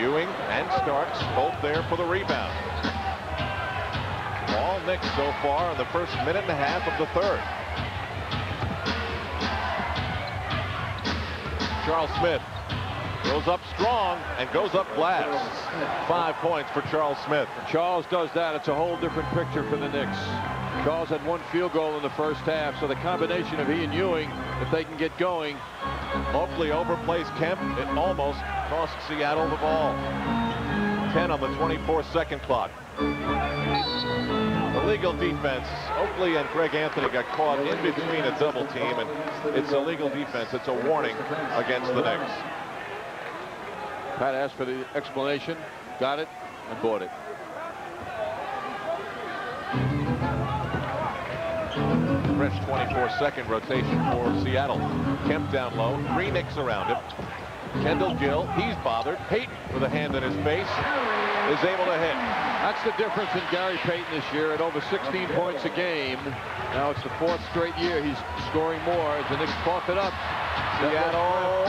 Ewing and Starks both there for the rebound. All Knicks so far in the first minute and a half of the third. Charles Smith goes up strong and goes up glass. 5 points for Charles Smith. Charles does that. It's a whole different picture for the Knicks. Charles had 1 field goal in the first half, so the combination of he and Ewing, if they can get going. Oakley overplays Kemp. It almost cost Seattle the ball. 10 on the 24-second clock. Illegal defense. Oakley and Greg Anthony got caught in between a double team, and it's illegal defense. It's a warning against the Knicks. Pat asked for the explanation, got it, and bought it. Fresh 24-second rotation for Seattle. Kemp down low. 3 Knicks around him. Kendall Gill, he's bothered. Payton with a hand in his face is able to hit. That's the difference in Gary Payton this year at over 16 points a game. Now it's the 4th straight year he's scoring more as the Knicks cough it up. Seattle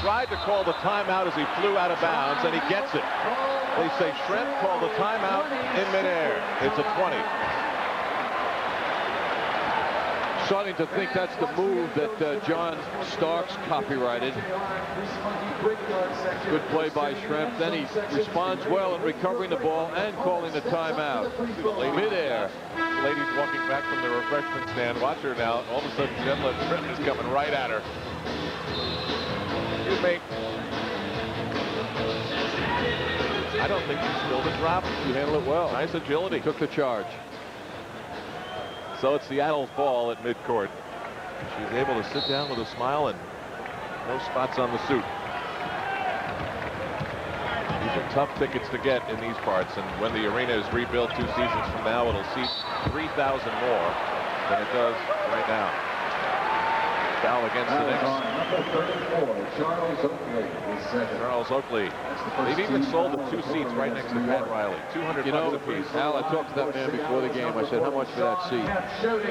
tried to call the timeout as he flew out of bounds, and he gets it. They say Schrempf called the timeout in midair. It's a 20. Starting to think that's the move that John Starks copyrighted. Good play by Schrempf. Then he responds well in recovering the ball and calling the timeout. Midair. The lady's walking back from the refreshment stand. Watch her now. All of a sudden, Jen Schrempf is coming right at her. Excuse me. I don't think she spilled a drop. You handled it well. Nice agility. Took the charge. So it's Seattle's ball at midcourt. She's able to sit down with a smile and no spots on the suit. These are tough tickets to get in these parts, and when the arena is rebuilt 2 seasons from now, it'll seat 3,000 more than it does right now. Foul against the Knicks. Charles Oakley. Charles Oakley. They've even sold the 2 seats right next to Pat Riley. $200 a piece. Al, I talked to that man before the game. I said, how much for that seat?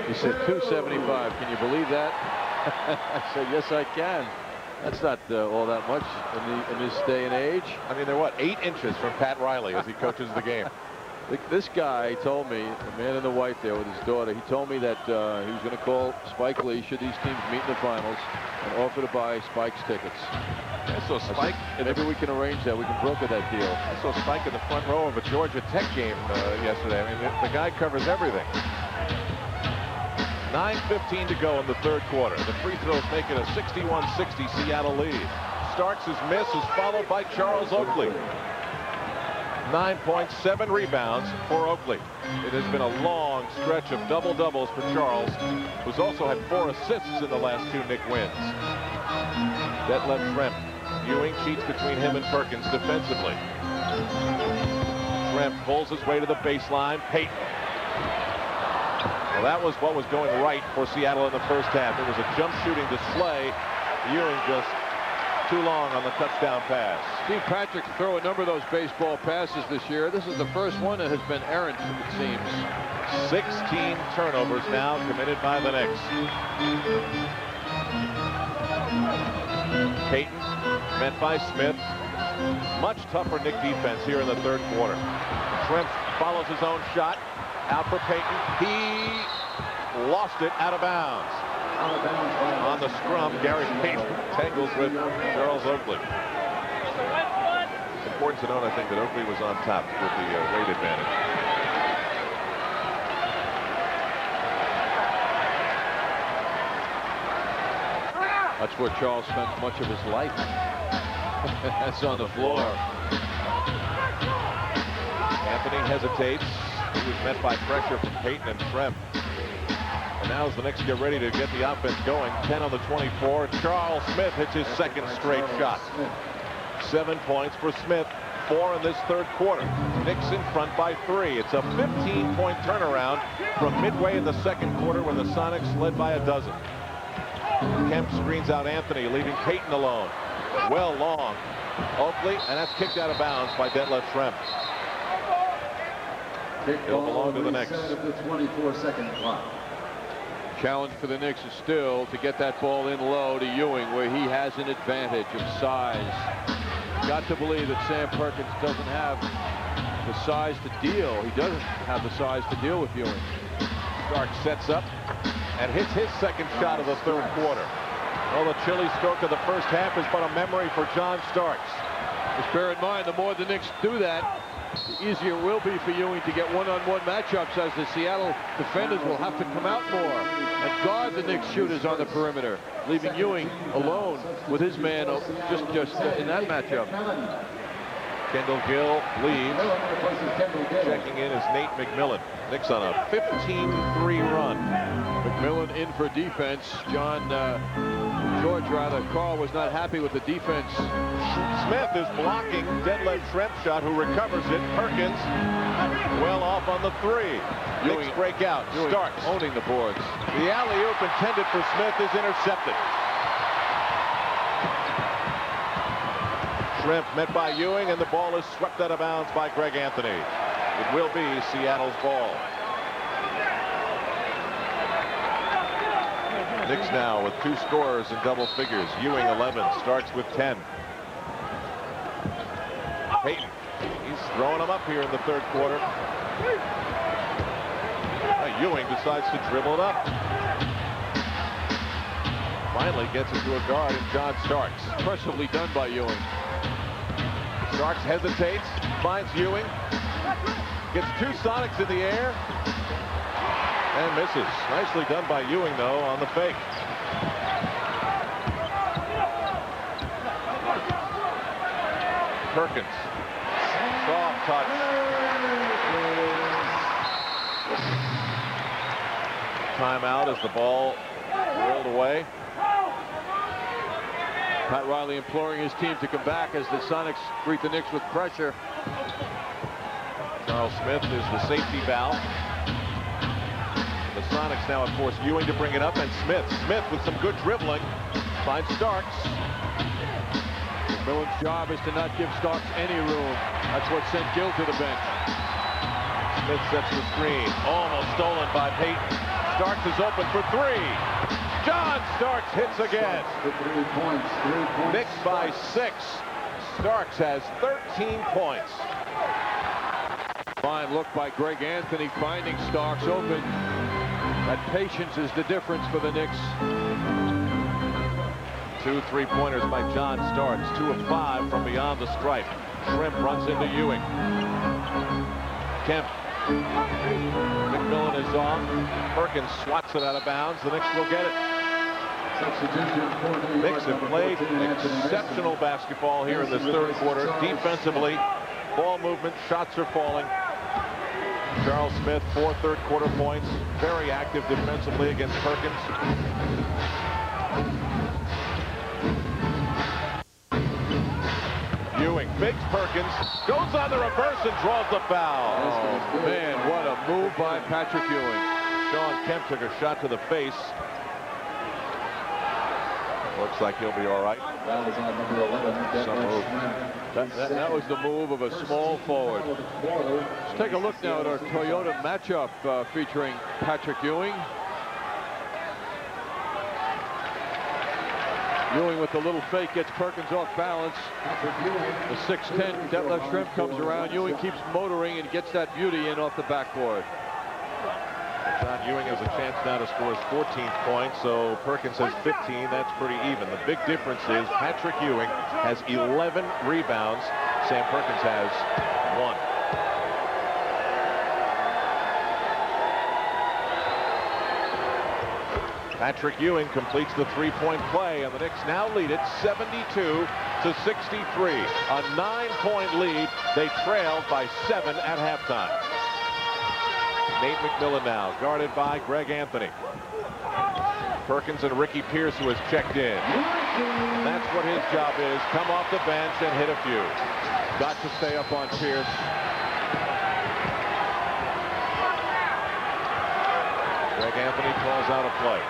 He said, $275. Can you believe that? I said, yes, I can. That's not all that much in this day and age. I mean, they're what, 8 inches from Pat Riley as he coaches the game. This guy told me, the man in the white there with his daughter, he told me that he was going to call Spike Lee should these teams meet in the finals and offer to buy Spike's tickets. I saw Spike. Maybe we can arrange that. We can broker that deal. I saw Spike in the front row of a Georgia Tech game yesterday. I mean, the guy covers everything. 9:15 to go in the third quarter. The free throws make it a 61-60 Seattle lead. Starks' miss is followed by Charles Oakley. 9 points, 7 rebounds for Oakley. It has been a long stretch of double-doubles for Charles, who's also had 4 assists in the last 2 Knick wins. That left Schrempf. Ewing cheats between him and Perkins defensively. Schrempf pulls his way to the baseline. Payton. Well, that was what was going right for Seattle in the first half. It was a jump shooting display. Ewing just too long on the touchdown pass. Steve Patrick threw a number of those baseball passes this year. This is the first one that has been errant, it seems. 16 turnovers now committed by the Knicks. Payton met by Smith. Much tougher Knick defense here in the third quarter. Shrimp follows his own shot. Out for Payton. He lost it out of bounds. On the scrum, Gary Payton tangles with Charles Oakley. It's important to note, I think, that Oakley was on top with the weight advantage. That's where Charles spends much of his life. That's on the floor. Anthony hesitates. He was met by pressure from Payton and Shrimp. And now as the Knicks get ready to get the offense going, 10 on the 24. Charles Smith hits his second straight shot. 7 points for Smith, 4 in this third quarter. Knicks in front by 3. It's a 15-point turnaround from midway in the second quarter when the Sonics led by a dozen. Kemp screens out Anthony, leaving Payton alone. Well long. Oakley, and that's kicked out of bounds by Detlef Schrempf. It'll belong to the Knicks. The 24-second clock. Challenge for the Knicks is still to get that ball in low to Ewing, where he has an advantage of size. Got to believe that Sam Perkins doesn't have the size to deal. He doesn't have the size to deal with Ewing. Stark sets up and hits his second shot of the third quarter. Well, the chilly stroke of the first half is but a memory for John Starks. Just bear in mind, the more the Knicks do that, the easier it will be for Ewing to get one-on-one matchups, as the Seattle defenders will have to come out more and guard the Knicks shooters on the perimeter, leaving Ewing alone with his man just in that matchup. Kendall Gill leaves. Checking in is Nate McMillan. Knicks on a 15-3 run. McMillan in for defense. Carl was not happy with the defense. Smith is blocking Detlef Schrempf's shot, who recovers it. Perkins well off on the 3. Knicks break out. Starks owning the boards. The alley-oop intended for Smith is intercepted. Schrempf met by Ewing, and the ball is swept out of bounds by Greg Anthony. It will be Seattle's ball. Knicks now with 2 scorers in double figures. Ewing 11, Starks with 10. Payton, he's throwing them up here in the third quarter. Ewing decides to dribble it up. Finally gets it to a guard in John Starks. Impressively done by Ewing. Starks hesitates, finds Ewing, gets 2 Sonics in the air, and misses. Nicely done by Ewing, though, on the fake. Perkins, soft touch. Timeout as the ball rolled away. Pat Riley imploring his team to come back as the Sonics greet the Knicks with pressure. Charles Smith is the safety valve. The Sonics now, of course, Ewing to bring it up, and Smith with some good dribbling finds Starks. McMillan's job is to not give Starks any room. That's what sent Gill to the bench. Smith sets the screen. Almost stolen by Payton. Starks is open for 3. John Starks hits again. 3 points. Knicks by 6. Starks has 13 points. Fine look by Greg Anthony, finding Starks open. That patience is the difference for the Knicks. 2 3-pointers by John Starks. 2 of 5 from beyond the stripe. Schrempf runs into Ewing. Kemp. McMillan is off. Perkins swats it out of bounds. The Knicks will get it. Knicks have played exceptional basketball here in this third quarter. Defensively, ball movement, shots are falling. Charles Smith, 4 third quarter points. Very active defensively against Perkins. Ewing fakes Perkins, goes on the reverse and draws the foul. Oh, man, what a move by Patrick Ewing. Sean Kemp took a shot to the face. Looks like he'll be all right. Some move. That was the move of a small forward. Let's take a look now at our Toyota matchup featuring Patrick Ewing. Ewing with the little fake gets Perkins off balance. The 6'10" Detlef Schrempf comes around. Ewing keeps motoring and gets that beauty in off the backboard. John Ewing has a chance now to score his 14th point, so Perkins has 15. That's pretty even. The big difference is Patrick Ewing has 11 rebounds. Sam Perkins has 1. Patrick Ewing completes the three-point play, and the Knicks now lead it 72-63. A 9-point lead. They trailed by 7 at halftime. Nate McMillan now, guarded by Greg Anthony. Perkins and Ricky Pierce, who has checked in. And that's what his job is. Come off the bench and hit a few. Got to stay up on Pierce. Greg Anthony calls out a play.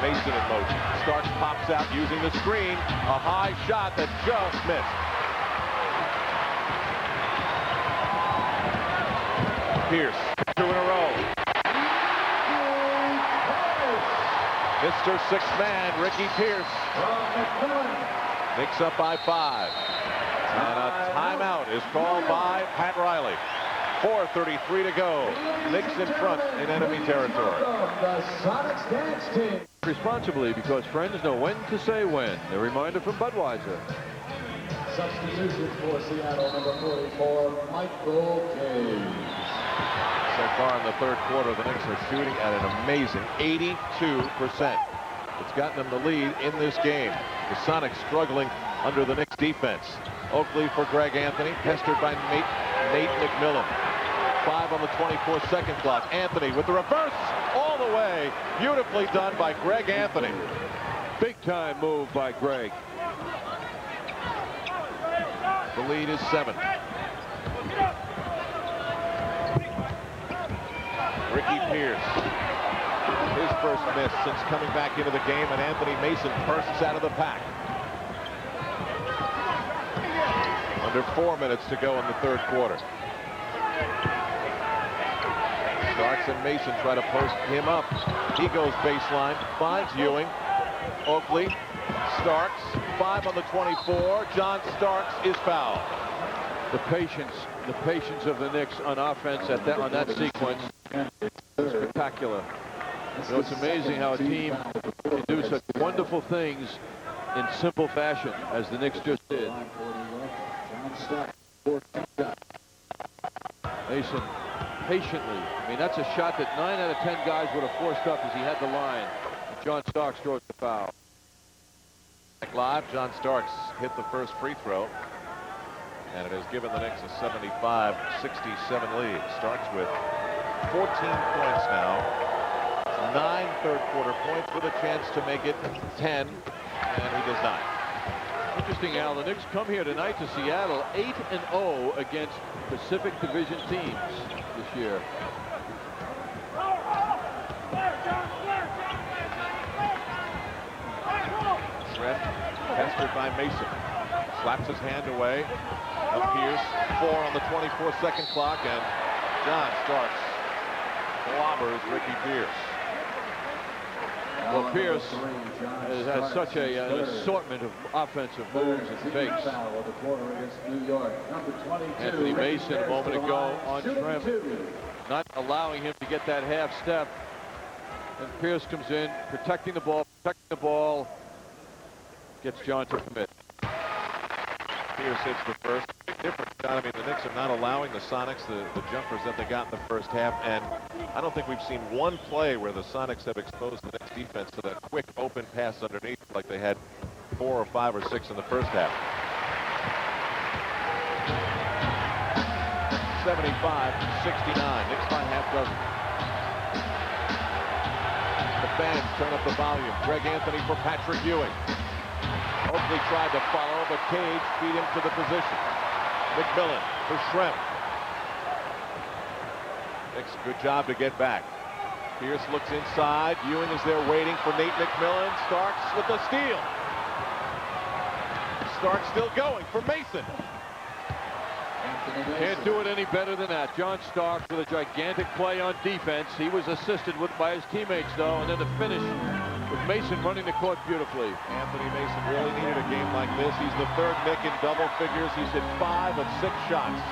Mason in motion. Starks pops out using the screen. A high shot that just missed. Pierce, 2 in a row. Mr. Sixth Man, Ricky Pierce. Knicks up by 5. And a timeout is called by Pat Riley. 4:33 to go. Knicks in front in enemy territory. Responsibly, because friends know when to say when. A reminder from Budweiser. Substitution for Seattle, number 44, Michael Cage. So far in the third quarter, the Knicks are shooting at an amazing 82%. It's gotten them the lead in this game. The Sonics struggling under the Knicks defense. Oakley for Greg Anthony, pestered by Nate McMillan. 5 on the 24-second clock. Anthony with the reverse all the way. Beautifully done by Greg Anthony. Big time move by Greg. The lead is 7. Ricky Pierce. His first miss since coming back into the game, and Anthony Mason bursts out of the pack. Under 4 minutes to go in the third quarter. Starks and Mason try to post him up. He goes baseline, finds Ewing. Oakley, Starks, 5 on the 24. John Starks is fouled. The patience of the Knicks on offense on that sequence is spectacular. You know, it's amazing how a team can do such wonderful things in simple fashion, as the Knicks just did. Mason patiently. I mean, that's a shot that 9 out of 10 guys would have forced up as he had the line. And John Starks throws the foul. Live, John Starks hit the first free throw, and it has given the Knicks a 75-67 lead. Starks with 14 points now. 9 third quarter points with a chance to make it 10, and he does not. Interesting, Al. The Knicks come here tonight to Seattle 8-0 against Pacific Division teams this year. Schrempf pestered by Mason. Slaps his hand away. Pierce, 4 on the 24-second clock, and John Starks clobbers Ricky Pierce. Well, Pierce has such an assortment of offensive moves and fakes. Anthony Mason a moment ago on Schrempf, not allowing him to get that half step. And Pierce comes in, protecting the ball, gets John to commit. Pierce hits the first. Big difference, John. I mean, the Knicks are not allowing the Sonics the jumpers that they got in the first half, and I don't think we've seen one play where the Sonics have exposed the Knicks defense to that quick open pass underneath like they had 4 or 5 or 6 in the first half. 75-69. Knicks by half dozen. The fans turn up the volume. Greg Anthony for Patrick Ewing. Oakley tried to follow, but Cage beat him to the position. McMillan for Schrempf. Knicks, good job to get back. Pierce looks inside. Ewing is there waiting for Nate McMillan. Starks with the steal. Starks still going for Mason. Can't do it any better than that. John Starks with a gigantic play on defense. He was assisted by his teammates, though, and then the finish with Mason running the court beautifully. Anthony Mason really needed a game like this. He's the third Knick in double figures. He's hit 5 of 6 shots.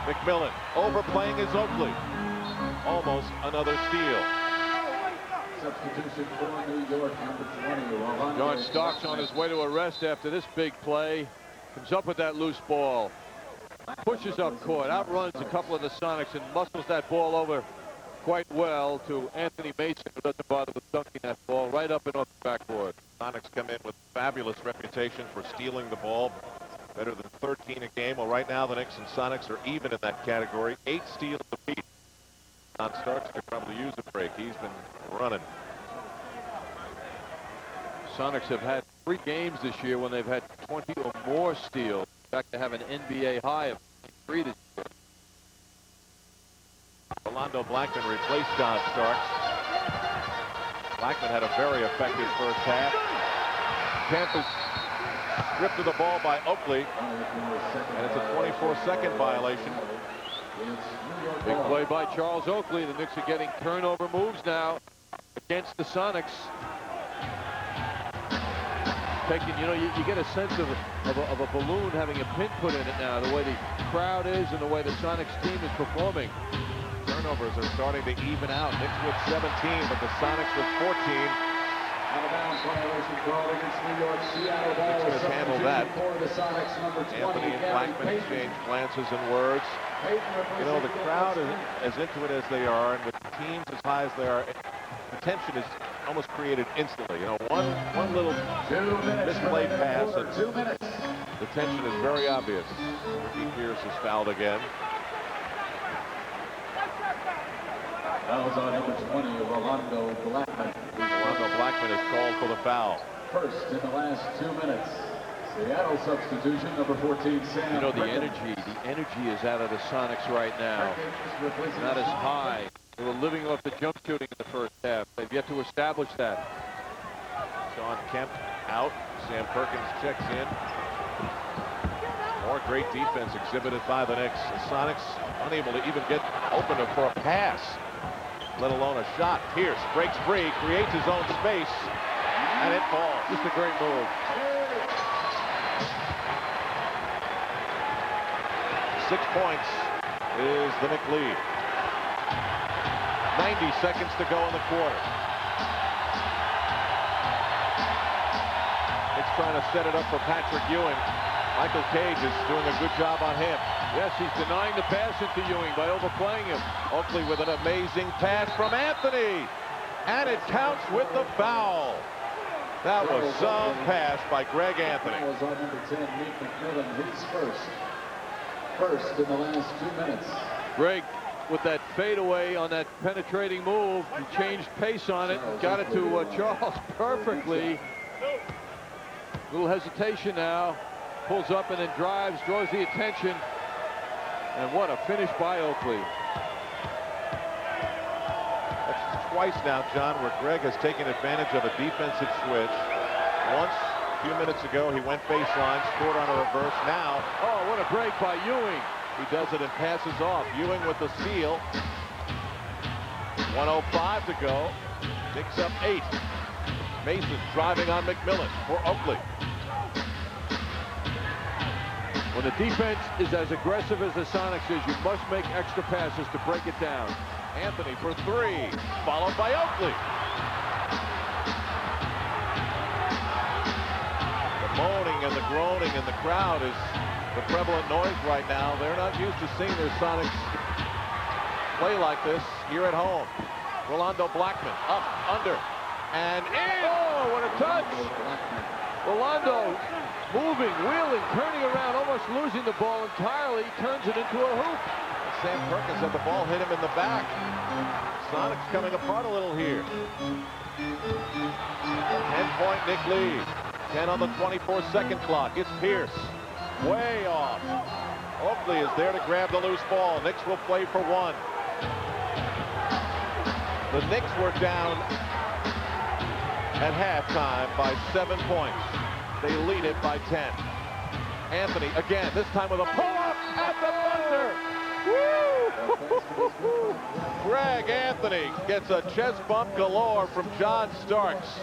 McMillan overplaying his Oakley. Almost another steal. Substitution for New York, number 20. John Starks on his way to a rest after this big play. Comes up with that loose ball. Pushes up court, outruns a couple of the Sonics and muscles that ball over quite well to Anthony Mason, who doesn't bother with dunking that ball right up and off the backboard. Sonics come in with fabulous reputation for stealing the ball. Better than 13 a game. Well, right now the Knicks and Sonics are even in that category. 8 steals apiece. John Starks could probably use a break. He's been running. Sonics have had 3 games this year when they've had 20 or more steals. In fact, they have an NBA high of 3 this year. Rolando Blackman replaced John Starks. Blackman had a very effective first half. Kemp is stripped of the ball by Oakley, and it's a 24-second violation. Big play by Charles Oakley. The Knicks are getting turnover moves now against the Sonics. Taking, you know, you get a sense of a balloon having a pin put in it now, the way the crowd is and the way the Sonics team is performing. Turnovers are starting to even out. Knicks with 17, but the Sonics with 14. Out of bounds violation called against New York. Seattle ball. Knicks going to handle that. For the Sonics, number 20. Anthony and Blackman exchange glances and words. You know, the crowd is as into it as they are, and with teams as high as they are, the tension is almost created instantly. You know, one little misplayed pass, and the tension is very obvious. Ricky Pierce is fouled again. That was on number 20, Rolando Blackman. Rolando Blackman is called for the foul. First in the last 2 minutes. Seattle substitution, number 14, Sam. You know, the energy is out of the Sonics right now. Not as high. They were living off the jump shooting in the first half. They've yet to establish that. Sean Kemp out. Sam Perkins checks in. More great defense exhibited by the Knicks. The Sonics unable to even get open for a pass, let alone a shot. Pierce breaks free, creates his own space, and it falls. Just a great move. 6 points is the Knick lead. 90 seconds to go in the quarter. Knicks trying to set it up for Patrick Ewing. Michael Cage is doing a good job on him. Yes, he's denying the pass into Ewing by overplaying him. Oakley with an amazing pass from Anthony. And it counts with the foul. That was some pass by Greg Anthony. That was on number 10, Nate McMillan, his first in the last 2 minutes. Greg, with that fadeaway on that penetrating move, he changed pace on it, got it to Charles perfectly. Little hesitation now. Pulls up and then drives, draws the attention. And what a finish by Oakley. That's twice now, John, where Greg has taken advantage of a defensive switch. Once, a few minutes ago, he went baseline, scored on a reverse. Now, oh, what a break by Ewing. He does it and passes off. Ewing with the steal. 1:05 to go. Picks up 8. Mason driving on McMillan for Oakley. When the defense is as aggressive as the Sonics is, you must make extra passes to break it down. Anthony for 3, followed by Oakley. The moaning and the groaning in the crowd is the prevalent noise right now. They're not used to seeing their Sonics play like this here at home. Rolando Blackman up, under, and in. Oh, what a touch! Rolando moving, wheeling, turning around, almost losing the ball entirely. Turns it into a hoop. Sam Perkins had the ball hit him in the back. Sonics coming apart a little here. 10-point Knick lead. 10 on the 24-second clock. It's Pierce. Way off. Oakley is there to grab the loose ball. Knicks will play for 1. The Knicks were down at halftime by 7 points. They lead it by 10. Anthony again, this time with a pull-up at the buzzer. Woo! Greg Anthony gets a chest bump galore from John Starks.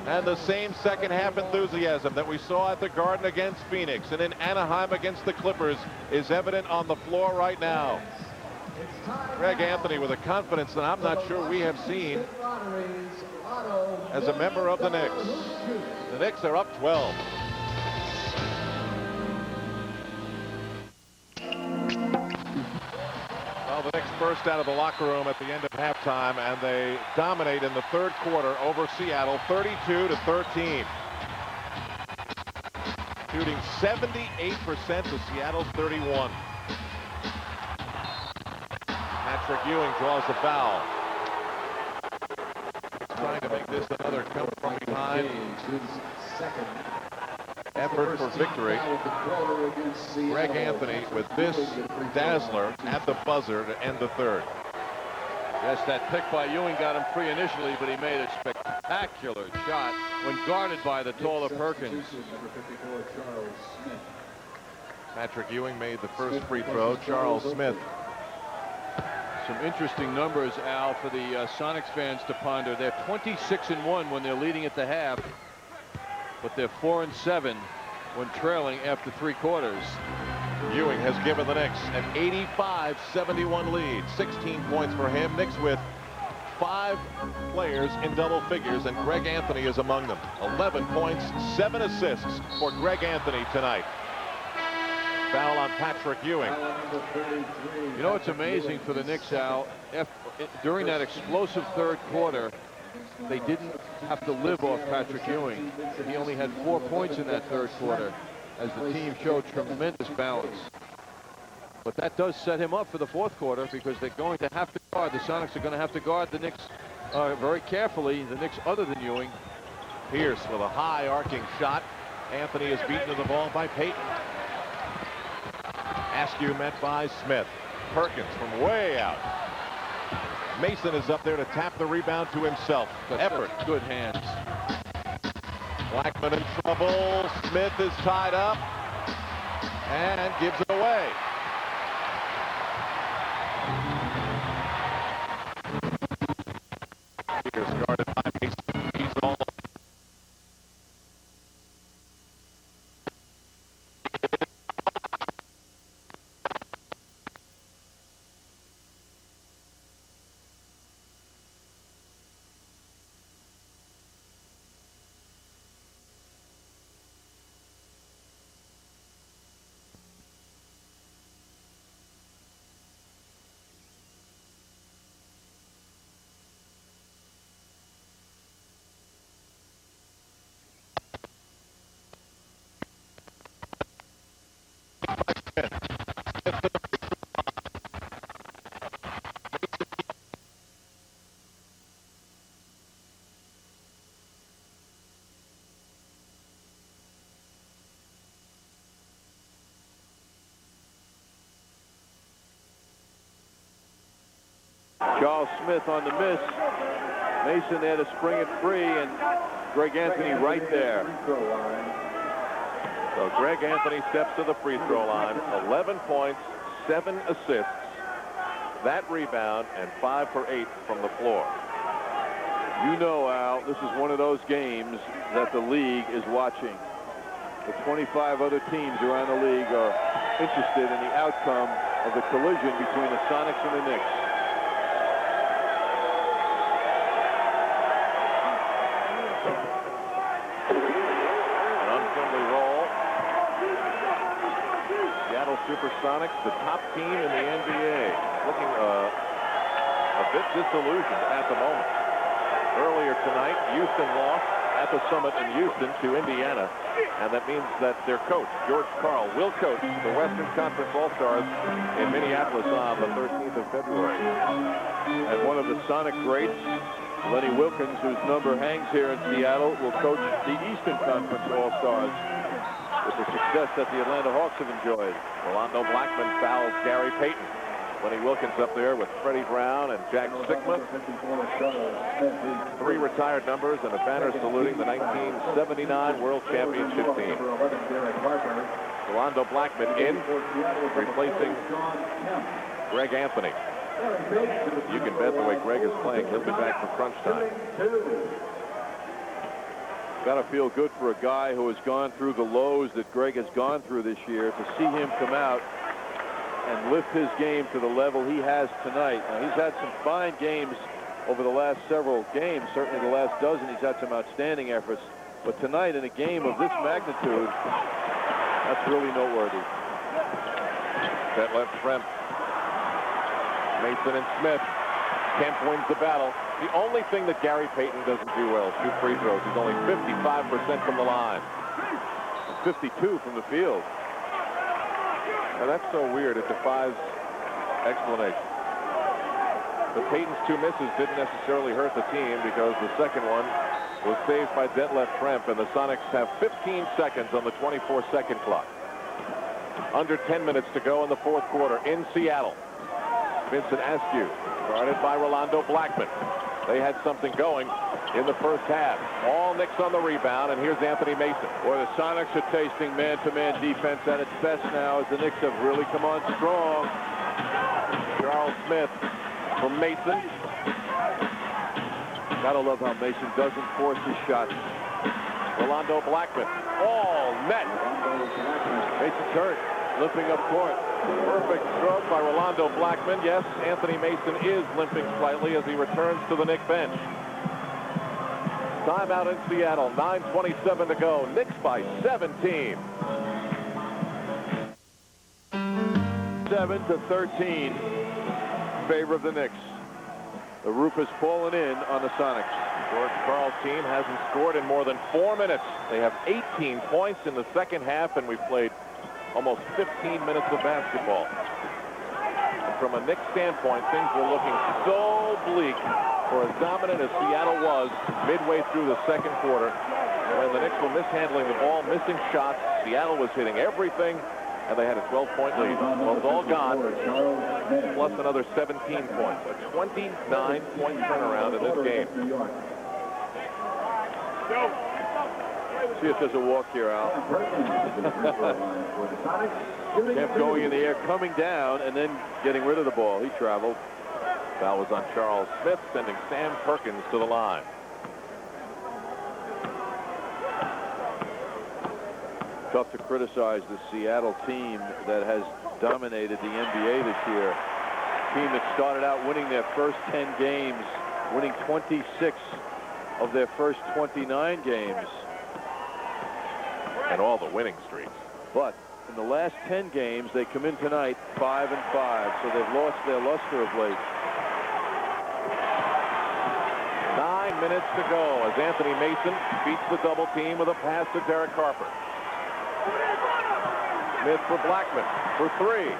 And the same second half enthusiasm that we saw at the Garden against Phoenix and in Anaheim against the Clippers is evident on the floor right now. Greg Anthony with a confidence that I'm not sure we have seen as a member of the Knicks. The Knicks are up 12. Well, the Knicks burst out of the locker room at the end of halftime, and they dominate in the third quarter over Seattle, 32-13. Shooting 78% to Seattle's 31. Patrick Ewing draws the foul. Trying to make this another come from behind effort for victory. Greg Anthony with this dazzler at the buzzer to end the third. Yes, that pick by Ewing got him free initially, but he made a spectacular shot when guarded by the taller Perkins. Patrick Ewing made the first free throw. Charles Smith. Some interesting numbers, Al, for the Sonics fans to ponder. They're 26-1 when they're leading at the half, but they're 4-7 when trailing after three quarters. Ewing has given the Knicks an 85-71 lead. 16 points for him. Knicks with 5 players in double figures, and Greg Anthony is among them. 11 points, 7 assists for Greg Anthony tonight. Foul on Patrick Ewing. You know, it's amazing for the Knicks, Al. During that explosive third quarter, they didn't have to live off Patrick Ewing. He only had 4 points in that third quarter as the team showed tremendous balance. But that does set him up for the fourth quarter because they're going to have to guard. The Sonics are going to have to guard the Knicks very carefully. The Knicks other than Ewing. Pierce with a high arcing shot. Anthony is beaten to the ball by Payton. Askew met by Smith. Perkins from way out. Mason is up there to tap the rebound to himself. Effort. Good hands. Blackman in trouble. Smith is tied up and gives it away. Pierce guarded by Mason. He's all. Charles Smith on the miss. Mason there to spring it free, and Greg Anthony right there. So Greg Anthony steps to the free throw line. 11 points, 7 assists, that rebound, and 5 for 8 from the floor. You know, Al, this is one of those games that the league is watching. The 25 other teams around the league are interested in the outcome of the collision between the Sonics and the Knicks. Supersonics, the top team in the NBA, looking a bit disillusioned at the moment. Earlier tonight, Houston lost at the Summit in Houston to Indiana, and that means that their coach, George Karl, will coach the Western Conference All-Stars in Minneapolis on the 13th of February. And one of the Sonic greats, Lenny Wilkins, whose number hangs here in Seattle, will coach the Eastern Conference All-Stars with the success that the Atlanta Hawks have enjoyed. Rolando Blackman fouls Gary Payton. Lenny Wilkins up there with Freddie Brown and Jack Sikma. 3 retired numbers and a banner saluting the 1979 World Championship team. Rolando Blackman in, replacing Greg Anthony. You can bet the way Greg is playing, he'll be back for crunch time. Got to feel good for a guy who has gone through the lows that Greg has gone through this year to see him come out and lift his game to the level he has tonight. Now, he's had some fine games over the last several games, certainly the last dozen. He's had some outstanding efforts. But tonight, in a game of this magnitude, that's really noteworthy. That left Tremp. Mason and Smith. Kemp wins the battle. The only thing that Gary Payton doesn't do well is shoot free throws. He's only 55% from the line. 52 from the field. Now that's so weird. It defies explanation. But Payton's 2 misses didn't necessarily hurt the team because the second one was saved by Detlef Tremp, and the Sonics have 15 seconds on the 24-second clock. Under 10 minutes to go in the fourth quarter in Seattle. Vincent Askew, guarded by Rolando Blackman. They had something going in the first half. All Knicks on the rebound, and here's Anthony Mason. Boy, the Sonics are tasting man-to-man defense at its best now as the Knicks have really come on strong. Charles Smith from Mason. Gotta love how Mason doesn't force his shots. Rolando Blackman. All net. Mason's hurt. Limping up court. Perfect stroke by Rolando Blackman. Yes, Anthony Mason is limping slightly as he returns to the Knicks bench. Timeout in Seattle. 9:27 to go. Knicks by 17. 7-13. Favor of the Knicks. The roof has fallen in on the Sonics. George Karl's team hasn't scored in more than 4 minutes. They have 18 points in the second half, and we've played almost 15 minutes of basketball. And from a Knicks standpoint, things were looking so bleak for as dominant as Seattle was midway through the second quarter. When the Knicks were mishandling the ball, missing shots, Seattle was hitting everything, and they had a 12-point lead. Well, it's all gone, plus another 17 points. A 29-point turnaround in this game. See if there's a walk here, Al. Kemp going in the air, coming down, and then getting rid of the ball. He traveled. Foul was on Charles Smith, sending Sam Perkins to the line. Tough to criticize the Seattle team that has dominated the NBA this year. Team that started out winning their first 10 games, winning 26 of their first 29 games. And all the winning streaks. But in the last 10 games, they come in tonight 5-5, so they've lost their luster of late. 9 minutes to go as Anthony Mason beats the double team with a pass to Derek Harper. Smith for Blackman for 3.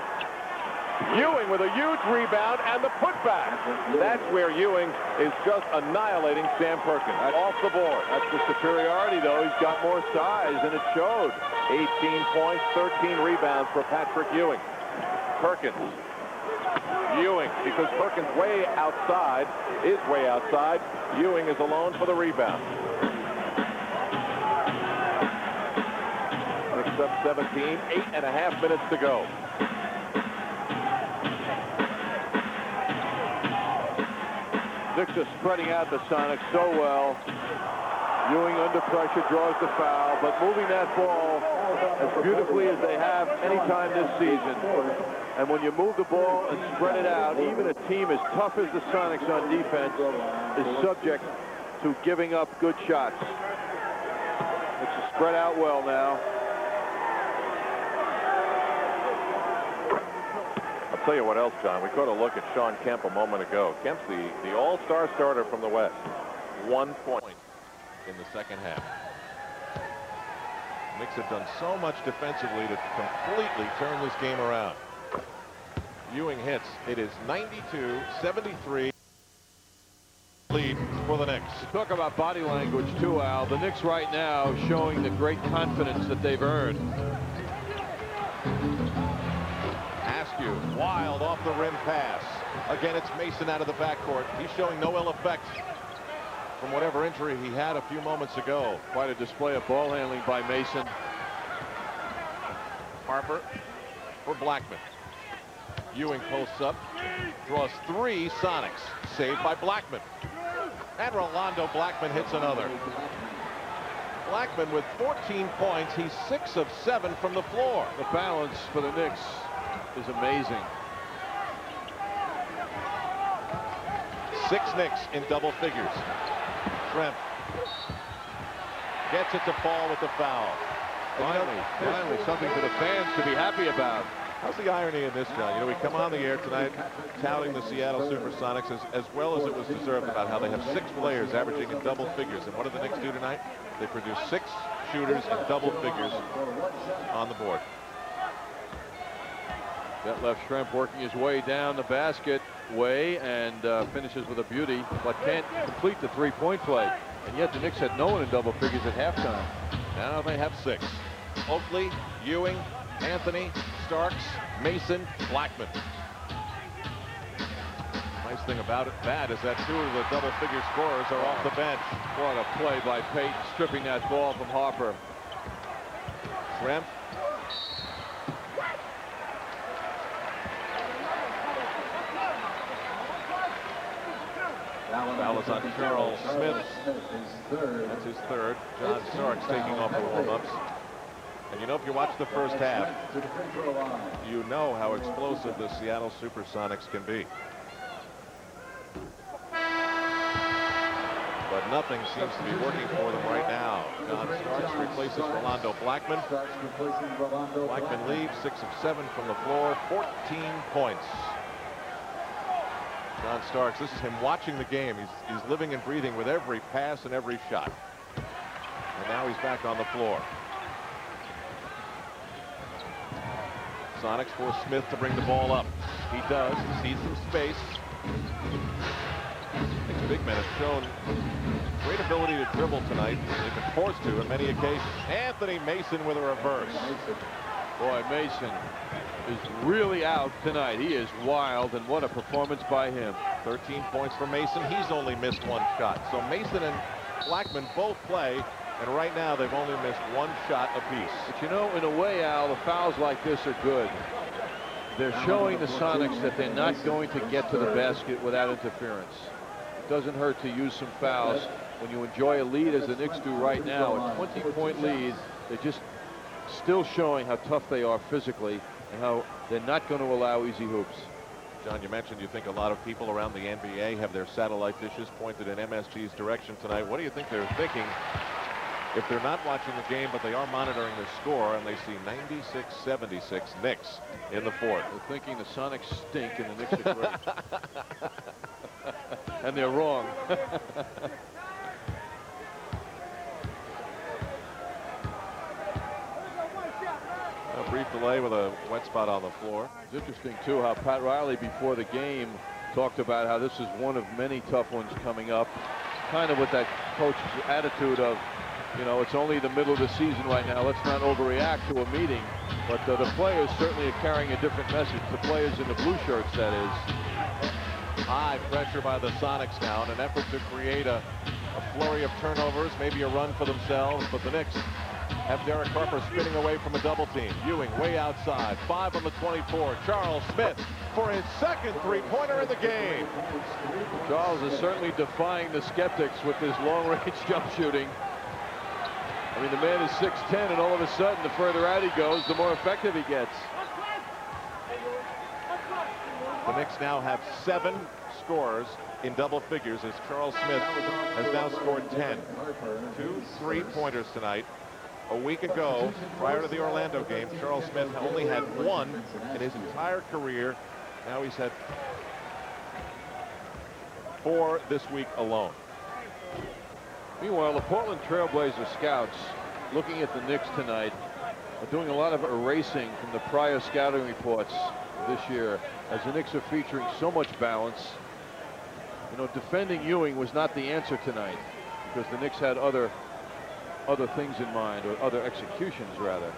Ewing with a huge rebound and the putback. That's where Ewing is just annihilating Sam Perkins. Off the board. That's the superiority, though. He's got more size, and it showed. 18 points, 13 rebounds for Patrick Ewing. Perkins. Ewing, because Perkins is way outside. Ewing is alone for the rebound. Knicks up 17, 8.5 minutes to go. Knicks are spreading out the Sonics so well. Ewing under pressure draws the foul, but moving that ball as beautifully as they have any time this season. And when you move the ball and spread it out, even a team as tough as the Sonics on defense is subject to giving up good shots. It's spread out well now. I'll tell you what else, John. We caught a look at Sean Kemp a moment ago. Kemp's the all-star starter from the West. 1 point in the second half. Knicks have done so much defensively to completely turn this game around. Ewing hits. It is 92-73 lead for the Knicks. Talk about body language too, Al. The Knicks right now showing the great confidence that they've earned. Askew, wild off the rim pass. Again, it's Mason out of the backcourt. He's showing no ill effects from whatever injury he had a few moments ago. Quite a display of ball handling by Mason. Harper for Blackman. Ewing posts up, draws 3 Sonics, saved by Blackman. And Rolando Blackman hits another. Blackman with 14 points. He's 6 of 7 from the floor. The balance for the Knicks is amazing. 6 Knicks in double figures. Trent gets it to fall with the foul. Finally, something for the fans to be happy about. How's the irony in this, John? You know, we come on the air tonight touting the Seattle Supersonics as well as it was deserved about how they have 6 players averaging in double figures. And what do the Knicks do tonight? They produce 6 shooters in double figures on the board. That left Schrempf working his way down the basket way and finishes with a beauty, but can't complete the three-point play. And yet the Knicks had no one in double figures at halftime. Now they have 6. Oakley, Ewing, Anthony, Starks, Mason, Blackman. Nice thing about that is that 2 of the double-figure scorers are off the bench. What a play by Payton, stripping that ball from Harper. Schrempf. Foul is on Charles Smith. That's his 3rd. John Starks taking off the warm-ups. And you know, if you watch the first half, you know how explosive the Seattle Supersonics can be. But nothing seems to be working for them right now. John Starks replaces Rolando Blackman. Blackman leaves 6 of 7 from the floor, 14 points. John Starks, this is him watching the game. He's living and breathing with every pass and every shot. And now he's back on the floor. Sonics force Smith to bring the ball up. He does. Sees some space. These big men have shown great ability to dribble tonight. They've been forced to on many occasions. Anthony Mason with a reverse. Boy, Mason is really out tonight. He is wild, and what a performance by him. 13 points for Mason. He's only missed 1 shot. So Mason and Blackman both play, and right now they've only missed 1 shot apiece. But you know, in a way, Al, the fouls like this are good. They're showing the Sonics that they're not going to get to the basket without interference. It doesn't hurt to use some fouls when you enjoy a lead as the Knicks do right now. A 20-point lead. They're just still showing how tough they are physically and how they're not going to allow easy hoops. John, you mentioned you think a lot of people around the NBA have their satellite dishes pointed in MSG's direction tonight. What do you think they're thinking if they're not watching the game, but they are monitoring the score and they see 96-76 Knicks in the 4th? They're thinking the Sonics stink and the Knicks are great. And they're wrong. A brief delay with a wet spot on the floor. It's interesting, too, how Pat Riley before the game talked about how this is one of many tough ones coming up. Kind of with that coach's attitude of, you know, it's only the middle of the season right now. Let's not overreact to a meeting. But the players certainly are carrying a different message. The players in the blue shirts, that is. High pressure by the Sonics now in an effort to create a flurry of turnovers, maybe a run for themselves. But the Knicks have Derek Harper spinning away from a double team. Ewing way outside. 5 on the 24. Charles Smith for his 2nd three-pointer in the game. Charles is certainly defying the skeptics with his long-range jump shooting. I mean, the man is 6'10", and all of a sudden, the further out he goes, the more effective he gets. The Knicks now have 7 scorers in double figures as Charles Smith has now scored 10. 2 3-pointers tonight. A week ago, prior to the Orlando game, Charles Smith only had 1 in his entire career. Now he's had 4 this week alone. Meanwhile, the Portland Trailblazer scouts, looking at the Knicks tonight, are doing a lot of erasing from the prior scouting reports this year, as the Knicks are featuring so much balance. You know, defending Ewing was not the answer tonight, because the Knicks had other things in mind, or other executions rather.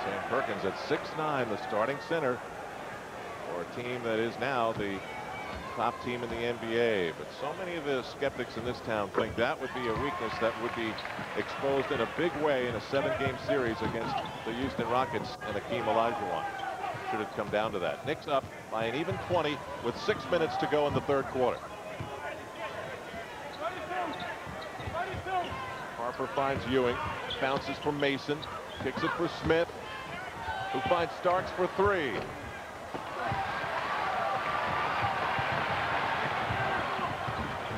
Sam Perkins at 6'9", the starting center for a team that is now the top team in the NBA. But so many of the skeptics in this town think that would be a weakness that would be exposed in a big way in a 7-game series against the Houston Rockets and Hakeem Olajuwon. Should it come down to that. Knicks up by an even 20 with 6 minutes to go in the third quarter. Harper finds Ewing, bounces for Mason, kicks it for Smith, who finds Starks for 3.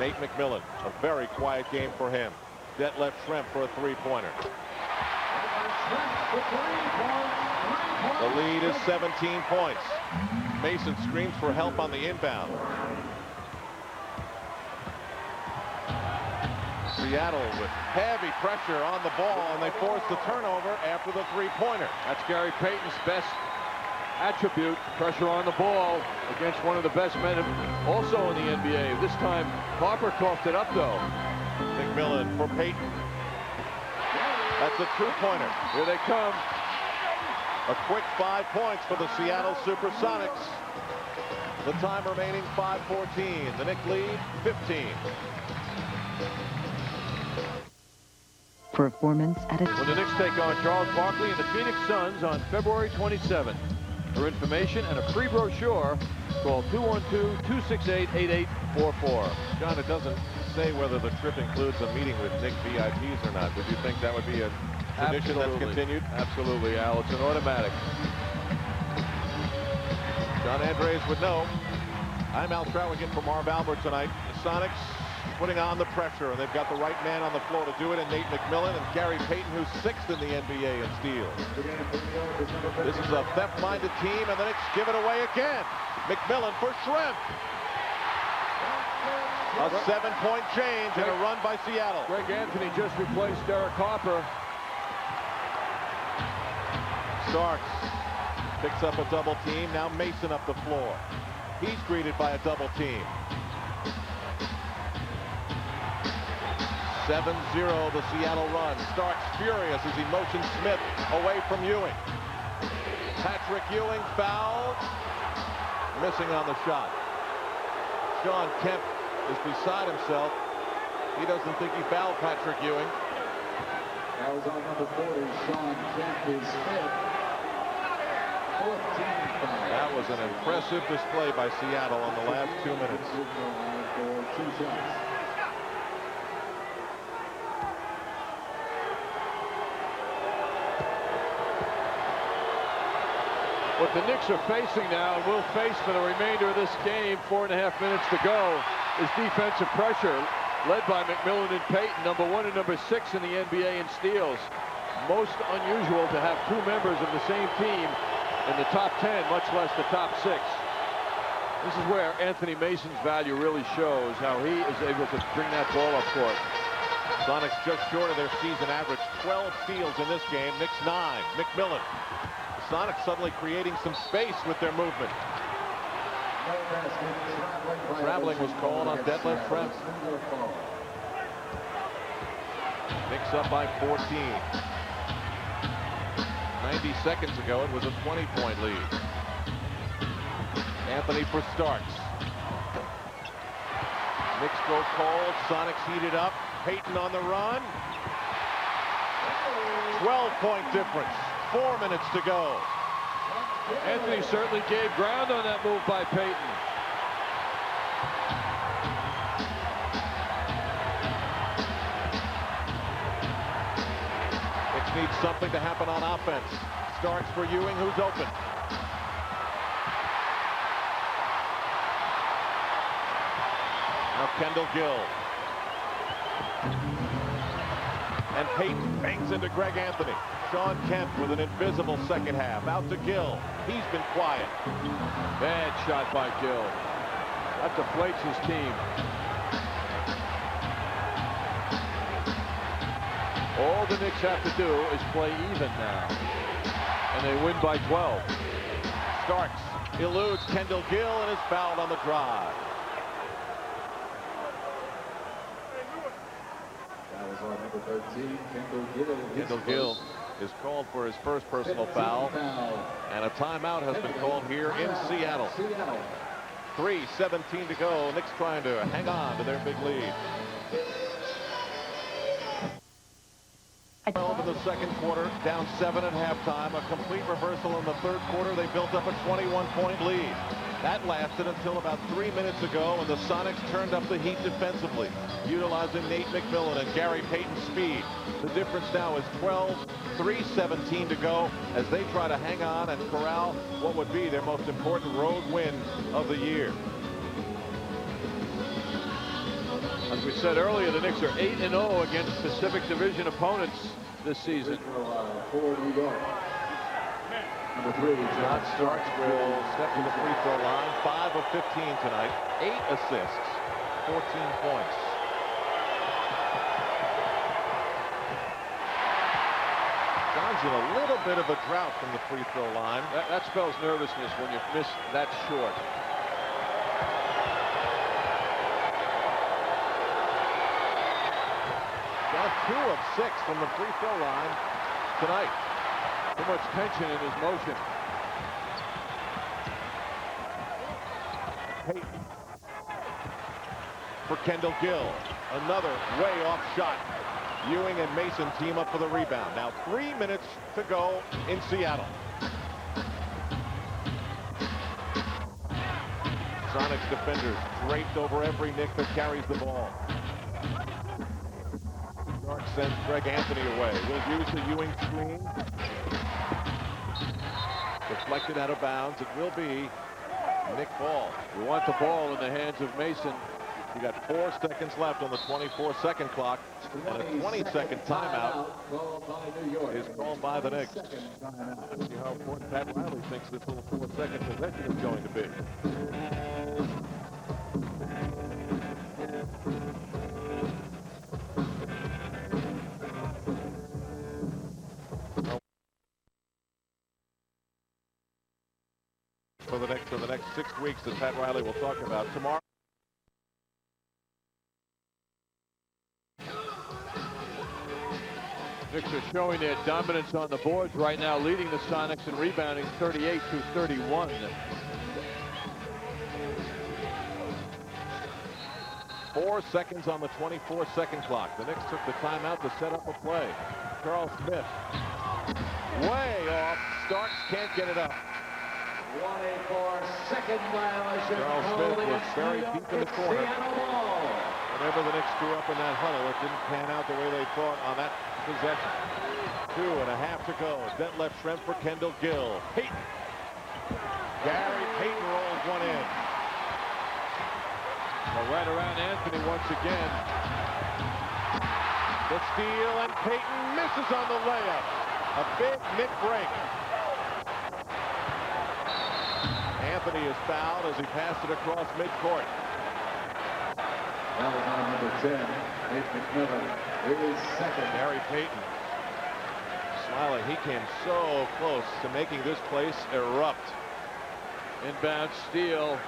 Nate McMillan, a very quiet game for him. Detlef Schrempf for a 3-pointer. The lead is 17 points. Mason screams for help on the inbound. Seattle with heavy pressure on the ball, and they force the turnover after the 3-pointer. That's Gary Payton's best attribute, pressure on the ball against one of the best men also in the NBA. This time Harper coughed it up though. McMillan for Payton. That's a 2-pointer. Here they come. A quick 5 points for the Seattle Supersonics. The time remaining 5:14. The Knicks lead 15. Performance at a... When the Knicks take on Charles Barkley and the Phoenix Suns on February 27th. For information and a free brochure, call 212-268-8844. John, it doesn't say whether the trip includes a meeting with Knicks VIPs or not. Would you think that would be a tradition that's continued? Absolutely, Al. It's an automatic. John Andres would know. I'm Al Trawigan for Marv Albert tonight. The Sonics putting on the pressure, and they've got the right man on the floor to do it, and Nate McMillan and Gary Payton, who's 6th in the NBA in steals. This is a theft-minded team, and the Knicks give it away again. McMillan for Schrempf. A 7-point change and a run by Seattle. Greg Anthony just replaced Derek Harper. Starks picks up a double team. Now Mason up the floor. He's greeted by a double team. 7-0 the Seattle run. Starks furious as he motions Smith away from Ewing. Patrick Ewing fouled. Missing on the shot. Sean Kemp is beside himself. He doesn't think he fouled Patrick Ewing. That was on number 40. Sean Kemp is 5th. 14 foul. That was an impressive display by Seattle in the last 2 minutes. For 2 shots. What the Knicks are facing now, and will face for the remainder of this game, 4.5 minutes to go, is defensive pressure, led by McMillan and Payton, number 1 and number 6 in the NBA in steals. Most unusual to have 2 members of the same team in the top 10, much less the top 6. This is where Anthony Mason's value really shows, how he is able to bring that ball up court. Sonics just short of their season average, 12 steals in this game. Knicks 9. McMillan. Sonics suddenly creating some space with their movement. Traveling was called on Detlef Schrempf. Knicks up by 14. 90 seconds ago, it was a 20-point lead. Anthony for Starks. Knicks go cold. Sonics heated up. Payton on the run. 12-point difference. 4 minutes to go. Anthony certainly gave ground on that move by Payton. Knicks need something to happen on offense. Starks for Ewing, who's open. Now Kendall Gill. And Payton bangs into Greg Anthony. Sean Kemp with an invisible second half. Out to Gill. He's been quiet. Bad shot by Gill. That deflates his team. All the Knicks have to do is play even now. And they win by 12. Starks eludes Kendall Gill and is fouled on the drive. That was on number 13, Kendall Gill. Kendall Gill is called for his first personal foul. And a timeout has been called here in Seattle. 3:17 to go. Knicks trying to hang on to their big lead. 12 in the second quarter, down 7 at halftime. A complete reversal in the third quarter. They built up a 21-point lead. That lasted until about 3 minutes ago when the Sonics turned up the heat defensively, utilizing Nate McMillan and Gary Payton's speed. The difference now is 12, 3:17 to go as they try to hang on and corral what would be their most important road win of the year. As we said earlier, the Knicks are 8-0 against Pacific Division opponents this season. For New York. Number 3, John Starks will step to the free throw line. 5 of 15 tonight. 8 assists. 14 points. John's in a little bit of a drought from the free throw line. That spells nervousness when you miss that short. Got 2 of 6 from the free throw line tonight. Too much tension in his motion. Payton for Kendall Gill. Another way off shot. Ewing and Mason team up for the rebound. Now 3 minutes to go in Seattle. Sonics defenders draped over every Knick that carries the ball. Stark sends Greg Anthony away. We'll use the Ewing screen. Deflected out of bounds. It will be Knick ball. You want the ball in the hands of Mason. You got 4 seconds left on the 24-second clock, and a 20-second timeout is called by the Knicks. See how important Pat Riley thinks this little 4-second possession is going to be. For the next 6 weeks that Pat Riley will talk about tomorrow. Knicks are showing their dominance on the boards right now, leading the Sonics in rebounding 38-31. Four seconds on the 24-second clock. The Knicks took the timeout to set up a play. Charles Smith. Way off. Starks can't get it up. 24-second violation. Charles Smith was very deep in the corner. Whenever the Knicks screw up in that huddle, it didn't pan out the way they thought on that possession. 2.5 to go. Detlef Schrempf for Kendall Gill. Payton. Gary Payton rolls one in. Well, right around Anthony once again. The steal, and Payton misses on the layup. A big Knick break. Anthony is fouled as he passed it across midcourt. Foul on number 10, Nate McMillan. His second. Gary Payton. Smiling, he came so close to making this place erupt. Inbound steal.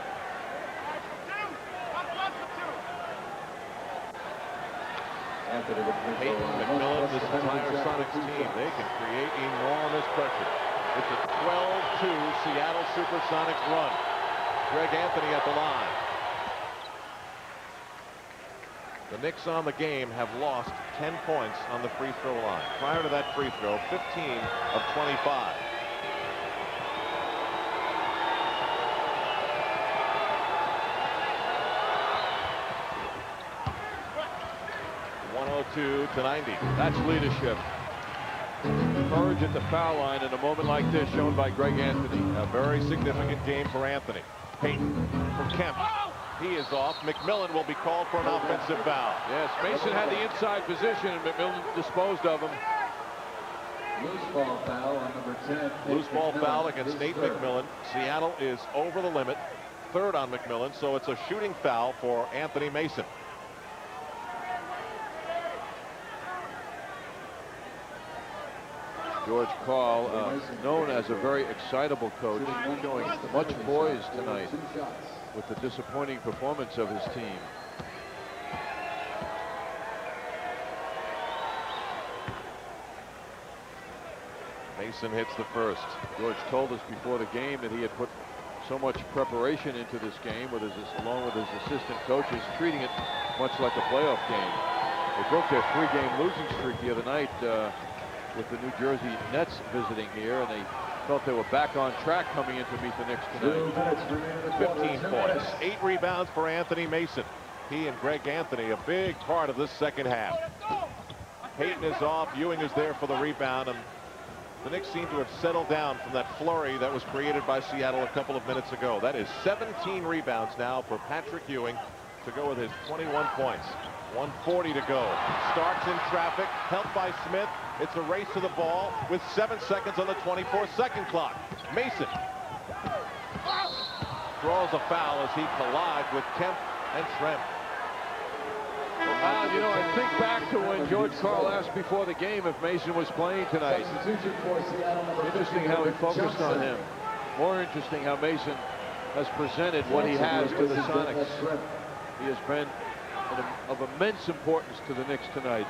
Payton, McMillan, this entire Sonics team, they can create enormous pressure. It's a 12-2 Seattle Supersonics run. Greg Anthony at the line. The Knicks on the game have lost 10 points on the free throw line. Prior to that free throw, 15 of 25. to 90. That's leadership. Courage at the foul line in a moment like this shown by Greg Anthony. A very significant game for Anthony. Payton from Kemp. He is off. McMillan will be called for an offensive foul. Yes, Mason had the inside position and McMillan disposed of him. Loose ball foul on number 10. Loose ball foul against Nate McMillan. Seattle is over the limit. Third on McMillan, so it's a shooting foul for Anthony Mason. George Karl, known as a very excitable coach, showing much poise tonight with the disappointing performance of his team. Mason hits the first. George told us before the game that he had put so much preparation into this game, along with his assistant coaches, treating it much like a playoff game. They broke their 3-game losing streak the other night with the New Jersey Nets visiting here, and they felt they were back on track coming in to meet the Knicks tonight. 15 points, 8 rebounds for Anthony Mason. He and Greg Anthony a big part of this second half. Payton is off. Ewing is there for the rebound, and the Knicks seem to have settled down from that flurry that was created by Seattle a couple of minutes ago. That is 17 rebounds now for Patrick Ewing to go with his 21 points. 1:40 to go. Starks in traffic, helped by Smith. It's a race to the ball with 7 seconds on the 24-second clock. Mason draws a foul as he collides with Kemp and Trent. Well, you know, I think back to when George Karl asked before the game if Mason was playing tonight. Interesting how he focused on him. More interesting how Mason has presented what he has to the Sonics. He has been of immense importance to the Knicks tonight.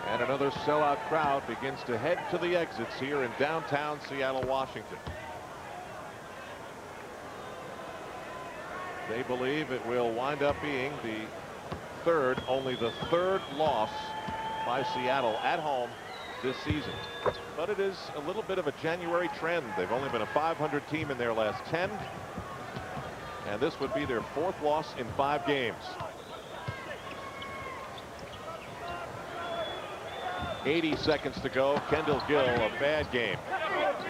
And another sellout crowd begins to head to the exits here in downtown Seattle, Washington. They believe it will wind up being only the third loss by Seattle at home this season. But it is a little bit of a January trend. They've only been a 500 team in their last 10. And this would be their 4th loss in 5 games. 80 seconds to go. Kendall Gill, a bad game.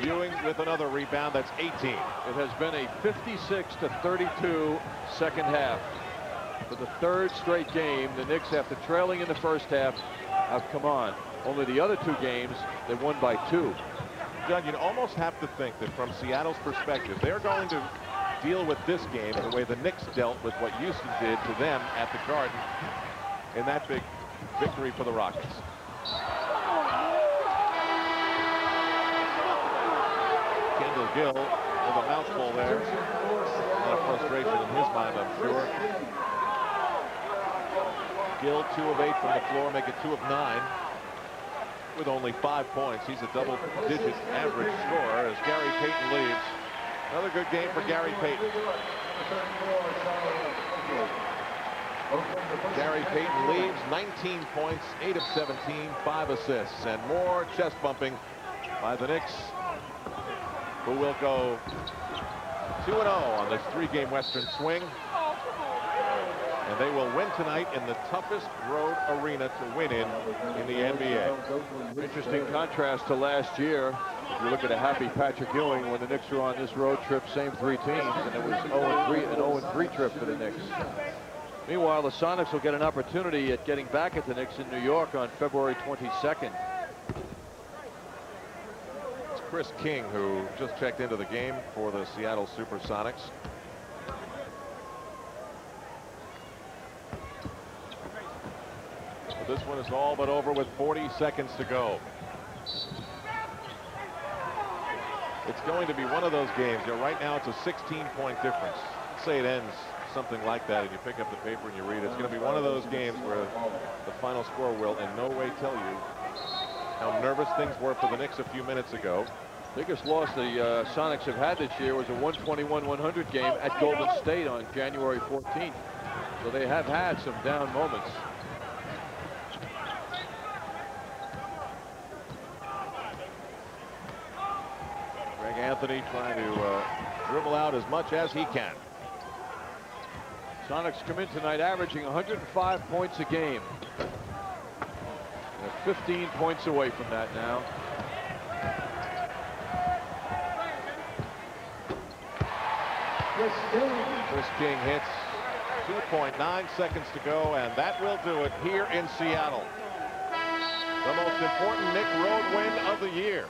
Ewing with another rebound. That's 18. It has been a 56-32 second half. For the 3rd straight game, the Knicks, after trailing in the first half, have come on. Only the other 2 games, they won by 2. Doug, you'd almost have to think that from Seattle's perspective, they're going to deal with this game the way the Knicks dealt with what Houston did to them at the Garden in that big victory for the Rockets. Kendall Gill with a mouthful there. A lot of frustration in his mind, I'm sure. Gill 2 of 8 from the floor, make it 2 of 9 with only 5 points. He's a double-digit average scorer as Gary Payton leaves. Another good game for Gary Payton. Gary Payton leaves, 19 points, 8 of 17, 5 assists, and more chest bumping by the Knicks, who will go 2-0 on this 3-game Western swing. And they will win tonight in the toughest road arena to win in the NBA. Interesting contrast to last year. If you look at a happy Patrick Ewing when the Knicks were on this road trip, same 3 teams, and it was an 0-3 trip for the Knicks. Meanwhile, the Sonics will get an opportunity at getting back at the Knicks in New York on February 22nd. It's Chris King who just checked into the game for the Seattle Supersonics. This one is all but over with 40 seconds to go. It's going to be one of those games. You know, right now it's a 16-point difference. Let's say it ends something like that and you pick up the paper and you read it. It's going to be one of those games where the final score will in no way tell you how nervous things were for the Knicks a few minutes ago. Biggest loss the Sonics have had this year was a 121-100 game at Golden State on January 14th. So they have had some down moments. Greg Anthony trying to dribble out as much as he can. Sonics come in tonight averaging 105 points a game. They're 15 points away from that now. Chris King hits. 2.9 seconds to go, and that will do it here in Seattle. The most important Knick road win of the year.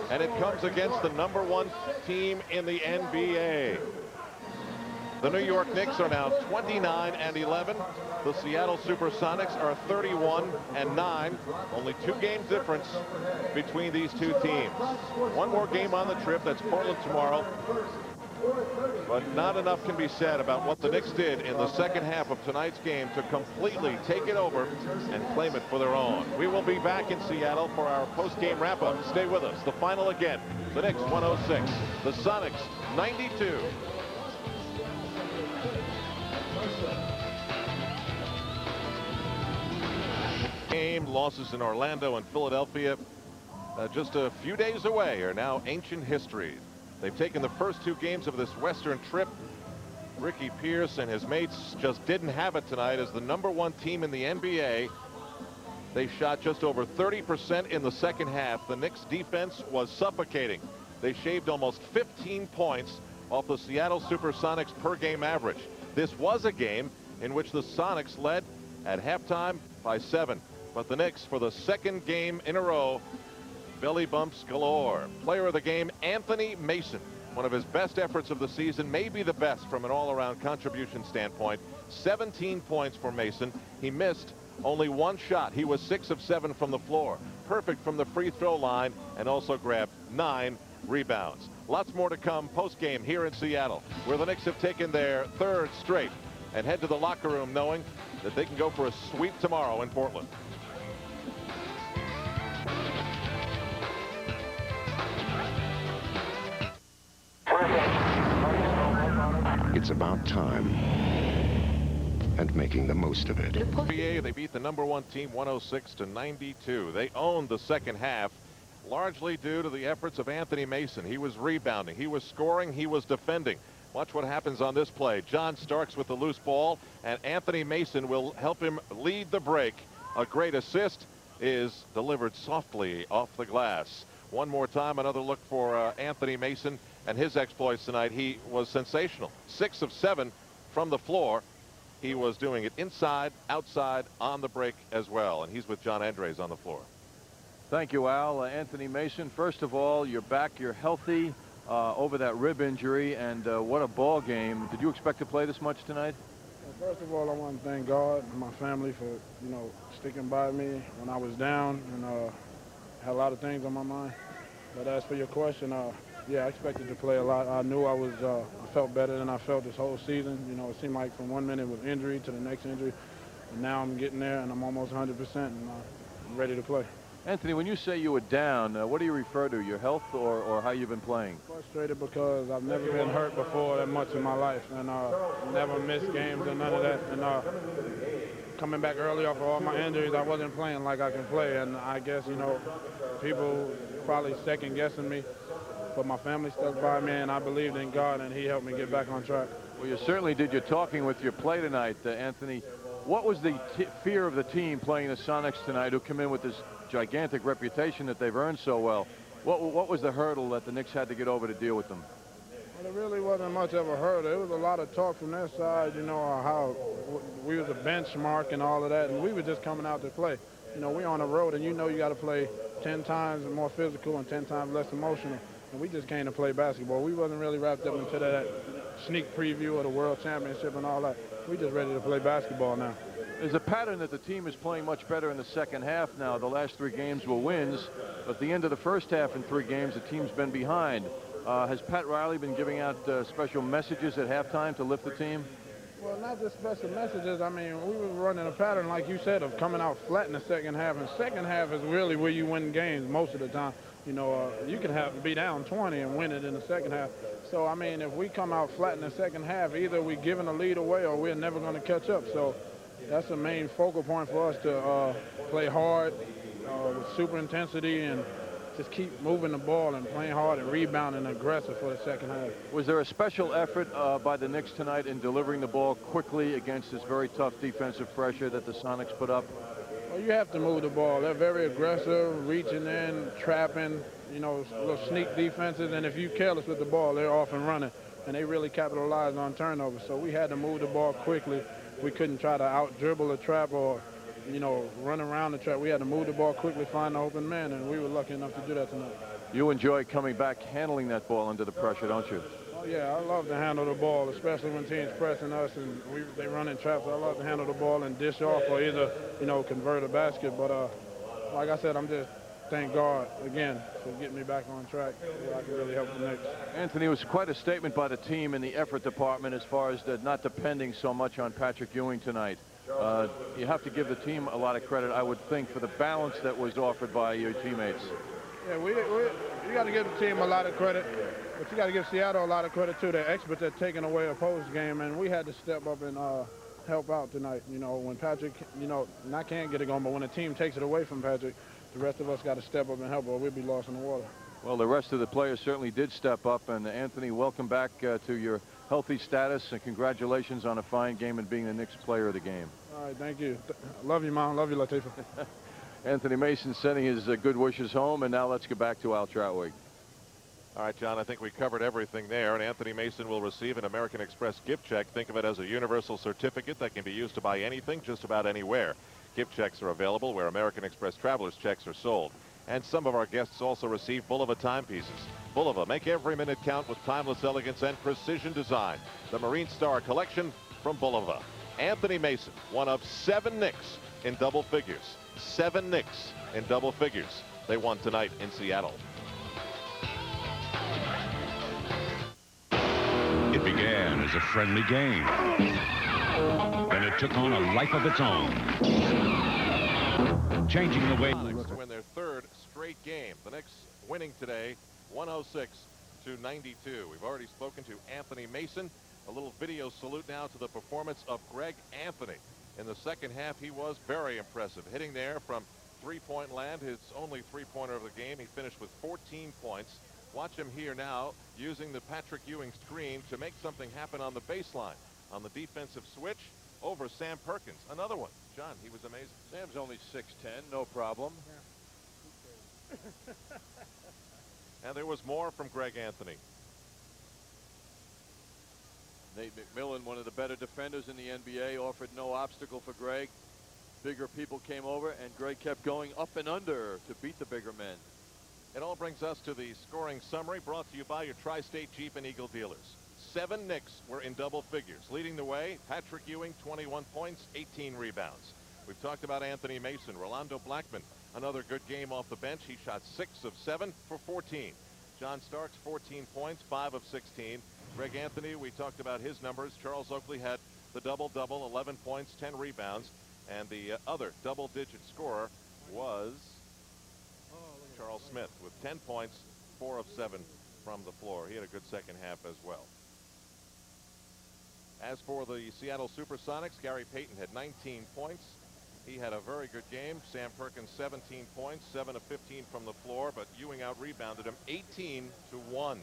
And it comes against the #1 team in the NBA. The New York Knicks are now 29-11. The Seattle Supersonics are 31-9. Only 2 games difference between these 2 teams. One more game on the trip. That's Portland tomorrow. But not enough can be said about what the Knicks did in the second half of tonight's game to completely take it over and claim it for their own. We will be back in Seattle for our post-game wrap-up. Stay with us. The final again. The Knicks 106. The Sonics 92. Game losses in Orlando and Philadelphia just a few days away are now ancient history. They've taken the first two games of this Western trip. Ricky Pierce and his mates just didn't have it tonight as the #1 team in the NBA. They shot just over 30% in the second half. The Knicks defense was suffocating. They shaved almost 15 points off the Seattle Supersonics per game average. This was a game in which the Sonics led at halftime by 7. But the Knicks, for the second game in a row, belly bumps galore. Player of the game, Anthony Mason. One of his best efforts of the season, maybe the best from an all-around contribution standpoint. 17 points for Mason. He missed only one shot. He was 6 of 7 from the floor. Perfect from the free throw line and also grabbed 9 rebounds. Lots more to come post-game here in Seattle, where the Knicks have taken their 3rd straight and head to the locker room knowing that they can go for a sweep tomorrow in Portland. It's about time and making the most of it. NBA, they beat the #1 team 106-92. They owned the second half, largely due to the efforts of Anthony Mason. He was rebounding, he was scoring, he was defending. Watch what happens on this play. John Starks with the loose ball, and Anthony Mason will help him lead the break. A great assist is delivered softly off the glass. One more time, another look for Anthony Mason and his exploits tonight. He was sensational. 6 of 7 from the floor. He was doing it inside, outside, on the break as well. And he's with John Andres on the floor. Thank you, Al. Anthony Mason, first of all, you're back, you're healthy over that rib injury, and what a ball game. Did you expect to play this much tonight? First of all, I want to thank God and my family for, sticking by me when I was down and had a lot of things on my mind. But as for your question, yeah, I expected to play a lot. I knew I felt better than I felt this whole season. It seemed like from one minute with injury to the next injury, and now I'm getting there and I'm almost 100% and I'm ready to play. Anthony, when you say you were down, what do you refer to? Your health or how you've been playing? Frustrated because I've never been hurt before that much in my life, and never missed games or none of that. And coming back early off of all my injuries, I wasn't playing like I can play. And I guess, people probably second guessing me, but my family stuck by me and I believed in God and he helped me get back on track. Well, you certainly did your talking with your play tonight, Anthony. What was the fear of the team playing the Sonics tonight, who come in with this gigantic reputation that they've earned so well? What was the hurdle that the Knicks had to get over to deal with them? Well, there really wasn't much of a hurdle. There was a lot of talk from their side, how we was a benchmark and all of that, and we were just coming out to play. We on the road, and you got to play 10 times more physical and 10 times less emotional. And we just came to play basketball. We wasn't really wrapped up into that sneak preview of the World Championship and all that. We just ready to play basketball now. There's a pattern that the team is playing much better in the second half now. The last 3 games were wins. But at the end of the first half in 3 games, the team's been behind. Has Pat Riley been giving out special messages at halftime to lift the team? Well, not just special messages. I mean, we were running a pattern, like you said, of coming out flat in the second half. And second half is really where you win games most of the time. You can be down 20 and win it in the second half. So, I mean, if we come out flat in the second half, either we're giving a lead away or we're never going to catch up. So that's the main focal point for us to play hard with super intensity and just keep moving the ball and playing hard and rebounding aggressive for the second half. Was there a special effort by the Knicks tonight in delivering the ball quickly against this very tough defensive pressure that the Sonics put up? Well, you have to move the ball. They're very aggressive, reaching in, trapping, little sneak defenses. And if you're careless with the ball, they're off and running. And they really capitalize on turnovers. So we had to move the ball quickly. We couldn't try to out-dribble a trap or, run around the trap. We had to move the ball quickly, find the open man, and we were lucky enough to do that tonight. You enjoy coming back, handling that ball under the pressure, don't you? Oh, yeah, I love to handle the ball, especially when teams pressing us and they run in traps. I love to handle the ball and dish off or either, convert a basket. But like I said, I'm just thank God again for getting me back on track where I can really help the Knicks. Anthony, it was quite a statement by the team in the effort department as far as not depending so much on Patrick Ewing tonight. You have to give the team a lot of credit, I would think, for the balance that was offered by your teammates. Yeah, you got to give the team a lot of credit, but you got to give Seattle a lot of credit too. They're experts at taking away a post game, and we had to step up and help out tonight. You know, when Patrick, and I can't get it going, but when a team takes it away from Patrick, the rest of us got to step up and help, or we'll be lost in the water. Well, the rest of the players certainly did step up, and Anthony, welcome back to your healthy status, and congratulations on a fine game and being the Knicks player of the game. All right, thank you. Love you, Mom. Love you, Latifah. Anthony Mason sending his good wishes home, and now let's get back to Al Troutwig. All right, John, I think we covered everything there, and Anthony Mason will receive an American Express gift check. Think of it as a universal certificate that can be used to buy anything just about anywhere. Gift checks are available where American Express travelers checks are sold. And some of our guests also receive Bulova timepieces. Bulova, make every minute count with timeless elegance and precision design. The Marine Star collection from Bulova. Anthony Mason, one of 7 Knicks in double figures. 7 Knicks in double figures. They won tonight in Seattle. It began as a friendly game. Then it took on a life of its own, changing the way. Sonics to win their 3rd straight game. The Knicks winning today 106 to 92. We've already spoken to Anthony Mason. A little video salute now to the performance of Greg Anthony. In the second half, he was very impressive, hitting there from three-point land, his only three-pointer of the game. He finished with 14 points. Watch him here now using the Patrick Ewing screen to make something happen on the baseline. On the defensive switch over Sam Perkins. Another one. John, he was amazing. Sam's only 6'10", no problem. And there was more from Greg Anthony. Nate McMillan, one of the better defenders in the NBA, offered no obstacle for Greg. Bigger people came over, and Greg kept going up and under to beat the bigger men. It all brings us to the scoring summary brought to you by your Tri-State Jeep and Eagle dealers. 7 Knicks were in double figures. Leading the way, Patrick Ewing, 21 points, 18 rebounds. We've talked about Anthony Mason. Rolando Blackman, another good game off the bench. He shot 6 of 7 for 14. John Starks, 14 points, 5 of 16. Greg Anthony, we talked about his numbers. Charles Oakley had the double-double, 11 points, 10 rebounds. And the other double-digit scorer was Charles Smith with 10 points, 4 of 7 from the floor. He had a good second half as well. As for the Seattle Supersonics, Gary Payton had 19 points. He had a very good game. Sam Perkins, 17 points, 7 of 15 from the floor, but Ewing out-rebounded him 18-1.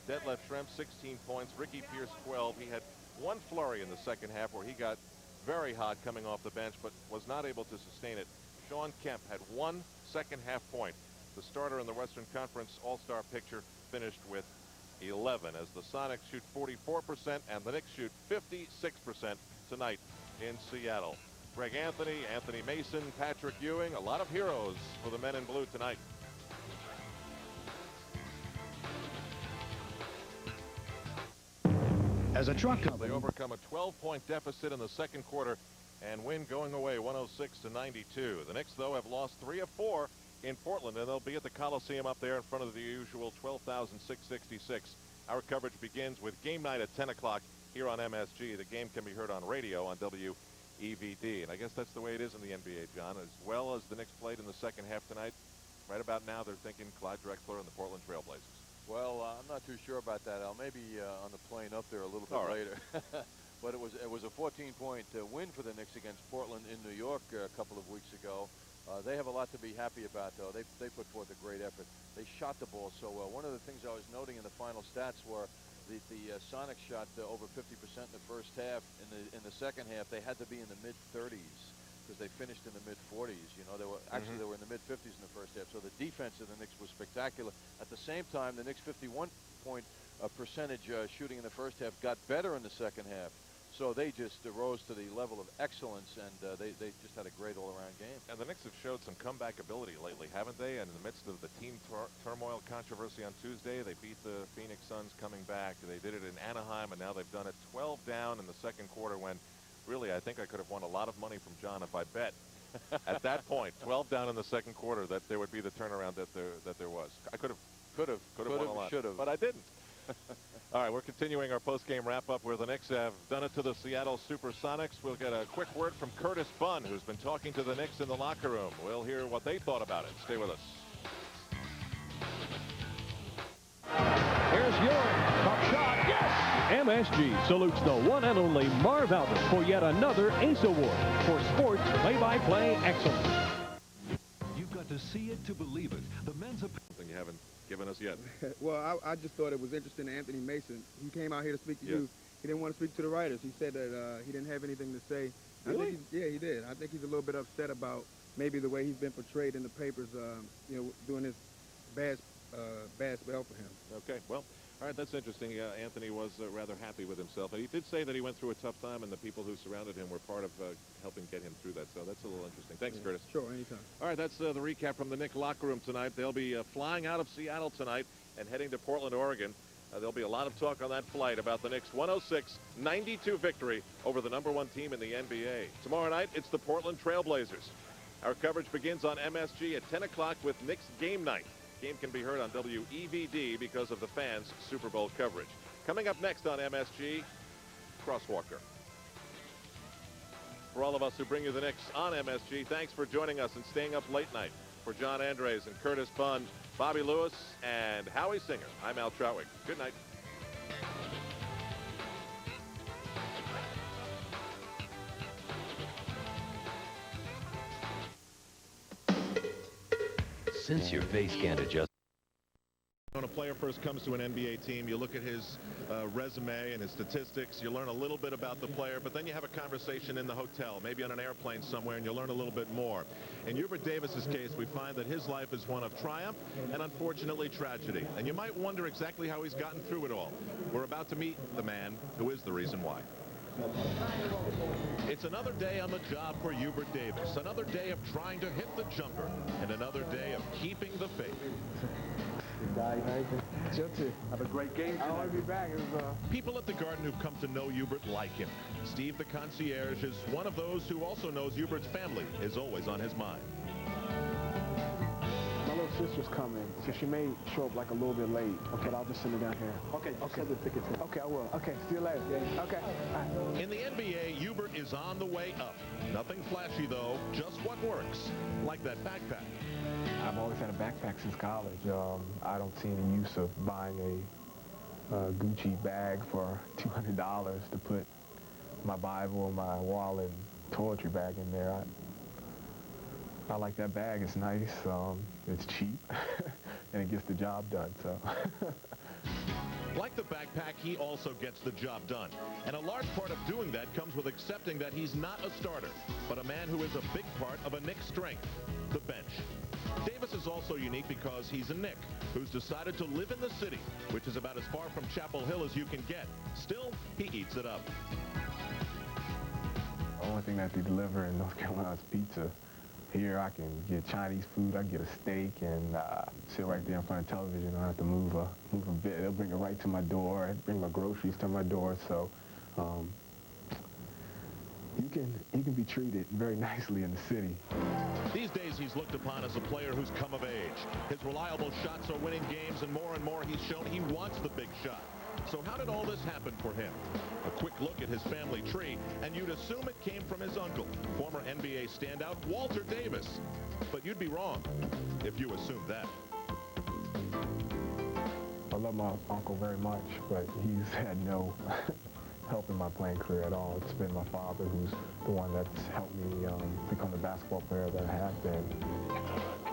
Detlef Schrempf, 16 points. Ricky Pierce, 12. He had one flurry in the second half where he got very hot coming off the bench, but was not able to sustain it. Sean Kemp had 1 second-half point. The starter in the Western Conference All-Star picture finished with 11 as the Sonics shoot 44% and the Knicks shoot 56% tonight in Seattle. Greg Anthony, Anthony Mason, Patrick Ewing, a lot of heroes for the men in blue tonight. As a truck company, they overcome a 12-point deficit in the second quarter and win going away 106-92. The Knicks, though, have lost 3 of 4 in Portland, and they'll be at the Coliseum up there in front of the usual 12,666. Our coverage begins with game night at 10 o'clock here on MSG. The game can be heard on radio on WEVD, and I guess that's the way it is in the NBA, John. As well as the Knicks played in the second half tonight, right about now they're thinking Clyde Drexler and the Portland Trailblazers. Well, I'm not too sure about that, Al. Maybe on the plane up there a little bit later. But it was a 14-point win for the Knicks against Portland in New York a couple of weeks ago. They have a lot to be happy about, though. They put forth a great effort. They shot the ball so well. One of the things I was noting in the final stats were the Sonics shot over 50% in the first half. In the second half, they had to be in the mid-30s because they finished in the mid-40s. You know, they were they were in the mid-50s in the first half. So the defense of the Knicks was spectacular. At the same time, the Knicks' 51-point percentage shooting in the first half got better in the second half. So they just rose to the level of excellence, and they just had a great all-around game. And the Knicks have showed some comeback ability lately, haven't they? And in the midst of the team turmoil controversy on Tuesday, they beat the Phoenix Suns coming back. They did it in Anaheim, and now they've done it 12 down in the second quarter when really I think I could have won a lot of money from John if I bet at that point, 12 down in the second quarter, that there would be the turnaround that there was. I could have won a lot, should've. but I didn't. All right, we're continuing our post-game wrap-up where the Knicks have done it to the Seattle Supersonics. We'll get a quick word from Curtis Bunn, who's been talking to the Knicks in the locker room. We'll hear what they thought about it. Stay with us. Here's Ewing. Top shot. Yes! MSG salutes the one and only Marv Albert for yet another ACE Award for sports play-by-play excellence. You've got to see it to believe it. The men's Something you haven't given us yet. Well, I just thought it was interesting that Anthony Mason, he came out here to speak to you. He didn't want to speak to the writers. He said that he didn't have anything to say. Really? Yeah, he did. I think he's a little bit upset about maybe the way he's been portrayed in the papers, you know, doing his bad spell for him. Okay, well, all right, that's interesting. Anthony was rather happy with himself. And he did say that he went through a tough time, and the people who surrounded him were part of helping get him through that. So that's a little interesting. Thanks, Curtis. Sure, anytime. All right, that's the recap from the Knicks locker room tonight. They'll be flying out of Seattle tonight and heading to Portland, Oregon. There'll be a lot of talk on that flight about the Knicks' 106-92 victory over the #1 team in the NBA. Tomorrow night, it's the Portland Trail Blazers. Our coverage begins on MSG at 10 o'clock with Knicks Game Night. Game can be heard on WEVD because of the fans' Super Bowl coverage. Coming up next on MSG, Crosswalker. For all of us who bring you the Knicks on MSG, thanks for joining us and staying up late night. For John Andres and Curtis Bunn, Bobby Lewis, and Howie Singer, I'm Al Troutwig. Good night. Since your face can't adjust. When a player first comes to an NBA team, you look at his resume and his statistics. You learn a little bit about the player, but then you have a conversation in the hotel, maybe on an airplane somewhere, and you learn a little bit more. In Hubert Davis's case, we find that his life is one of triumph and, unfortunately, tragedy. And you might wonder exactly how he's gotten through it all. We're about to meet the man who is the reason why. It's another day on the job for Hubert Davis. Another day of trying to hit the jumper, and another day of keeping the faith. You too. Have a great game tonight. I want to be back. People at the Garden who've come to know Hubert like him. Steve, the concierge, is one of those who also knows Hubert's family is always on his mind. My little sister's coming, so she may show up like a little bit late. Okay, I'll just send her down here. Okay, send the tickets in. Okay, I will. Okay, see you later. Yeah. Okay. Bye. In the NBA, Hubert is on the way up. Nothing flashy, though, just what works. Like that backpack. I've always had a backpack since college. I don't see any use of buying a Gucci bag for $200 to put my Bible, my wallet, and toiletry bag in there. I like that bag. It's nice. It's cheap, and it gets the job done. So. Like the backpack, he also gets the job done. And a large part of doing that comes with accepting that he's not a starter, but a man who is a big part of a Knicks' strength, the bench. Davis is also unique because he's a Knick who's decided to live in the city, which is about as far from Chapel Hill as you can get. Still, he eats it up. The only thing that they deliver in North Carolina is pizza. Here I can get Chinese food, I can get a steak and sit right there in front of television. I don't have to move a bit. They'll bring it right to my door, bring my groceries to my door. So you can be treated very nicely in the city. These days he's looked upon as a player who's come of age. His reliable shots are winning games, and more he's shown he wants the big shot. So how did all this happen for him? A quick look at his family tree, and you'd assume it came from his uncle, former NBA standout Walter Davis. But you'd be wrong if you assumed that. I love my uncle very much, but he's had no help in my playing career at all. It's been my father who's the one that's helped me become the basketball player that I have been.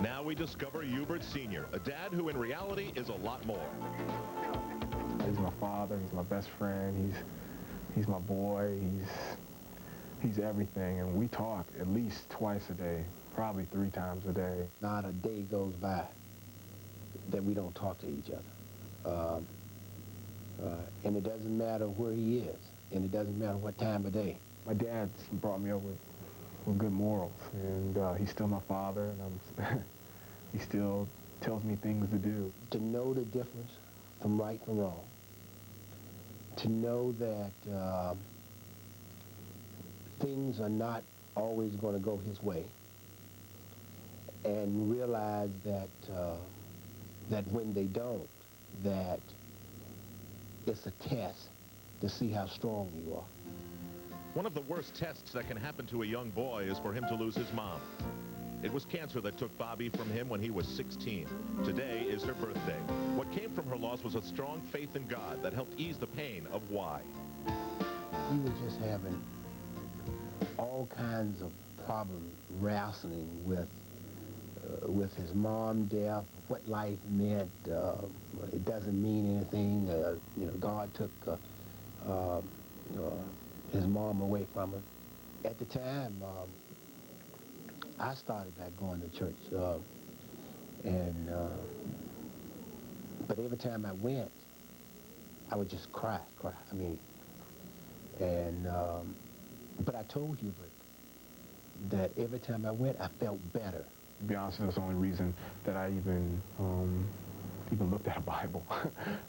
Now we discover Hubert Sr., a dad who in reality is a lot more. He's my father, he's my best friend, he's my boy, he's everything, and we talk at least twice a day, probably 3 times a day. Not a day goes by that we don't talk to each other. And it doesn't matter where he is, and it doesn't matter what time of day. My dad's brought me up with good morals, and he's still my father, and he still tells me things to do. To know the difference from right from wrong. To know that things are not always going to go his way. and realize that that when they don't, that it's a test to see how strong you are. One of the worst tests that can happen to a young boy is for him to lose his mom. It was cancer that took Bobby from him when he was 16. Today is her birthday. What came from her loss was a strong faith in God that helped ease the pain of why. He was just having all kinds of problems wrestling with his mom death, what life meant. It doesn't mean anything. You know, God took his mom away from him. At the time, I started back going to church, but every time I went, I would just cry. I mean, but I told Hubert that every time I went, I felt better. To be honest, that's the only reason that I even looked at a Bible.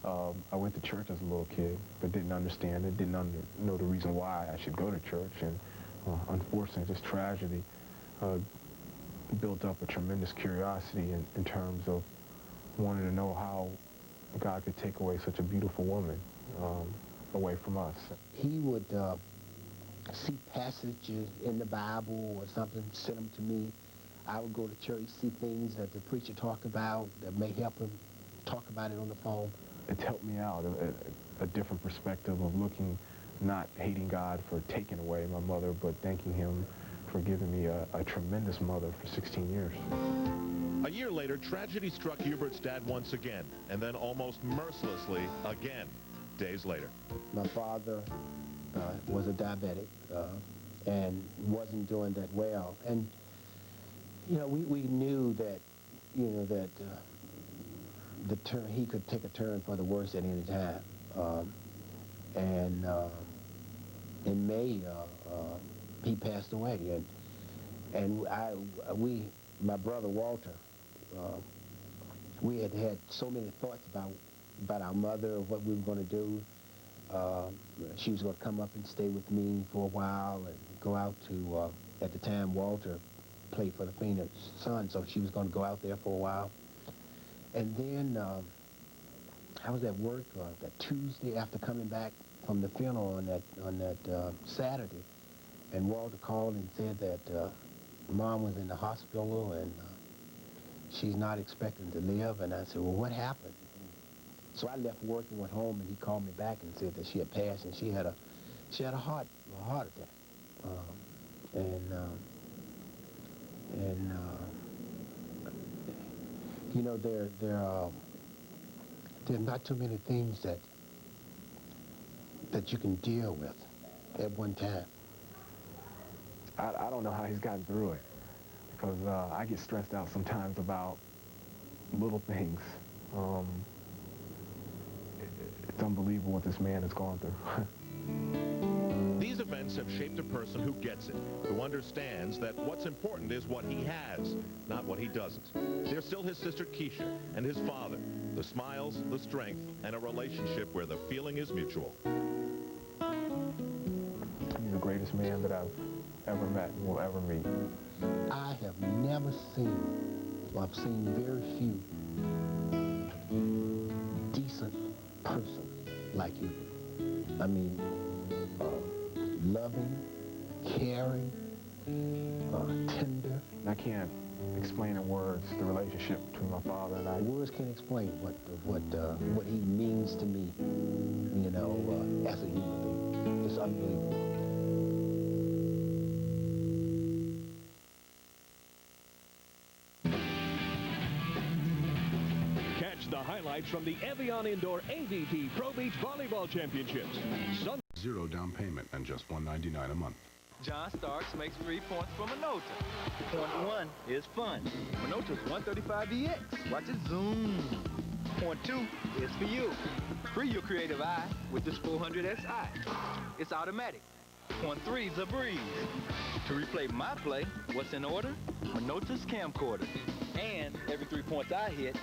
I went to church as a little kid, but didn't understand it, didn't know the reason why I should go to church, and unfortunately, this tragedy built up a tremendous curiosity in terms of wanting to know how God could take away such a beautiful woman away from us. He would see passages in the Bible or something, send them to me. I would go to church, see things that the preacher talked about that may help him talk about it on the phone. It's helped me out, a different perspective of looking, not hating God for taking away my mother, but thanking him for giving me a tremendous mother for 16 years. A year later, tragedy struck Hubert's dad once again, and then almost mercilessly again, days later. My father was a diabetic and wasn't doing that well. And, you know, we knew that, you know, that he could take a turn for the worse at any time. In May, he passed away, and my brother Walter, we had so many thoughts about our mother, what we were going to do. She was going to come up and stay with me for a while and go out to, at the time, Walter played for the Phoenix Suns, so she was going to go out there for a while. And then I was at work that Tuesday after coming back from the funeral on that Saturday, and Walter called and said that Mom was in the hospital and she's not expecting to live. And I said, well, what happened? So I left work and went home, and he called me back and said that she had passed, and she had a heart attack. You know, there are not too many things that you can deal with at one time. I don't know how he's gotten through it, because I get stressed out sometimes about little things. It's unbelievable what this man has gone through. These events have shaped a person who gets it, who understands that what's important is what he has, not what he doesn't. There's still his sister Keisha and his father, the smiles, the strength, and a relationship where the feeling is mutual. He's the greatest man that I've ever met and will ever meet. I have never seen, well, I've seen very few decent persons like you. I mean, loving, caring, tender. I can't explain in words the relationship between my father and I. Words can't explain what he means to me, you know, as a human being. It's unbelievable. Catch the highlights from the Evian Indoor AVP Pro Beach Volleyball Championships. Zero down payment and just $199 a month. John Starks makes 3 points from Minota. Point 1 is fun. Minota's 135EX. Watch it zoom. Point 2 is for you. Free your creative eye with this 400SI. It's automatic. Point 3 is a breeze. To replay my play, what's in order? Minota's camcorder. And every 3 points I hit,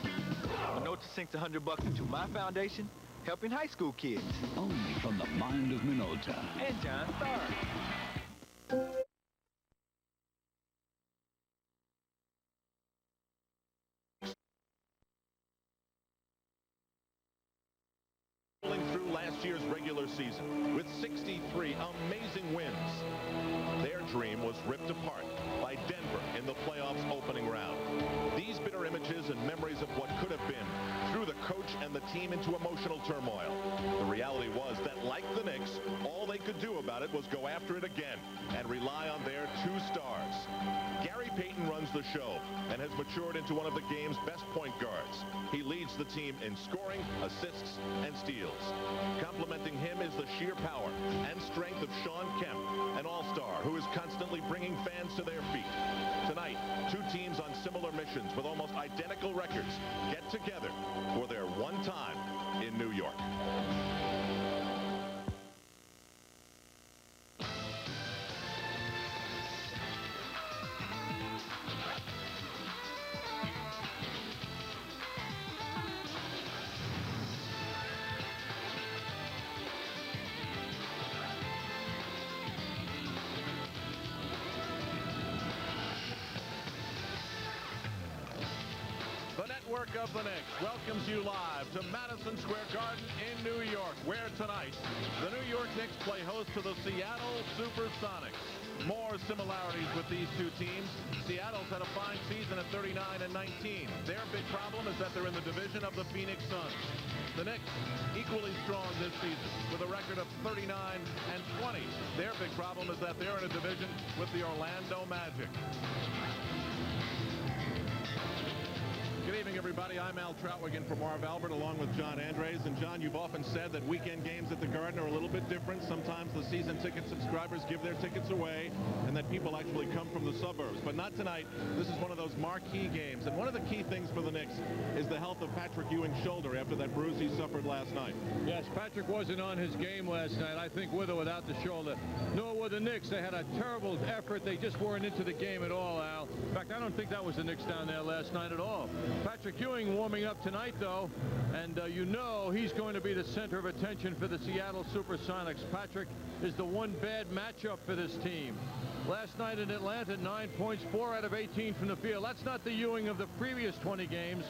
Minota sinks $100 into my foundation, helping high school kids. Only from the mind of Minota. And John Starks. season with 63 amazing wins. Their dream was ripped apart by Denver in the playoffs opening round. These bitter images and memories of what could have been threw the coach and the team into emotional turmoil. The reality was that, like the Knicks, all they could do about it was go after it again and rely on their two stars. Gary Payton runs the show and has matured into one of the game's best point guards. He leads the team in scoring, assists, and steals. Complementing him is the sheer power and strength of Sean Kemp, an all-star who is constantly bringing fans to their feet. Tonight, two teams on similar missions with almost identical records get together for their one time in New York. Of the Knicks welcomes you live to Madison Square Garden in New York, where tonight the New York Knicks play host to the Seattle Supersonics. More similarities with these two teams. Seattle's had a fine season at 39-19. Their big problem is that they're in the division of the Phoenix Suns. The Knicks equally strong this season with a record of 39-20. Their big problem is that they're in a division with the Orlando Magic. Good evening, everybody. I'm Al Troutwig for Marv Albert along with John Andres. And John, you've often said that weekend games at the Garden are a little bit different. Sometimes the season ticket subscribers give their tickets away and that people actually come from the suburbs. But not tonight. This is one of those marquee games. And one of the key things for the Knicks is the health of Patrick Ewing's shoulder after that bruise he suffered last night. Yes, Patrick wasn't on his game last night, I think, with or without the shoulder. Nor were the Knicks. They had a terrible effort. They just weren't into the game at all, Al. In fact, I don't think that was the Knicks down there last night at all. Patrick Ewing warming up tonight, though, and you know he's going to be the center of attention for the Seattle Supersonics. Patrick is the one bad matchup for this team. Last night in Atlanta, 9 points, 4 out of 18 from the field. That's not the Ewing of the previous 20 games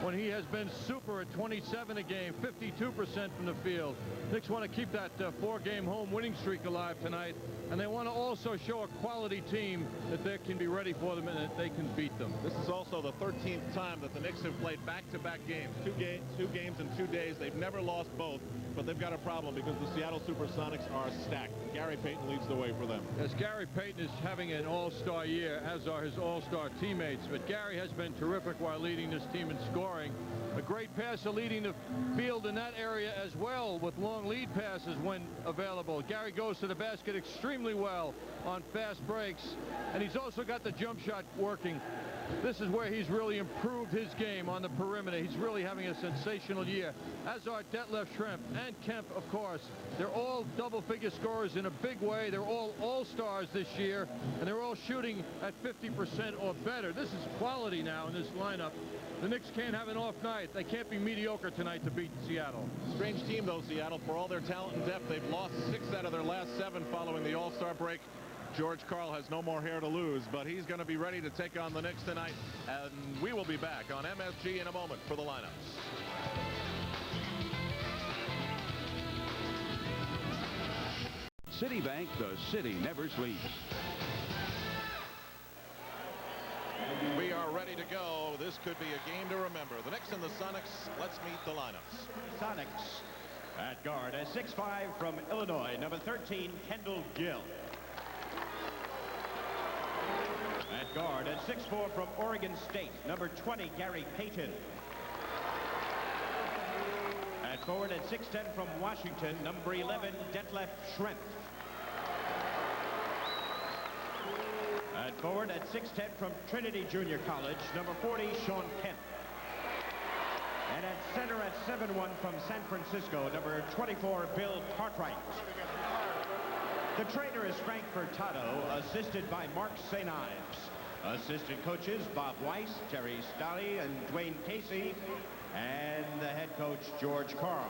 when he has been super at 27 a game, 52% from the field. Knicks want to keep that 4-game home winning streak alive tonight, and they want to also show a quality team that they can be ready for them and that they can beat them. This is also the 13th time that the Knicks have played back-to-back games. Two games in 2 days. They've never lost both, but they've got a problem because the Seattle Supersonics are stacked. Gary Payton leads the way for them. As Gary Payton is having an all-star year, as are his all-star teammates, but Gary has been terrific while leading this team in scoring. A great passer leading the field in that area as well with long lead passes when available. Gary goes to the basket extremely well on fast breaks, and he's also got the jump shot working. This is where he's really improved his game on the perimeter. He's really having a sensational year, as are Detlef Schrempf and Kemp, of course. They're all double-figure scorers in a big way. They're all all-stars this year, and they're all shooting at 50% or better. This is quality now in this lineup. The Knicks can't have an off night. They can't be mediocre tonight to beat Seattle. Strange team, though, Seattle. For all their talent and depth, they've lost 6 out of their last 7 following the All-Star break. George Karl has no more hair to lose, but he's going to be ready to take on the Knicks tonight. And we will be back on MSG in a moment for the lineups. Citibank, the city never sleeps. We are ready to go. This could be a game to remember. The Knicks and the Sonics. Let's meet the lineups. Sonics at guard, a 6'5" from Illinois, number 13, Kendall Gill. At guard, at 6'4" from Oregon State, number 20, Gary Payton. At forward, at 6'10" from Washington, number 11, Detlef Schrempf. At forward, at 6'10" from Trinity Junior College, number 40, Sean Kemp. And at center, at 7'1" from San Francisco, number 24, Bill Cartwright. The trainer is Frank Furtado, assisted by Mark St. Ives. Assistant coaches Bob Weiss, Jerry Stolle, and Dwayne Casey, and the head coach George Karl.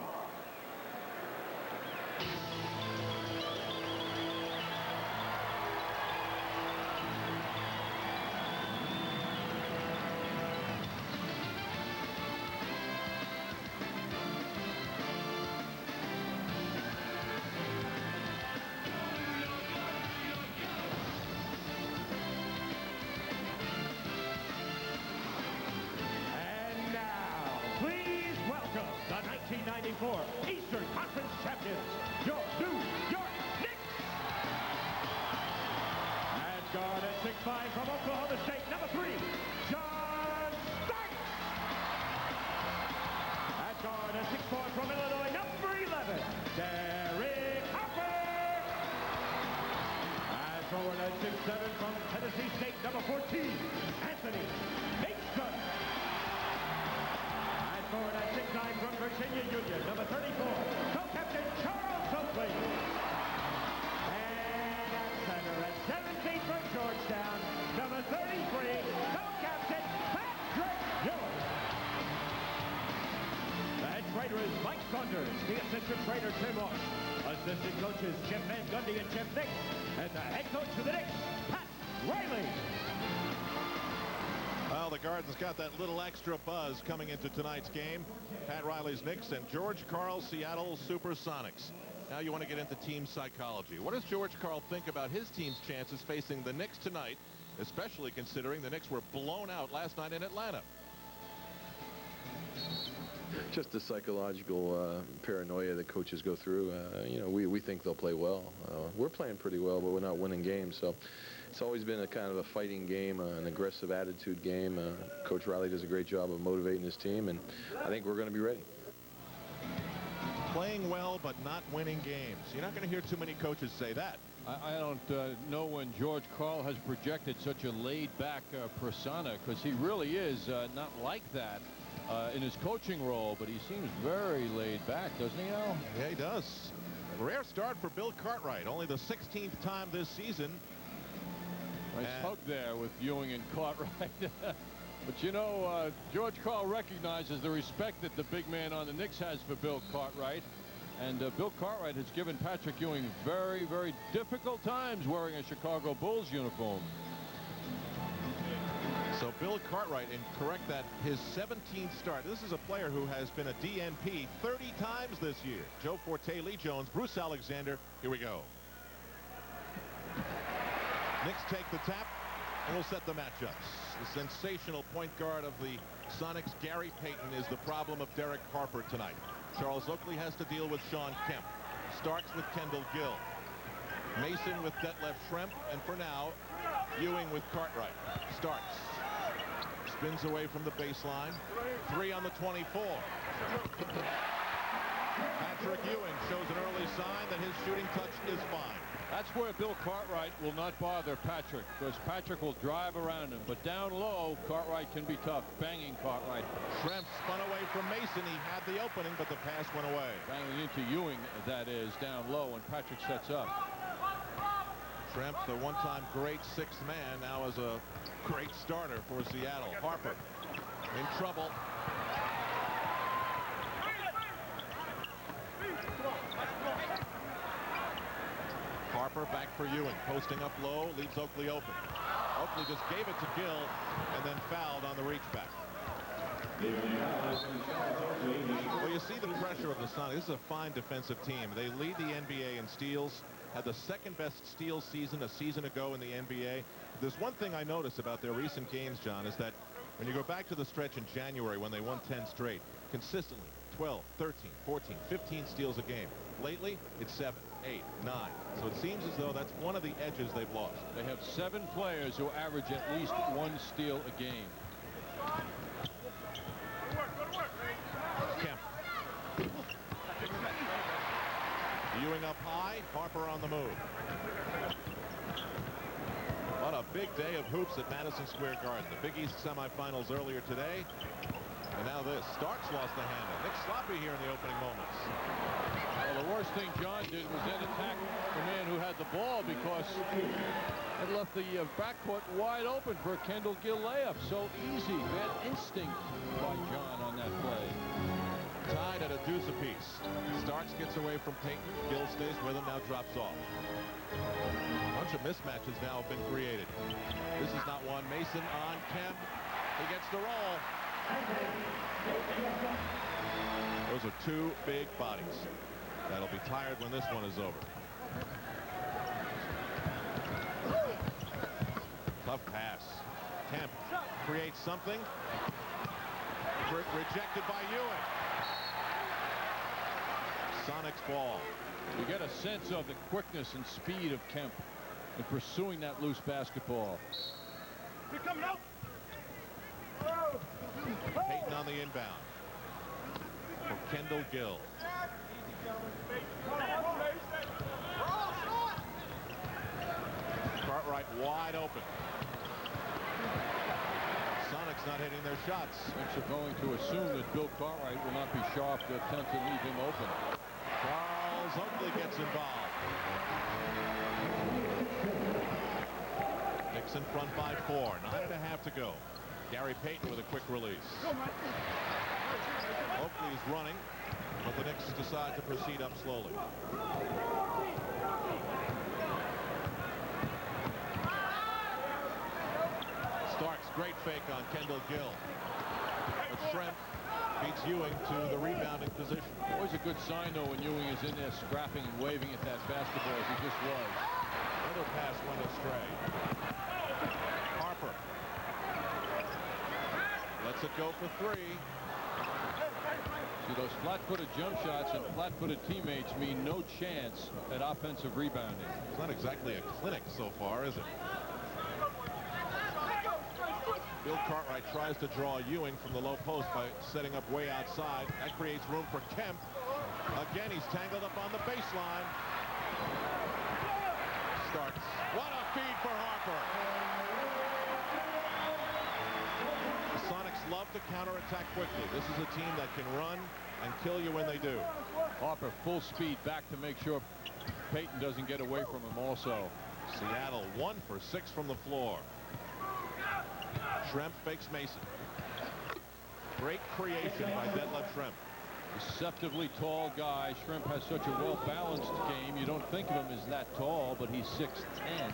guard at 6'5" from Oklahoma State, number 3, John Starks. At guard at 6'4" from Illinois, number 11, Derek Harper. At forward at 6'7" from Tennessee State, number 14, Anthony Mason. At forward at 6'9" from Virginia Union, number 34, co-captain Charles Oakley. At 7 feet from Georgetown, number 33, co-captain Patrick Ewing. The head trainer is Mike Saunders, the assistant trainer Tim Moss, assistant coaches Jim Van Gundy and Jim Nick, and the head coach for the Knicks, Pat Riley. Well, the Garden's got that little extra buzz coming into tonight's game. Pat Riley's Knicks and George Karl's Seattle Supersonics. Now you want to get into team psychology. What does George Karl think about his team's chances facing the Knicks tonight, especially considering the Knicks were blown out last night in Atlanta? Just the psychological paranoia that coaches go through. You know, we think they'll play well. We're playing pretty well, but we're not winning games. So it's always been a kind of a fighting game, an aggressive attitude game. Coach Riley does a great job of motivating his team, and I think we're going to be ready. Playing well, but not winning games. You're not going to hear too many coaches say that. I don't know when George Karl has projected such a laid-back persona, because he really is not like that in his coaching role, but he seems very laid back, doesn't he, Al? Yeah, he does. Rare start for Bill Cartwright, only the 16th time this season. Nice hug there with Ewing and Cartwright. But, you know, George Karl recognizes the respect that the big man on the Knicks has for Bill Cartwright. And Bill Cartwright has given Patrick Ewing very, very difficult times wearing a Chicago Bulls uniform. So Bill Cartwright, and correct that, his 17th start. This is a player who has been a DNP 30 times this year. Joe Forte, Lee Jones, Bruce Alexander. Here we go. Knicks take the tap, and we'll set the matchups. The sensational point guard of the Sonics, Gary Payton, is the problem of Derek Harper tonight. Charles Oakley has to deal with Sean Kemp. Starks with Kendall Gill. Mason with Detlef Schrempf, and for now, Ewing with Cartwright. Starks spins away from the baseline. 3 on the 24. Patrick Ewing shows an early sign that his shooting touch is fine. That's where Bill Cartwright will not bother Patrick, because Patrick will drive around him. But down low, Cartwright can be tough. Banging Cartwright. Schrempf spun away from Mason. He had the opening, but the pass went away. Banging into Ewing, that is, down low, and Patrick sets up. Schrempf, the one-time great sixth man, now is a great starter for Seattle. Harper in trouble. Harper back for Ewing, posting up low, leaves Oakley open. Oakley just gave it to Gill and then fouled on the reach back. Well, you see the pressure of the Sonics. This is a fine defensive team. They lead the NBA in steals, had the second best steal season a season ago in the NBA. There's one thing I notice about their recent games, John, is that when you go back to the stretch in January when they won 10 straight, consistently 12, 13, 14, 15 steals a game. Lately, it's 7, 8, 9. So it seems as though that's one of the edges they've lost. They have 7 players who average at least 1 steal a game. Kemp. Ewing up high, Harper on the move. What a big day of hoops at Madison Square Garden. The Big East semifinals earlier today. And now this. Starks lost the handle. Nick sloppy here in the opening moments. Well, the worst thing John did was then attack the man who had the ball, because it left the backcourt wide open for a Kendall Gill layup. So easy. Bad instinct by John on that play. Tied at a deuce apiece. Starks gets away from Payton. Gill stays with him, now drops off. A bunch of mismatches now have been created. This is not one. Mason on Kemp. He gets the roll. Those are 2 big bodies. That'll be tired when this one is over. Tough pass. Kemp creates something. Rejected by Ewing. Sonics ball. You get a sense of the quickness and speed of Kemp. and pursuing that loose basketball. You're coming out. Payton on the inbound for Kendall Gill. Cartwright wide open. Sonics not hitting their shots. Knicks are going to assume that Bill Cartwright will not be sharp to attempt to leave him open. Charles Oakley gets involved. Knicks in front by 4. 9.5 to go. Gary Payton with a quick release. Oakley is running, but the Knicks decide to proceed up slowly. Starks, great fake on Kendall Gill. But Trent beats Ewing to the rebounding position. Always a good sign, though, when Ewing is in there scrapping and waving at that basketball as he just was. Another pass went astray. Harper lets it go for 3. See, those flat-footed jump shots and flat-footed teammates mean no chance at offensive rebounding. It's not exactly a clinic so far, is it? Bill Cartwright tries to draw Ewing from the low post by setting up way outside. That creates room for Kemp. Again, he's tangled up on the baseline. Starks. What a feed for Harper. The Sonics love to counterattack quickly. This is a team that can run and kill you when they do. Harper full speed back to make sure Payton doesn't get away from him also. Seattle 1 for 6 from the floor. Schrempf fakes Mason. Great creation by Detlef Schrempf. Deceptively tall guy. Schrempf has such a well-balanced game. You don't think of him as that tall, but he's 6'10".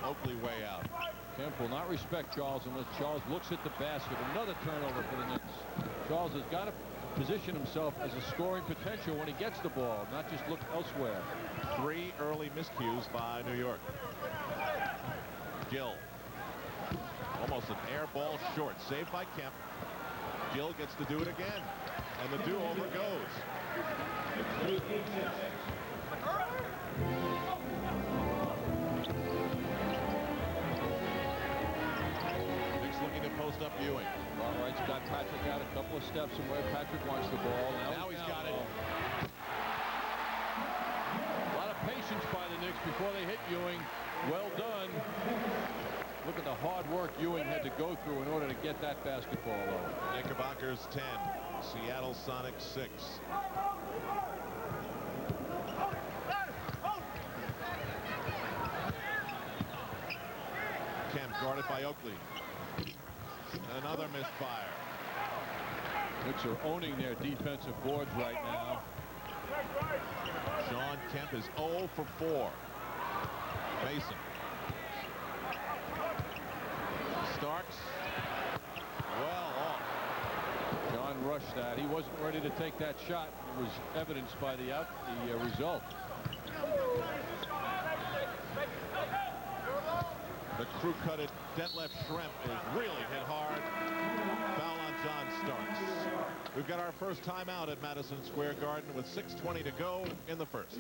Oakley way out. Kemp will not respect Charles unless Charles looks at the basket. Another turnover for the Knicks. Charles has got to position himself as a scoring potential when he gets the ball, not just look elsewhere. 3 early miscues by New York. Gill. Almost an air ball short. Saved by Kemp. Gill gets to do it again. And the do-over goes. Knicks looking to post up Ewing. Cartwright's got Patrick out a couple of steps from where Patrick wants the ball. Now he's got it. A lot of patience by the Knicks before they hit Ewing. Well done. Look at the hard work Ewing had to go through in order to get that basketball over. Knickerbockers 10. Seattle Sonics 6. Kemp guarded by Oakley. Another misfire. Knicks are owning their defensive boards right now. Sean Kemp is 0 for 4. Mason. Starks. Well off. John rushed that. He wasn't ready to take that shot. It was evidenced by the result. The crew-cutted Detlef Schrempf is really hit hard. Foul on John Starks. We've got our first timeout at Madison Square Garden with 6:20 to go in the first.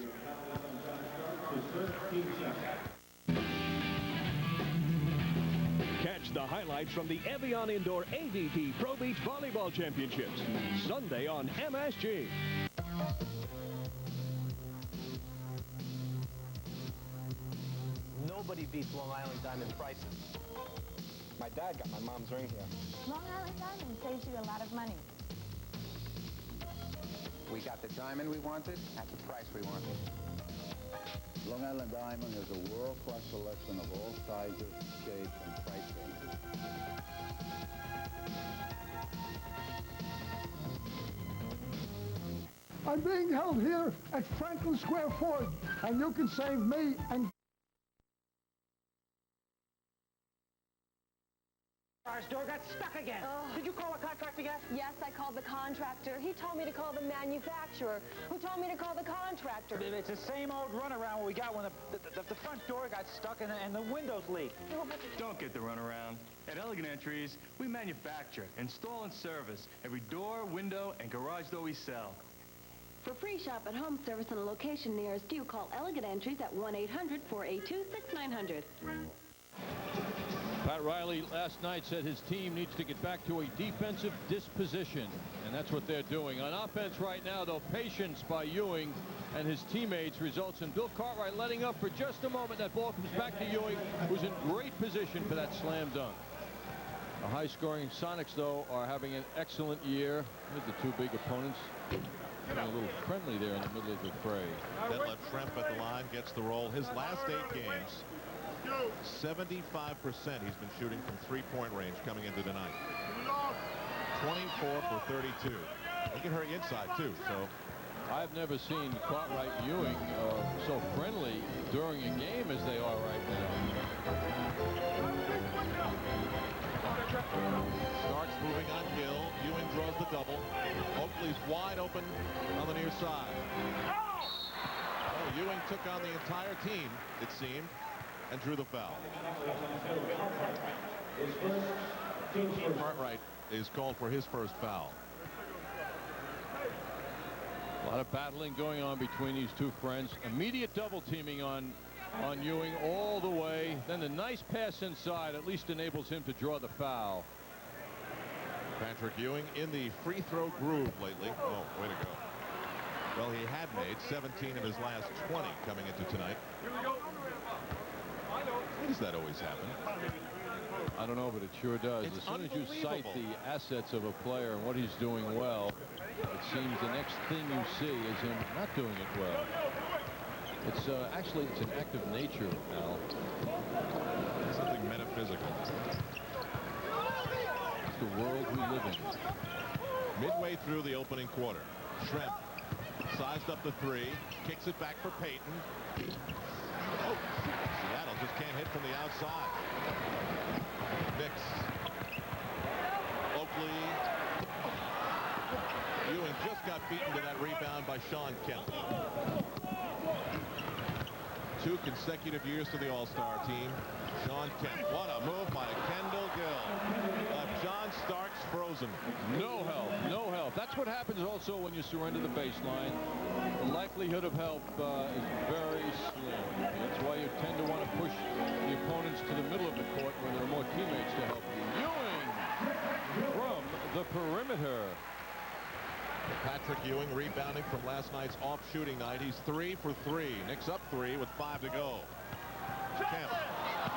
Catch the highlights from the Evian Indoor AVP Pro Beach Volleyball Championships Sunday on MSG. Nobody beats Long Island Diamond prices. My dad got my mom's ring here. Long Island Diamond saves you a lot of money. We got the diamond we wanted at the price we wanted. Long Island Diamond has a world-class selection of all sizes, shapes, and price ranges. I'm being held here at Franklin Square Ford, and you can save me and... Our door got stuck again. Did you call a contractor yet? Yes, I called the contractor. He told me to call the manufacturer, who told me to call the contractor. It's the same old runaround we got when the front door got stuck and the windows leaked. Don't get the runaround. At Elegant Entries, we manufacture, install, and service every door, window, and garage door we sell. For free shop-at-home service and a location nearest you, call Elegant Entries at 1-800-482-6900. Pat Riley last night said his team needs to get back to a defensive disposition, and that's what they're doing. On offense right now, though, patience by Ewing and his teammates results in Bill Cartwright letting up for just a moment. That ball comes back to Ewing, who's in great position for that slam dunk. The high-scoring Sonics, though, are having an excellent year. Here's the two big opponents. Getting a little friendly there in the middle of the fray. Detlef Schrempf at the line gets the roll. His last 8 games, 75% he's been shooting from three-point range coming into tonight. 24 for 32. He can hurry inside, too, so. I've never seen Cartwright and Ewing so friendly during a game as they are right now. Starks moving on Gill. Ewing draws the double. Oakley's wide open on the near side. Oh, Ewing took on the entire team, it seemed, and drew the foul. Cartwright is called for his first foul. A lot of battling going on between these two friends. Immediate double teaming on Ewing all the way. Then the nice pass inside at least enables him to draw the foul. Patrick Ewing in the free throw groove lately. Oh, way to go. Well, he had made 17 of his last 20 coming into tonight. Why does that always happen? I don't know, but it sure does. It's as soon as you cite the assets of a player and what he's doing well, it seems the next thing you see is him not doing it well. It's actually it's an act of nature, Al. Something metaphysical. It's the world we live in. Midway through the opening quarter, Schrempf sized up the three, kicks it back for Payton. Oh, Seattle just can't hit from the outside. Knicks. Oakley. Ewing just got beaten to that rebound by Sean Kemp. 2 consecutive years to the All-Star team. Sean Kemp. What a move by Kendall Gill. John Starks frozen. No help. No help. That's what happens also when you surrender the baseline. The likelihood of help is very slim. That's why you tend to want to push the opponents to the middle of the court where there are more teammates to help you. Ewing from the perimeter. Patrick Ewing rebounding from last night's off shooting night. He's 3 for 3. Knicks up 3 with 5 to go. Kemp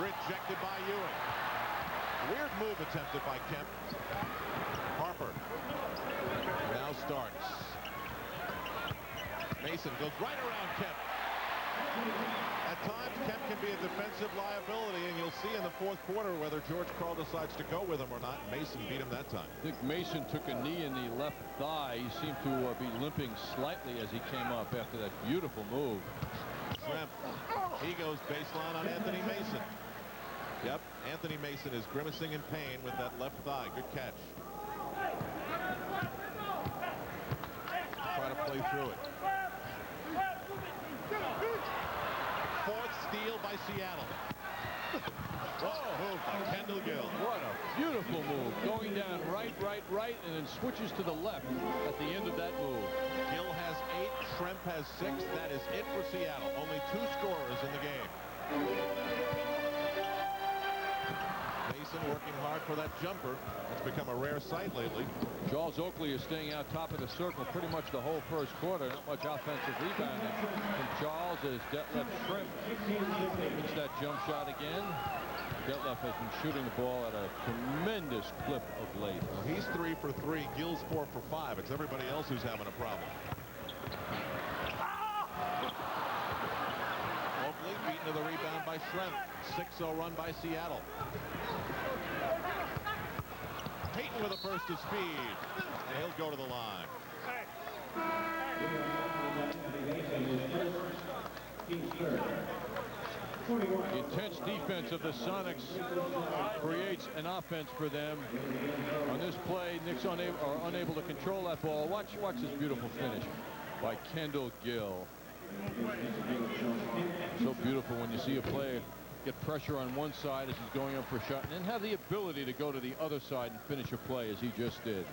rejected by Ewing. Weird move attempted by Kemp. Harper. Now Starks. Mason goes right around Kemp. At times, Kemp can be a defensive liability, and you'll see in the fourth quarter whether George Karl decides to go with him or not. Mason beat him that time. I think Mason took a knee in the left thigh. He seemed to be limping slightly as he came up after that beautiful move. Schrempf. He goes baseline on Anthony Mason. Yep, Anthony Mason is grimacing in pain with that left thigh. Good catch. Try to play through it. Fourth steal by Seattle. Whoa, move by Kendall Gill. What a beautiful move. Going down right, and then switches to the left at the end of that move. Gill has 8, Schrempf has 6. That is it for Seattle. Only 2 scorers in the game. Mason working hard for that jumper. It's become a rare sight lately. Charles Oakley is staying out top of the circle pretty much the whole first quarter. Not much offensive rebounding from Charles as Detlef Schrempf hits that jump shot again. Detlef has been shooting the ball at a tremendous clip of late. Well, he's 3 for 3. Gill's 4 for 5. It's everybody else who's having a problem. Oakley beaten to the rebound by Schrempf. 6-0 run by Seattle. Payton with a burst of speed, and he'll go to the line. The intense defense of the Sonics creates an offense for them. On this play, Knicks are unable to control that ball. Watch this beautiful finish by Kendall Gill. So beautiful when you see a player get pressure on one side as he's going up for a shot, and then have the ability to go to the other side and finish a play as he just did.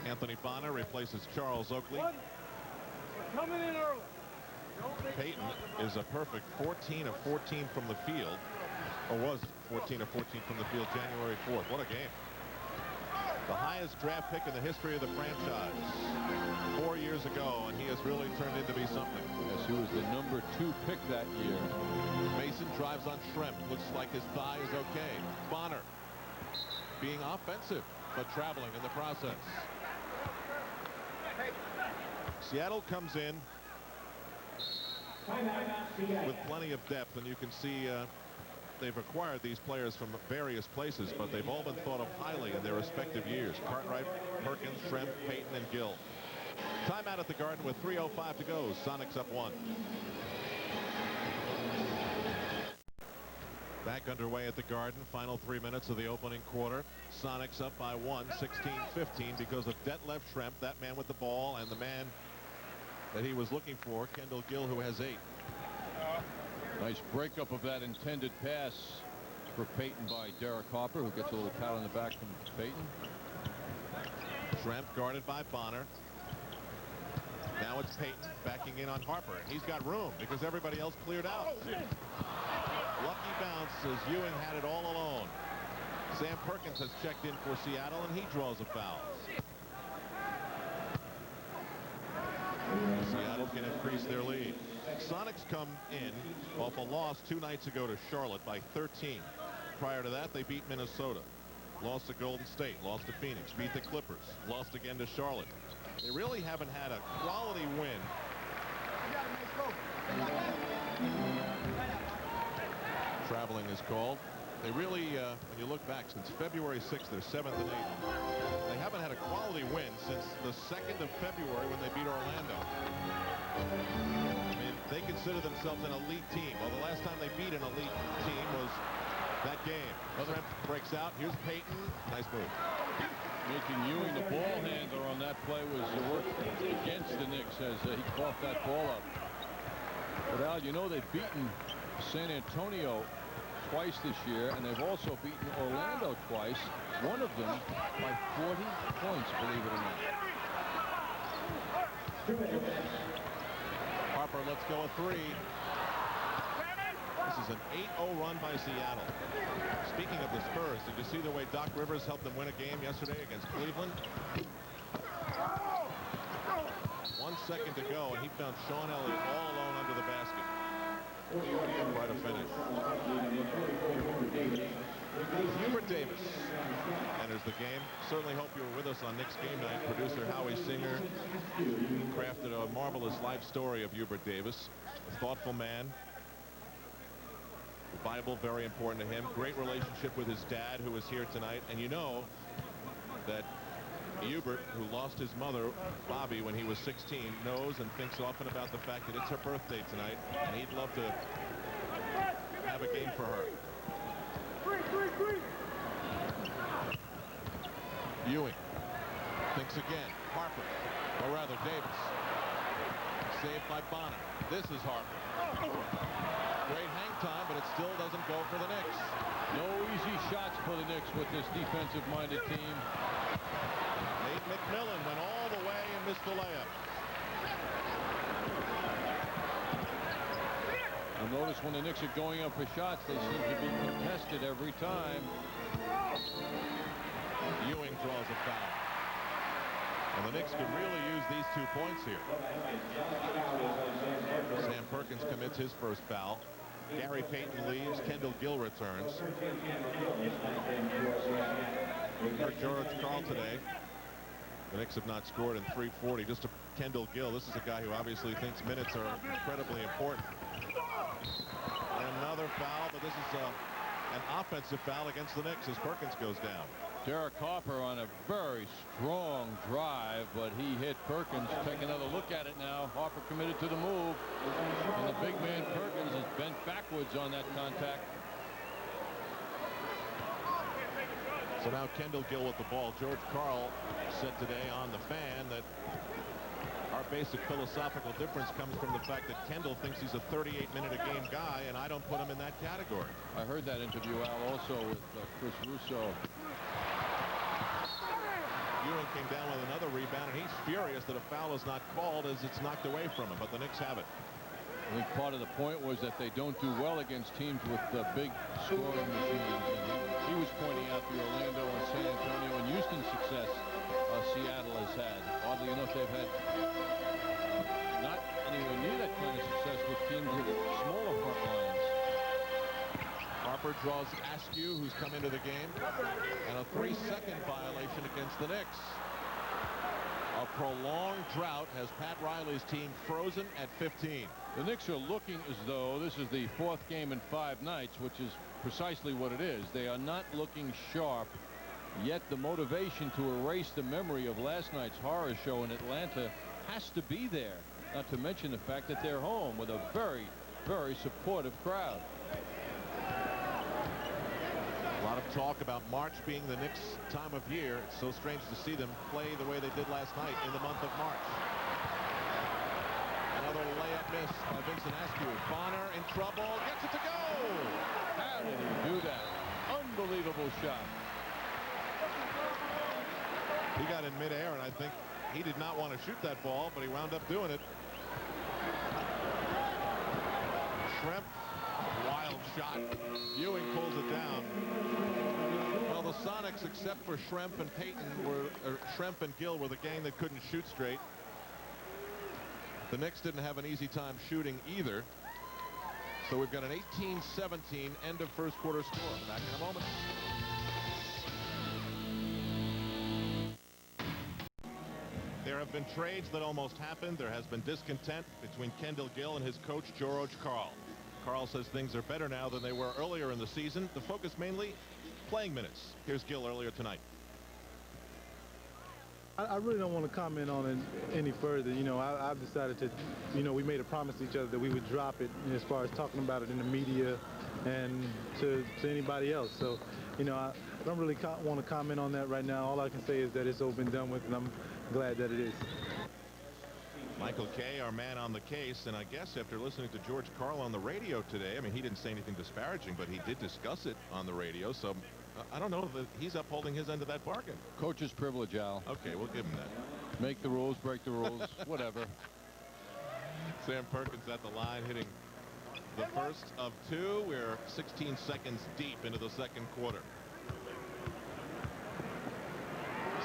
Anthony Bonner replaces Charles Oakley. Coming in early. Payton is a perfect 14 of 14 from the field, or was 14 of 14 from the field January 4th. What a game. The highest draft pick in the history of the franchise 4 years ago, and he has really turned into be something. Yes, he was the #2 pick that year. Mason drives on Schrempf. Looks like his thigh is okay. Bonner being offensive, but traveling in the process. Seattle comes in with plenty of depth, and you can see they've acquired these players from various places, but they've all been thought of highly in their respective years. Cartwright, Perkins, Schrempf, Payton, and Gill. Timeout at the Garden with 3:05 to go. Sonics up 1. Back underway at the Garden. Final 3 minutes of the opening quarter. Sonics up by 1, 16-15, because of Detlef Schrempf, that man with the ball, and the man that he was looking for, Kendall Gill, who has 8. Nice breakup of that intended pass for Payton by Derek Harper, who gets a little pat on the back from Payton. Schrempf guarded by Bonner. Now it's Payton backing in on Harper, and he's got room because everybody else cleared out. Lucky bounce as Ewing had it all alone. Sam Perkins has checked in for Seattle, and he draws a foul. Seattle can increase their lead. Sonics come in off a loss 2 nights ago to Charlotte by 13. Prior to that, they beat Minnesota, lost to Golden State, lost to Phoenix, beat the Clippers, lost again to Charlotte. They really haven't had a quality win. Traveling is called. They really, when you look back, since February 6th, they're 7th and 8th. They haven't had a quality win since the 2nd of February when they beat Orlando. I mean, they consider themselves an elite team. Well, the last time they beat an elite team was that game. Schrempf breaks out. Here's Payton. Nice move. Making Ewing the ball handler on that play was work against the Knicks as he coughed that ball up. But Al, you know they've beaten San Antonio twice this year, and they've also beaten Orlando twice, one of them by 40 points, believe it or not. Harper lets go a 3. This is an 8-0 run by Seattle. Speaking of the Spurs, did you see the way Doc Rivers helped them win a game yesterday against Cleveland? 1 second to go, and he found Sean Elliott all alone under the basket. Quite a finish. Hubert Davis enters the game. Certainly hope you were with us on Knicks game night. Producer Howie Singer crafted a marvelous life story of Hubert Davis. A thoughtful man. The Bible very important to him. Great relationship with his dad, who is here tonight. And you know that Hubert, who lost his mother, Bobby, when he was 16, knows and thinks often about the fact that it's her birthday tonight, and he'd love to have a game for her. Ewing thinks again. Harper, or rather Davis. Saved by Bonner. This is Harper. Great hang time, but it still doesn't go for the Knicks. No easy shots for the Knicks with this defensive-minded team. McMillan went all the way and missed the layup. You'll notice when the Knicks are going up for shots, they seem to be contested every time. Ewing draws a foul. And the Knicks can really use these 2 points here. Sam Perkins commits his first foul. Gary Payton leaves. Kendall Gill returns. For George Karl today. The Knicks have not scored in 3:40. Just to Kendall Gill. This is a guy who obviously thinks minutes are incredibly important. And another foul, but this is an offensive foul against the Knicks as Perkins goes down. Derek Harper on a very strong drive, but he hit Perkins. Take another look at it now. Harper committed to the move, and the big man Perkins is bent backwards on that contact. So now Kendall Gill with the ball. George Karl said today on The Fan that our basic philosophical difference comes from the fact that Kendall thinks he's a 38-minute-a-game guy, and I don't put him in that category. I heard that interview, Al, also with Chris Russo. Ewing came down with another rebound, and he's furious that a foul is not called as it's knocked away from him, but the Knicks have it. I think part of the point was that they don't do well against teams with big scoring machines. And he was pointing out the Orlando and San Antonio and Houston success Seattle has had. Oddly enough, they've had not anywhere near that kind of success with teams with smaller front lines. Harper draws Askew, who's come into the game, and a 3-second violation against the Knicks. A prolonged drought has Pat Riley's team frozen at 15. The Knicks are looking as though this is the 4th game in 5 nights, which is precisely what it is. They are not looking sharp, yet the motivation to erase the memory of last night's horror show in Atlanta has to be there, not to mention the fact that they're home with a very, very supportive crowd. A lot of talk about March being the Knicks' time of year. It's so strange to see them play the way they did last night in the month of March. Another layup miss by Vincent Askew. Bonner in trouble, gets it to go. How did he do that? Unbelievable shot. He got in midair, and I think he did not want to shoot that ball, but he wound up doing it. Schrempf, wild shot. Ewing pulls it down. Well, the Sonics, except for Schrempf and Payton, Schrempf and Gill were the gang that couldn't shoot straight. The Knicks didn't have an easy time shooting either. So we've got an 18-17 end of first quarter score. Back in a moment. There have been trades that almost happened. There has been discontent between Kendall Gill and his coach, George Karl. Karl says things are better now than they were earlier in the season. The focus mainly playing minutes. Here's Gill earlier tonight. I really don't want to comment on it any further. You know, I've decided to, you know, we made a promise to each other that we would drop it as far as talking about it in the media and to anybody else. So, you know, I don't really want to comment on that right now. All I can say is that it's all been done with, and I'm glad that it is. Michael Kay, our man on the case, and I guess after listening to George Karl on the radio today, I mean, he didn't say anything disparaging, but he did discuss it on the radio, so I don't know that he's upholding his end of that bargain. Coach's privilege, Al. Okay, we'll give him that. Make the rules, break the rules, whatever. Sam Perkins at the line, hitting the first of 2. We're 16 seconds deep into the second quarter.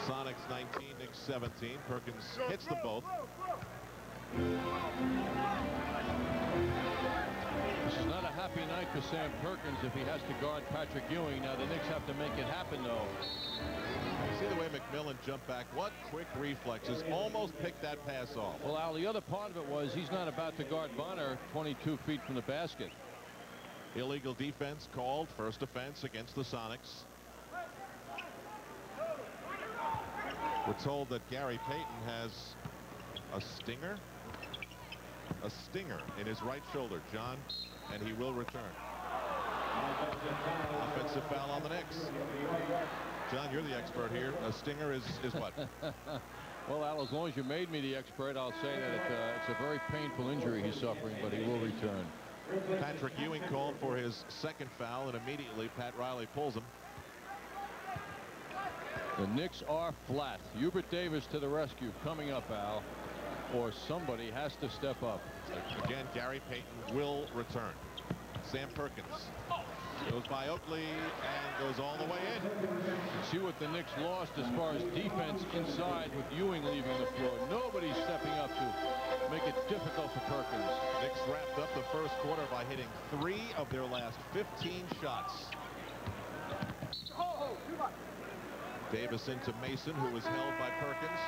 Sonics 19, Knicks 17. Perkins hits them both. This is not a happy night for Sam Perkins if he has to guard Patrick Ewing. Now the Knicks have to make it happen, though. See the way McMillan jumped back. What quick reflexes. Almost picked that pass off. Well, Al, the other part of it was he's not about to guard Bonner 22 feet from the basket. Illegal defense called. First offense against the Sonics. We're told that Gary Payton has a stinger in his right shoulder, John, and he will return. Offensive foul on the Knicks. John, you're the expert here. A stinger is what? Well, Al, as long as you made me the expert, I'll say that it's a very painful injury he's suffering, but he will return. Patrick Ewing called for his second foul, and immediately Pat Riley pulls him. The Knicks are flat. Hubert Davis to the rescue. Coming up, Al. Or somebody has to step up. Again, Gary Payton will return. Sam Perkins goes by Oakley and goes all the way in. See what the Knicks lost as far as defense inside with Ewing leaving the floor. Nobody's stepping up to make it difficult for Perkins. Knicks wrapped up the first quarter by hitting 3 of their last 15 shots. Davis into Mason, who was held by Perkins.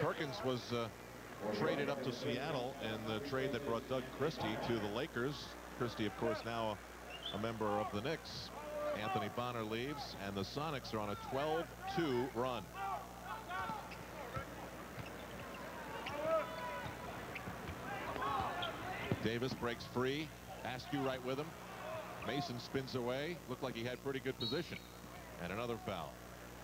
Perkins was traded up to Seattle in the trade that brought Doug Christie to the Lakers. Christie, of course, now a member of the Knicks. Anthony Bonner leaves, and the Sonics are on a 12-2 run. Davis breaks free. Askew right with him. Mason spins away. Looked like he had pretty good position. And another foul.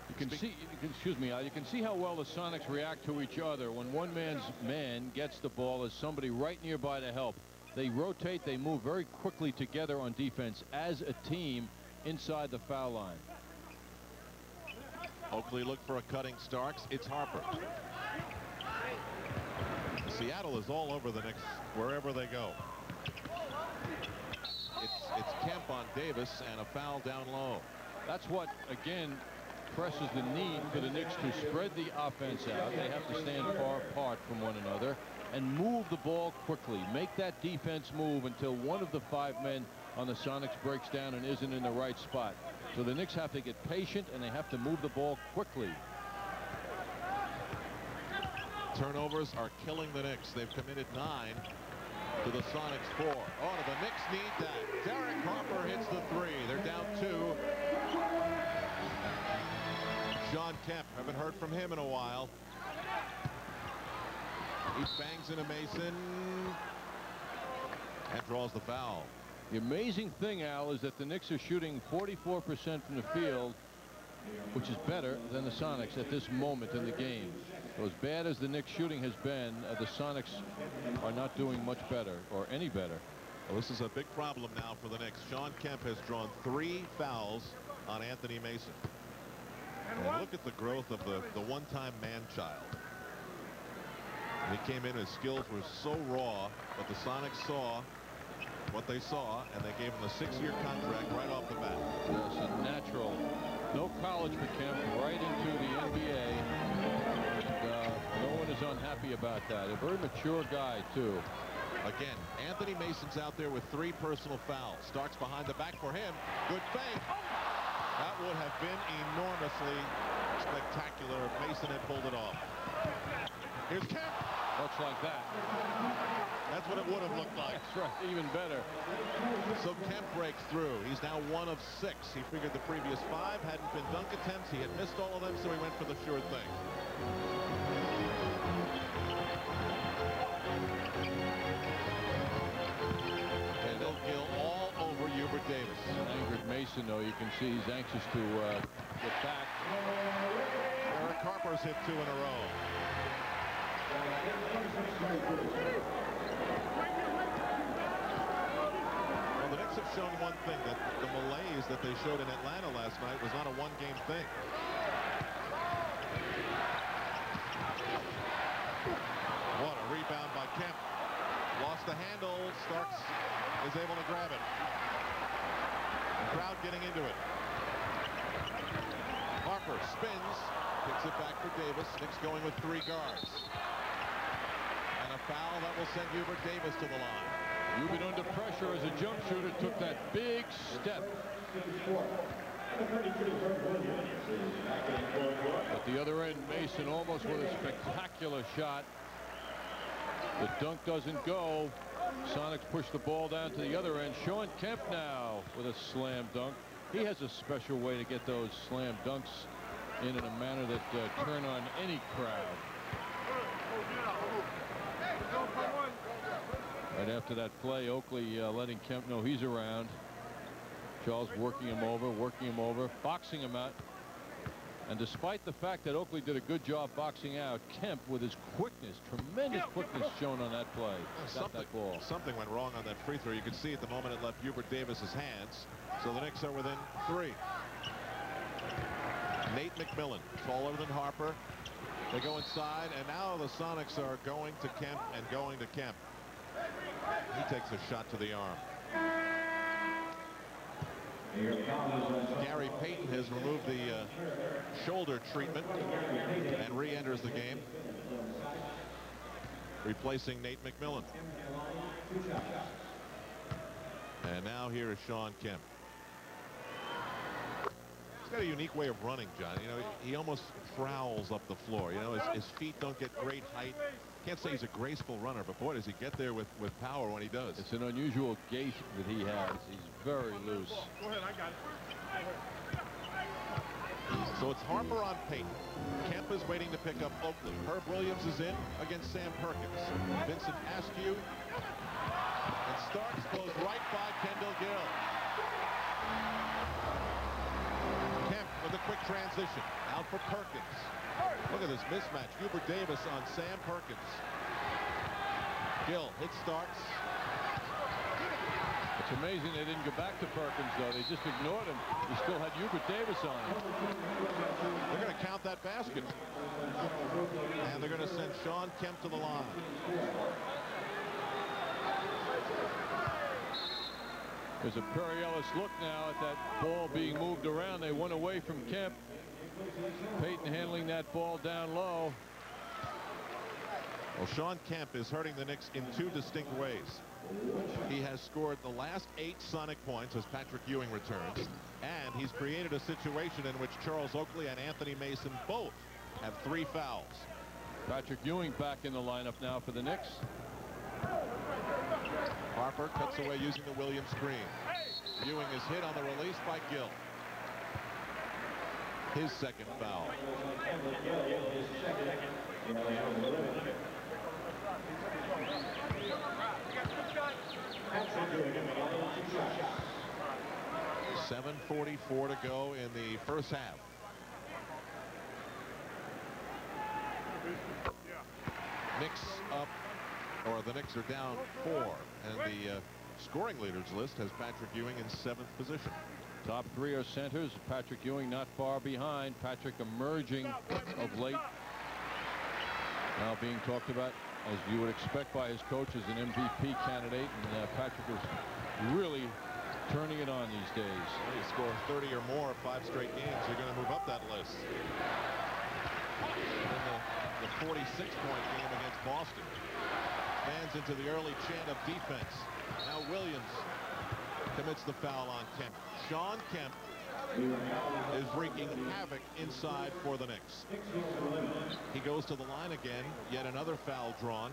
You can see, excuse me, Al, you can see how well the Sonics react to each other when one man's man gets the ball as somebody right nearby to help. They rotate, they move very quickly together on defense as a team inside the foul line. Oakley looked for a cutting Starks. It's Harper. Seattle is all over the Knicks wherever they go. It's Kemp on Davis and a foul down low. That's what, again, presses the need for the Knicks to spread the offense out. They have to stand far apart from one another and move the ball quickly. Make that defense move until one of the 5 men on the Sonics breaks down and isn't in the right spot. So the Knicks have to get patient and they have to move the ball quickly. Turnovers are killing the Knicks. They've committed 9 to the Sonics 4. Oh, the Knicks need that. Derek Harper hits the 3. They're down 2. Sean Kemp, haven't heard from him in a while. He bangs into Mason and draws the foul. The amazing thing, Al, is that the Knicks are shooting 44% from the field, which is better than the Sonics at this moment in the game. So as bad as the Knicks shooting has been, the Sonics are not doing much better or any better. Well, this is a big problem now for the Knicks. Sean Kemp has drawn 3 fouls on Anthony Mason. And look at the growth of the one-time man-child. He came in, his skills were so raw, but the Sonics saw what they saw, and they gave him a 6-year contract right off the bat. Yes, a natural. No college for Kemp, right into the NBA. No one is unhappy about that. A very mature guy, too. Again, Anthony Mason's out there with 3 personal fouls. Starks behind the back for him. Good fake. That would have been enormously spectacular if Mason had pulled it off. Here's Kemp. Looks like that. That's what it would have looked like. That's right, even better. So Kemp breaks through. He's now 1 of 6. He figured the previous 5 hadn't been dunk attempts. He had missed all of them, so he went for the sure thing. And they'll kill all over Hubert Davis. Angered Mason, though, you can see he's anxious to get back. Derek Harper's hit 2 in a row. Well, the Knicks have shown one thing, that the malaise that they showed in Atlanta last night was not a one-game thing. What a rebound by Kemp. Lost the handle. Starks is able to grab it. The crowd getting into it. Harper spins, picks it back for Davis. Knicks going with 3 guards. And a foul that will send Hubert Davis to the line. Hubert under pressure as a jump shooter took that big step. At the other end, Mason almost with a spectacular shot. The dunk doesn't go. Sonics push the ball down to the other end. Sean Kemp now with a slam dunk. He has a special way to get those slam dunks in a manner that turn on any crowd. Right after that play, Oakley letting Kemp know he's around. Charles working him over, boxing him out. And despite the fact that Oakley did a good job boxing out, Kemp with his quickness, tremendous quickness shown on that play. Something went wrong on that free throw. You could see at the moment it left Hubert Davis's hands. So the Knicks are within 3. Nate McMillan, taller than Harper. They go inside, and now the Sonics are going to Kemp and going to Kemp. He takes a shot to the arm. Gary Payton has removed the shoulder treatment and re-enters the game, replacing Nate McMillan. And now here is Sean Kemp. He's got a unique way of running, John. You know, he almost prowls up the floor. You know, his feet don't get great height. Can't say he's a graceful runner, but boy, does he get there with power when he does. It's an unusual gait that he has. He's very loose. Go ahead, I got it. So it's Harper on Payton. Kemp is waiting to pick up Oakley. Herb Williams is in against Sam Perkins. Vincent Askew. And Starks goes right by Kendall Gill. Kemp with a quick transition. Out for Perkins. Look at this mismatch. Hubert Davis on Sam Perkins. Gill hits Starks. It's amazing they didn't go back to Perkins, though. They just ignored him. He still had Hubert Davis on him. They're going to count that basket. And they're going to send Sean Kemp to the line. There's a Perry Ellis look now at that ball being moved around. They went away from Kemp. Payton handling that ball down low. Well, Sean Kemp is hurting the Knicks in two distinct ways. He has scored the last 8 Sonic points as Patrick Ewing returns, and he's created a situation in which Charles Oakley and Anthony Mason both have 3 fouls. Patrick Ewing back in the lineup now for the Knicks. Harper cuts away using the Williams screen. Ewing is hit on the release by Gill. His second foul. .744 to go in the first half. Knicks up, or the Knicks are down 4, and the scoring leaders list has Patrick Ewing in 7th position. Top 3 are centers. Patrick Ewing not far behind. Patrick emerging of late. Now being talked about, as you would expect by his coach, as an MVP candidate. And Patrick is really turning it on these days. Well, you score 30 or more 5 straight games, you're going to move up that list. In the 46-point game against Boston. Fans into the early chant of defense. Now Williams commits the foul on Kemp. Sean Kemp is wreaking havoc inside for the Knicks. He goes to the line again. Yet another foul drawn.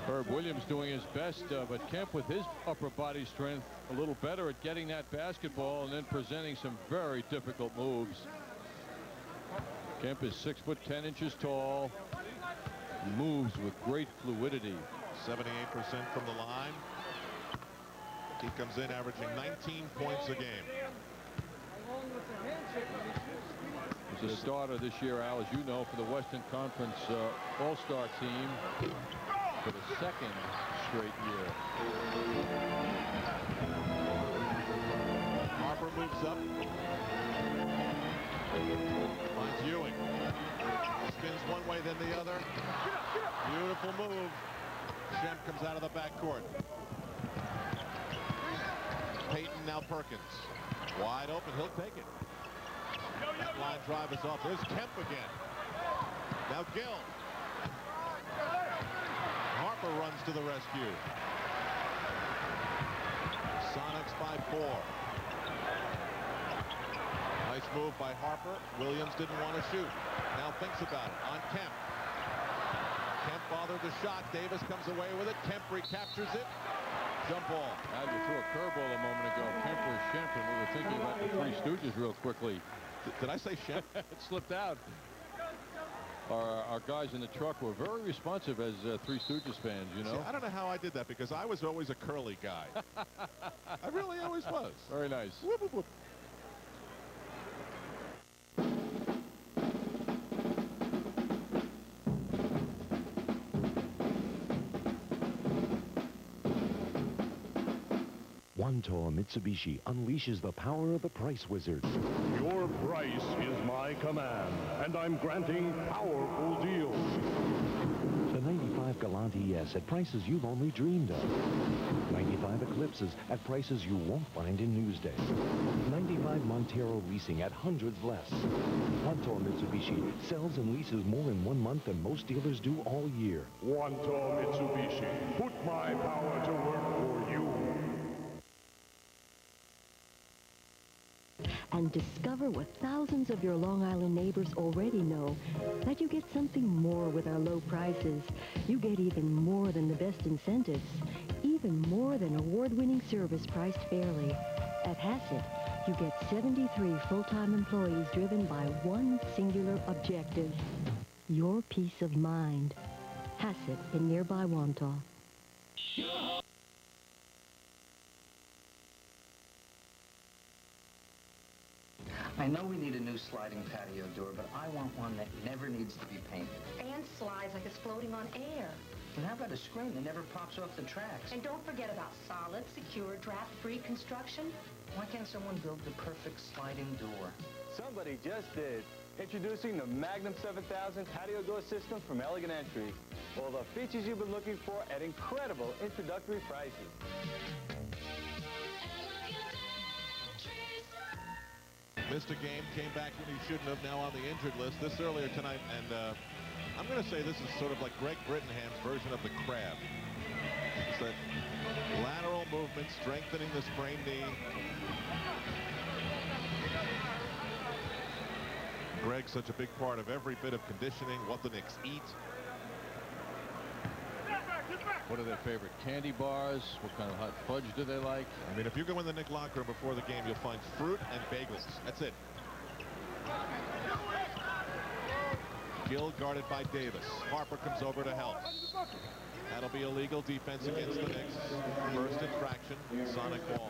Herb Williams doing his best, but Kemp with his upper body strength a little better at getting that basketball and then presenting some very difficult moves. Kemp is 6'10" tall. Moves with great fluidity. 78% from the line. He comes in averaging 19 points a game. He's a starter this year, Al, as you know, for the Western Conference All-Star team for the 2nd straight year. Harper moves up. Finds Ewing. Spins one way, then the other. Beautiful move. Kemp comes out of the backcourt. Payton, now Perkins. Wide open, he'll take it. That line drive is off. There's Kemp again. Now Gill. Harper runs to the rescue. Sonics by 4. Nice move by Harper. Williams didn't want to shoot. Now thinks about it on Kemp. Kemp bothered the shot. Davis comes away with it. Kemp recaptures it. Jump ball. I had to throw a curveball a moment ago. Kemp was Shemp, and we were thinking about the Three Stooges real quickly. Did I say Shemp? It slipped out. Our guys in the truck were very responsive as Three Stooges fans, you know. See, I don't know how I did that because I was always a curly guy. I really always was. Very nice. Whoop, whoop, whoop. One-Tour Mitsubishi unleashes the power of the price wizard. Your price is my command, and I'm granting powerful deals. The 95 Galant ES at prices you've only dreamed of. 95 Eclipses at prices you won't find in Newsday. 95 Montero leasing at hundreds less. One-Tour Mitsubishi sells and leases more in 1 month than most dealers do all year. One-Tour Mitsubishi. Put my power to work for you. And discover what thousands of your Long Island neighbors already know, that you get something more with our low prices. You get even more than the best incentives, even more than award-winning service priced fairly. At Hassett, you get 73 full-time employees driven by one singular objective, your peace of mind. Hassett in nearby Wantagh. I know we need a new sliding patio door, but I want one that never needs to be painted. And slides like it's floating on air. And how about a screen that never pops off the tracks? And don't forget about solid, secure, draft-free construction. Why can't someone build the perfect sliding door? Somebody just did. Introducing the Magnum 7000 patio door system from Elegant Entries. All the features you've been looking for at incredible introductory prices. Missed a game, came back when he shouldn't have, now on the injured list. This earlier tonight, and I'm going to say this is sort of like Greg Brittenham's version of the crab. It's that lateral movement, strengthening the sprained knee. Greg's such a big part of every bit of conditioning, what the Knicks eat. What are their favorite candy bars? What kind of hot fudge do they like? I mean, if you go in the Knick locker room before the game, you'll find fruit and bagels. That's it. Gill guarded by Davis. Harper comes over to help. That'll be illegal defense against the Knicks. First infraction, Sonic ball.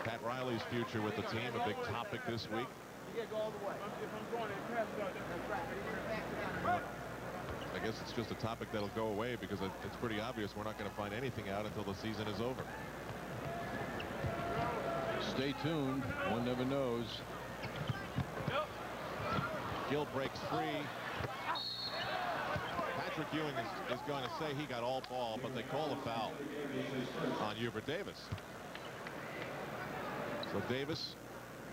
Pat Riley's future with the team, a big topic this week. I guess it's just a topic that'll go away because it's pretty obvious we're not going to find anything out until the season is over. Stay tuned. One never knows. Gill breaks free. Patrick Ewing is going to say he got all ball, but they call a foul on Hubert Davis. So Davis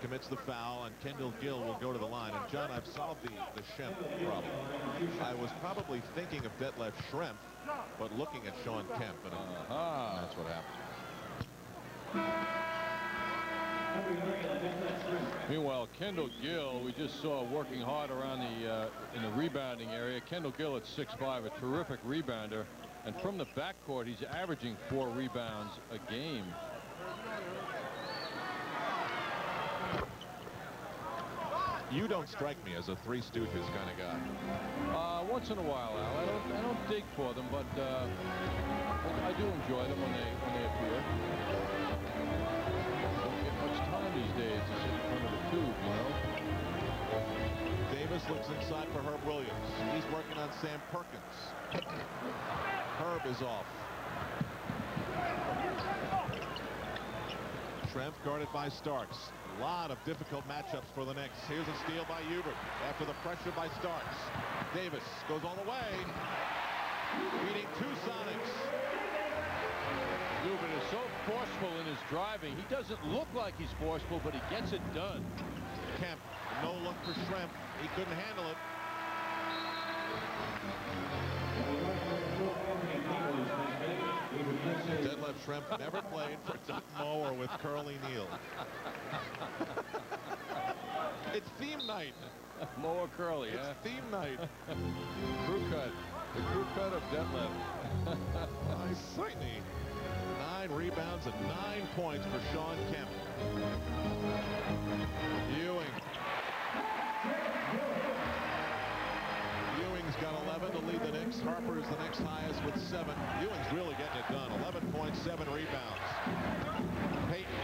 commits the foul, and Kendall Gill will go to the line. And John, I've solved the Schempp problem. I was probably thinking of Detlef Schrempf, but looking at Sean Kemp, and that's what happened. Meanwhile, Kendall Gill, we just saw working hard around the in the rebounding area. Kendall Gill at 6'5", a terrific rebounder, and from the backcourt, he's averaging 4 rebounds a game. You don't strike me as a Three Stooges kind of guy. Once in a while, Al. I don't dig for them, but I do enjoy them when they appear. Don't get much time these days to sit in front of the tube, you know. Davis looks inside for Herb Williams. He's working on Sam Perkins. Herb is off. Schrempf guarded by Starks. A lot of difficult matchups for the Knicks. Here's a steal by Hubert after the pressure by Starks. Davis goes all the way, beating 2 Sonics. Hubert is so forceful in his driving. He doesn't look like he's forceful, but he gets it done. Kemp, no look for Schrempf. He couldn't handle it. Detlef Schrempf never played for Doug Moe or with Curly Neal. It's theme night. Moe or Curly, it's theme night. Crew cut. The crew cut of Detlef. Nice Sightney. 9 rebounds and 9 points for Sean Kemp. Ewing. Ewing's got 11 to lead the Knicks. Harper is the next highest with 7. Ewing's really getting it done. 11 points, 7 rebounds. Payton,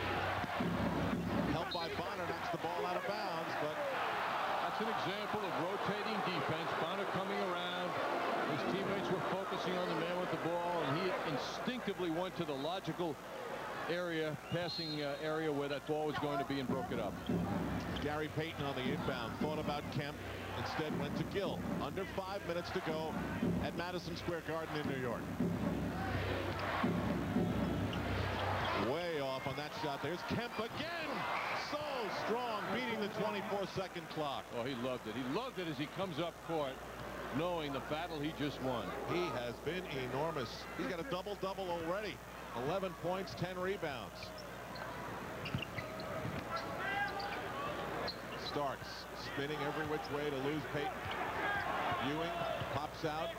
helped by Bonner, knocks the ball out of bounds, but that's an example of rotating defense. Bonner coming around. His teammates were focusing on the man with the ball, and he instinctively went to the logical area, passing area where that ball was going to be and broke it up. Gary Payton on the inbound thought about Kemp, instead went to Gill. Under 5 minutes to go at Madison Square Garden in New York. Way off on that shot. There's Kemp again. So strong, beating the 24-second clock. Oh, he loved it. He loved it as he comes up court, knowing the battle he just won. He has been enormous. He's got a double-double already. 11 points, 10 rebounds. Starks spinning every which way to lose Payton. Ewing pops out.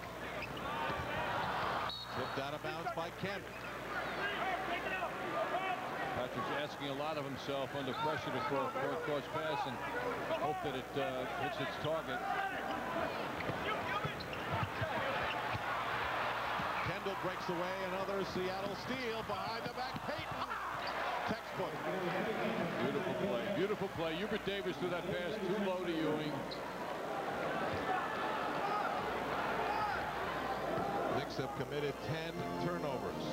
Tipped out of bounds by Kemp. Patrick's asking a lot of himself under pressure to throw a cross pass and hope that it hits its target. Kendall breaks away. Another Seattle steal behind the back. Payton. Textbook. Beautiful play. Beautiful play. Hubert Davis threw that pass too low to Ewing. Knicks have committed 10 turnovers.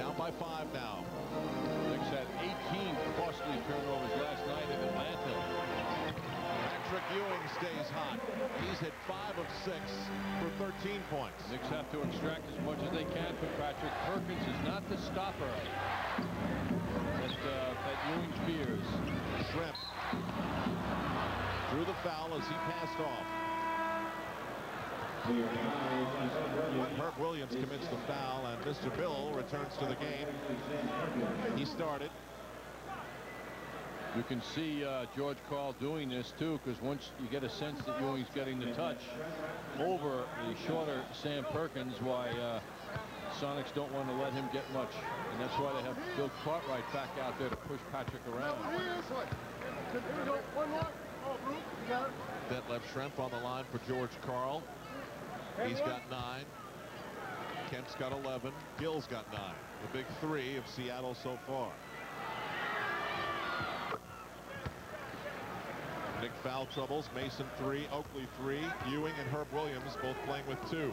Down by 5 now. Knicks had 18 costly turnovers last night in Atlanta. Patrick Ewing stays hot. He's hit 5 of 6 for 13 points. Knicks have to extract as much as they can from Patrick. Perkins is not the stopper that Ewing fears. Shrimp drew the foul as he passed off. Herb Williams commits the foul, and Mr. Bill returns to the game. He started. You can see George Karl doing this too, because once you get a sense that Ewing's getting the touch over the shorter Sam Perkins, why Sonics don't want to let him get much, and that's why they have Bill Cartwright back out there to push Patrick around. Detlef Schrempf on the line for George Karl. He's got 9. Kemp's got 11. Gill's got 9. The big 3 of Seattle so far. Big foul troubles. Mason 3, Oakley 3. Ewing and Herb Williams both playing with 2.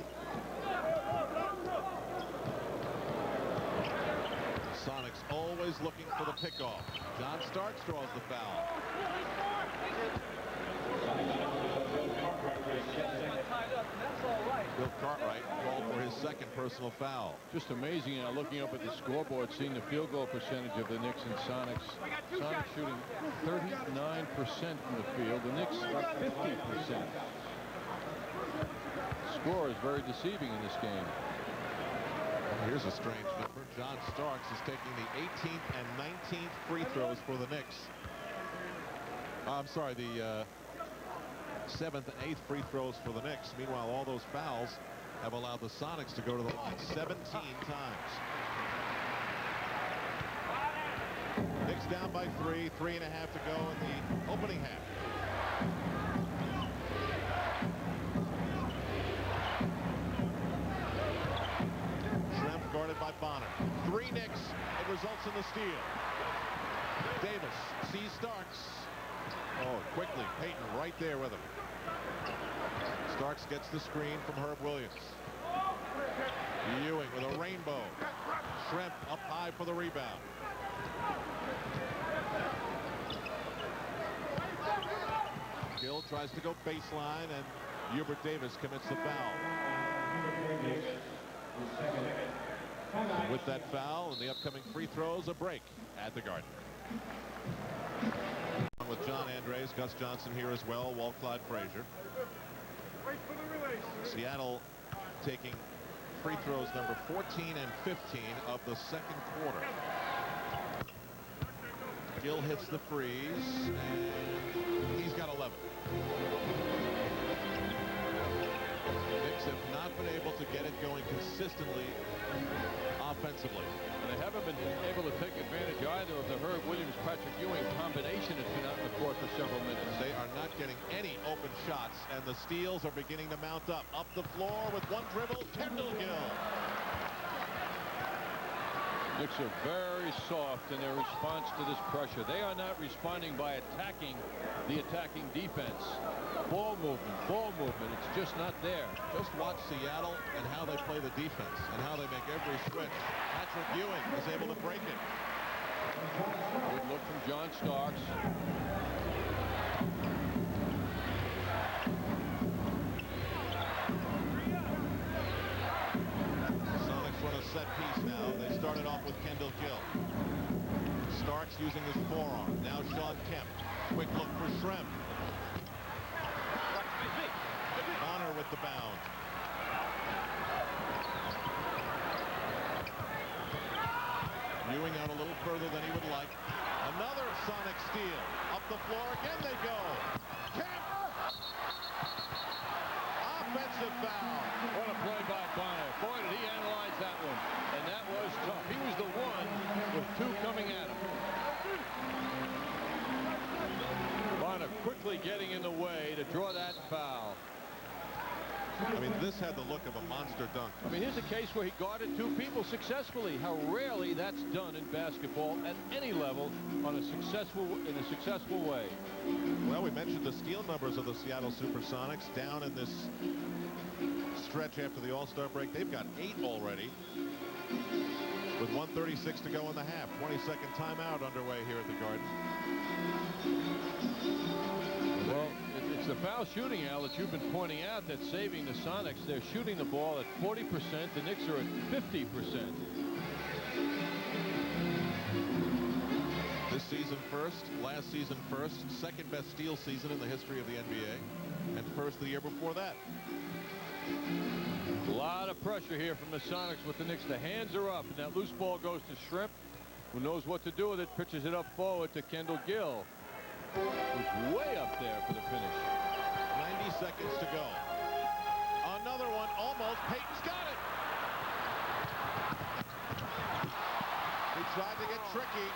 Sonics always looking for the pickoff. John Starks draws the foul. Bill Cartwright called for his second personal foul. Just amazing, looking up at the scoreboard, seeing the field goal percentage of the Knicks and Sonics. Sonics shooting 39% from the field. The Knicks are 50%. Score is very deceiving in this game. Here's a strange number. John Starks is taking the 18th and 19th free throws for the Knicks. I'm sorry, the 7th and 8th free throws for the Knicks. Meanwhile, all those fouls have allowed the Sonics to go to the line 17 times. Knicks down by 3, 3.5 to go in the opening half. Schrempf guarded by Bonner. 3 Knicks. It results in the steal. Davis sees Starks. Oh, quickly, Payton right there with him. Starks gets the screen from Herb Williams. Ewing with a rainbow. Schrempf up high for the rebound. Gill tries to go baseline, and Hubert Davis commits the foul. With that foul and the upcoming free throws, a break at the Garden. With John Andres, Gus Johnson here as well, Walt Clyde Frazier. Seattle taking free throws number 14 and 15 of the second quarter. Gill hits the freeze, and he's got 11. Knicks have not been able to get it going consistently offensively. And they haven't been able to take advantage either of the Herb Williams-Patrick Ewing combination that's been out in the court for several minutes. They are not getting any open shots, and the steals are beginning to mount up. Up the floor with one dribble, Kendall Gill. Knicks are very soft in their response to this pressure. They are not responding by attacking the attacking defense. Ball movement, it's just not there. Just watch Seattle and how they play the defense and how they make every switch. Patrick Ewing is able to break it. Good look from John Starks. Sonics run a set piece now. They started off with Kendall Gill. Starks using his forearm. Now Sean Kemp. Quick look for Schrempf. Bonner with the bound. Ewing out a little further than he would like. Another Sonic steal. Up the floor again they go. Kemp! Offensive foul. What a play by Bonner. Boy, did he analyze that one. And that was tough. He was the one with 2 coming at him. Bonner quickly getting in the way to draw that foul. I mean, this had the look of a monster dunk. I mean, here's a case where he guarded 2 people successfully. How rarely that's done in basketball at any level in a successful way. Well, we mentioned the steal numbers of the Seattle Supersonics down in this stretch after the All-Star break. They've got 8 already with 1:36 to go in the half. 20-second timeout underway here at the Garden. Well, it's the foul shooting, Al, that you've been pointing out that's saving the Sonics. They're shooting the ball at 40%. The Knicks are at 50%. This season first, last season first, second best steal season in the history of the NBA, and first the year before that. A lot of pressure here from the Sonics with the Knicks. The hands are up, and that loose ball goes to Shrimp, who knows what to do with it. Pitches it up forward to Kendall Gill, who's way up there for the finish. 90 seconds to go. Another one, almost. Payton's got it. He tried to get tricky.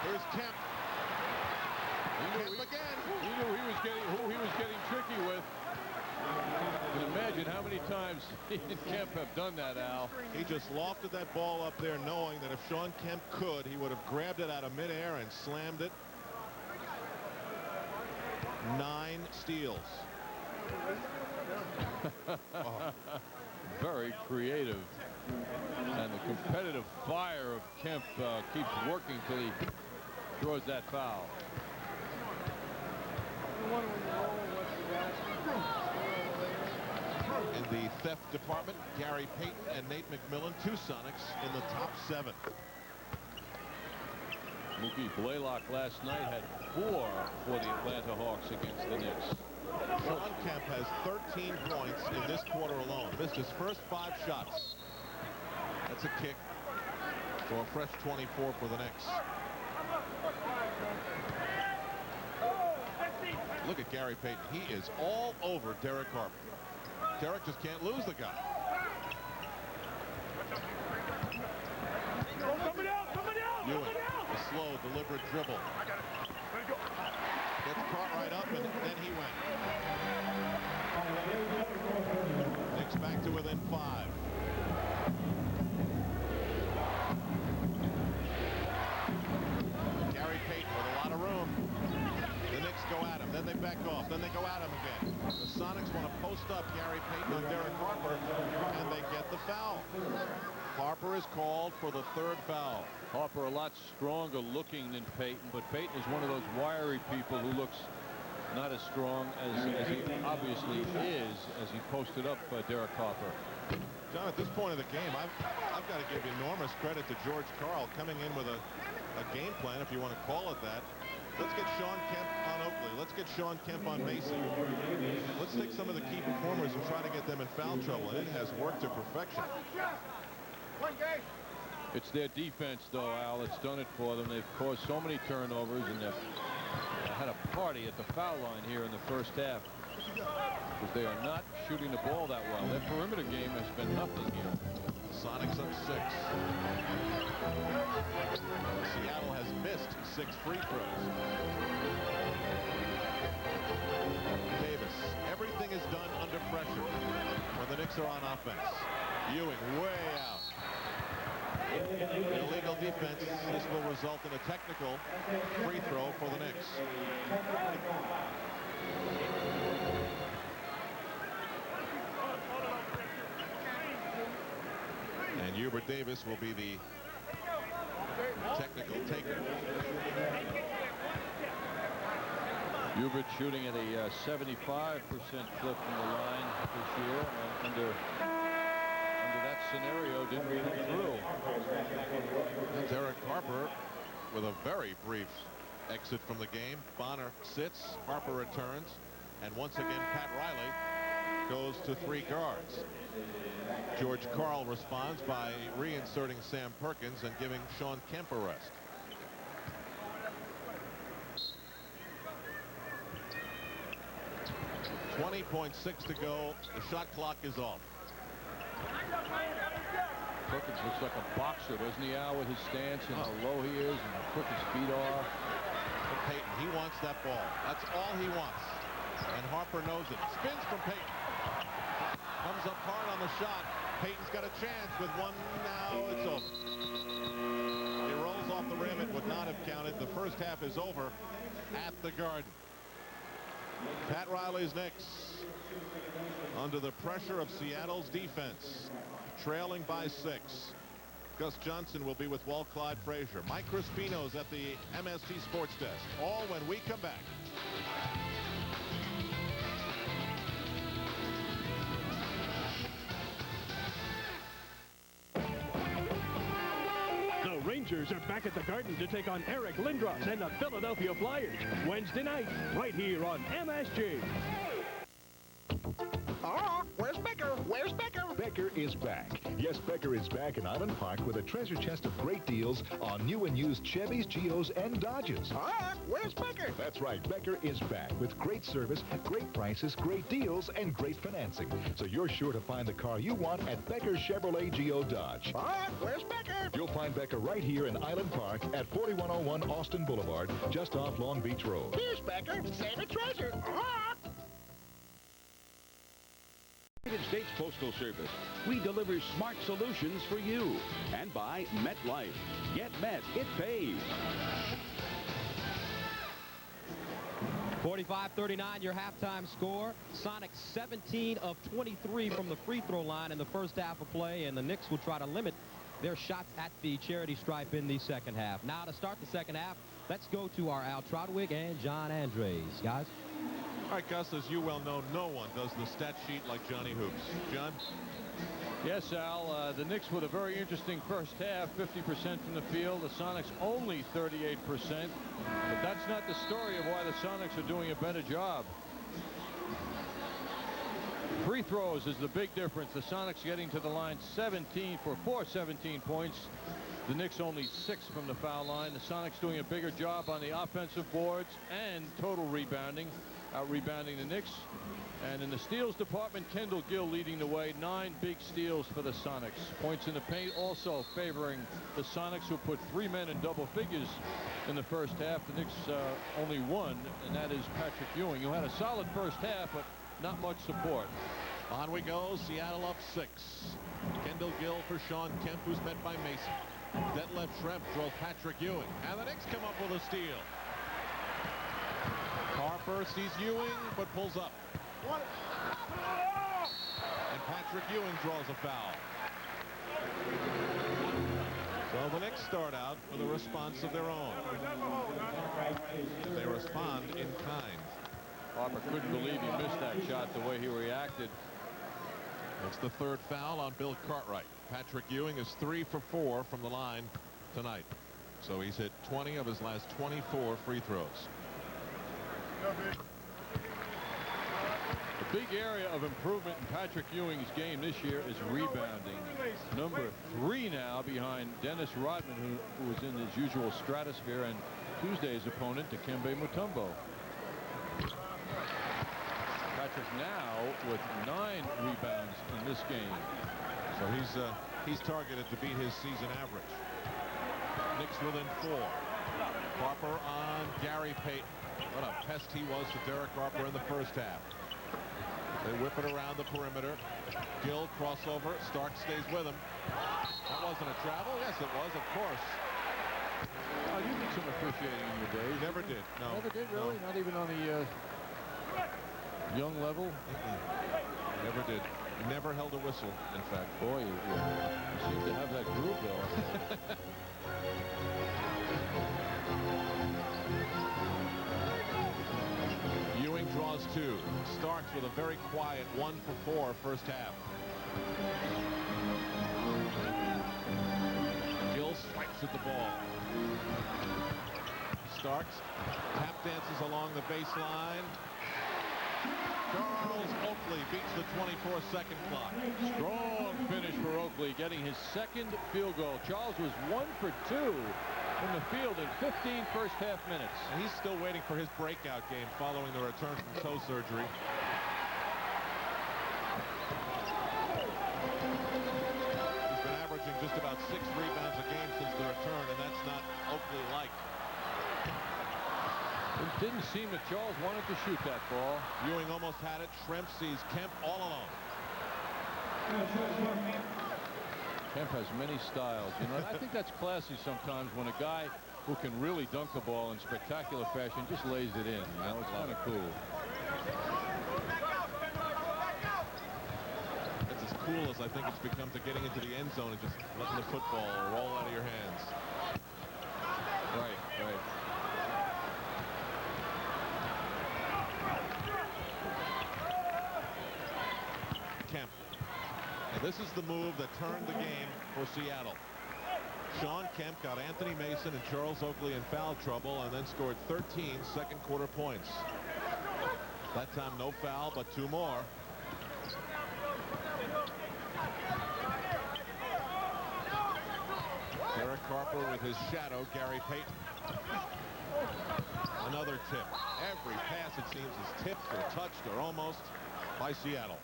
Here's Kemp. Kemp again. He knew who he was getting tricky with. You can imagine how many times he and Kemp have done that, Al. He just lofted that ball up there, knowing that if Shawn Kemp could, he would have grabbed it out of midair and slammed it. 9 steals. Oh. Very creative. And the competitive fire of Kemp keeps working till he throws that foul. In the theft department, Gary Payton and Nate McMillan, 2 Sonics in the top 7. Mookie Blaylock last night had 4 for the Atlanta Hawks against the Knicks. Shawn Kemp has 13 points in this quarter alone. Missed his first 5 shots. That's a kick. So a fresh 24 for the Knicks. Look at Gary Payton. He is all over Derek Harper. Derek just can't lose the guy. Ewing, a slow, deliberate dribble. Gets caught right up, and then he went. Knicks back to within 5. Gary Payton with a lot of room. The Knicks go at him, then they back off, then they go at him again. The Sonics want to post up Gary Payton on Derek Harper, and they get the foul. Harper is called for the 3rd foul. Harper a lot stronger looking than Payton, but Payton is one of those wiry people who looks not as strong as he obviously is as he posted up Derek Harper. John, at this point of the game, I've got to give enormous credit to George Karl coming in with a game plan, if you want to call it that. Let's get Shawn Kemp on Oakley. Let's get Shawn Kemp on Mason. Let's take some of the key performers and try to get them in foul trouble, and it has worked to perfection. It's their defense, though, Al. It's done it for them. They've caused so many turnovers, and they've had a party at the foul line here in the first half, because they are not shooting the ball that well. Their perimeter game has been nothing here. Sonics up 6. Seattle has missed 6 free throws. Davis, everything is done under pressure when the Knicks are on offense. Ewing way out. Illegal defense. This will result in a technical free throw for the Knicks. And Hubert Davis will be the technical taker. Hubert shooting at a 75% clip from the line this year, and under that scenario didn't come through. Derek Harper with a very brief exit from the game. Bonner sits, Harper returns, and once again Pat Riley goes to 3 guards. George Karl responds by reinserting Sam Perkins and giving Shawn Kemp a rest. .6 to go. The shot clock is off. Perkins looks like a boxer, doesn't he, Al, with his stance and how low he is and how quick his feet are. But Payton, he wants that ball. That's all he wants. And Harper knows it. Spins from Payton. Comes up hard on the shot. Payton's got a chance with one. Now it's over. He rolls off the rim. It would not have counted. The first half is over at the Garden. Pat Riley's Knicks under the pressure of Seattle's defense, trailing by 6. Gus Johnson will be with Walt Clyde Frazier. Mike Crispino's at the MST Sports Desk. All when we come back. The Rangers are back at the Garden to take on Eric Lindros and the Philadelphia Flyers Wednesday night, right here on MSG. Where's Becker? Where's Becker? Becker is back. Yes, Becker is back in Island Park with a treasure chest of great deals on new and used Chevys, Geos, and Dodges. Where's Becker? That's right. Becker is back with great service, great prices, great deals, and great financing. So you're sure to find the car you want at Becker Chevrolet Geo Dodge. Where's Becker? You'll find Becker right here in Island Park at 4101 Austin Boulevard, just off Long Beach Road. Here's Becker. Save a treasure. United States Postal Service. We deliver smart solutions for you. And by MetLife. Get Met. It pays. 45-39 your halftime score. Sonics 17 of 23 from the free throw line in the first half of play, and the Knicks will try to limit their shots at the charity stripe in the second half. Now to start the second half, let's go to our Al Trotwick and John Andres. Guys. All right, Gus, as you well know, no one does the stat sheet like Johnny Hoops. John? Yes, Al. The Knicks with a very interesting first half, 50% from the field. The Sonics only 38%. But that's not the story of why the Sonics are doing a better job. Free throws is the big difference. The Sonics getting to the line 17 for 17 points. The Knicks only 6 from the foul line. The Sonics doing a bigger job on the offensive boards and total rebounding. Out-rebounding the Knicks. And in the steals department, Kendall Gill leading the way. 9 big steals for the Sonics. Points in the paint also favoring the Sonics, who put 3 men in double figures in the first half. The Knicks only 1, and that is Patrick Ewing, who had a solid first half, but not much support. On we go. Seattle up 6. Kendall Gill for Sean Kemp, who's met by Mason. Detlef Schrempf draws Patrick Ewing. And the Knicks come up with a steal. Harper sees Ewing, but pulls up. And Patrick Ewing draws a foul. So the Knicks start out with a response of their own. And they respond in kind. Harper couldn't believe he missed that shot the way he reacted. It's the 3rd foul on Bill Cartwright. Patrick Ewing is 3 for 4 from the line tonight. So he's hit 20 of his last 24 free throws. The big area of improvement in Patrick Ewing's game this year is rebounding. Number 3 now behind Dennis Rodman, who was in his usual stratosphere, and Tuesday's opponent, Dikembe Mutombo. Patrick now with 9 rebounds in this game. So he's targeted to beat his season average. Knicks within 4. Harper on Gary Payton. What a pest he was to Derek Harper in the first half. They whip it around the perimeter. Gill crossover. Stark stays with him. That wasn't a travel. Yes, it was, of course. Oh, you did some officiating in your days. Never did. No. Never did, really? No. Not even on the young level? Never did. Never held a whistle, in fact. Boy, you seem to have that groove, though. Ewing draws 2. Starks with a very quiet 1 for 4 first half. Gill swipes at the ball. Starks tap dances along the baseline. Charles Oakley beats the 24-second clock. Strong finish for Oakley, getting his 2nd field goal. Charles was 1 for 2 from the field in 15 first half minutes. And he's still waiting for his breakout game following the return from toe surgery. He's been averaging just about 6 rebounds a game since the return, and that's not Oakley-like. It didn't seem that Charles wanted to shoot that ball. Ewing almost had it. Schrempf sees Kemp all alone. Kemp has many styles. You know, I think that's classy sometimes when a guy who can really dunk the ball in spectacular fashion just lays it in. You know, it's kind of cool. cool as I think it's become to getting into the end zone and just letting the football roll out of your hands. Right, right. Kemp. And this is the move that turned the game for Seattle. Sean Kemp got Anthony Mason and Charles Oakley in foul trouble and then scored 13 second quarter points. That time no foul, but 2 more. Derek Harper with his shadow, Gary Payton. Another tip. Every pass, it seems, is tipped or touched or almost by Seattle.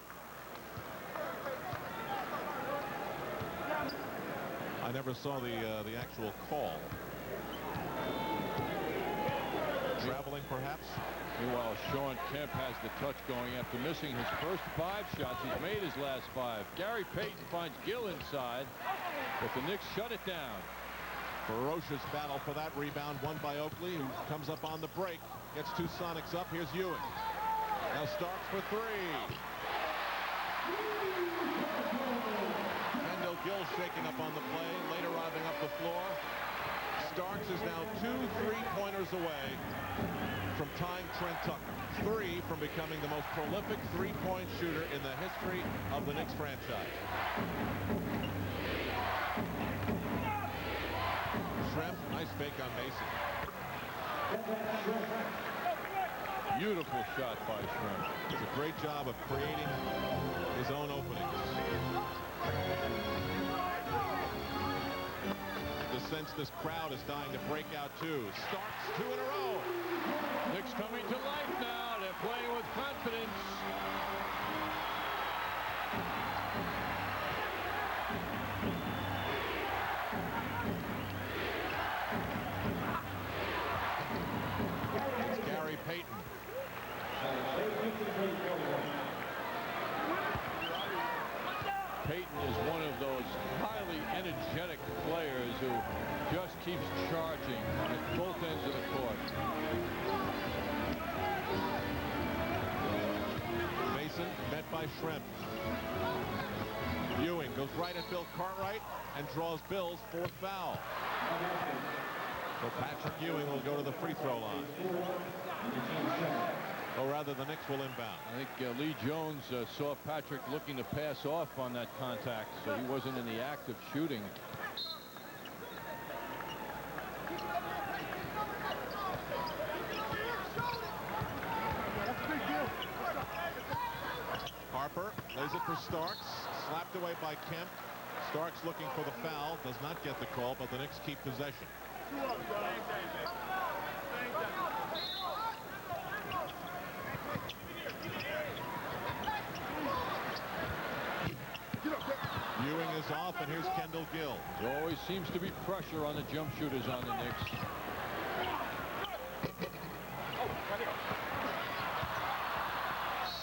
I never saw the actual call. Traveling, perhaps. Meanwhile, Sean Kemp has the touch going after missing his first 5 shots. He's made his last 5. Gary Payton finds Gill inside, but the Knicks shut it down. Ferocious battle for that rebound, won by Oakley, who comes up on the break, gets 2 Sonics up. Here's Ewing. Now Starks for 3. Kendall Gill shaking up on the play, later arriving up the floor. Starks is now 2 3-pointers away from tying Trent Tucker. 3 from becoming the most prolific 3-point shooter in the history of the Knicks franchise. Schrempf, nice fake on Mason. Beautiful shot by Schrempf. Does a great job of creating his own openings. The sense this crowd is dying to break out too. Starks 2 in a row. Knicks coming to life now. They're playing with confidence. It's Gary Payton. Payton is one of those highly energetic players who just keeps charging at both ends of the court. Mason met by Schrempf. Ewing goes right at Bill Cartwright and draws Bill's 4th foul. So Patrick Ewing will go to the free throw line. Or rather, the Knicks will inbound. I think Lee Jones saw Patrick looking to pass off on that contact, so he wasn't in the act of shooting. Harper lays it for Starks, slapped away by Kemp. Starks looking for the foul, does not get the call, but the Knicks keep possession. Ewing is off, and here's Kendall Gill. There always seems to be pressure on the jump shooters on the Knicks.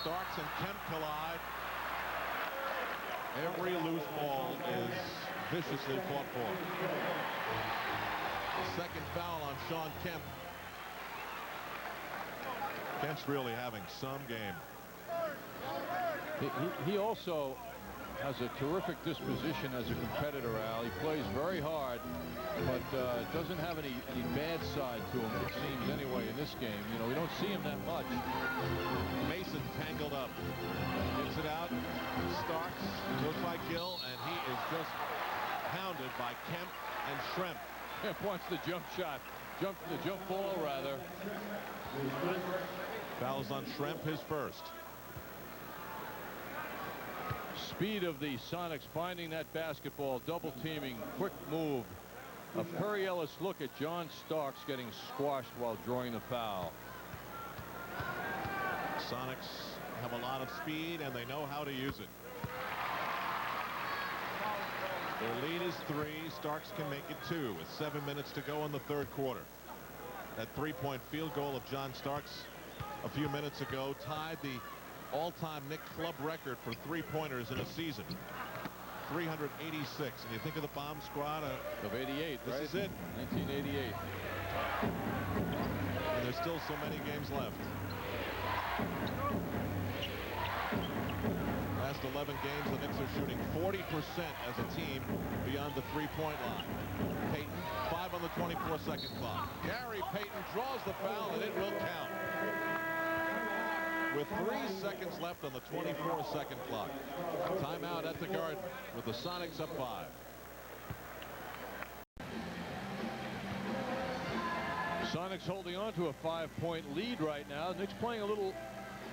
Starks and Kemp collide. Every loose ball is viciously fought for. Second foul on Sean Kemp. Kemp's really having some game. He also has a terrific disposition as a competitor, Al. He plays very hard, but doesn't have any bad side to him, it seems, anyway, in this game. You know, we don't see him that much. Mason tangled up. Gets it out. Starks goes by Gill, and he is just pounded by Kemp and Schrempf. Kemp wants the jump shot. The jump ball, rather. Fouls on Schrempf, his first. Speed of the Sonics finding that basketball, double teaming, quick move. A Perry Ellis look at John Starks getting squashed while drawing the foul. Sonics have a lot of speed and they know how to use it. Their lead is 3. Starks can make it 2 with 7 minutes to go in the 3rd quarter. That 3-point field goal of John Starks a few minutes ago tied the all-time Knicks club record for 3-pointers in a season. 386. And you think of the bomb squad of 88, this right? is it. 1988. And there's still so many games left. last 11 games, the Knicks are shooting 40% as a team beyond the three-point line. Payton, 5 on the 24-second clock. Gary Payton draws the foul, and it will count. With 3 seconds left on the 24-second clock. Timeout at the Garden with the Sonics up 5. Sonics holding on to a 5-point lead right now. Knicks playing a little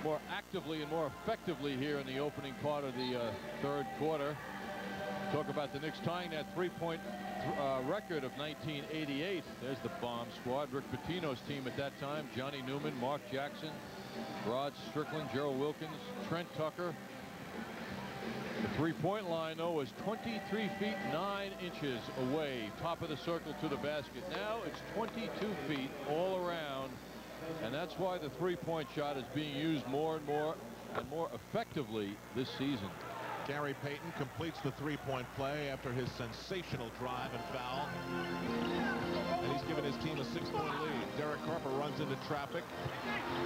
more actively and more effectively here in the opening part of the third quarter. Talk about the Knicks tying that three-point record of 1988. There's the bomb squad. Rick Pitino's team at that time. Johnny Newman, Mark Jackson, Rod Strickland, Gerald Wilkins, Trent Tucker. The three-point line, though, is 23 feet 9 inches away, top of the circle to the basket. Now it's 22 feet all around, and that's why the three-point shot is being used more and more effectively this season. Gary Payton completes the three-point play after his sensational drive and foul. And he's given his team a 6-point lead. Derek Harper runs into traffic.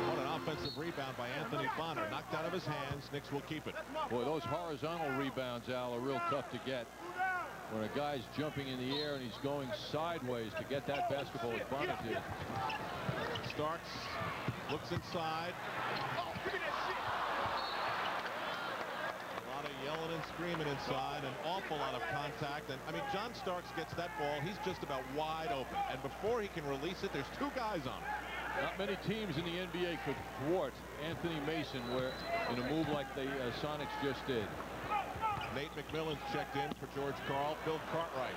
What an offensive rebound by Anthony Bonner. Knocked out of his hands. Knicks will keep it. Boy, those horizontal rebounds, Al, are real tough to get. When a guy's jumping in the air and he's going sideways to get that basketball as Bonner did. Starks looks inside. Yelling and screaming inside, an awful lot of contact. And I mean, John Starks gets that ball, he's just about wide open, and before he can release it, there's 2 guys on him. Not many teams in the NBA could thwart Anthony Mason in a move like the Sonics just did. Nate McMillan checked in for George Karl. Bill Cartwright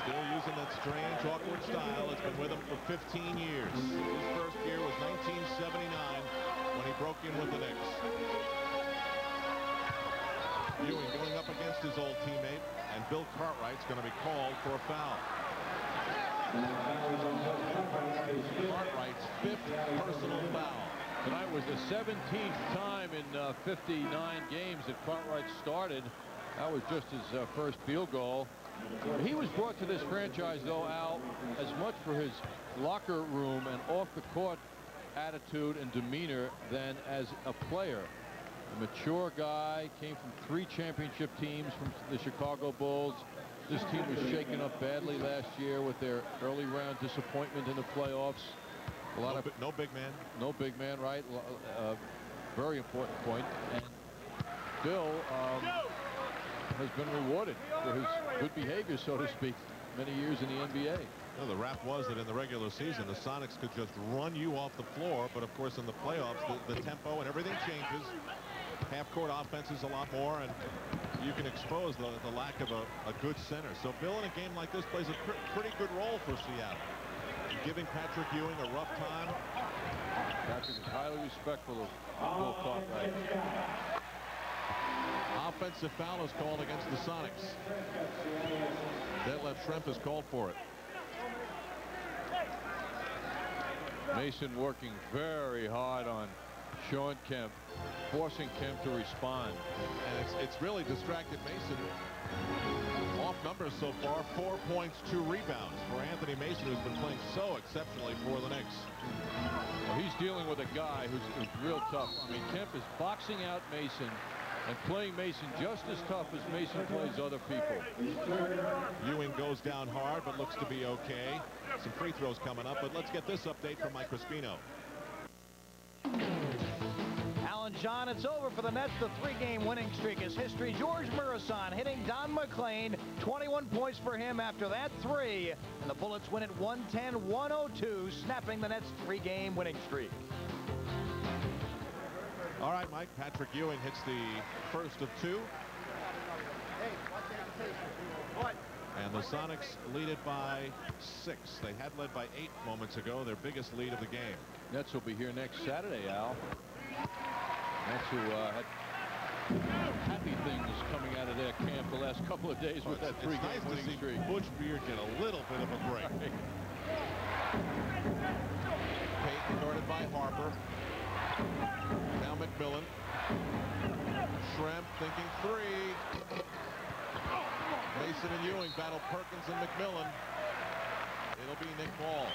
still using that strange, awkward style. It's been with him for 15 years. His first year was 1979 when he broke in with the Knicks. Ewing going up against his old teammate, and Bill Cartwright's going to be called for a foul. Cartwright's 5th personal foul. Tonight was the 17th time in 59 games that Cartwright started. That was just his first field goal. He was brought to this franchise, though, Al, as much for his locker room and off-the-court attitude and demeanor than as a player. A mature guy, came from 3 championship teams from the Chicago Bulls. This team was shaken up badly last year with their early round disappointment in the playoffs. No big man. No big man, right? Very important point. And Bill has been rewarded for his good behavior, so to speak, many years in the NBA. Well, the rap was that in the regular season, the Sonics could just run you off the floor, but of course in the playoffs, the tempo and everything changes. Half-court offense is a lot more, and you can expose the lack of a good center. So Bill, in a game like this, plays a pretty good role for Seattle. Giving Patrick Ewing a rough time. Patrick is highly respectful of Bill Cartwright. Offensive foul is called against the Sonics. Detlef Schrempf is called for it. Mason working very hard on Sean Kemp, forcing Kemp to respond. And it's really distracted Mason. Off numbers so far, 4 points, 2 rebounds for Anthony Mason, who's been playing so exceptionally for the Knicks. Well, he's dealing with a guy who's real tough. I mean, Kemp is boxing out Mason and playing Mason just as tough as Mason plays other people. Ewing goes down hard, but looks to be okay. Some free throws coming up, but let's get this update from Mike Crispino. Alan John, it's over for the Nets. The 3-game winning streak is history. George Murison hitting Don McLean. 21 points for him after that 3. And the Bullets win at 110-102, snapping the Nets' 3-game winning streak. All right, Mike. Patrick Ewing hits the first of 2. And the Sonics lead it by 6. They had led by 8 moments ago, their biggest lead of the game. Nets will be here next Saturday, Al. Nets who had happy things coming out of their camp the last couple of days with that 3-game winning streak. Butch Beard get a little bit of a break. Right. Payton guarded by Harper. Now McMillan. Schrempf thinking 3. Mason and Ewing battle Perkins and McMillan. It'll be Nick Ball.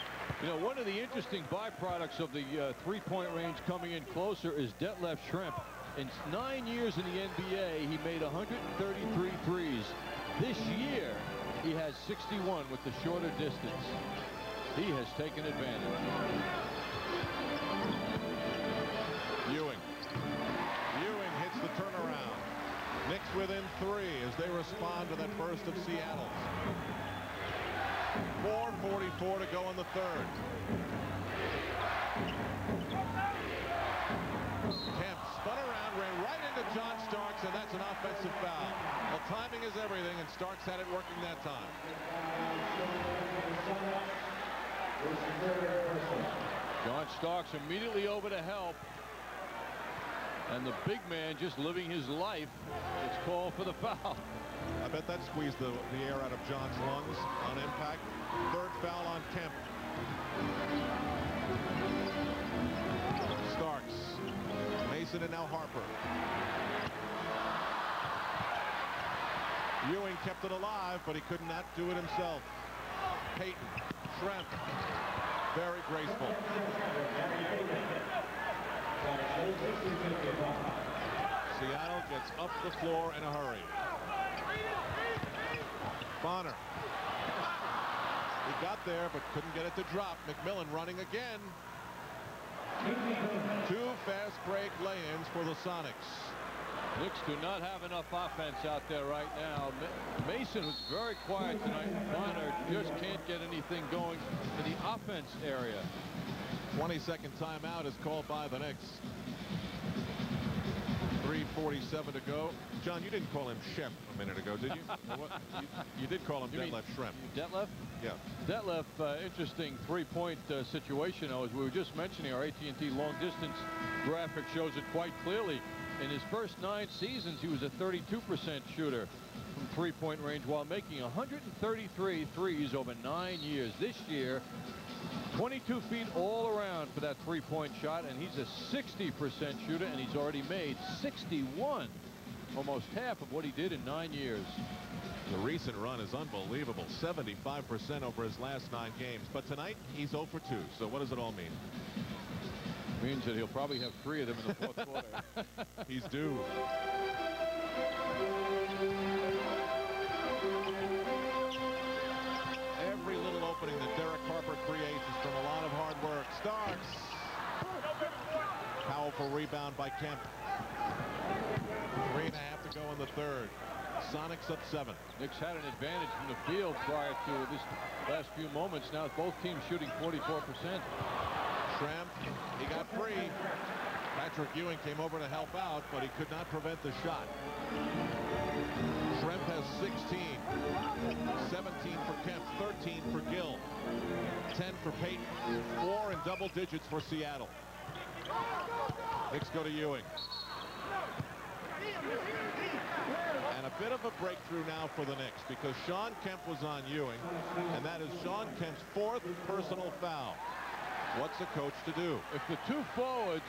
You know, one of the interesting byproducts of the 3-point range coming in closer is Detlef Schrempf In 9 years in the NBA, he made 133 threes. This year, he has 61 with the shorter distance. He has taken advantage. Ewing hits the turnaround. Knicks within 3 as they respond to that burst of Seattle. 4:44 to go in the third. Kemp spun around, ran right into John Starks, and that's an offensive foul. Well, timing is everything, and Starks had it working that time. John Starks immediately over to help. And the big man just living his life. It's called for the foul. I bet that squeezed the air out of John's lungs on impact. Third foul on Kemp. Starks. Mason and now Harper. Ewing kept it alive, but he could not do it himself. Payton. Schrempf. Very graceful. Seattle gets up the floor in a hurry. Bonner. He got there but couldn't get it to drop. McMillan running again. 2 fast break lay-ins for the Sonics. Knicks do not have enough offense out there right now. Mason was very quiet tonight. Bonner just can't get anything going in the offense area. 22nd timeout is called by the Knicks. 3:47 to go. John, you didn't call him Shemp a minute ago, did you? You did call him Detlef Schrempf. Detlef? Yeah. Detlef, interesting three-point situation. As we were just mentioning, our AT&T long distance graphic shows it quite clearly. In his first 9 seasons, he was a 32% shooter from three-point range while making 133 threes over 9 years. This year, 22 feet all around for that three-point shot, and he's a 60% shooter, and he's already made 61, almost half of what he did in 9 years. The recent run is unbelievable, 75% over his last 9 games. But tonight, he's 0 for 2. So what does it all mean? Means that he'll probably have 3 of them in the fourth quarter. He's due. Every little opening that Derek Harper creates is from a lot of hard work. Starks. Powerful rebound by Kemp. 3.5 to go in the third. Sonics up 7. Knicks had an advantage from the field prior to this last few moments. Now both teams shooting 44%. Schrempf, he got free. Patrick Ewing came over to help out, but he could not prevent the shot. Schrempf has 16. 17 for Kemp, 13 for Gill, 10 for Payton, 4 in double digits for Seattle. Knicks go to Ewing. And a bit of a breakthrough now for the Knicks because Shawn Kemp was on Ewing, and that is Shawn Kemp's 4th personal foul. What's the coach to do? If the 2 forwards,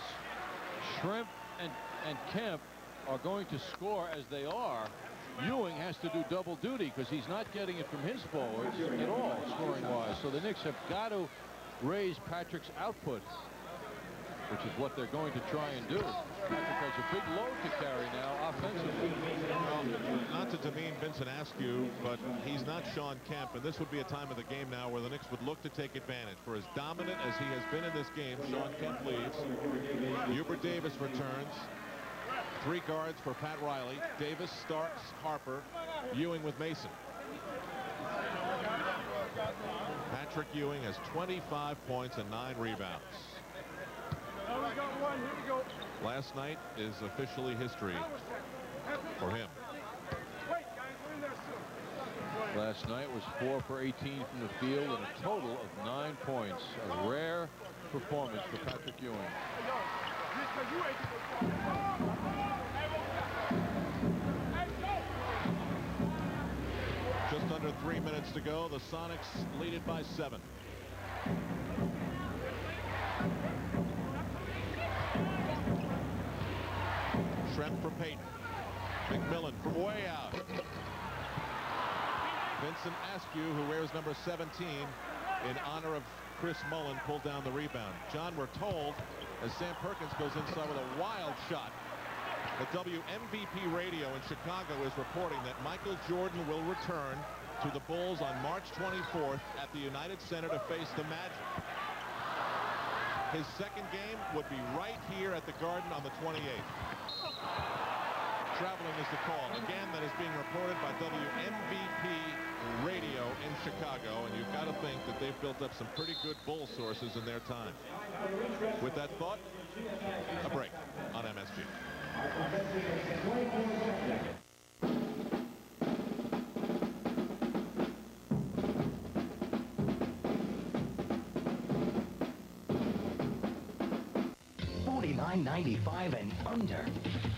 Schrempf and Kemp, are going to score as they are, Ewing has to do double duty because he's not getting it from his forwards at all, scoring-wise. So the Knicks have got to raise Patrick's output, which is what they're going to try and do. Patrick has a big load to carry now offensively. Well, not to demean Vincent Askew, but he's not Shawn Kemp, and this would be a time of the game now where the Knicks would look to take advantage. For as dominant as he has been in this game, Shawn Kemp leaves. Hubert Davis returns. 3 guards for Pat Riley. Davis, Starks, Harper, Ewing with Mason. Patrick Ewing has 25 points and 9 rebounds. Last night is officially history for him. Last night was 4 for 18 from the field and a total of 9 points. A rare performance for Patrick Ewing. Just under 3 minutes to go. The Sonics lead it by 7. Schrempf for Payton. McMillan from way out. Vincent Askew, who wears number 17, in honor of Chris Mullen, pulled down the rebound. John, we're told, as Sam Perkins goes inside with a wild shot, The WMVP radio in Chicago is reporting that Michael Jordan will return to the Bulls on March 24th at the United Center to face the Magic. His second game would be right here at the Garden on the 28th. Traveling is the call. Again, that is being reported by WMVP radio in Chicago, and you've got to think that they've built up some pretty good Bull sources in their time. With that thought, a break on MSG. $49.95 and under.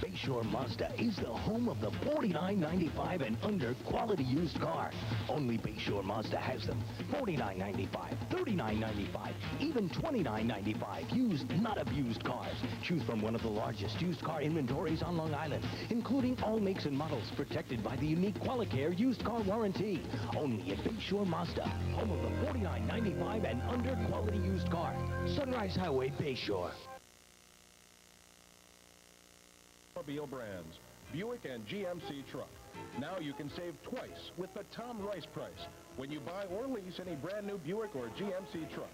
Bayshore Mazda is the home of the $49.95 and under quality used car. Only Bayshore Mazda has them. $49.95, $39.95, even $29.95. Used, not abused cars. Choose from one of the largest used car inventories on Long Island, including all makes and models protected by the unique Qualicare used car warranty. Only at Bayshore Mazda, home of the $49.95 and under quality used car. Sunrise Highway, Bayshore. Automobile brands, Buick and GMC truck. Now you can save twice with the Tom Rice price when you buy or lease any brand new Buick or GMC truck.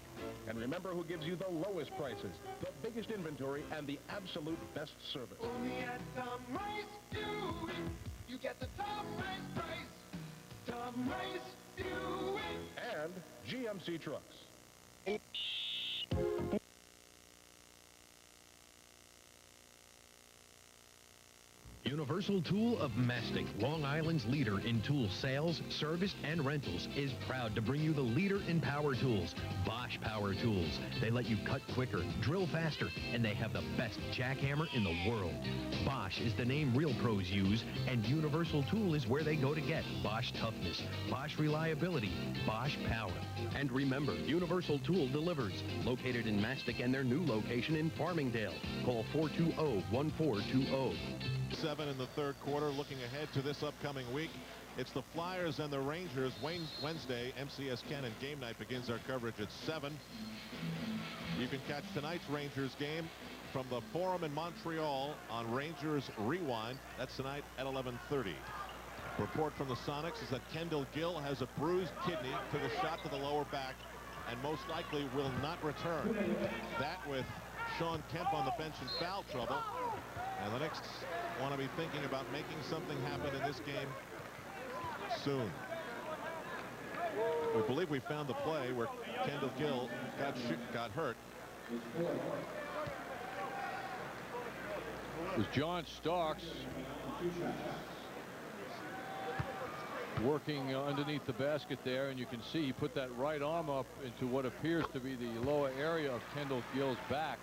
And remember who gives you the lowest prices, the biggest inventory, and the absolute best service. Only at Tom Rice Buick, you get the Tom Rice price. Tom Rice Buick. And GMC trucks. Universal Tool of Mastic, Long Island's leader in tool sales, service, and rentals, is proud to bring you the leader in power tools, Bosch Power Tools. They let you cut quicker, drill faster, and they have the best jackhammer in the world. Bosch is the name real pros use, and Universal Tool is where they go to get Bosch toughness, Bosch reliability, Bosch power. And remember, Universal Tool delivers, located in Mastic and their new location in Farmingdale. Call 420-1420. 7 in the third quarter. Looking ahead to this upcoming week, it's the Flyers and the Rangers. Wednesday, MCS Cannon game night begins our coverage at 7. You can catch tonight's Rangers game from the Forum in Montreal on Rangers Rewind. That's tonight at 11:30. Report from the Sonics is that Kendall Gill has a bruised kidney, took a shot to the lower back, and most likely will not return. That with Sean Kemp on the bench in foul trouble. And the Knicks want to be thinking about making something happen in this game soon. We believe we found the play where Kendall Gill got hurt. It was John Starks working underneath the basket there, and you can see he put that right arm up into what appears to be the lower area of Kendall Gill's back,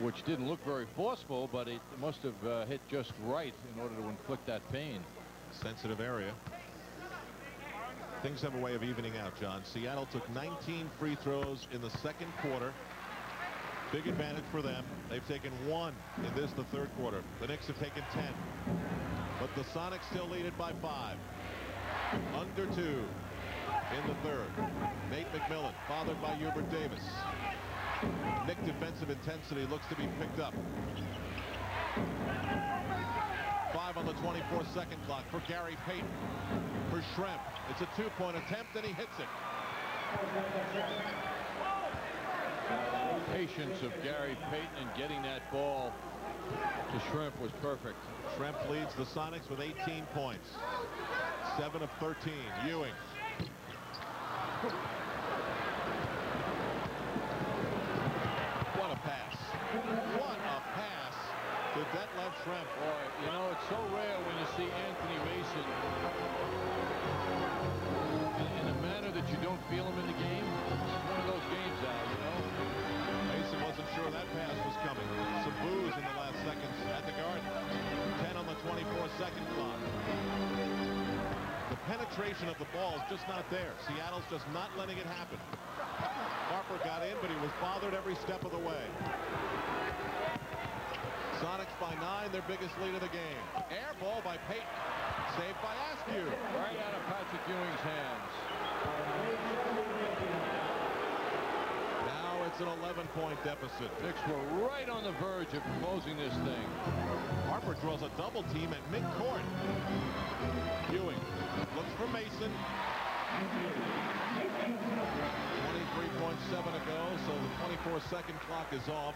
which didn't look very forceful, but it must have hit just right in order to inflict that pain. Sensitive area. Things have a way of evening out, John. Seattle took 19 free throws in the second quarter. Big advantage for them. They've taken 1 in the third quarter. The Knicks have taken 10. But the Sonics still lead it by 5. Under 2 in the third. Nate McMillan, fathered by Hubert Davis. Knick defensive intensity looks to be picked up. 5 on the 24-second clock for Gary Payton. For Schrempf, it's a 2-point attempt, and he hits it. Patience of Gary Payton in getting that ball to Schrempf was perfect. Schrempf leads the Sonics with 18 points. 7 of 13. Ewing. What a pass. What a pass to Detlef Schrempf. Boy, you know, it's so rare when you see Anthony Mason in a manner that you don't feel him in the game. It's one of those games, Al, you know. Mason wasn't sure that pass was coming. Some boos in the last seconds at the Garden. 10 on the 24-second clock. The penetration of the ball is just not there. Seattle's just not letting it happen. Harper got in, but he was bothered every step of the way. Sonics by 9, their biggest lead of the game. Air ball by Payton. Saved by Askew. Right out of Patrick Ewing's hands. Now it's It's an 11-point deficit. Knicks were right on the verge of closing this thing. Harper draws a double team at midcourt. Ewing looks for Mason. 23.7 to go, so the 24-second clock is off.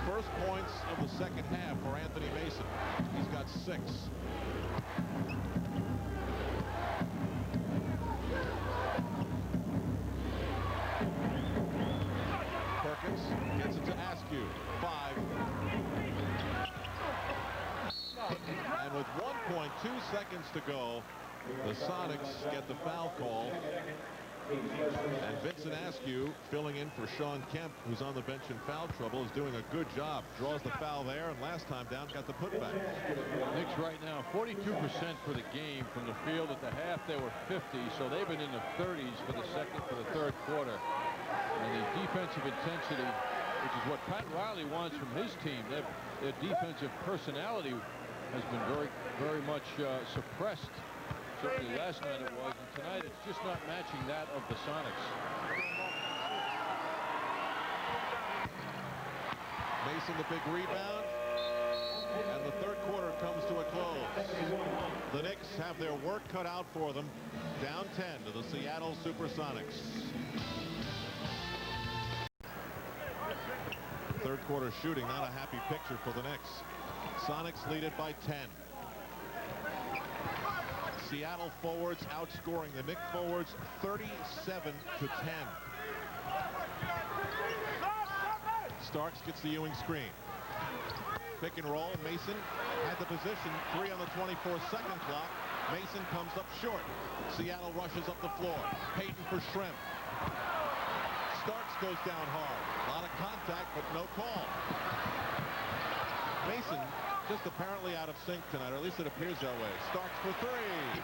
First points of the second half for Anthony Mason. He's got 6. Perkins gets it to Askew. 5. And with 1.2 seconds to go, the Sonics get the foul call. And Vincent Askew, filling in for Sean Kemp, who's on the bench in foul trouble, is doing a good job. Draws the foul there, and last time down got the putback. Knicks right now 42% for the game from the field. At the half they were 50, so they've been in the 30s for the third quarter. And the defensive intensity, which is what Pat Riley wants from his team, their defensive personality has been very much suppressed. Certainly last night it was, and tonight it's just not matching that of the Sonics. Mason the big rebound, and the third quarter comes to a close. The Knicks have their work cut out for them, down 10 to the Seattle Supersonics. Third quarter shooting, not a happy picture for the Knicks. Sonics lead it by 10. Seattle forwards outscoring the Knicks forwards 37 to 10. Starks gets the Ewing screen. Pick and roll. Mason had the position. 3 on the 24-second clock. Mason comes up short. Seattle rushes up the floor. Payton for Shrimp. Starks goes down hard. A lot of contact, but no call. Mason just apparently out of sync tonight, or at least it appears that way. Starks for 3.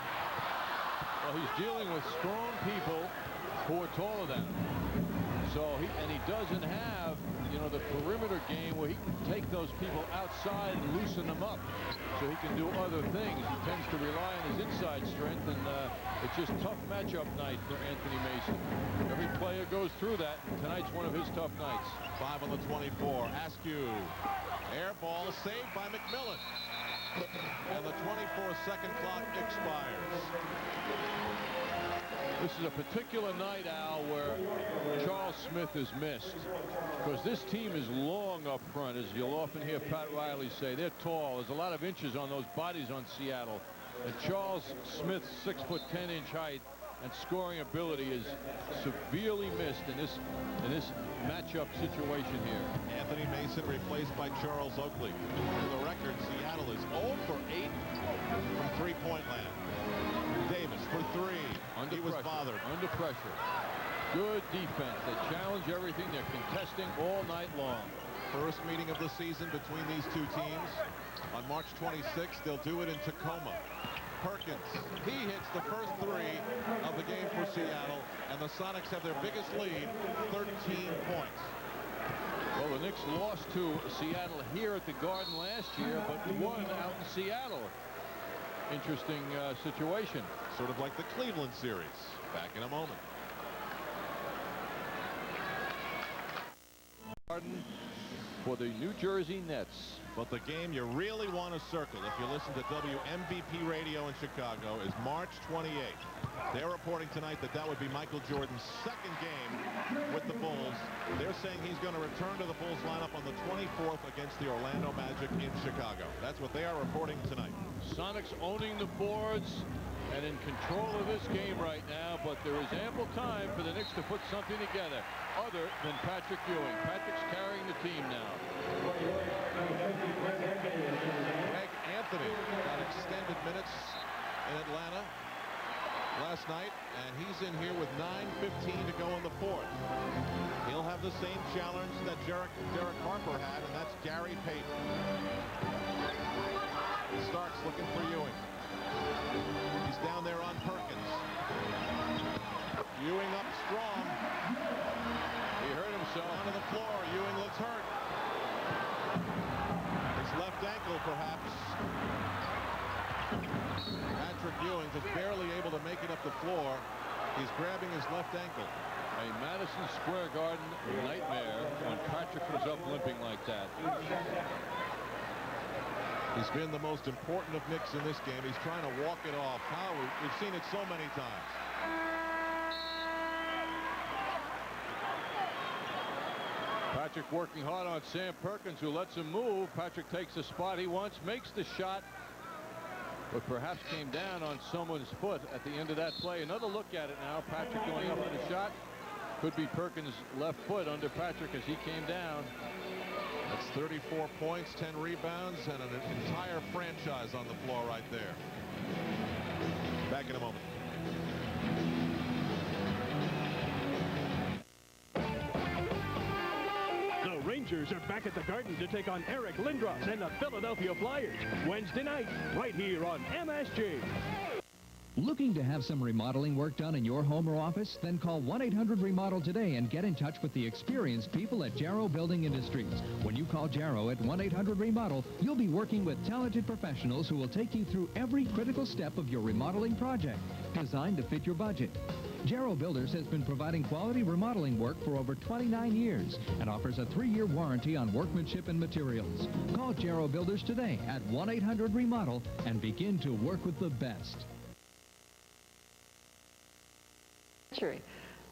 Well, he's dealing with strong people who are taller than him. So he doesn't have, the perimeter game where he can take those people outside and loosen them up so he can do other things. He tends to rely on his inside strength, and it's just tough matchup night for Anthony Mason. Every player goes through that, and tonight's one of his tough nights. 5 on the 24. Askew. Air ball saved by McMillan. And the 24-second clock expires. This is a particular night, Al, where Charles Smith is missed. Because this team is long up front, as you'll often hear Pat Riley say. They're tall. There's a lot of inches on those bodies on Seattle. And Charles Smith's 6'10" height and scoring ability is severely missed in this matchup situation here. Anthony Mason replaced by Charles Oakley. For the record, Seattle is 0 for 8 from three-point land. Davis for 3. He was bothered. Under pressure. Good defense. They challenge everything. They're contesting all night long. First meeting of the season between these two teams. On March 26th, they'll do it in Tacoma. Perkins, he hits the first 3 of the game for Seattle, and the Sonics have their biggest lead, 13 points. Well, the Knicks lost to Seattle here at the Garden last year, but won out in Seattle. Interesting situation. Sort of like the Cleveland series. Back in a moment. Garden for the New Jersey Nets. But the game you really want to circle, if you listen to WMVP Radio in Chicago, is March 28th. They're reporting tonight that would be Michael Jordan's second game with the Bulls. They're saying he's going to return to the Bulls lineup on the 24th against the Orlando Magic in Chicago. That's what they are reporting tonight. Sonics owning the boards and in control of this game right now, but there is ample time for the Knicks to put something together other than Patrick Ewing. Patrick's carrying the team now. Greg Anthony got extended minutes in Atlanta last night, and he's in here with 9:15 to go in the fourth. He'll have the same challenge that Derek Harper had, and that's Gary Payton. Starks looking for Ewing. He's down there on Perkins. Ewing up strong. He hurt himself. Onto the floor. Ewing looks hurt. His left ankle, perhaps. Patrick Ewing just barely able to make it up the floor. He's grabbing his left ankle. A Madison Square Garden nightmare when Patrick was up limping like that. He's been the most important of Knicks in this game. He's trying to walk it off. How we've seen it so many times. Patrick working hard on Sam Perkins, who lets him move. Patrick takes the spot he wants, makes the shot, but perhaps came down on someone's foot at the end of that play. Another look at it now. Patrick going up for the shot. Could be Perkins' left foot under Patrick as he came down. That's 34 points, 10 rebounds, and an entire franchise on the floor right there. Back in a moment. The Rangers are back at the Garden to take on Eric Lindros and the Philadelphia Flyers. Wednesday night, right here on MSG. Looking to have some remodeling work done in your home or office? Then call 1-800-REMODEL today and get in touch with the experienced people at Jarrow Building Industries. When you call Jarrow at 1-800-REMODEL, you'll be working with talented professionals who will take you through every critical step of your remodeling project, designed to fit your budget. Jarrow Builders has been providing quality remodeling work for over 29 years and offers a 3-year warranty on workmanship and materials. Call Jarrow Builders today at 1-800-REMODEL and begin to work with the best.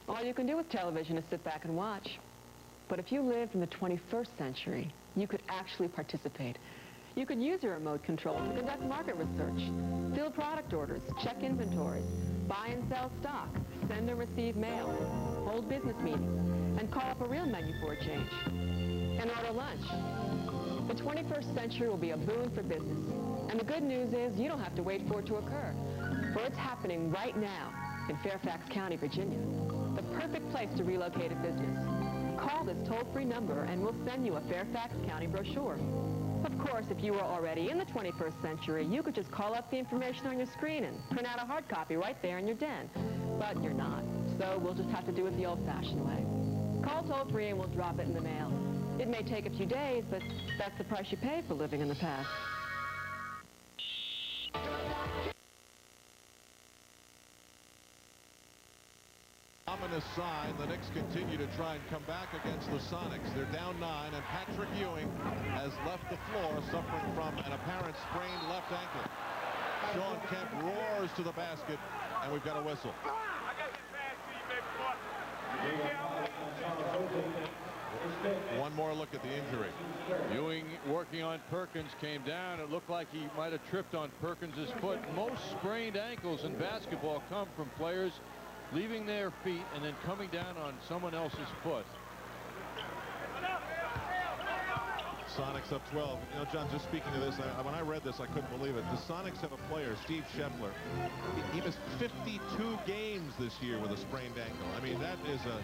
All you can do with television is sit back and watch. But if you lived in the 21st century, you could actually participate. You could use your remote control to conduct market research, fill product orders, check inventories, buy and sell stock, send and receive mail, hold business meetings, and call up a real menu for a change, and order lunch. The 21st century will be a boon for business. And the good news is you don't have to wait for it to occur, for it's happening right now in Fairfax County, Virginia. The perfect place to relocate a business. Call this toll-free number and we'll send you a Fairfax County brochure. Of course, if you were already in the 21st century, you could just call up the information on your screen and print out a hard copy right there in your den. But you're not, so we'll just have to do it the old-fashioned way. Call toll-free and we'll drop it in the mail. It may take a few days, but that's the price you pay for living in the past. Ominous sign. The Knicks continue to try and come back against the Sonics. They're down 9, and Patrick Ewing has left the floor suffering from an apparent sprained left ankle. Sean Kemp roars to the basket, and we've got a whistle. One more look at the injury. Ewing working on Perkins, came down. It looked like he might have tripped on Perkins' foot. Most sprained ankles in basketball come from players leaving their feet and then coming down on someone else's foot. Sonics up 12. You know, John, just speaking of this, when I read this, I couldn't believe it. The Sonics have a player, Steve Scheffler. He missed 52 games this year with a sprained ankle. I mean, that is a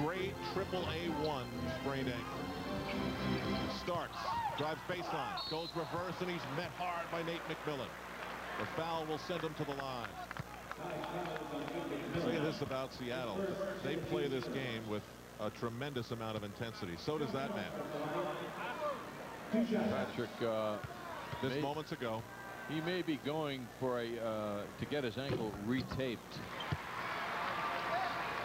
grade AAA1 sprained ankle. Starks, drives baseline, goes reverse, and he's met hard by Nate McMillan. The foul will send him to the line. Say this about Seattle. They play this game with a tremendous amount of intensity. So does that man. Patrick, just moments ago, he may be going for to get his ankle retaped.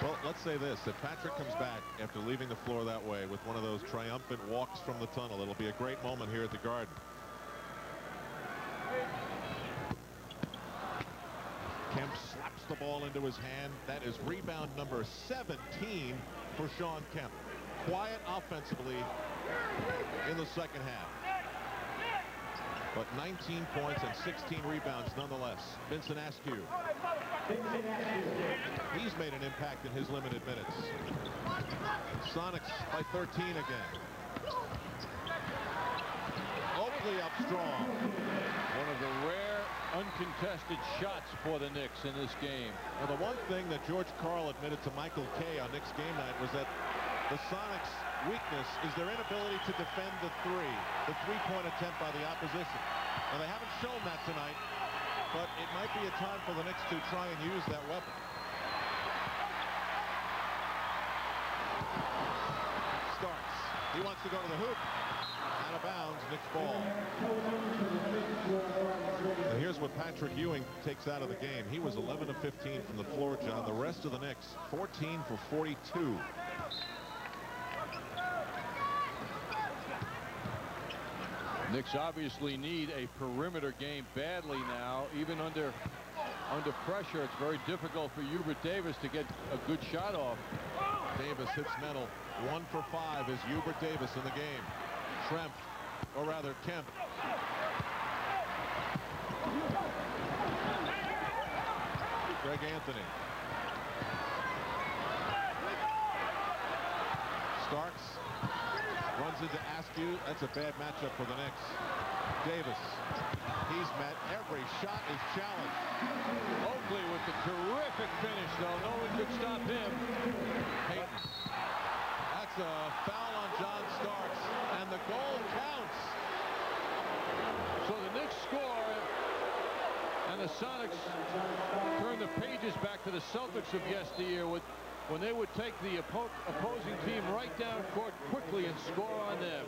Well, let's say this. If Patrick comes back after leaving the floor that way with one of those triumphant walks from the tunnel, it'll be a great moment here at the Garden. Kemp slaps the ball into his hand. That is rebound number 17 for Sean Kemp. Quiet offensively in the second half. But 19 points and 16 rebounds nonetheless. Vincent Askew. He's made an impact in his limited minutes. Sonics by 13 again. Oakley up strong. One of the rare uncontested shots for the Knicks in this game. Well, the one thing that George Karl admitted to Michael Kay on Knicks game night was that the Sonics' weakness is their inability to defend the three-point attempt by the opposition. Now, they haven't shown that tonight, but it might be a time for the Knicks to try and use that weapon. Starks. He wants to go to the hoop. Out of bounds, Knicks ball. And here's what Patrick Ewing takes out of the game. He was 11 of 15 from the floor, John. The rest of the Knicks, 14 for 42. Knicks obviously need a perimeter game badly now. Even under pressure, it's very difficult for Hubert Davis to get a good shot off. Davis hits metal. 1 for 5 is Hubert Davis in the game. Schrempf, or rather Kemp. Greg Anthony. Starks runs into Askew. That's a bad matchup for the Knicks. Davis. He's met. Every shot is challenged. Oakley with the terrific finish, though. No one could stop him. Payton. That's a foul on John Starks, and the goal counts. So the Knicks score, and the Sonics turn the pages back to the Celtics of yesteryear when they would take the opposing team right down court quickly and score on them,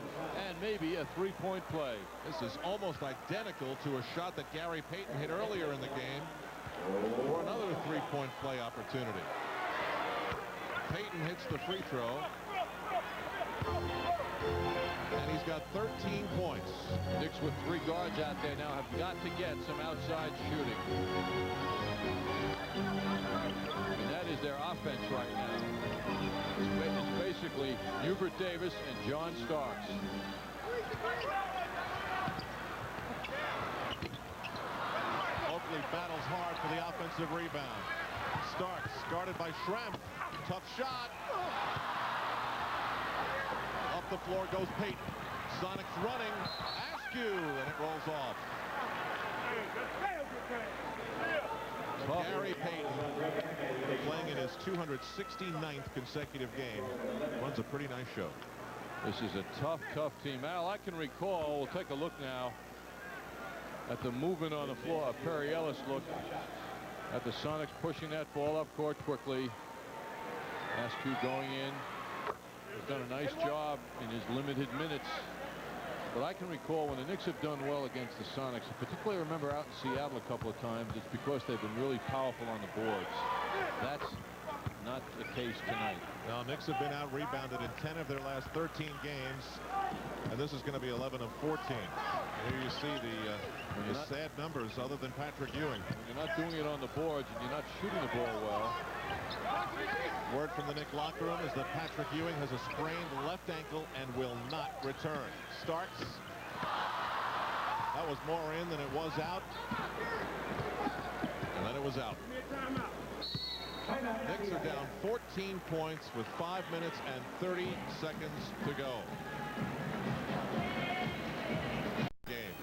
and maybe a three-point play. This is almost identical to a shot that Gary Payton hit earlier in the game for another three-point play opportunity. Payton hits the free throw, and he's got 13 points. Knicks with 3 guards out there now have got to get some outside shooting. And that is their offense right now. It's basically Hubert Davis and John Starks. Oakley battles hard for the offensive rebound. Starks guarded by Schrempf. Tough shot. Up the floor goes Payton. Sonics running. Askew, and it rolls off. Gary Payton, playing in his 269th consecutive game, runs a pretty nice show. This is a tough team. Al, I can recall, we'll take a look now at the movement on the floor. Perry Ellis looked at the Sonics pushing that ball up court quickly. Askew going in. He's done a nice job in his limited minutes. But I can recall when the Knicks have done well against the Sonics, I particularly remember out in Seattle a couple of times, it's because they've been really powerful on the boards. That's not the case tonight. Now, Knicks have been out-rebounded in 10 of their last 13 games, and this is going to be 11 of 14. Here you see the sad numbers other than Patrick Ewing. When you're not doing it on the boards and you're not shooting the ball well. Word from the Knicks locker room is that Patrick Ewing has a sprained left ankle and will not return. Starks. That was more in than it was out. And then it was out. Knicks are down 14 points with 5 minutes and 30 seconds to go. Game.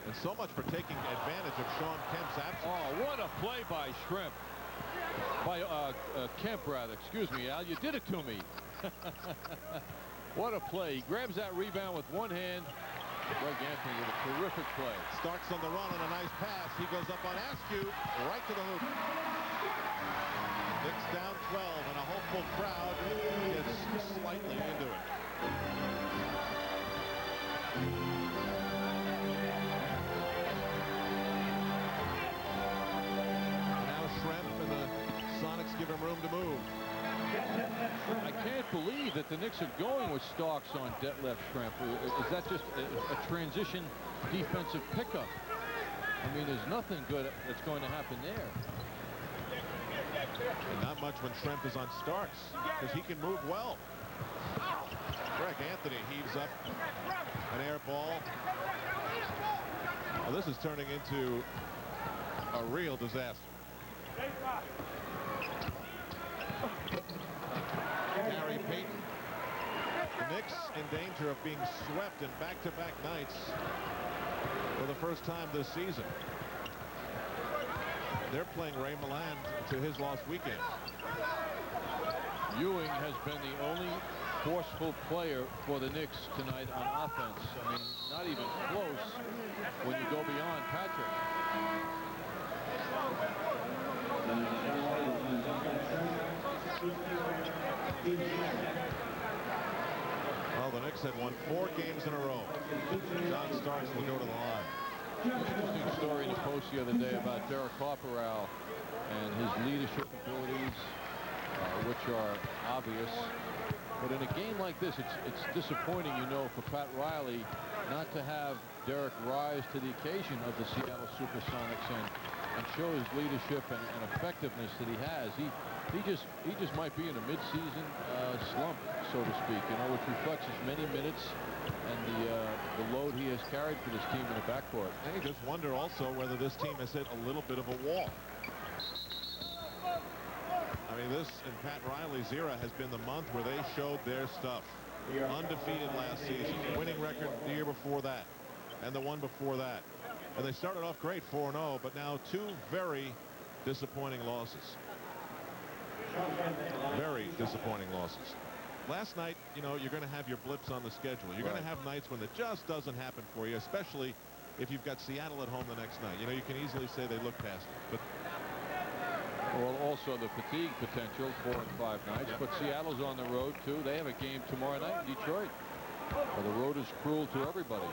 And so much for taking advantage of Sean Kemp's absence. Oh, what a play by Schrempf. By Kemp, rather. Excuse me, Al. You did it to me. What a play. He grabs that rebound with one hand. Greg Anthony with a terrific play. Starks on the run and a nice pass. He goes up on Askew, right to the hoop. Knicks down 12, and a hopeful crowd gets slightly into it. Now Schrempf and the Sonics give him room to move. I can't believe that the Knicks are going with Starks on left Schrempf. Is that just a transition defensive pickup? I mean, there's nothing good that's going to happen there. And not much when Schrempf is on Starks, because he can move well. Greg Anthony heaves up an air ball. Well, this is turning into a real disaster. Gary Payton. The Knicks in danger of being swept in back-to-back nights for the first time this season. They're playing Ray Milland to his lost weekend. Ewing has been the only forceful player for the Knicks tonight on offense. I mean, not even close when you go beyond Patrick. Well, the Knicks had won 4 games in a row. John Starks will go to the line. Interesting story in the Post the other day about Derek Corporal and his leadership abilities, which are obvious. But in a game like this, it's disappointing, you know, for Pat Riley not to have Derek rise to the occasion of the Seattle Supersonics and show his leadership and effectiveness that he has. He just might be in a mid-season slump, so to speak, you know, which reflects his many minutes and the load he has carried for this team in the backcourt. And you just wonder also whether this team has hit a little bit of a wall. I mean, this in Pat Riley's era has been the month where they showed their stuff. Undefeated last season, winning record the year before that, and the one before that. And they started off great, 4-0, but now 2 very disappointing losses. Very disappointing losses. Last night, you know, you're going to have your blips on the schedule. You're going to have nights when it just doesn't happen for you, especially if you've got Seattle at home the next night. You know, you can easily say they look past it. But well, also the fatigue potential, 4 and 5 nights. But Seattle's on the road, too. They have a game tomorrow night in Detroit. Well, the road is cruel to everybody.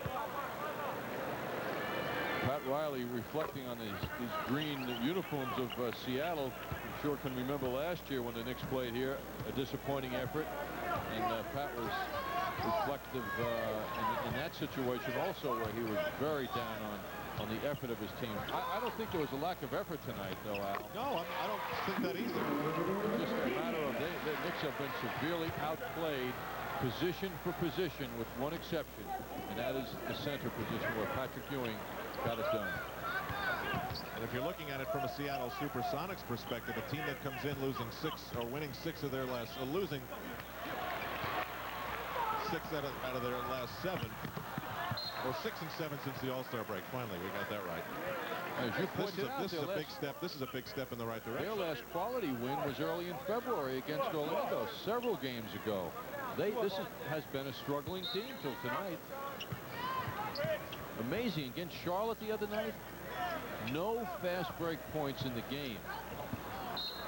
Pat Riley reflecting on these green uniforms of Seattle. I'm sure can remember last year when the Knicks played here, a disappointing effort. And Pat was reflective in that situation also, where he was very down on the effort of his team. I don't think there was a lack of effort tonight, though, Al. No, I don't think that either. Just a matter of the Knicks have been severely outplayed position for position, with one exception, and that is the center position where Patrick Ewing got it done. And if you're looking at it from a Seattle Supersonics perspective, a team that comes in losing 6 or winning 6 of their last, losing 6 out of their last 7. Or 6 and 7 since the All-Star break. Finally, we got that right. As you pointed out, this is a big step. This is a big step in the right direction. Their last quality win was early in February against Orlando, several games ago. This has been a struggling team till tonight. Amazing. Against Charlotte the other night, no fast break points in the game.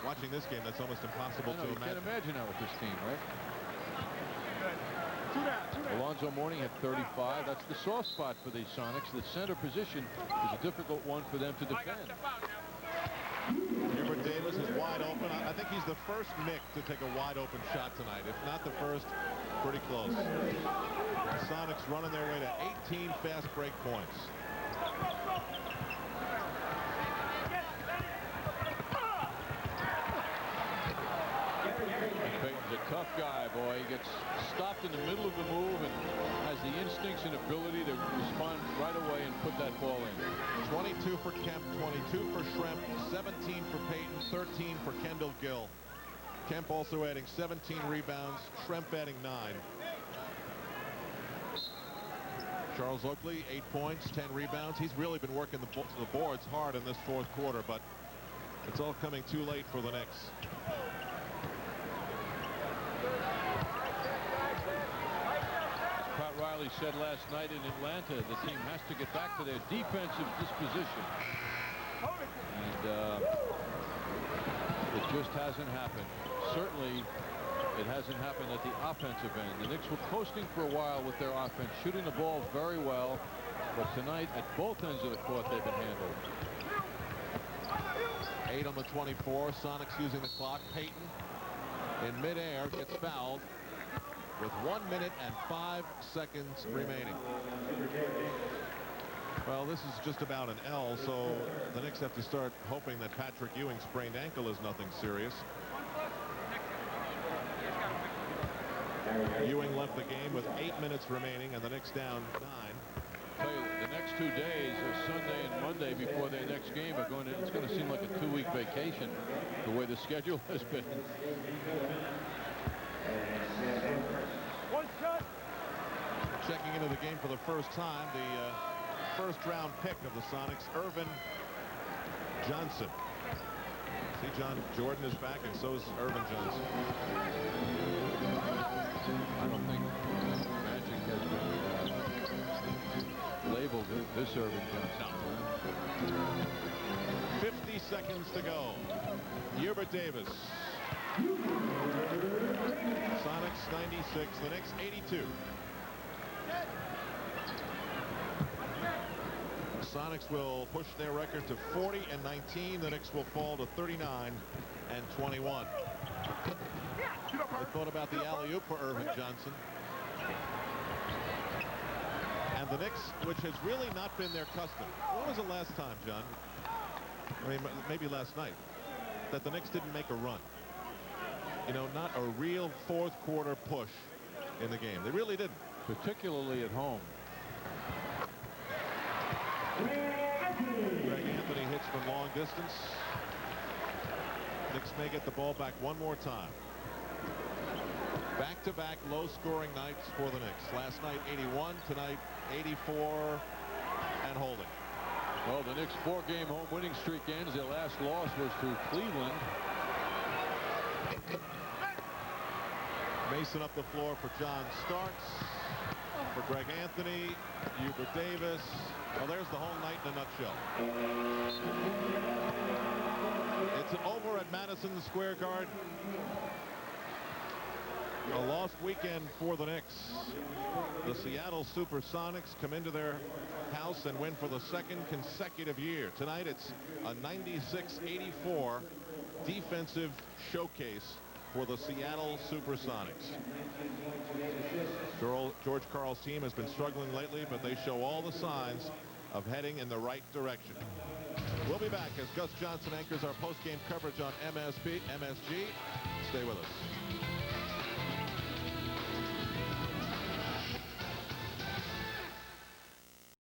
Watching this game, that's almost impossible to imagine. You can't imagine that with this team, right? Alonzo Mourning had 35. That's the soft spot for the Sonics. The center position is a difficult one for them to defend. Hubert Davis is wide open. I think he's the first Knick to take a wide open shot tonight. If not the first, pretty close. The Sonics running their way to 18 fast break points. Payton's a tough guy, boy. He gets stopped in the middle of the move and has the instincts and ability to respond right away and put that ball in. 22 for Kemp, 22 for Schrempf, 17 for Payton, 13 for Kendall Gill. Kemp also adding 17 rebounds, Schrempf adding 9. Charles Oakley, 8 points, 10 rebounds. He's really been working the boards hard in this 4th quarter, but it's all coming too late for the Knicks. Pat Riley said last night in Atlanta, the team has to get back to their defensive disposition. And it just hasn't happened. Certainly, it hasn't happened at the offensive end. The Knicks were coasting for a while with their offense, shooting the ball very well. But tonight, at both ends of the court, they've been handled. 8 on the 24. Sonics using the clock. Payton in midair gets fouled with 1 minute and 5 seconds remaining. Well, this is just about an L, so the Knicks have to start hoping that Patrick Ewing's sprained ankle is nothing serious. Ewing left the game with 8 minutes remaining, and the Knicks down 9. Tell you, the next 2 days, Sunday and Monday before their next game, it's going to seem like a 2-week vacation, the way the schedule has been. Checking into the game for the first time, the first-round pick of the Sonics, Irvin Johnson. See, John Jordan is back, and so is Irvin Johnson. I don't think Magic has been labeled this Irvin Johnson. No. 50 seconds to go. Hubert Davis. Sonics The Knicks 82. The Sonics will push their record to 40-19. The Knicks will fall to 39-21. They thought about the alley-oop for Irving Johnson. And the Knicks, which has really not been their custom. When was the last time, John? I mean, maybe last night, that the Knicks didn't make a run. You know, not a real fourth quarter push in the game. They really didn't. Particularly at home. Greg Anthony hits from long distance. Knicks may get the ball back one more time. Back-to-back low-scoring nights for the Knicks. Last night 81, tonight 84 and holding. Well, the Knicks' 4-game home winning streak ends. Their last loss was to Cleveland. Mason up the floor for John Starks. For Greg Anthony, Hubert Davis. Well, there's the whole night in a nutshell. It's over at Madison Square Garden. A lost weekend for the Knicks. The Seattle Supersonics come into their house and win for the second consecutive year. Tonight it's a 96-84 defensive showcase for the Seattle Supersonics. George Karl's team has been struggling lately, but they show all the signs of heading in the right direction. We'll be back as Gus Johnson anchors our post-game coverage on MSG. Stay with us.